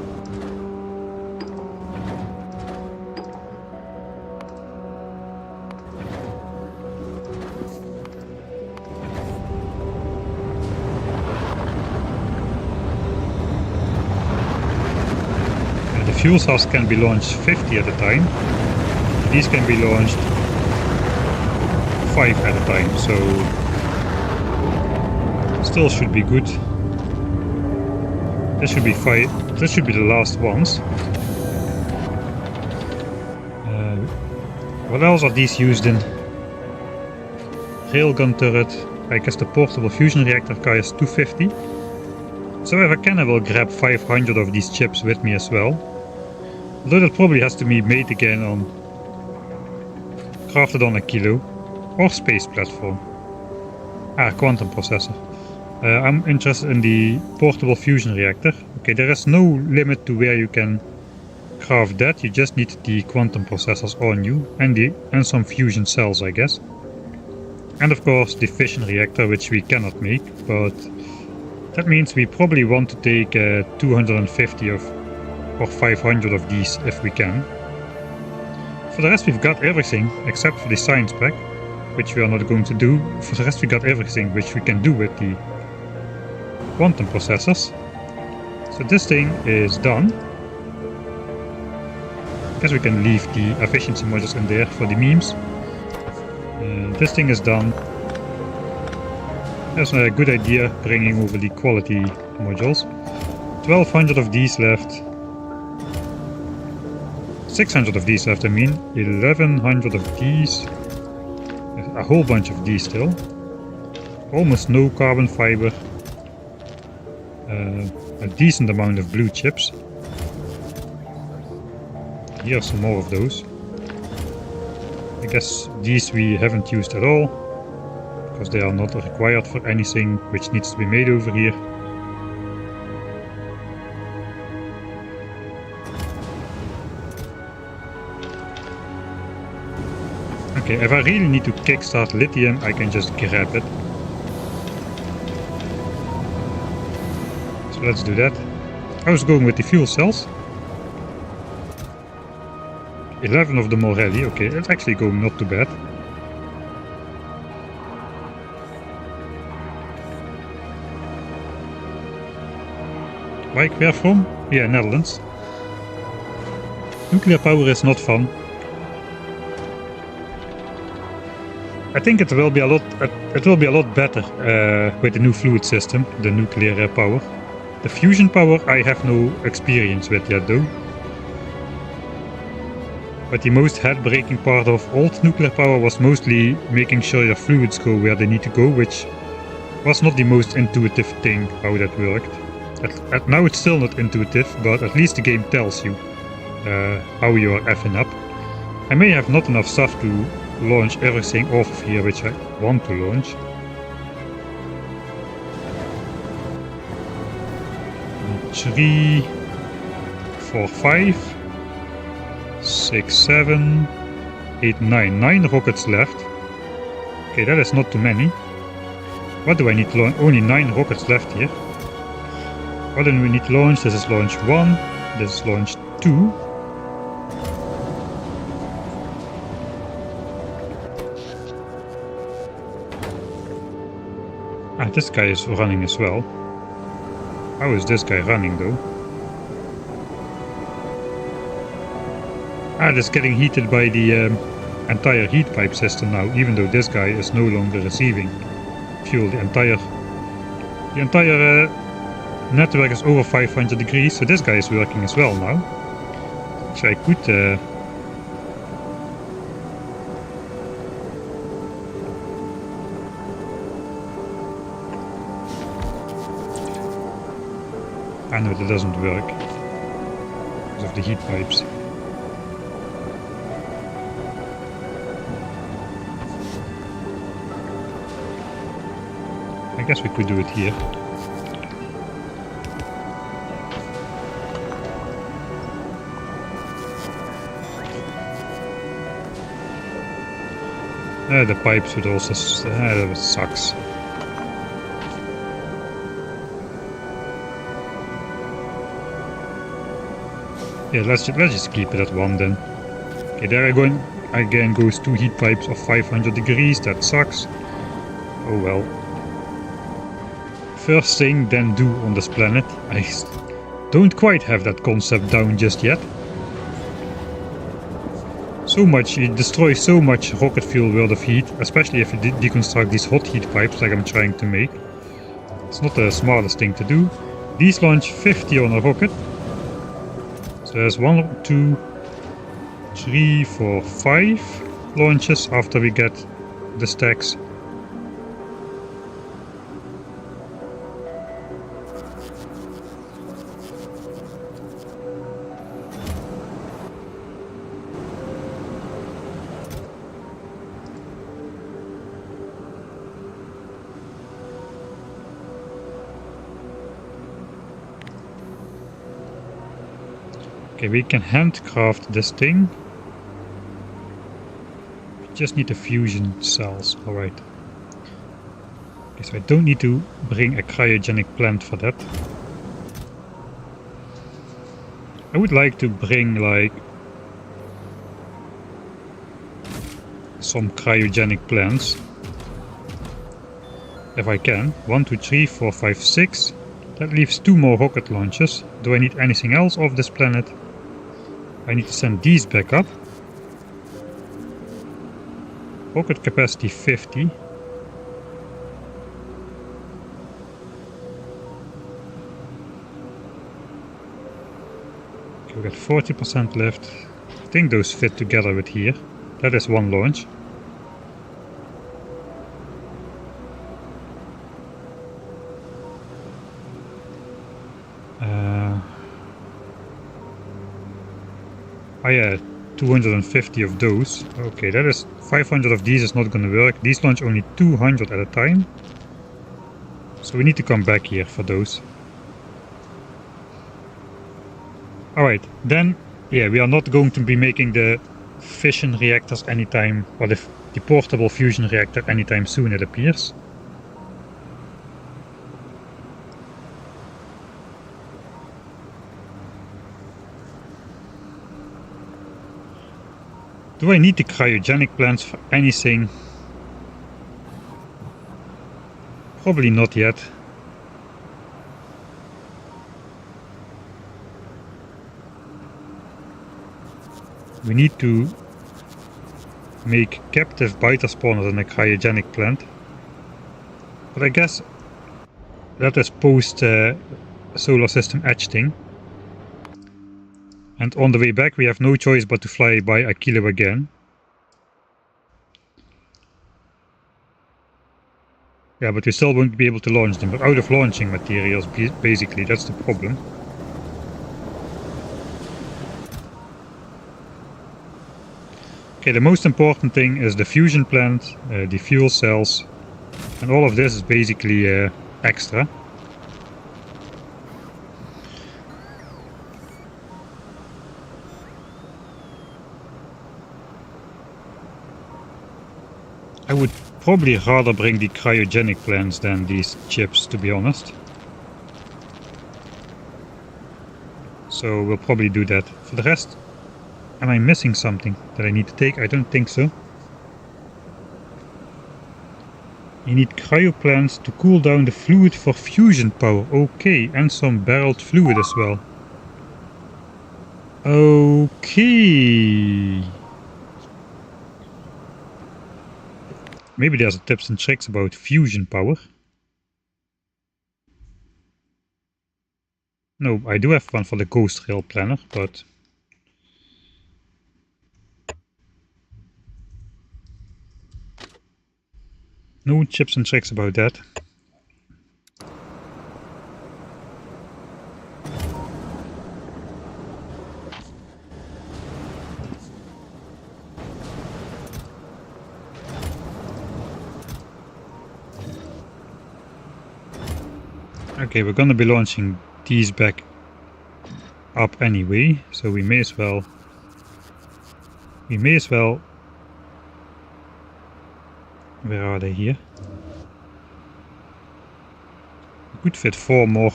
And the fuel cells can be launched 50 at a time. These can be launched 5 at a time, so still should be good. This should be 5. This should be the last ones. What else are these used in? Railgun turret. I guess the portable fusion reactor guy is 250. So if I can, I will grab 500 of these chips with me as well. Although that probably has to be made again on crafted on Aquilo or space platform. Quantum processor. I'm interested in the portable fusion reactor. Okay, there is no limit to where you can craft that. You just need the quantum processors on you and some fusion cells, I guess. And of course the fission reactor, which we cannot make, but that means we probably want to take 250 or 500 of these if we can. For the rest we've got everything except for the science pack, which we are not going to do. For the rest we got everything which we can do with the quantum processors. So this thing is done. I guess we can leave the efficiency modules in there for the memes. This thing is done. That's a good idea, bringing over the quality modules. 1200 of these left. 600 of these left, I mean. 1100 of these. A whole bunch of these still. Almost no carbon fiber. A decent amount of blue chips. Here are some more of those. I guess these we haven't used at all, because they are not required for anything which needs to be made over here. Okay, if I really need to kickstart lithium, I can just grab it. So let's do that. I was going with the fuel cells. 11 of them already. Okay, it's actually going not too bad. Like, where from? Yeah, Netherlands. Nuclear power is not fun. I think it will be a lot. It will be a lot better with the new fluid system, the nuclear power. The fusion power I have no experience with yet, though. But the most head-breaking part of old nuclear power was mostly making sure your fluids go where they need to go, which was not the most intuitive thing how that worked. Now it's still not intuitive, but at least the game tells you how you are effing up. I may have not enough stuff to launch everything off of here which I want to launch. Three, 4, 5. 6, 7, 8, 9. 9 rockets left. Okay, that is not too many. What do I need to launch? Only 9 rockets left here. What do we need to launch? This is launch 1. This is launch 2. Ah, this guy is running as well. How is this guy running though? Ah, that's getting heated by the entire heat pipe system now, even though this guy is no longer receiving fuel. The entire network is over 500 degrees, so this guy is working as well now. So I could I know that doesn't work because of the heat pipes. I guess we could do it here. The pipes would also that sucks. Yeah, let's just keep it at 1 then. Okay, there again goes 2 heat pipes of 500 degrees. That sucks. Oh well. First thing, then do on this planet. I don't quite have that concept down just yet. So much, you destroy so much rocket fuel worth of heat, especially if you deconstruct these hot heat pipes like I'm trying to make. It's not the smartest thing to do. These launch 50 on a rocket. So there's 1, 2, 3, 4, 5 launches after we get the stacks. Okay, we can handcraft this thing. We just need the fusion cells, alright. Okay, so I don't need to bring a cryogenic plant for that. I would like to bring like some cryogenic plants. If I can. 1, 2, 3, 4, 5, 6. That leaves 2 more rocket launches. Do I need anything else off this planet? I need to send these back up. Rocket capacity 50. Okay, we got 40% left. I think those fit together with here. That is 1 launch. Oh yeah, 250 of those. Okay, that is 500 of these is not gonna work. These launch only 200 at a time. So we need to come back here for those. Alright, then, yeah, we are not going to be making the fission reactors anytime, or the portable fusion reactor anytime soon, it appears. Do I need the cryogenic plants for anything? Probably not yet. We need to make captive biter spawners in a cryogenic plant. But I guess that is post solar system edge thing. And on the way back we have no choice but to fly by Aquilo again. Yeah, but we still won't be able to launch them. But out of launching materials, basically, that's the problem. Okay, the most important thing is the fusion plant, the fuel cells. And all of this is basically extra. I would probably rather bring the cryogenic plants than these chips, to be honest. So we'll probably do that. For the rest, am I missing something that I need to take? I don't think so. You need cryo plants to cool down the fluid for fusion power. Okay, and some barreled fluid as well. Okay. Maybe there's tips and tricks about fusion power. No, I do have one for the Ghost Rail Planner, but... no tips and tricks about that. Okay, we're gonna be launching these back up anyway, so we may as well where are they here? We could fit 4 more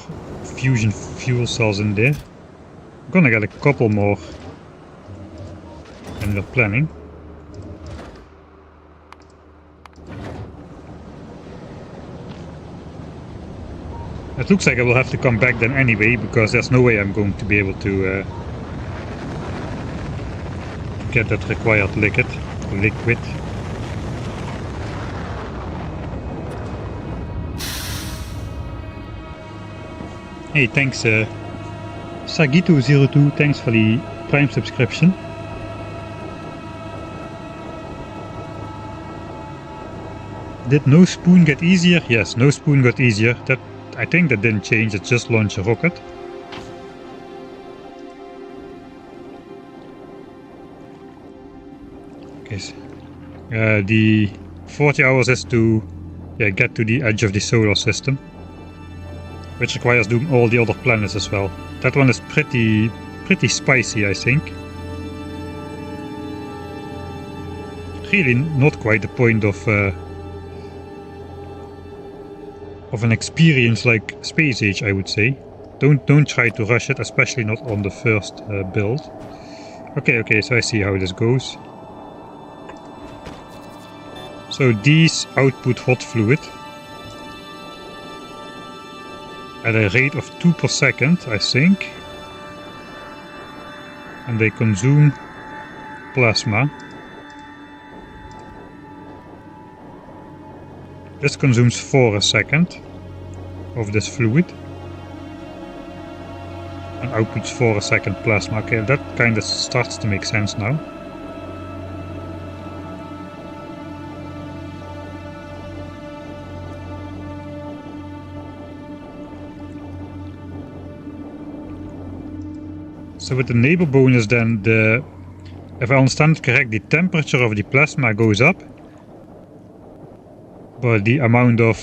fusion fuel cells in there. I'm gonna get a couple more than we're planning. It looks like I will have to come back then anyway, because there's no way I'm going to be able to get that required liquid. Hey, thanks Sagito02, thanks for the Prime subscription. Did no spoon get easier? Yes, no spoon got easier. That, I think that didn't change, it just launched a rocket. Okay, so, the 40 hours is to get to the edge of the solar system, which requires doing all the other planets as well. That one is pretty pretty spicy, I think. Really not quite the point of an experience like Space Age, I would say. Don't try to rush it, especially not on the first build. Okay, so I see how this goes. So these output hot fluid at a rate of 2 per second, I think. And they consume plasma. This consumes 4 a second of this fluid. And outputs 4 a second plasma. Okay, that kind of starts to make sense now. So with the neighbor bonus then, if I understand it correct, the temperature of the plasma goes up, but the amount of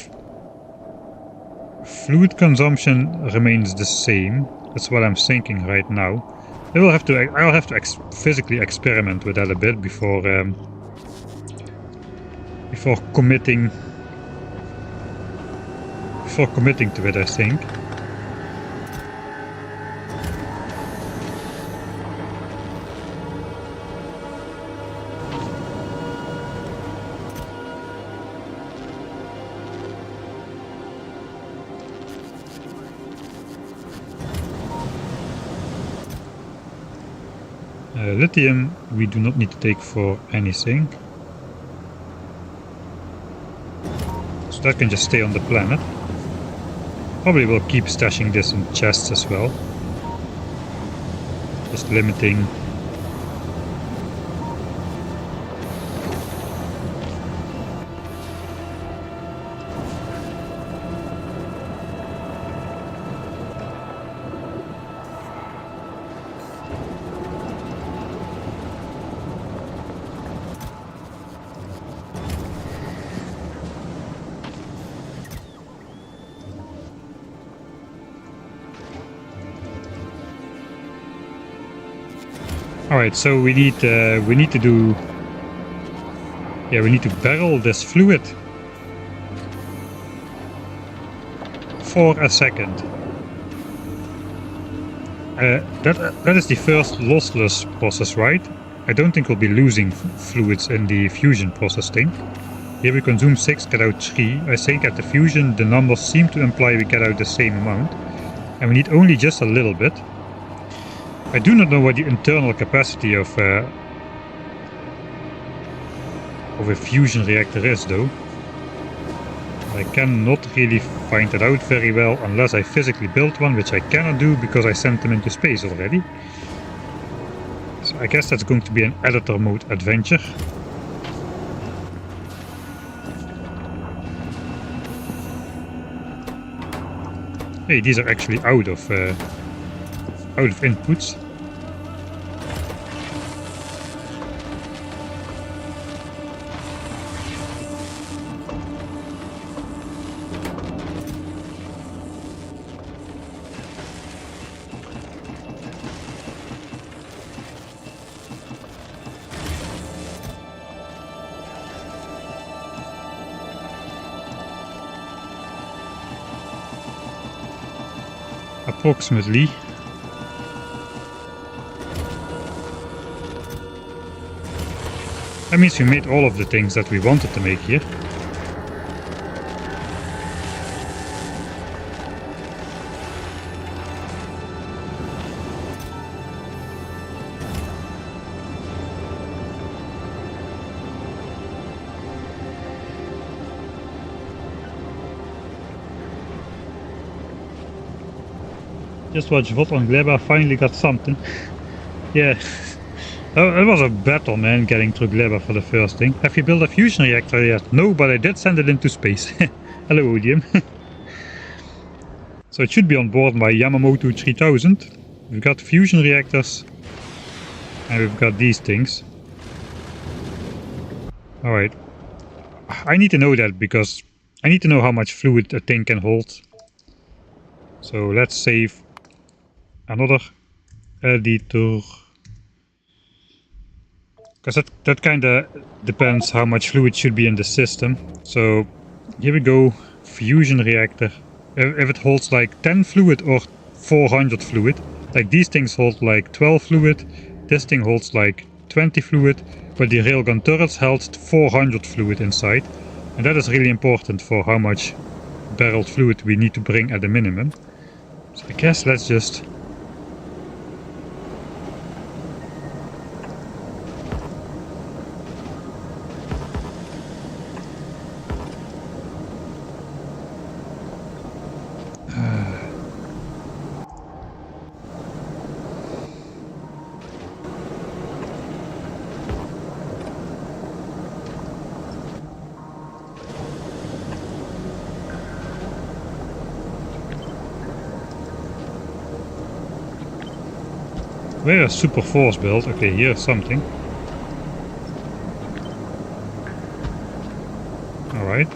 fluid consumption remains the same. That's what I'm thinking right now. I'll have to physically experiment with that a bit before committing to it, I think. Lithium we do not need to take for anything. So that can just stay on the planet. Probably will keep stashing this in chests as well. Just limiting. Alright, so we need to barrel this fluid for a second. That is the first lossless process, right? I don't think we'll be losing fluids in the fusion process thing. Here we consume 6, get out 3. I think at the fusion the numbers seem to imply we get out the same amount. And we need only just a little bit. I do not know what the internal capacity of a fusion reactor is, though. I cannot really find it out very well unless I physically build one, which I cannot do because I sent them into space already. So I guess that's going to be an editor mode adventure. Hey, these are actually out of inputs. Approximately. That means we made all of the things that we wanted to make here. Just watch VOD on Gleba, finally got something. Yeah. It was a battle, man, getting through Gleba for the first thing. Have you built a fusion reactor yet? No, but I did send it into space. Hello, Odium. So it should be on board my Yamamoto 3000. We've got fusion reactors. And we've got these things. Alright. I need to know that because I need to know how much fluid a thing can hold. So let's save another editor. Because that kind of depends how much fluid should be in the system. So here we go, fusion reactor. If it holds like 10 fluid or 400 fluid, like these things hold like 12 fluid, this thing holds like 20 fluid, but the railgun turrets held 400 fluid inside. And that is really important for how much barreled fluid we need to bring at the minimum. So I guess let's just... Where is super force built? Okay, here's something. Alright.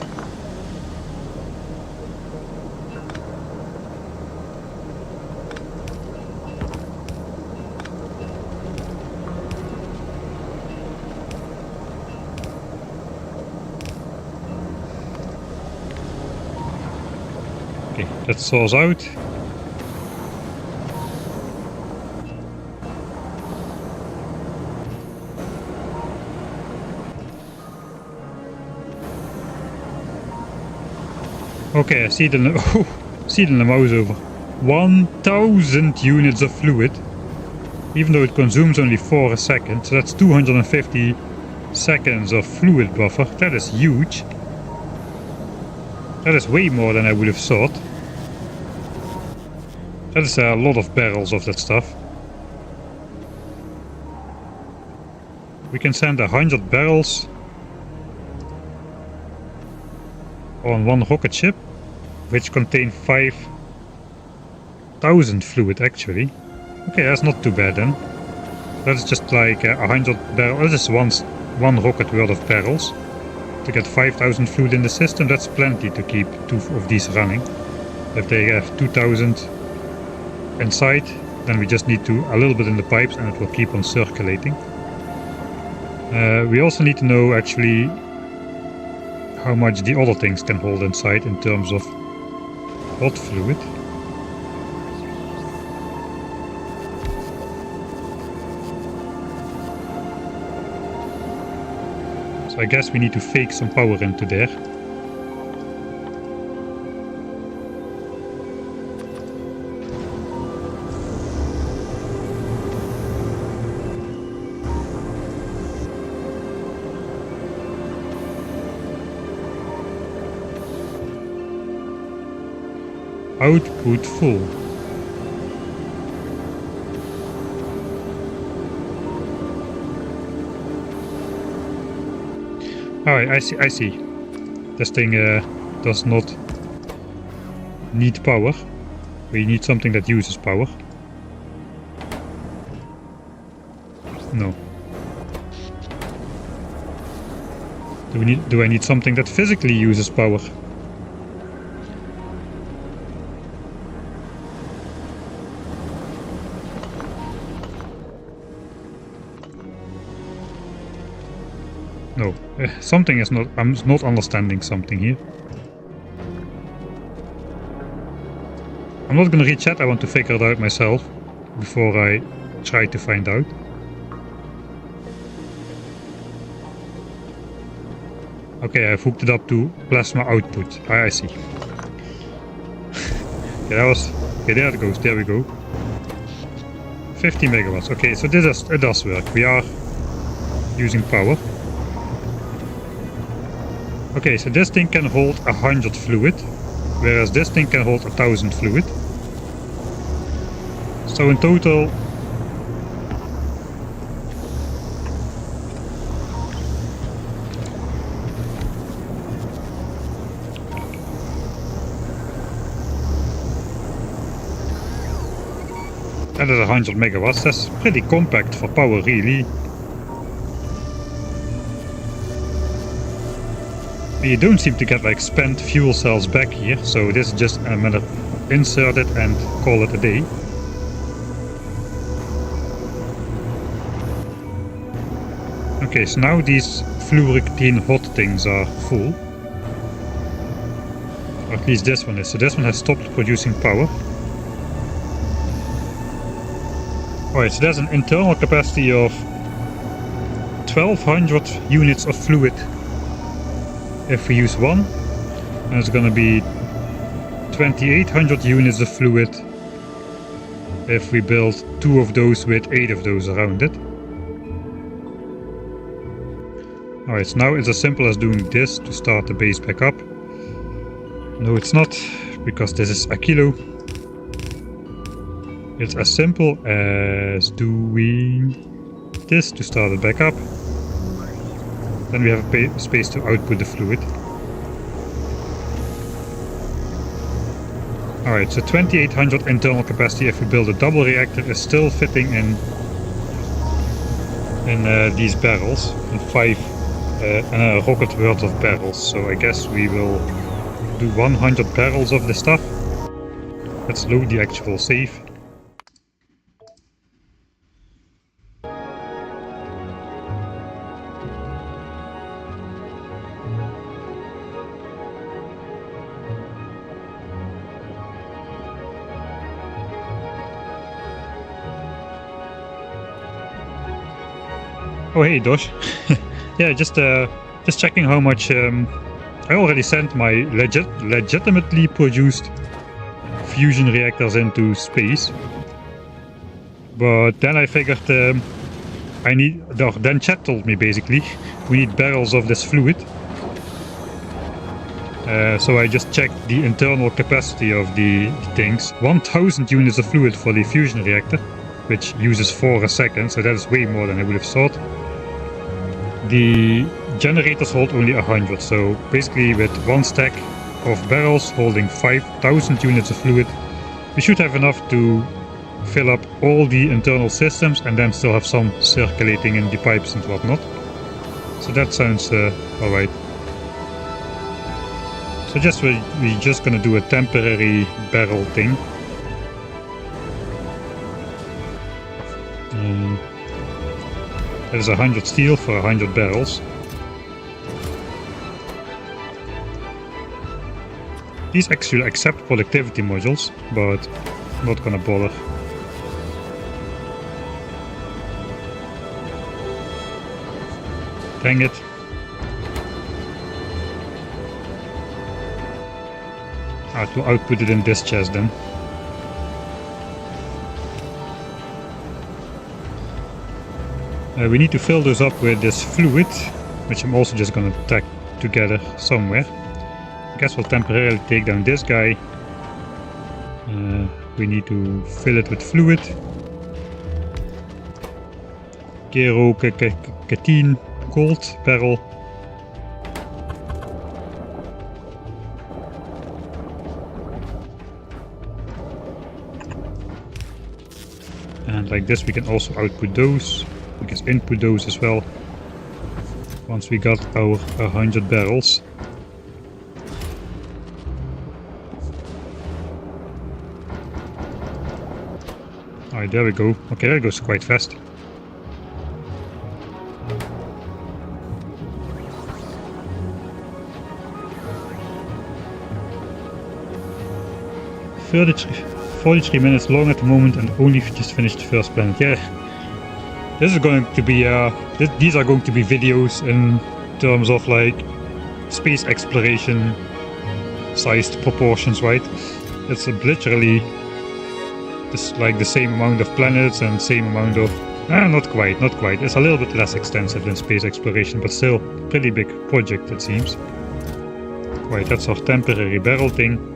Okay, that saws out. Okay, I see it in the, see it in the mouse over. 1000 units of fluid. Even though it consumes only 4 a second, so that's 250 seconds of fluid buffer. That is huge. That is way more than I would have thought. That is a lot of barrels of that stuff. We can send 100 barrels on one rocket ship, which contain 5,000 fluid actually. Okay, that's not too bad then. That's just like 100 barrels. This is one rocket worth of barrels. To get 5,000 fluid in the system, that's plenty to keep 2 of these running. If they have 2,000 inside, then we just need to a little bit in the pipes and it will keep on circulating. We also need to know actually how much the other things can hold inside in terms of hot fluid. So I guess we need to fake some power into there. Output full. Alright, I see. This thing does not need power. We need something that uses power. No. Do I need something that physically uses power? No, something is not. I'm not understanding something here. I'm not gonna read chat. I want to figure it out myself before I try to find out. Okay, I've hooked it up to plasma output. I see. Yeah, that was. Okay, there it goes. There we go. 50 megawatts. Okay, so it does work. We are using power. Okay, so this thing can hold 100 fluid, whereas this thing can hold 1000 fluid. So in total, that is 100 megawatts. That's pretty compact for power, really. You don't seem to get like spent fuel cells back here, so this is just a matter of insert it and call it a day. Okay, so now these fluorine hot things are full. Or at least this one is. So this one has stopped producing power. Alright, so there's an internal capacity of 1200 units of fluid if we use one. And it's gonna be 2800 units of fluid if we build 2 of those with 8 of those around it. Alright, so now it's as simple as doing this to start the base back up. No, it's not, because this is Aquilo. It's as simple as doing this to start it back up. Then we have a space to output the fluid. Alright, so 2800 internal capacity if we build a double reactor is still fitting in these barrels, in 5 and a rocket worth of barrels. So I guess we will do 100 barrels of the stuff. Let's load the actual save. Oh hey Dosh. Yeah, just checking how much I already sent my legitimately produced fusion reactors into space. But then I figured then Chat told me basically we need barrels of this fluid. So I just checked the internal capacity of the things. 1000 units of fluid for the fusion reactor, which uses 4 a second, so that is way more than I would have thought. The generators hold only 100, so basically with 1 stack of barrels holding 5000 units of fluid, we should have enough to fill up all the internal systems and then still have some circulating in the pipes and whatnot. So that sounds alright. So we're just gonna do a temporary barrel thing. That is 100 steel for 100 barrels. These actually accept productivity modules, but not gonna bother. Dang it. I have to output it in this chest then. We need to fill those up with this fluid, which I'm also just gonna tack together somewhere. I guess we'll temporarily take down this guy. We need to fill it with fluid. Kerokatine gold barrel. And like this we can also output those. We can input those as well once we got our 100 barrels. Alright, there we go. Okay, that goes quite fast. $43 minutes long at the moment and only just finished the first planet. Yeah. This is going to be, these are going to be videos in terms of like space exploration sized proportions, right? It's literally just like the same amount of planets and same amount of, not quite. It's a little bit less extensive than space exploration, but still pretty big project it seems. Right, that's our temporary barrel thing.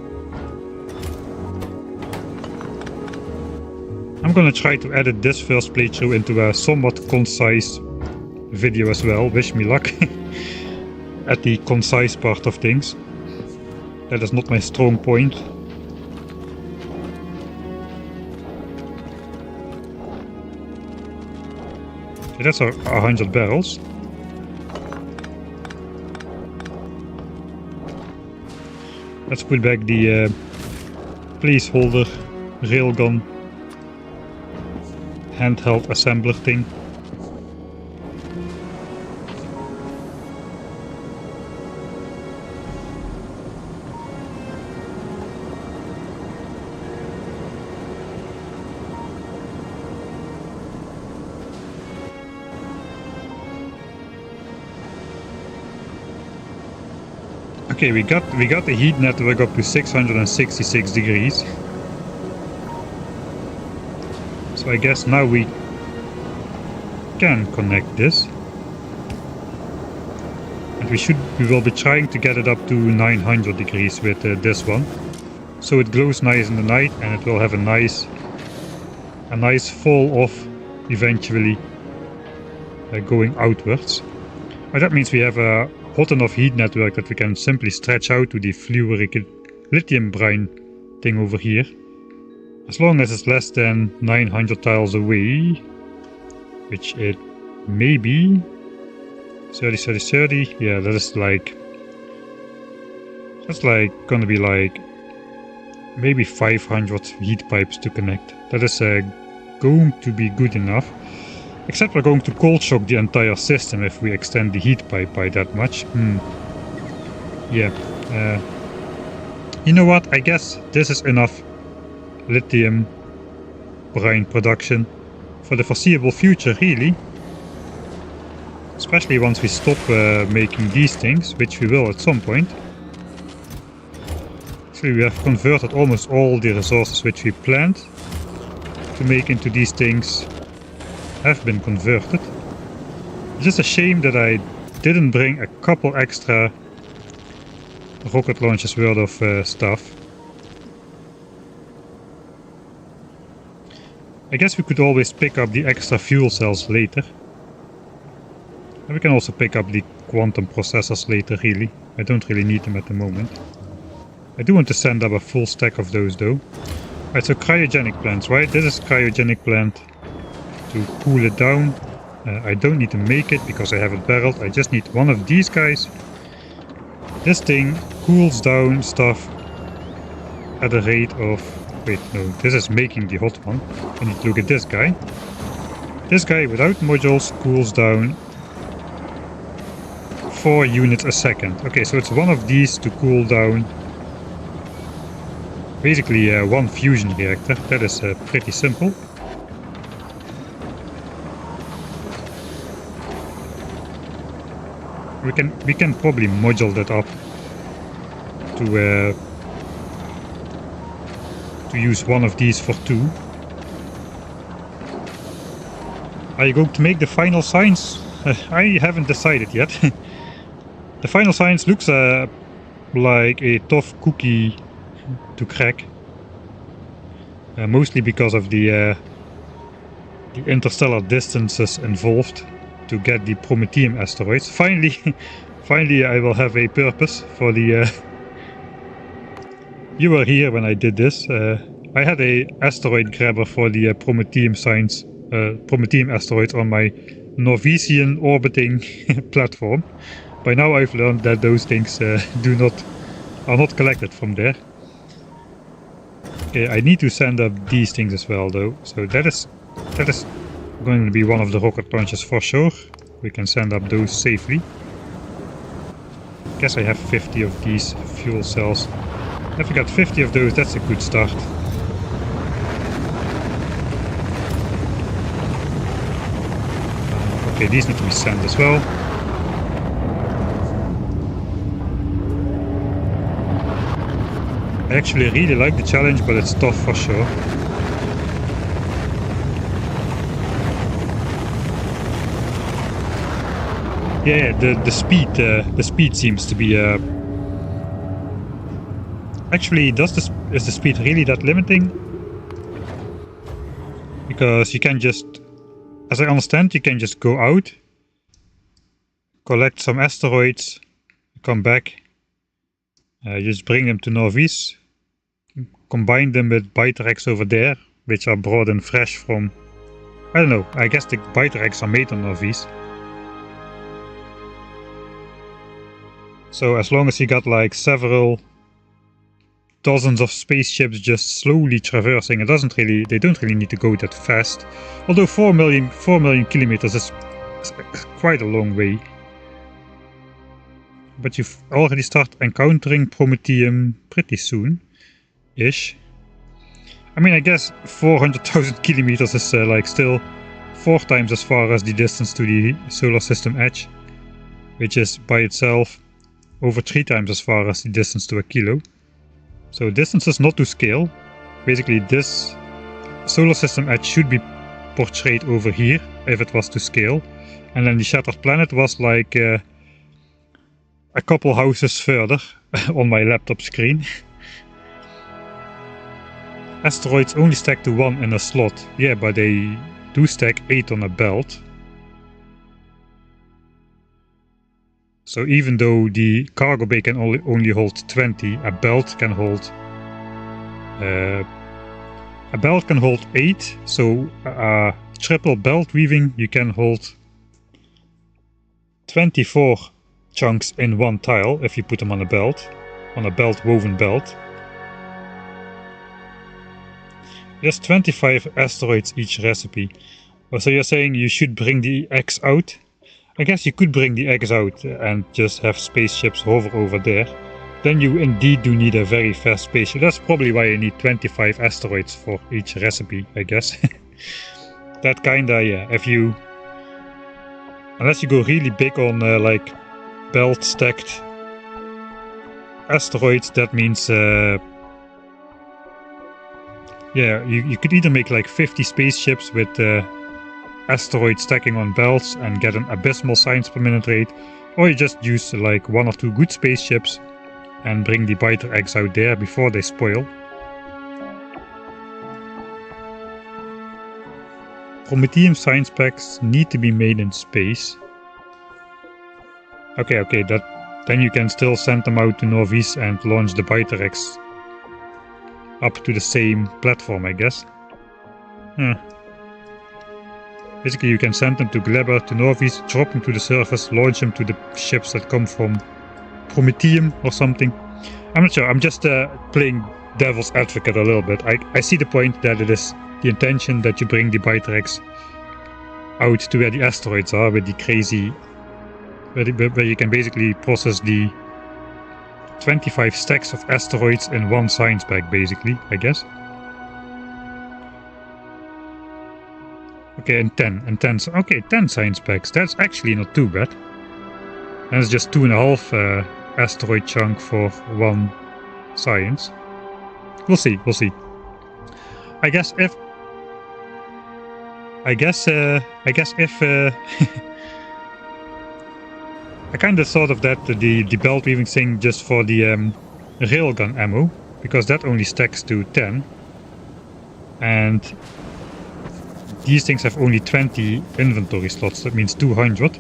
I'm gonna try to edit this first playthrough into a somewhat concise video as well. Wish me luck at the concise part of things. That is not my strong point. Okay, that's our 100 barrels. Let's put back the placeholder railgun handheld assembler thing. Okay, we got the heat network up to 666 degrees. So I guess now we can connect this. And we will be trying to get it up to 900 degrees with this one. So it glows nice in the night and it will have a nice fall off eventually going outwards. But that means we have a hot enough heat network that we can simply stretch out to the fluoric lithium brine thing over here. As long as it's less than 900 tiles away, which it may be. 30, 30, 30, yeah, that's like gonna be like maybe 500 heat pipes to connect. That is going to be good enough. Except we're going to cold shock the entire system if we extend the heat pipe by that much. Yeah. You know what? I guess this is enough lithium brine production for the foreseeable future, really. Especially once we stop making these things, which we will at some point. So we have converted almost all the resources which we planned to make into these things have been converted. It's just a shame that I didn't bring a couple extra rocket launchers worth of stuff. I guess we could always pick up the extra fuel cells later. And we can also pick up the quantum processors later, really. I don't really need them at the moment. I do want to send up a full stack of those though. Right, so cryogenic plants, right? This is cryogenic plant to cool it down. I don't need to make it because I have it barreled. I just need one of these guys. This thing cools down stuff at a rate of... Wait, no, this is making the hot one. I need to look at this guy. This guy without modules cools down 4 units a second. Okay, so it's one of these to cool down basically one fusion reactor. That is pretty simple. We can probably module that up to use one of these for 2. Are you going to make the final science? I haven't decided yet. The final science looks like a tough cookie to crack. Mostly because of the interstellar distances involved to get the Prometheum asteroids. Finally I will have a purpose for the... You were here when I did this. I had a asteroid grabber for the Prometheum asteroids on my Norwegian orbiting platform. By now I've learned that those things are not collected from there. Okay, I need to send up these things as well though. So that is going to be one of the rocket launchers for sure. We can send up those safely. Guess I have 50 of these fuel cells. If we got 50 of those, that's a good start. Okay, these need to be sent as well. I actually really like the challenge, but it's tough for sure. Yeah, the speed seems to be actually, is the speed really that limiting? Because you can just, as I understand, you can just go out, collect some asteroids, come back, you just bring them to Norvis, combine them with Biterex over there, which are brought in fresh from, I don't know, I guess the Biterex are made on Norvis. So as long as you got like several dozens of spaceships just slowly traversing, they don't really need to go that fast. Although 4 million kilometers is quite a long way. But you already start encountering Prometheum pretty soon-ish. I mean, I guess 400,000 kilometers is like still 4 times as far as the distance to the solar system edge, which is by itself over 3 times as far as the distance to Aquilo. So distance is not to scale. Basically this solar system edge should be portrayed over here if it was to scale. And then the shattered planet was like a couple houses further on my laptop screen. Asteroids only stack to 1 in a slot. Yeah, but they do stack 8 on a belt. So even though the cargo bay can only hold 20, a belt can hold 8. So triple belt weaving, you can hold 24 chunks in one tile if you put them on a belt woven belt. There's 25 asteroids each recipe. So you're saying you should bring the eggs out? I guess you could bring the eggs out and just have spaceships hover over there. Then you indeed do need a very fast spaceship. That's probably why you need 25 asteroids for each recipe, I guess. That kinda, yeah, unless you go really big on like belt stacked asteroids, that means yeah, you could either make like 50 spaceships with asteroids stacking on belts and get an abysmal science per minute rate, or you just use like 1 or 2 good spaceships and bring the biter eggs out there before they spoil. Prometheum science packs need to be made in space. Okay, then you can still send them out to Novis and launch the biter eggs up to the same platform, I guess. Basically you can send them to Gleba, to Novis, drop them to the surface, launch them to the ships that come from Prometheum or something. I'm not sure, I'm just playing devil's advocate a little bit. I see the point that it is the intention that you bring the biter eggs out to where the asteroids are with the crazy... where you can basically process the 25 stacks of asteroids in one science pack, basically, I guess. Okay, and 10. Okay, 10 science packs. That's actually not too bad. And it's just 2.5 asteroid chunk for 1 science. We'll see. I guess if I kind of thought of that, the belt weaving thing, just for the railgun ammo, because that only stacks to 10. And these things have only 20 inventory slots, that means 200.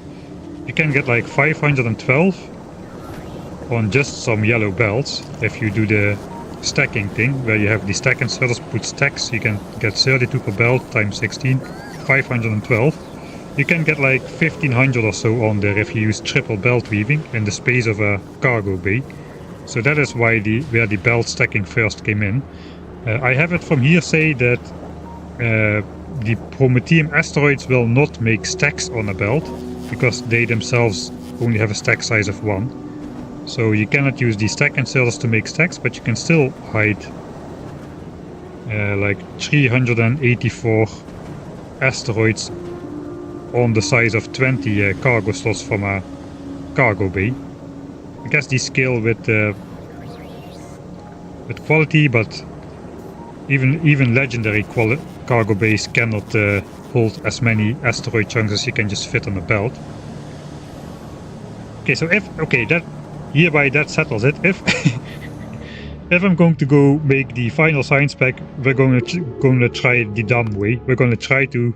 You can get like 512 on just some yellow belts if you do the stacking thing, where you have the stack inserters put stacks. You can get 32 per belt times 16, 512. You can get like 1500 or so on there if you use triple belt weaving in the space of a cargo bay. So that is why where the belt stacking first came in. I have it from hearsay that the Prometheum asteroids will not make stacks on a belt because they themselves only have a stack size of 1. So you cannot use the stack inserters to make stacks, but you can still hide like 384 asteroids on the size of 20 cargo slots from a cargo bay. I guess these scale with quality, but even legendary cargo bays cannot hold as many asteroid chunks as you can just fit on a belt. Okay, so hereby that settles it. If I'm going to go make the final science pack, we're going to try the dumb way. We're going to try to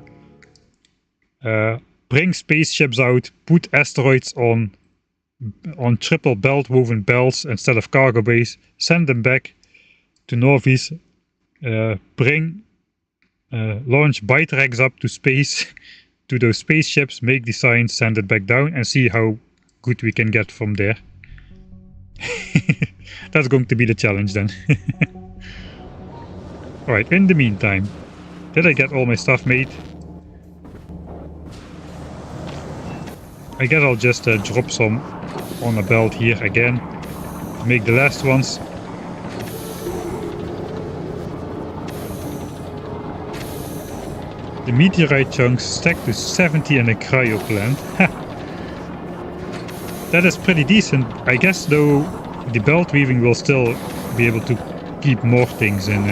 bring spaceships out, put asteroids on triple belt woven belts instead of cargo bays, send them back to Novis, launch biter eggs up to space to those spaceships, make the science, send it back down, and see how good we can get from there. That's going to be the challenge then. Alright, in the meantime, did I get all my stuff made? I guess I'll just drop some on a belt here again to make the last ones. The meteorite chunks stack to 70 in a cryo plant. That is pretty decent. I guess though the belt weaving will still be able to keep more things in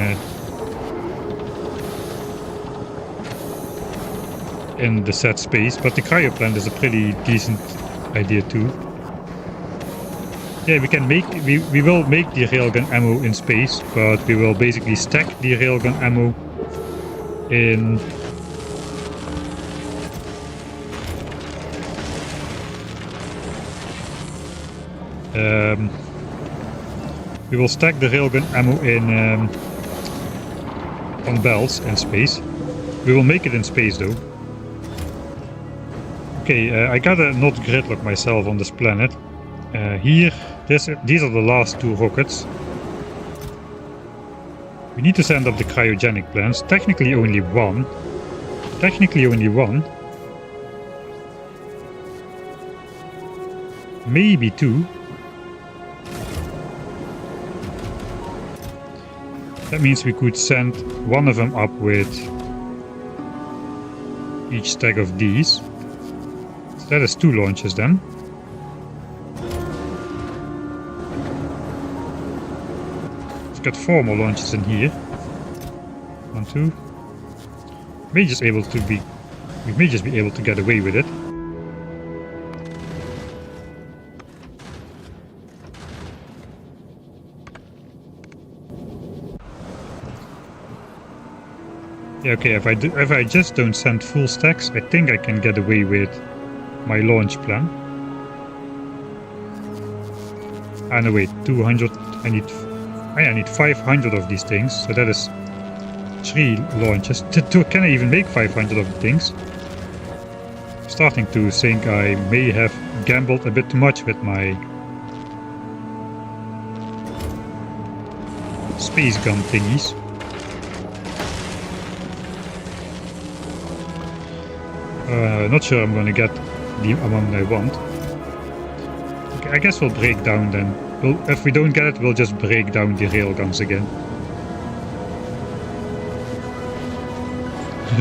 the set space, but the cryo plant is a pretty decent idea too. Yeah, we will make the railgun ammo in space, but we will basically stack the railgun ammo in we will stack the railgun ammo in on belts in space. We will make it in space though. Okay, I gotta not gridlock myself on this planet. Here, these are the last two rockets. We need to send up the cryogenic plants. Technically only one. Maybe two. That means we could send one of them up with each stack of these. So that is 2 launches then. We've got 4 more launches in here. 1, 2. We may just be able to get away with it. Yeah, okay, if I just don't send full stacks, I think I can get away with my launch plan. Ah no wait, 200, I need 500 of these things, so that is 3 launches. Can I even make 500 of the things? I'm starting to think I may have gambled a bit too much with my space gun thingies. Not sure I'm gonna get the amount I want. Okay, I guess we'll break down then. If we don't get it, we'll just break down the railguns again.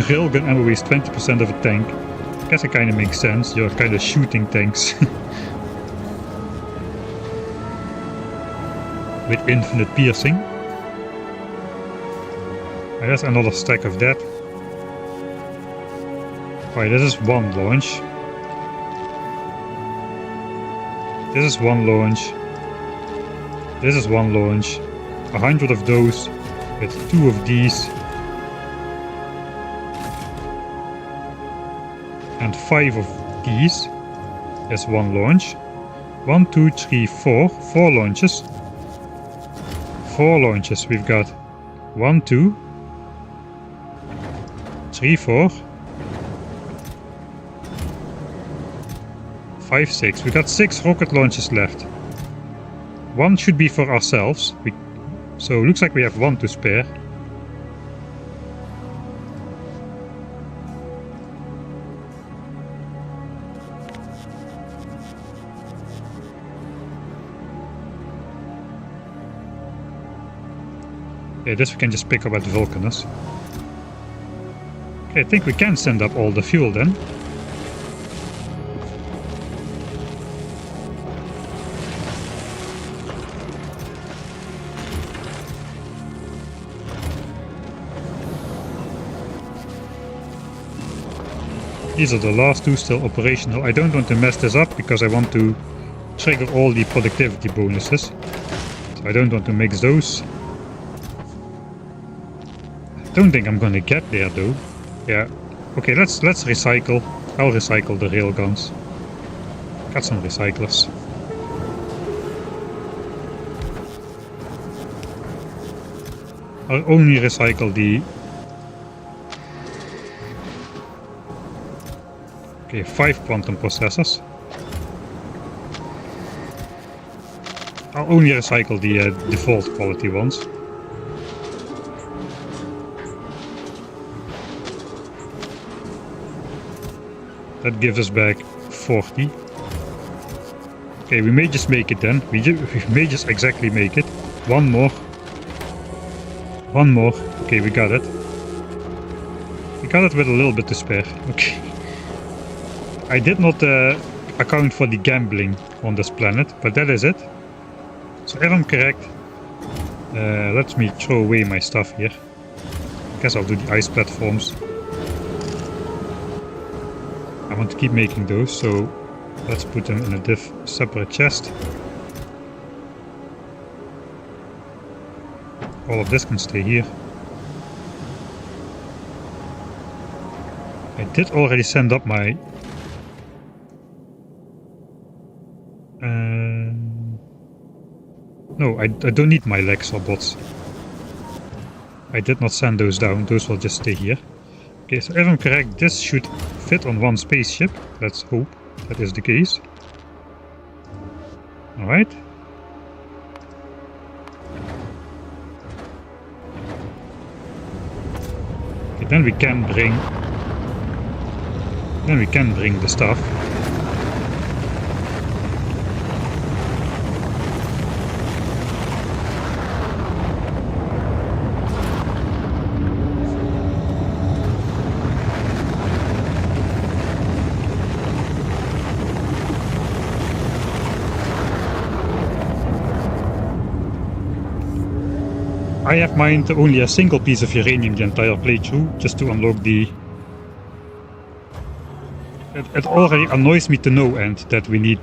Railgun ammo is 20% of a tank. I guess it kinda makes sense. You're kinda shooting tanks. With infinite piercing. There's another stack of that. Alright, this is 1 launch. This is 1 launch. This is 1 launch. 100 of those with 2 of these. And 5 of these is 1 launch. 1, 2, 3, 4. 4 launches. 4 launches. We've got 1, 2, 3, 4. 5, 6. We got 6 rocket launches left. 1 should be for ourselves. So it looks like we have 1 to spare. Yeah, this we can just pick up at Vulcanus. Okay, I think we can send up all the fuel then. These are the last 2 still operational. I don't want to mess this up because I want to trigger all the productivity bonuses. So I don't want to mix those. I don't think I'm gonna get there though. Yeah. Okay, let's recycle. I'll recycle the railguns. Got some recyclers. I'll only recycle the... Okay, 5 quantum processors. I'll only recycle the default quality ones. That gives us back 40. Okay, we may just make it then. We may just exactly make it. 1 more. 1 more. Okay, we got it. We got it with a little bit to spare. Okay. I did not account for the gambling on this planet, but that is it. So if I'm correct, let me throw away my stuff here. I guess I'll do the ice platforms. I want to keep making those, so let's put them in a separate chest. All of this can stay here. I did already send up my... no, I don't need my legs or bots. I did not send those down, those will just stay here. Okay, so if I'm correct, this should fit on one spaceship. Let's hope that is the case. Alright. Okay, then we can bring the stuff. I have mined only a single piece of uranium the entire playthrough, just to unlock the... It already annoys me to no end that we need...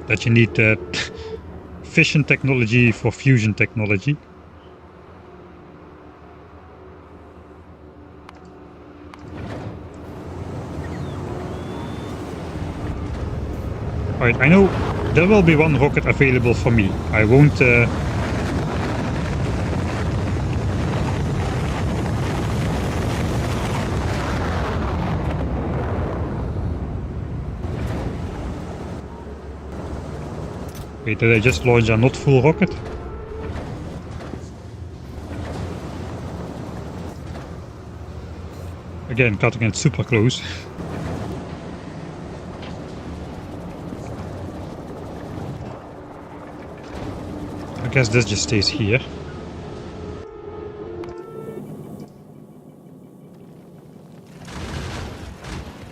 that you need fission technology for fusion technology. Alright, I know there will be one rocket available for me. I won't... Wait, did I just launch a not full rocket? Again, cutting it super close. I guess this just stays here.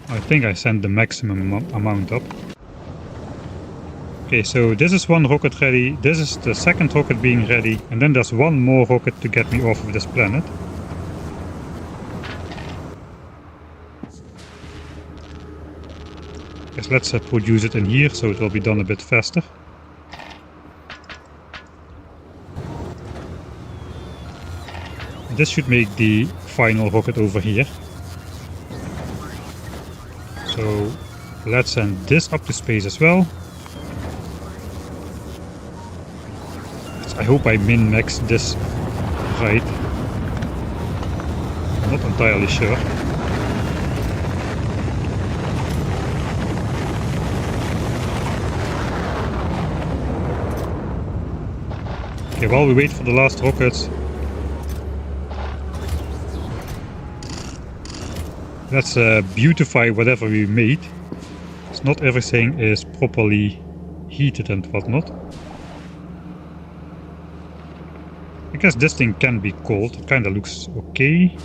I think I sent the maximum amount up. Okay, so this is one rocket ready, this is the second rocket being ready, and then there's one more rocket to get me off of this planet. Guess let's produce it in here, so it will be done a bit faster. This should make the final rocket over here. So let's send this up to space as well. I hope I min-max this right. I'm not entirely sure. Okay, while we wait for the last rockets, let's beautify whatever we made. Because not everything is properly heated and whatnot. I guess this thing can be cold, it kinda looks okay.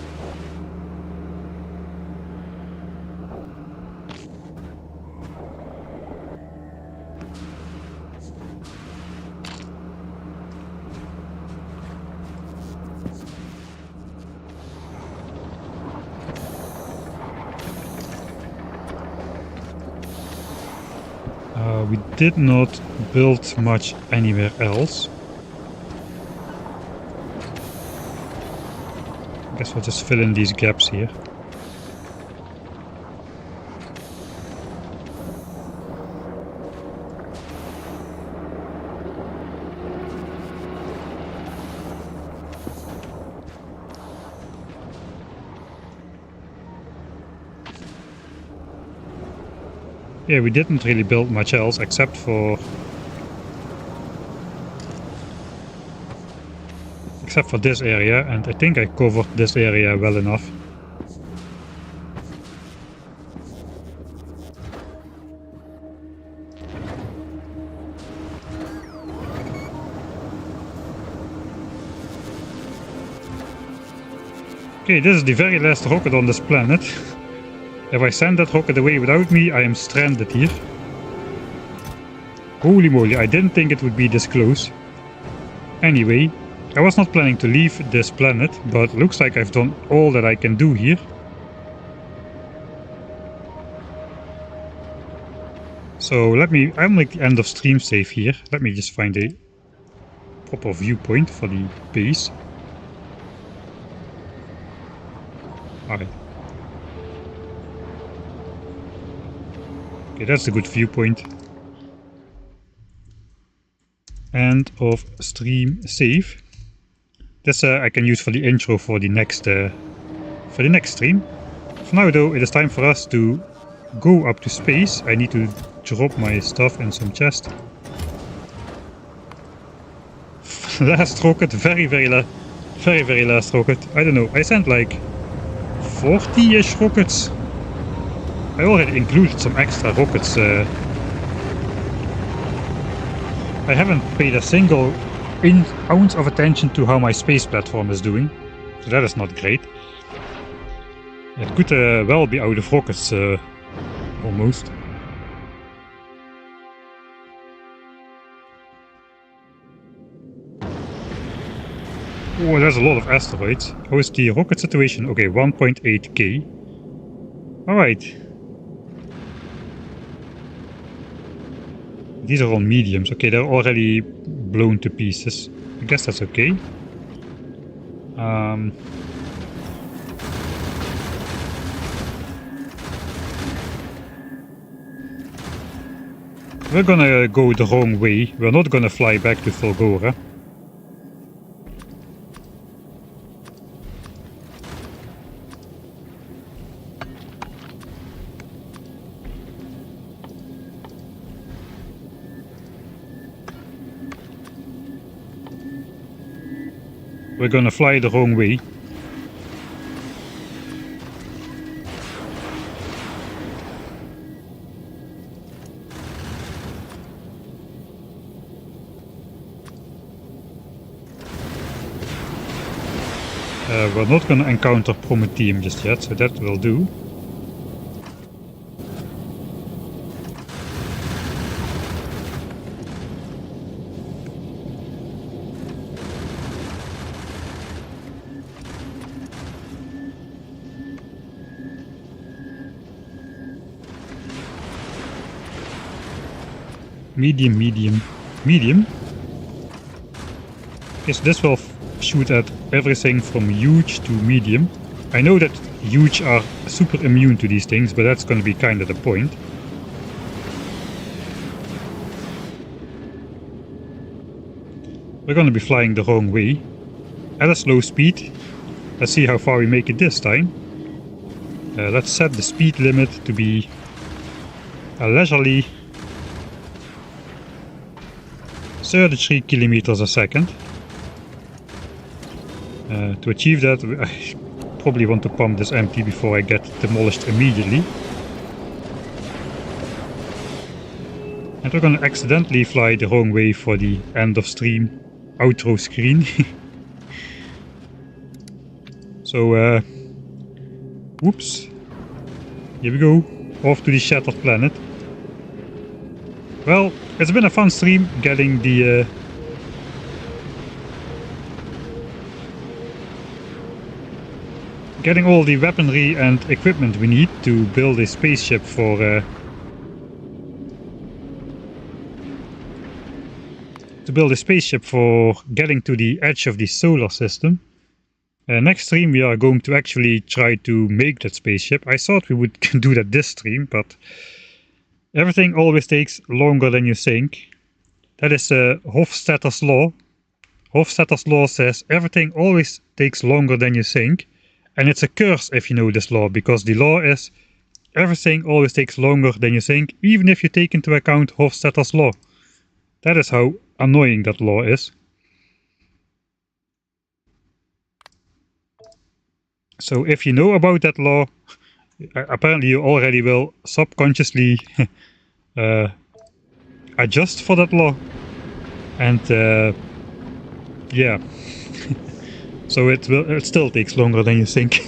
We did not build much anywhere else. I guess we'll just fill in these gaps here. Yeah, we didn't really build much else except for this area, and I think I covered this area well enough. Okay, this is the very last rocket on this planet. If I send that rocket away without me, I am stranded here. Holy moly, I didn't think it would be this close. Anyway, I was not planning to leave this planet, but looks like I've done all that I can do here. So I'm like the end of stream save here. Let me just find a proper viewpoint for the base. Alright. Okay, that's a good viewpoint. End of stream save. This I can use for the intro for the next stream. For now though, it is time for us to go up to space. I need to drop my stuff in some chest. Last rocket, very last rocket. I don't know, I sent like 40-ish rockets. I already included some extra rockets. I haven't paid a single ounce of attention to how my space platform is doing, so that is not great. It could well be out of rockets, almost. Oh, there's a lot of asteroids. How is the rocket situation? Okay, 1.8k. Alright. These are all mediums. Okay, they're already blown to pieces. I guess that's okay. We're gonna go the wrong way. We're not gonna fly back to Fulgora. We're gonna fly the wrong way. We're not gonna encounter Prometheum just yet, so that will do. Medium. Yes, this will shoot at everything from huge to medium. I know that huge are super immune to these things, but that's going to be kind of the point. We're going to be flying the wrong way at a slow speed. Let's see how far we make it this time. Let's set the speed limit to be a leisurely 33 kilometers a second. To achieve that, I probably want to pump this empty before I get demolished immediately. And we're gonna accidentally fly the wrong way for the end of stream outro screen. So, whoops. Here we go, off to the shattered planet. Well, it's been a fun stream getting the getting all the weaponry and equipment we need to build a spaceship for getting to the edge of the solar system. Next stream we are going to actually try to make that spaceship. I thought we would do that this stream, but everything always takes longer than you think. That is Hofstadter's law. Hofstadter's law says everything always takes longer than you think. And it's a curse if you know this law, because the law is everything always takes longer than you think, even if you take into account Hofstadter's law. That is how annoying that law is. So if you know about that law, apparently you already will subconsciously adjust for that law. And yeah. So it still takes longer than you think.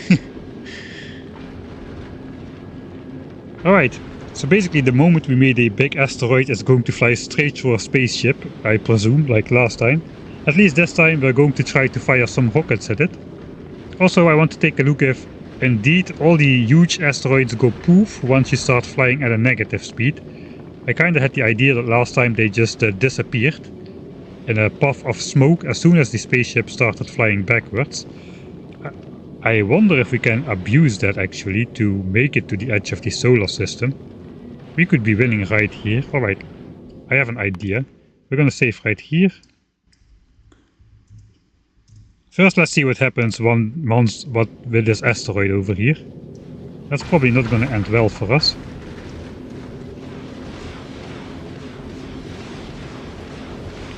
Alright, so basically the moment we made a big asteroid is going to fly straight through a spaceship, I presume, like last time. At least this time we're going to try to fire some rockets at it. Also, I want to take a look if indeed all the huge asteroids go poof once you start flying at a negative speed. I kinda had the idea that last time they just disappeared in a puff of smoke as soon as the spaceship started flying backwards. I wonder if we can abuse that actually to make it to the edge of the solar system. We could be winning right here. Alright, I have an idea. We're gonna save right here. First, let's see what happens with this asteroid over here. That's probably not gonna end well for us.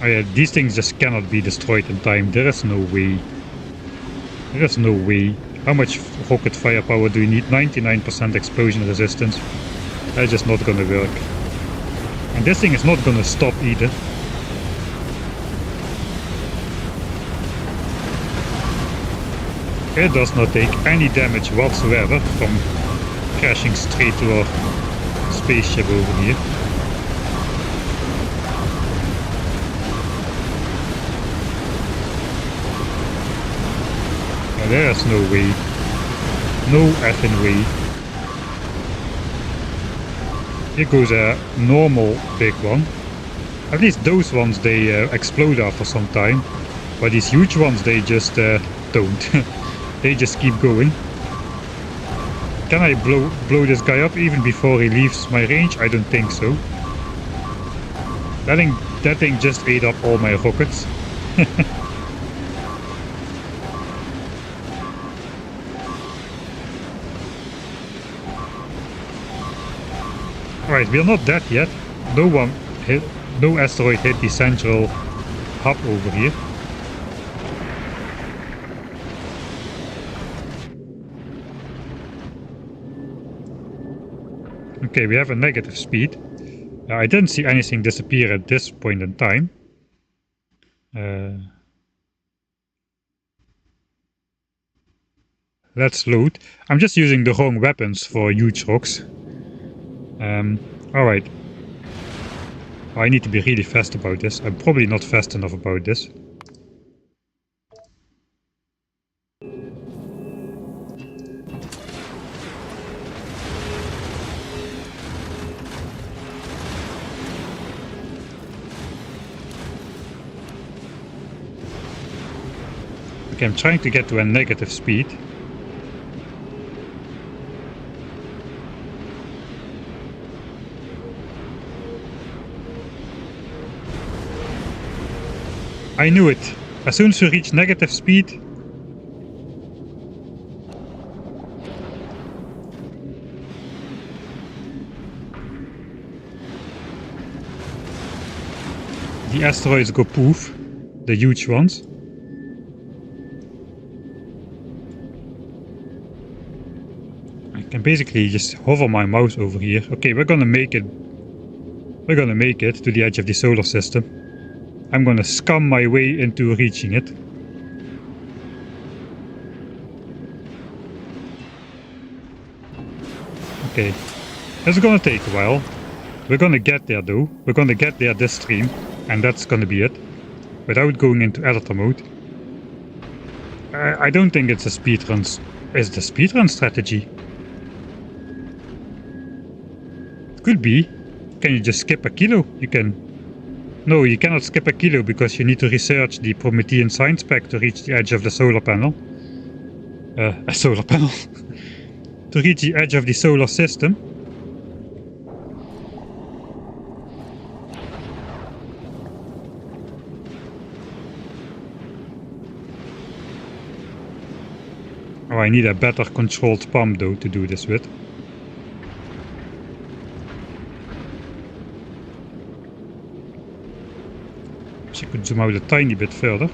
Oh yeah, these things just cannot be destroyed in time. There is no way. There is no way. How much rocket firepower do you need? 99% explosion resistance. That's just not gonna work. And this thing is not gonna stop either. It does not take any damage whatsoever from crashing straight to our spaceship over here. There's no way. No effing way. Here goes a normal big one. At least those ones, they explode after some time. But these huge ones, they just don't. They just keep going. Can I blow this guy up even before he leaves my range? I don't think so. That thing just ate up all my rockets. Alright, we're not dead yet. No asteroid hit the central hub over here. Okay, we have a negative speed. I didn't see anything disappear at this point in time. Let's load. I'm just using the wrong weapons for huge rocks. Alright. I need to be really fast about this. I'm probably not fast enough about this. Okay, I'm trying to get to a negative speed. I knew it. As soon as we reach negative speed, the asteroids go poof, the huge ones. I can basically just hover my mouse over here. Okay, we're gonna make it. We're gonna make it to the edge of the solar system. I'm gonna scum my way into reaching it. Okay, it's gonna take a while. We're gonna get there though. We're gonna get there this stream, and that's gonna be it. Without going into editor mode. I don't think it's a speedrun. It's the speedrun strategy. It could be. Can you just skip Aquilo? You can. No, you cannot skip Aquilo because you need to research the Promethean science pack to reach the edge of the solar panel. A solar panel. To reach the edge of the solar system. Oh, I need a better controlled pump though to do this with. I could zoom out a tiny bit further.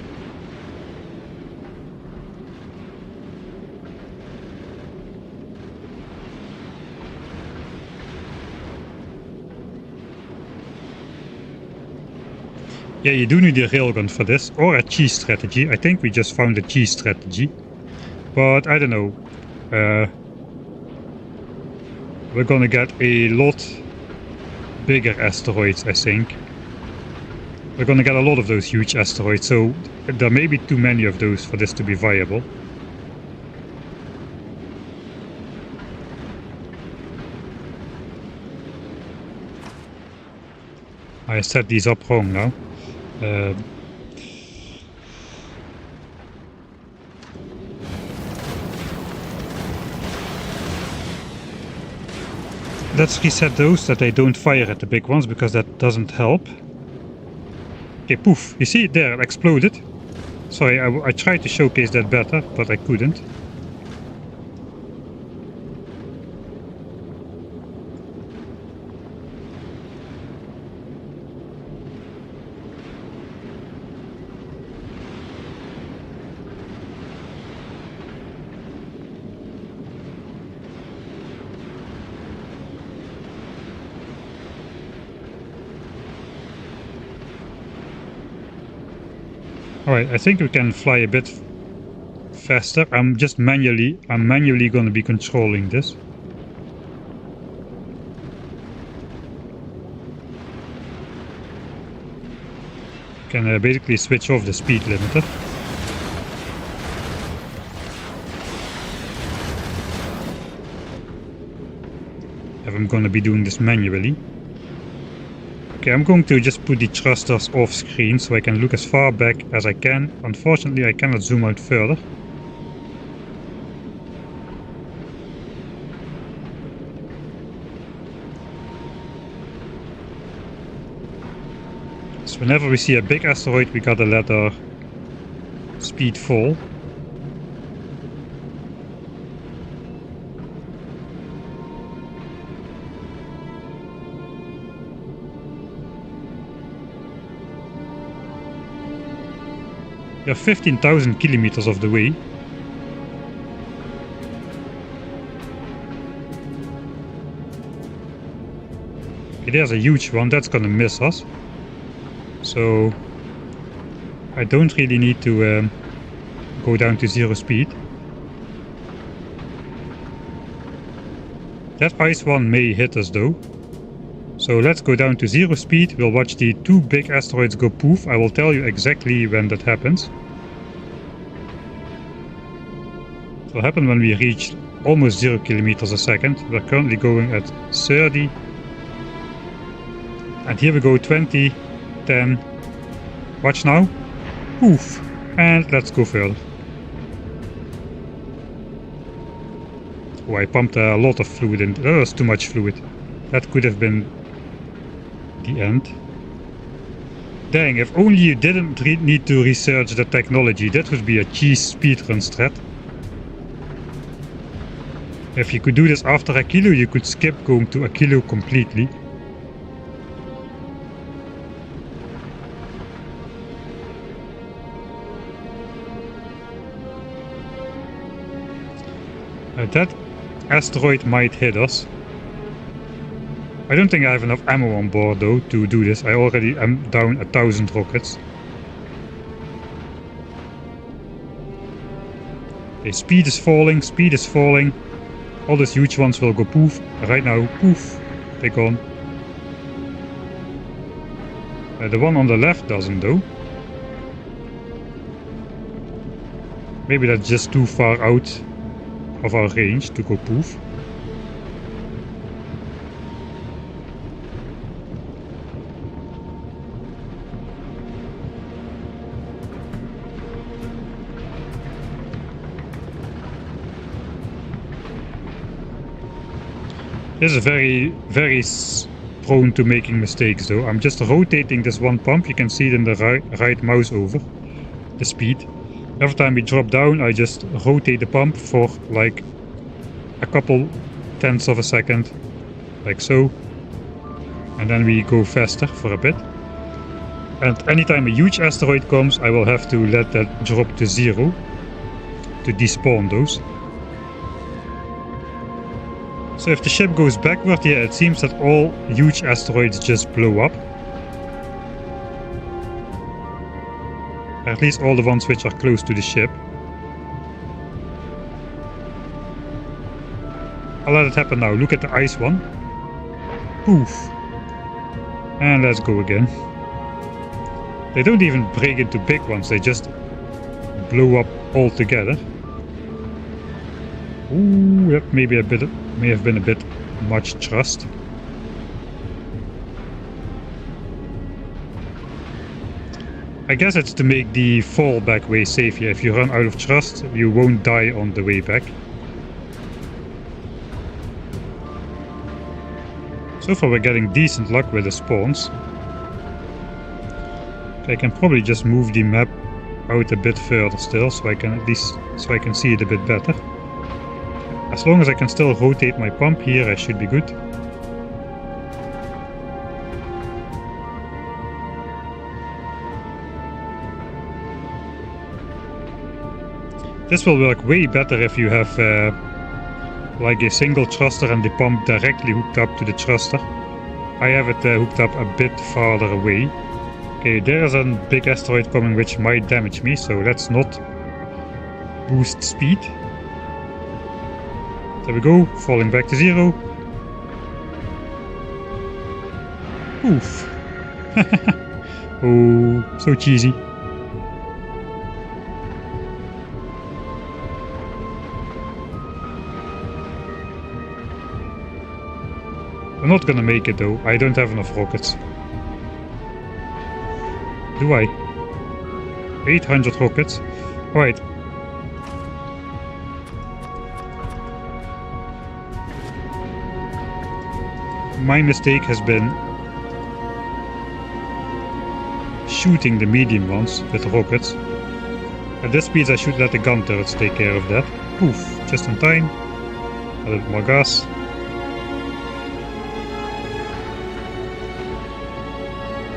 Yeah, you do need a railgun for this, or a cheese strategy. I think we just found a cheese strategy. But I don't know. we're gonna get a lot bigger asteroids, I think. We're gonna get a lot of those huge asteroids, so there may be too many of those for this to be viable. I set these up wrong now. Let's reset those that they don't fire at the big ones, because that doesn't help. Okay, poof. You see it there, it exploded. Sorry, I tried to showcase that better, but I couldn't. Alright, I think we can fly a bit faster. I'm manually gonna be controlling this. Can basically switch off the speed limiter. If I'm gonna be doing this manually. Okay, I'm going to just put the thrusters off screen so I can look as far back as I can. Unfortunately, I cannot zoom out further. So whenever we see a big asteroid, we gotta let our speed fall. We are 15,000 kilometers of the way. Okay, there's a huge one, that's gonna miss us. So I don't really need to go down to 0 speed. That ice one may hit us though. So let's go down to 0 speed, we'll watch the 2 big asteroids go poof. I will tell you exactly when that happens. It will happen when we reach almost 0 kilometers a second. We're currently going at 30. And here we go, 20, 10. Watch now. Poof. And let's go further. Oh, I pumped a lot of fluid in. That was too much fluid. That could have been the end. Dang, if only you didn't need to research the technology, that would be a cheese speedrun strat. If you could do this after Aquilo, you could skip going to Aquilo completely. That asteroid might hit us. I don't think I have enough ammo on board though to do this. I already am down 1,000 rockets. Okay, speed is falling, speed is falling. All these huge ones will go poof. Right now, poof, they're gone. The one on the left doesn't though. Maybe that's just too far out of our range to go poof. This is very prone to making mistakes though. I'm just rotating this one pump. You can see it in the right mouse over. The speed. Every time we drop down, I just rotate the pump for like a couple tenths of a second. Like so. And then we go faster for a bit. And anytime a huge asteroid comes, I will have to let that drop to 0 to despawn those. So if the ship goes backward, yeah, it seems that all huge asteroids just blow up. At least all the ones which are close to the ship. I'll let it happen now. Look at the ice one. Poof. And let's go again. They don't even break into big ones, they just blow up altogether. Ooh, that may have been a bit much trust. I guess it's to make the fallback way safer. If you run out of trust, you won't die on the way back. So far we're getting decent luck with the spawns. I can probably just move the map out a bit further still, so I can see it a bit better. As long as I can still rotate my pump here, I should be good. This will work way better if you have like a single thruster and the pump directly hooked up to the thruster. I have it hooked up a bit farther away. Okay, there is a big asteroid coming which might damage me, so let's not boost speed. There we go, falling back to 0. Oof. Oh, so cheesy. I'm not gonna make it though, I don't have enough rockets. Do I? 800 rockets. Alright. My mistake has been shooting the medium ones with rockets. At this speed I should let the gun turrets take care of that. Poof, just in time. A little more gas.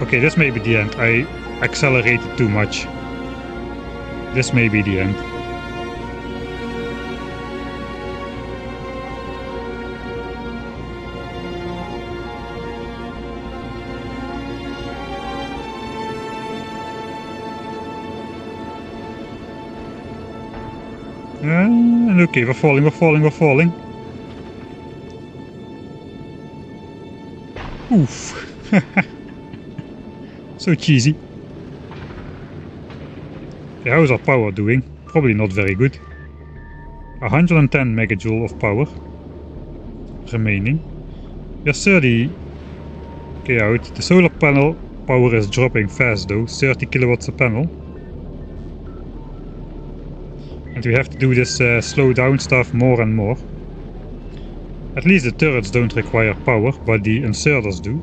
Okay, this may be the end. I accelerated too much. This may be the end. And okay, we're falling. Oof. So cheesy. Okay, how's our power doing? Probably not very good. 110 megajoule of power remaining. We are 30 k out. The solar panel power is dropping fast though, 30 kilowatts a panel. And we have to do this slow down stuff more and more. At least the turrets don't require power, but the inserters do.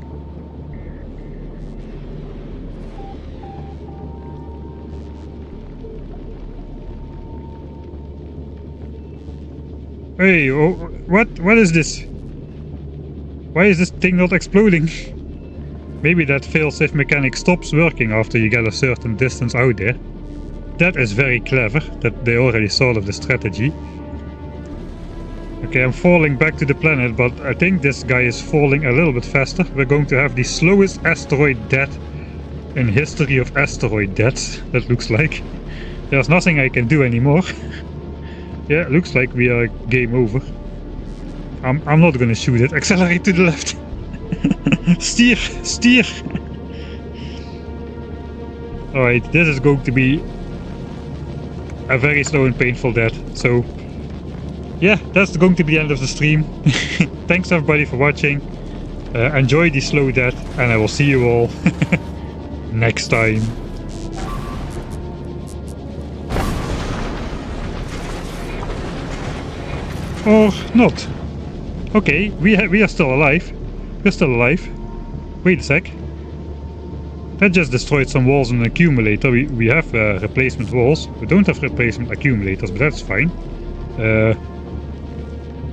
Hey, oh, what is this? Why is this thing not exploding? Maybe that failsafe mechanic stops working after you get a certain distance out there. That is very clever, that they already thought of the strategy. Okay, I'm falling back to the planet, but I think this guy is falling a little bit faster. We're going to have the slowest asteroid death in history of asteroid deaths, that looks like. There's nothing I can do anymore. Yeah, looks like we are game over. I'm not gonna shoot it. Accelerate to the left. Steer. Alright, this is going to be a very slow and painful death. So, yeah, that's going to be the end of the stream. Thanks everybody for watching. Enjoy the slow death, and I will see you all next time. Or not. Okay, we are still alive. We're still alive. Wait a sec. That just destroyed some walls and an accumulator. We have replacement walls. We don't have replacement accumulators, but that's fine.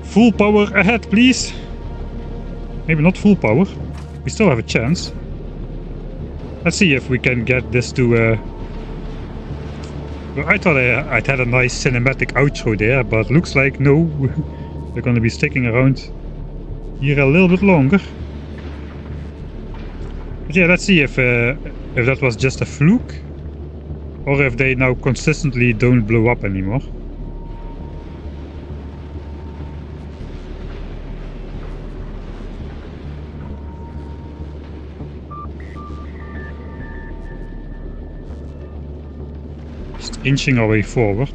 Full power ahead, please. Maybe not full power. We still have a chance. Let's see if we can get this to... Well, I thought I'd had a nice cinematic outro there, but looks like no. We're gonna be sticking around here a little bit longer. But yeah, let's see if that was just a fluke, or if they now consistently don't blow up anymore. Just inching our way forward.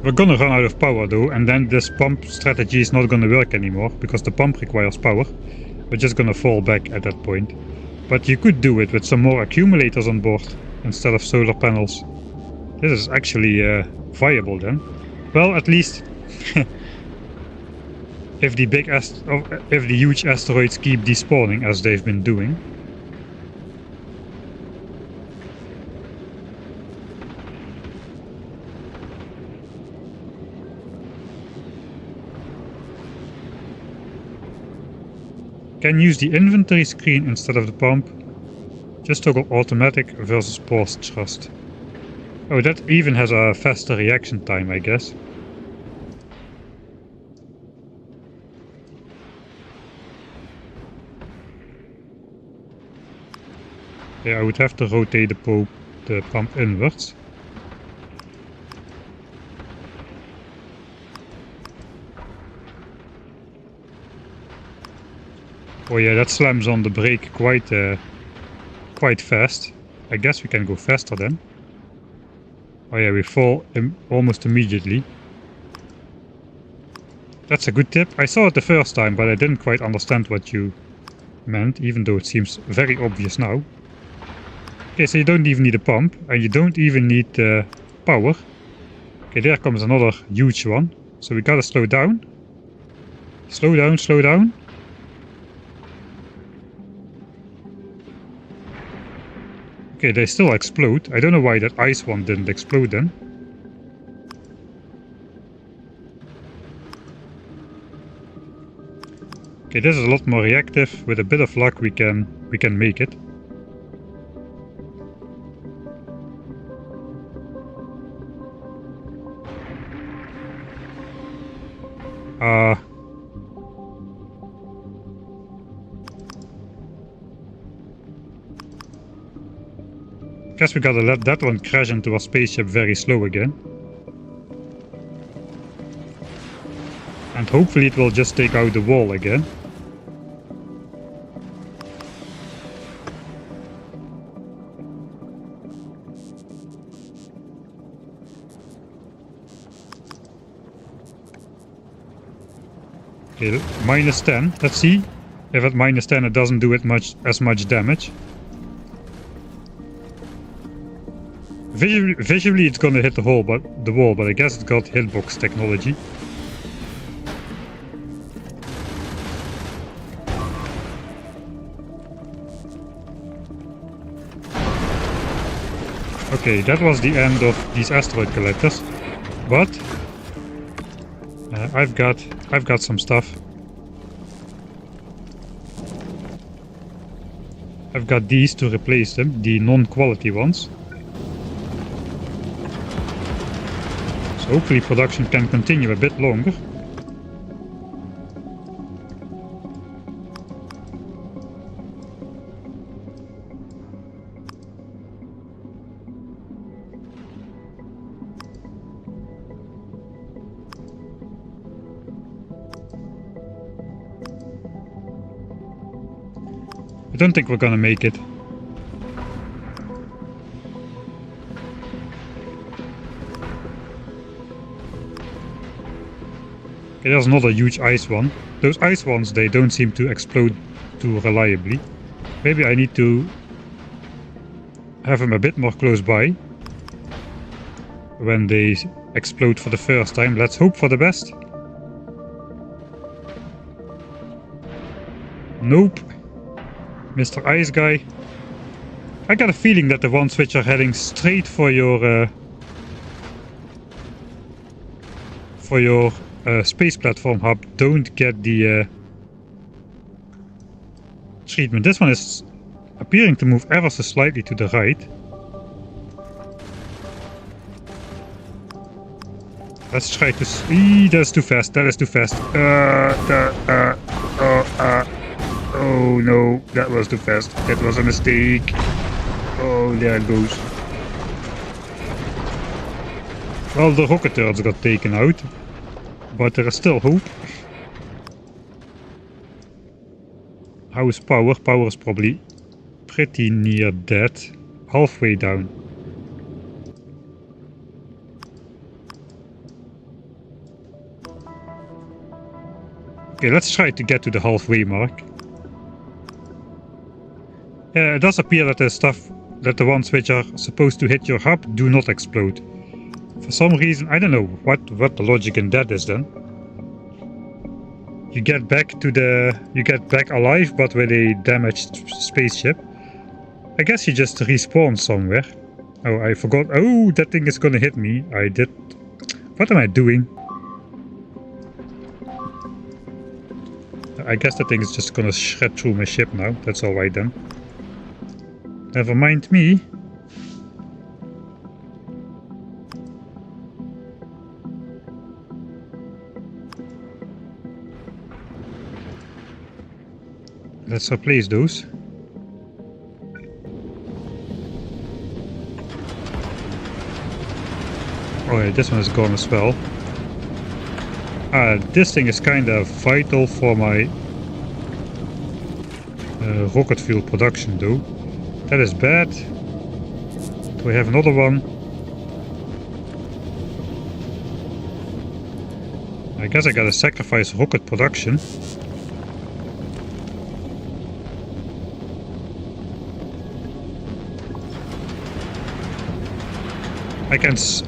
We're gonna run out of power though, and then this pump strategy is not gonna work anymore, because the pump requires power. We're just gonna fall back at that point. But you could do it with some more accumulators on board, instead of solar panels. This is actually viable then. Well, at least if the huge asteroids keep despawning as they've been doing. Can use the inventory screen instead of the pump. Just toggle automatic versus paused thrust. Oh, that even has a faster reaction time, I guess. Yeah, I would have to rotate the pump inwards. Oh yeah, that slams on the brake quite fast. I guess we can go faster then. Oh yeah, we fall almost immediately. That's a good tip. I saw it the first time, but I didn't quite understand what you meant, even though it seems very obvious now. Okay, so you don't even need a pump, and you don't even need power. Okay, there comes another huge one. So we gotta slow down. Slow down, slow down. Okay, they still explode. I don't know why that ice one didn't explode then. Okay, this is a lot more reactive. With a bit of luck we can make it. Guess we gotta let that one crash into our spaceship very slow again. And hopefully it will just take out the wall again. Okay, minus 10. Let's see if at minus 10 it doesn't do it as much damage. Visually it's gonna hit the wall, but I guess it's got hitbox technology. Okay, that was the end of these asteroid collectors, but I've got some stuff. I've got these to replace them, the non-quality ones. So hopefully production can continue a bit longer. I don't think we're gonna make it. Okay, there's another huge ice one. Those ice ones, they don't seem to explode too reliably. Maybe I need to have them a bit more close by when they explode for the first time. Let's hope for the best. Nope. Mr. Ice Guy. I got a feeling that the ones which are heading straight for your space platform hub don't get the treatment. This one is appearing to move ever so slightly to the right. Let's try to see. That's too fast. That is too fast. Oh no, that was too fast. That was a mistake. Oh, there it goes. Well, the rocket turrets got taken out, but there is still hope. How's power? Power is probably pretty near dead. Halfway down. Okay, let's try to get to the halfway mark. Yeah, it does appear that the ones which are supposed to hit your hub do not explode. For some reason, I don't know what the logic in that is then. You get back alive, but with a damaged spaceship. I guess you just respawn somewhere. Oh, I forgot. Oh, that thing is gonna hit me. What am I doing? I guess that thing is just gonna shred through my ship now. That's alright then. Never mind me. Let's replace those. Oh yeah, this one is gone as well. This thing is kind of vital for my rocket fuel production though. That is bad. Do I have another one? I guess I gotta sacrifice rocket production.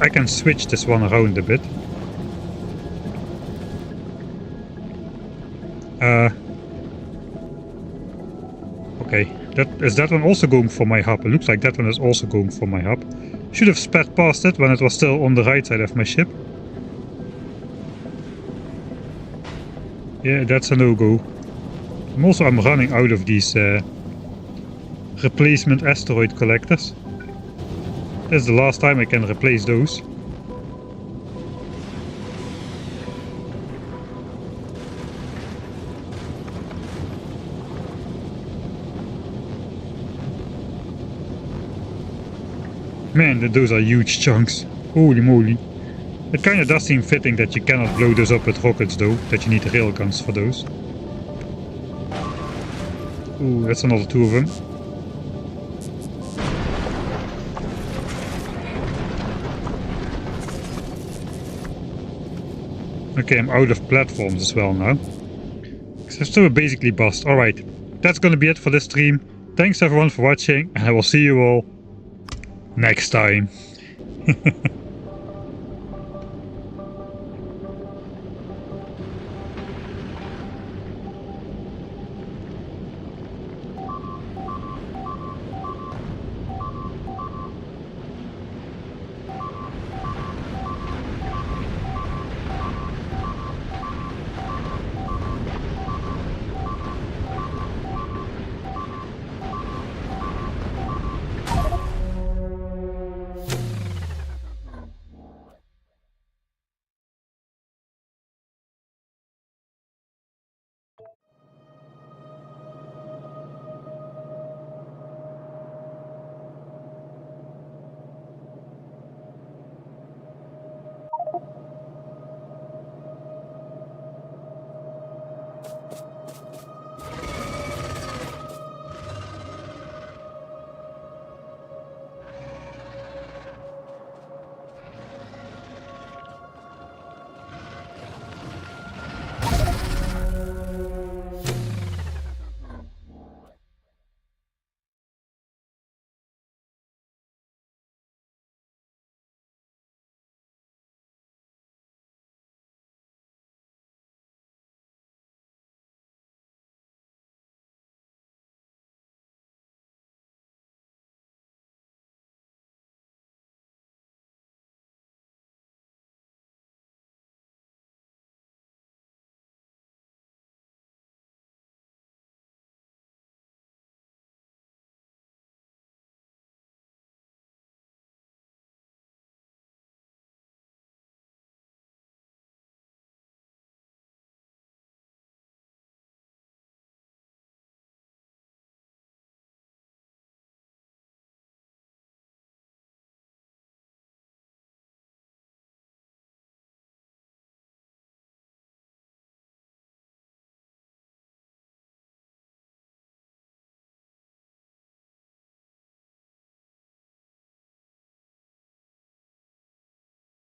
I can switch this one around a bit. Okay, is that one also going for my hub? It looks like that one is also going for my hub. Should have sped past it when it was still on the right side of my ship. Yeah, that's a no-go. I'm running out of these replacement asteroid collectors. This is the last time I can replace those. Man, those are huge chunks. Holy moly. It kinda does seem fitting that you cannot blow those up with rockets though, that you need railguns for those. Ooh, that's another two of them. Okay, I'm out of platforms as well now. So we're basically bust. Alright, that's gonna be it for this stream. Thanks everyone for watching, and I will see you all next time.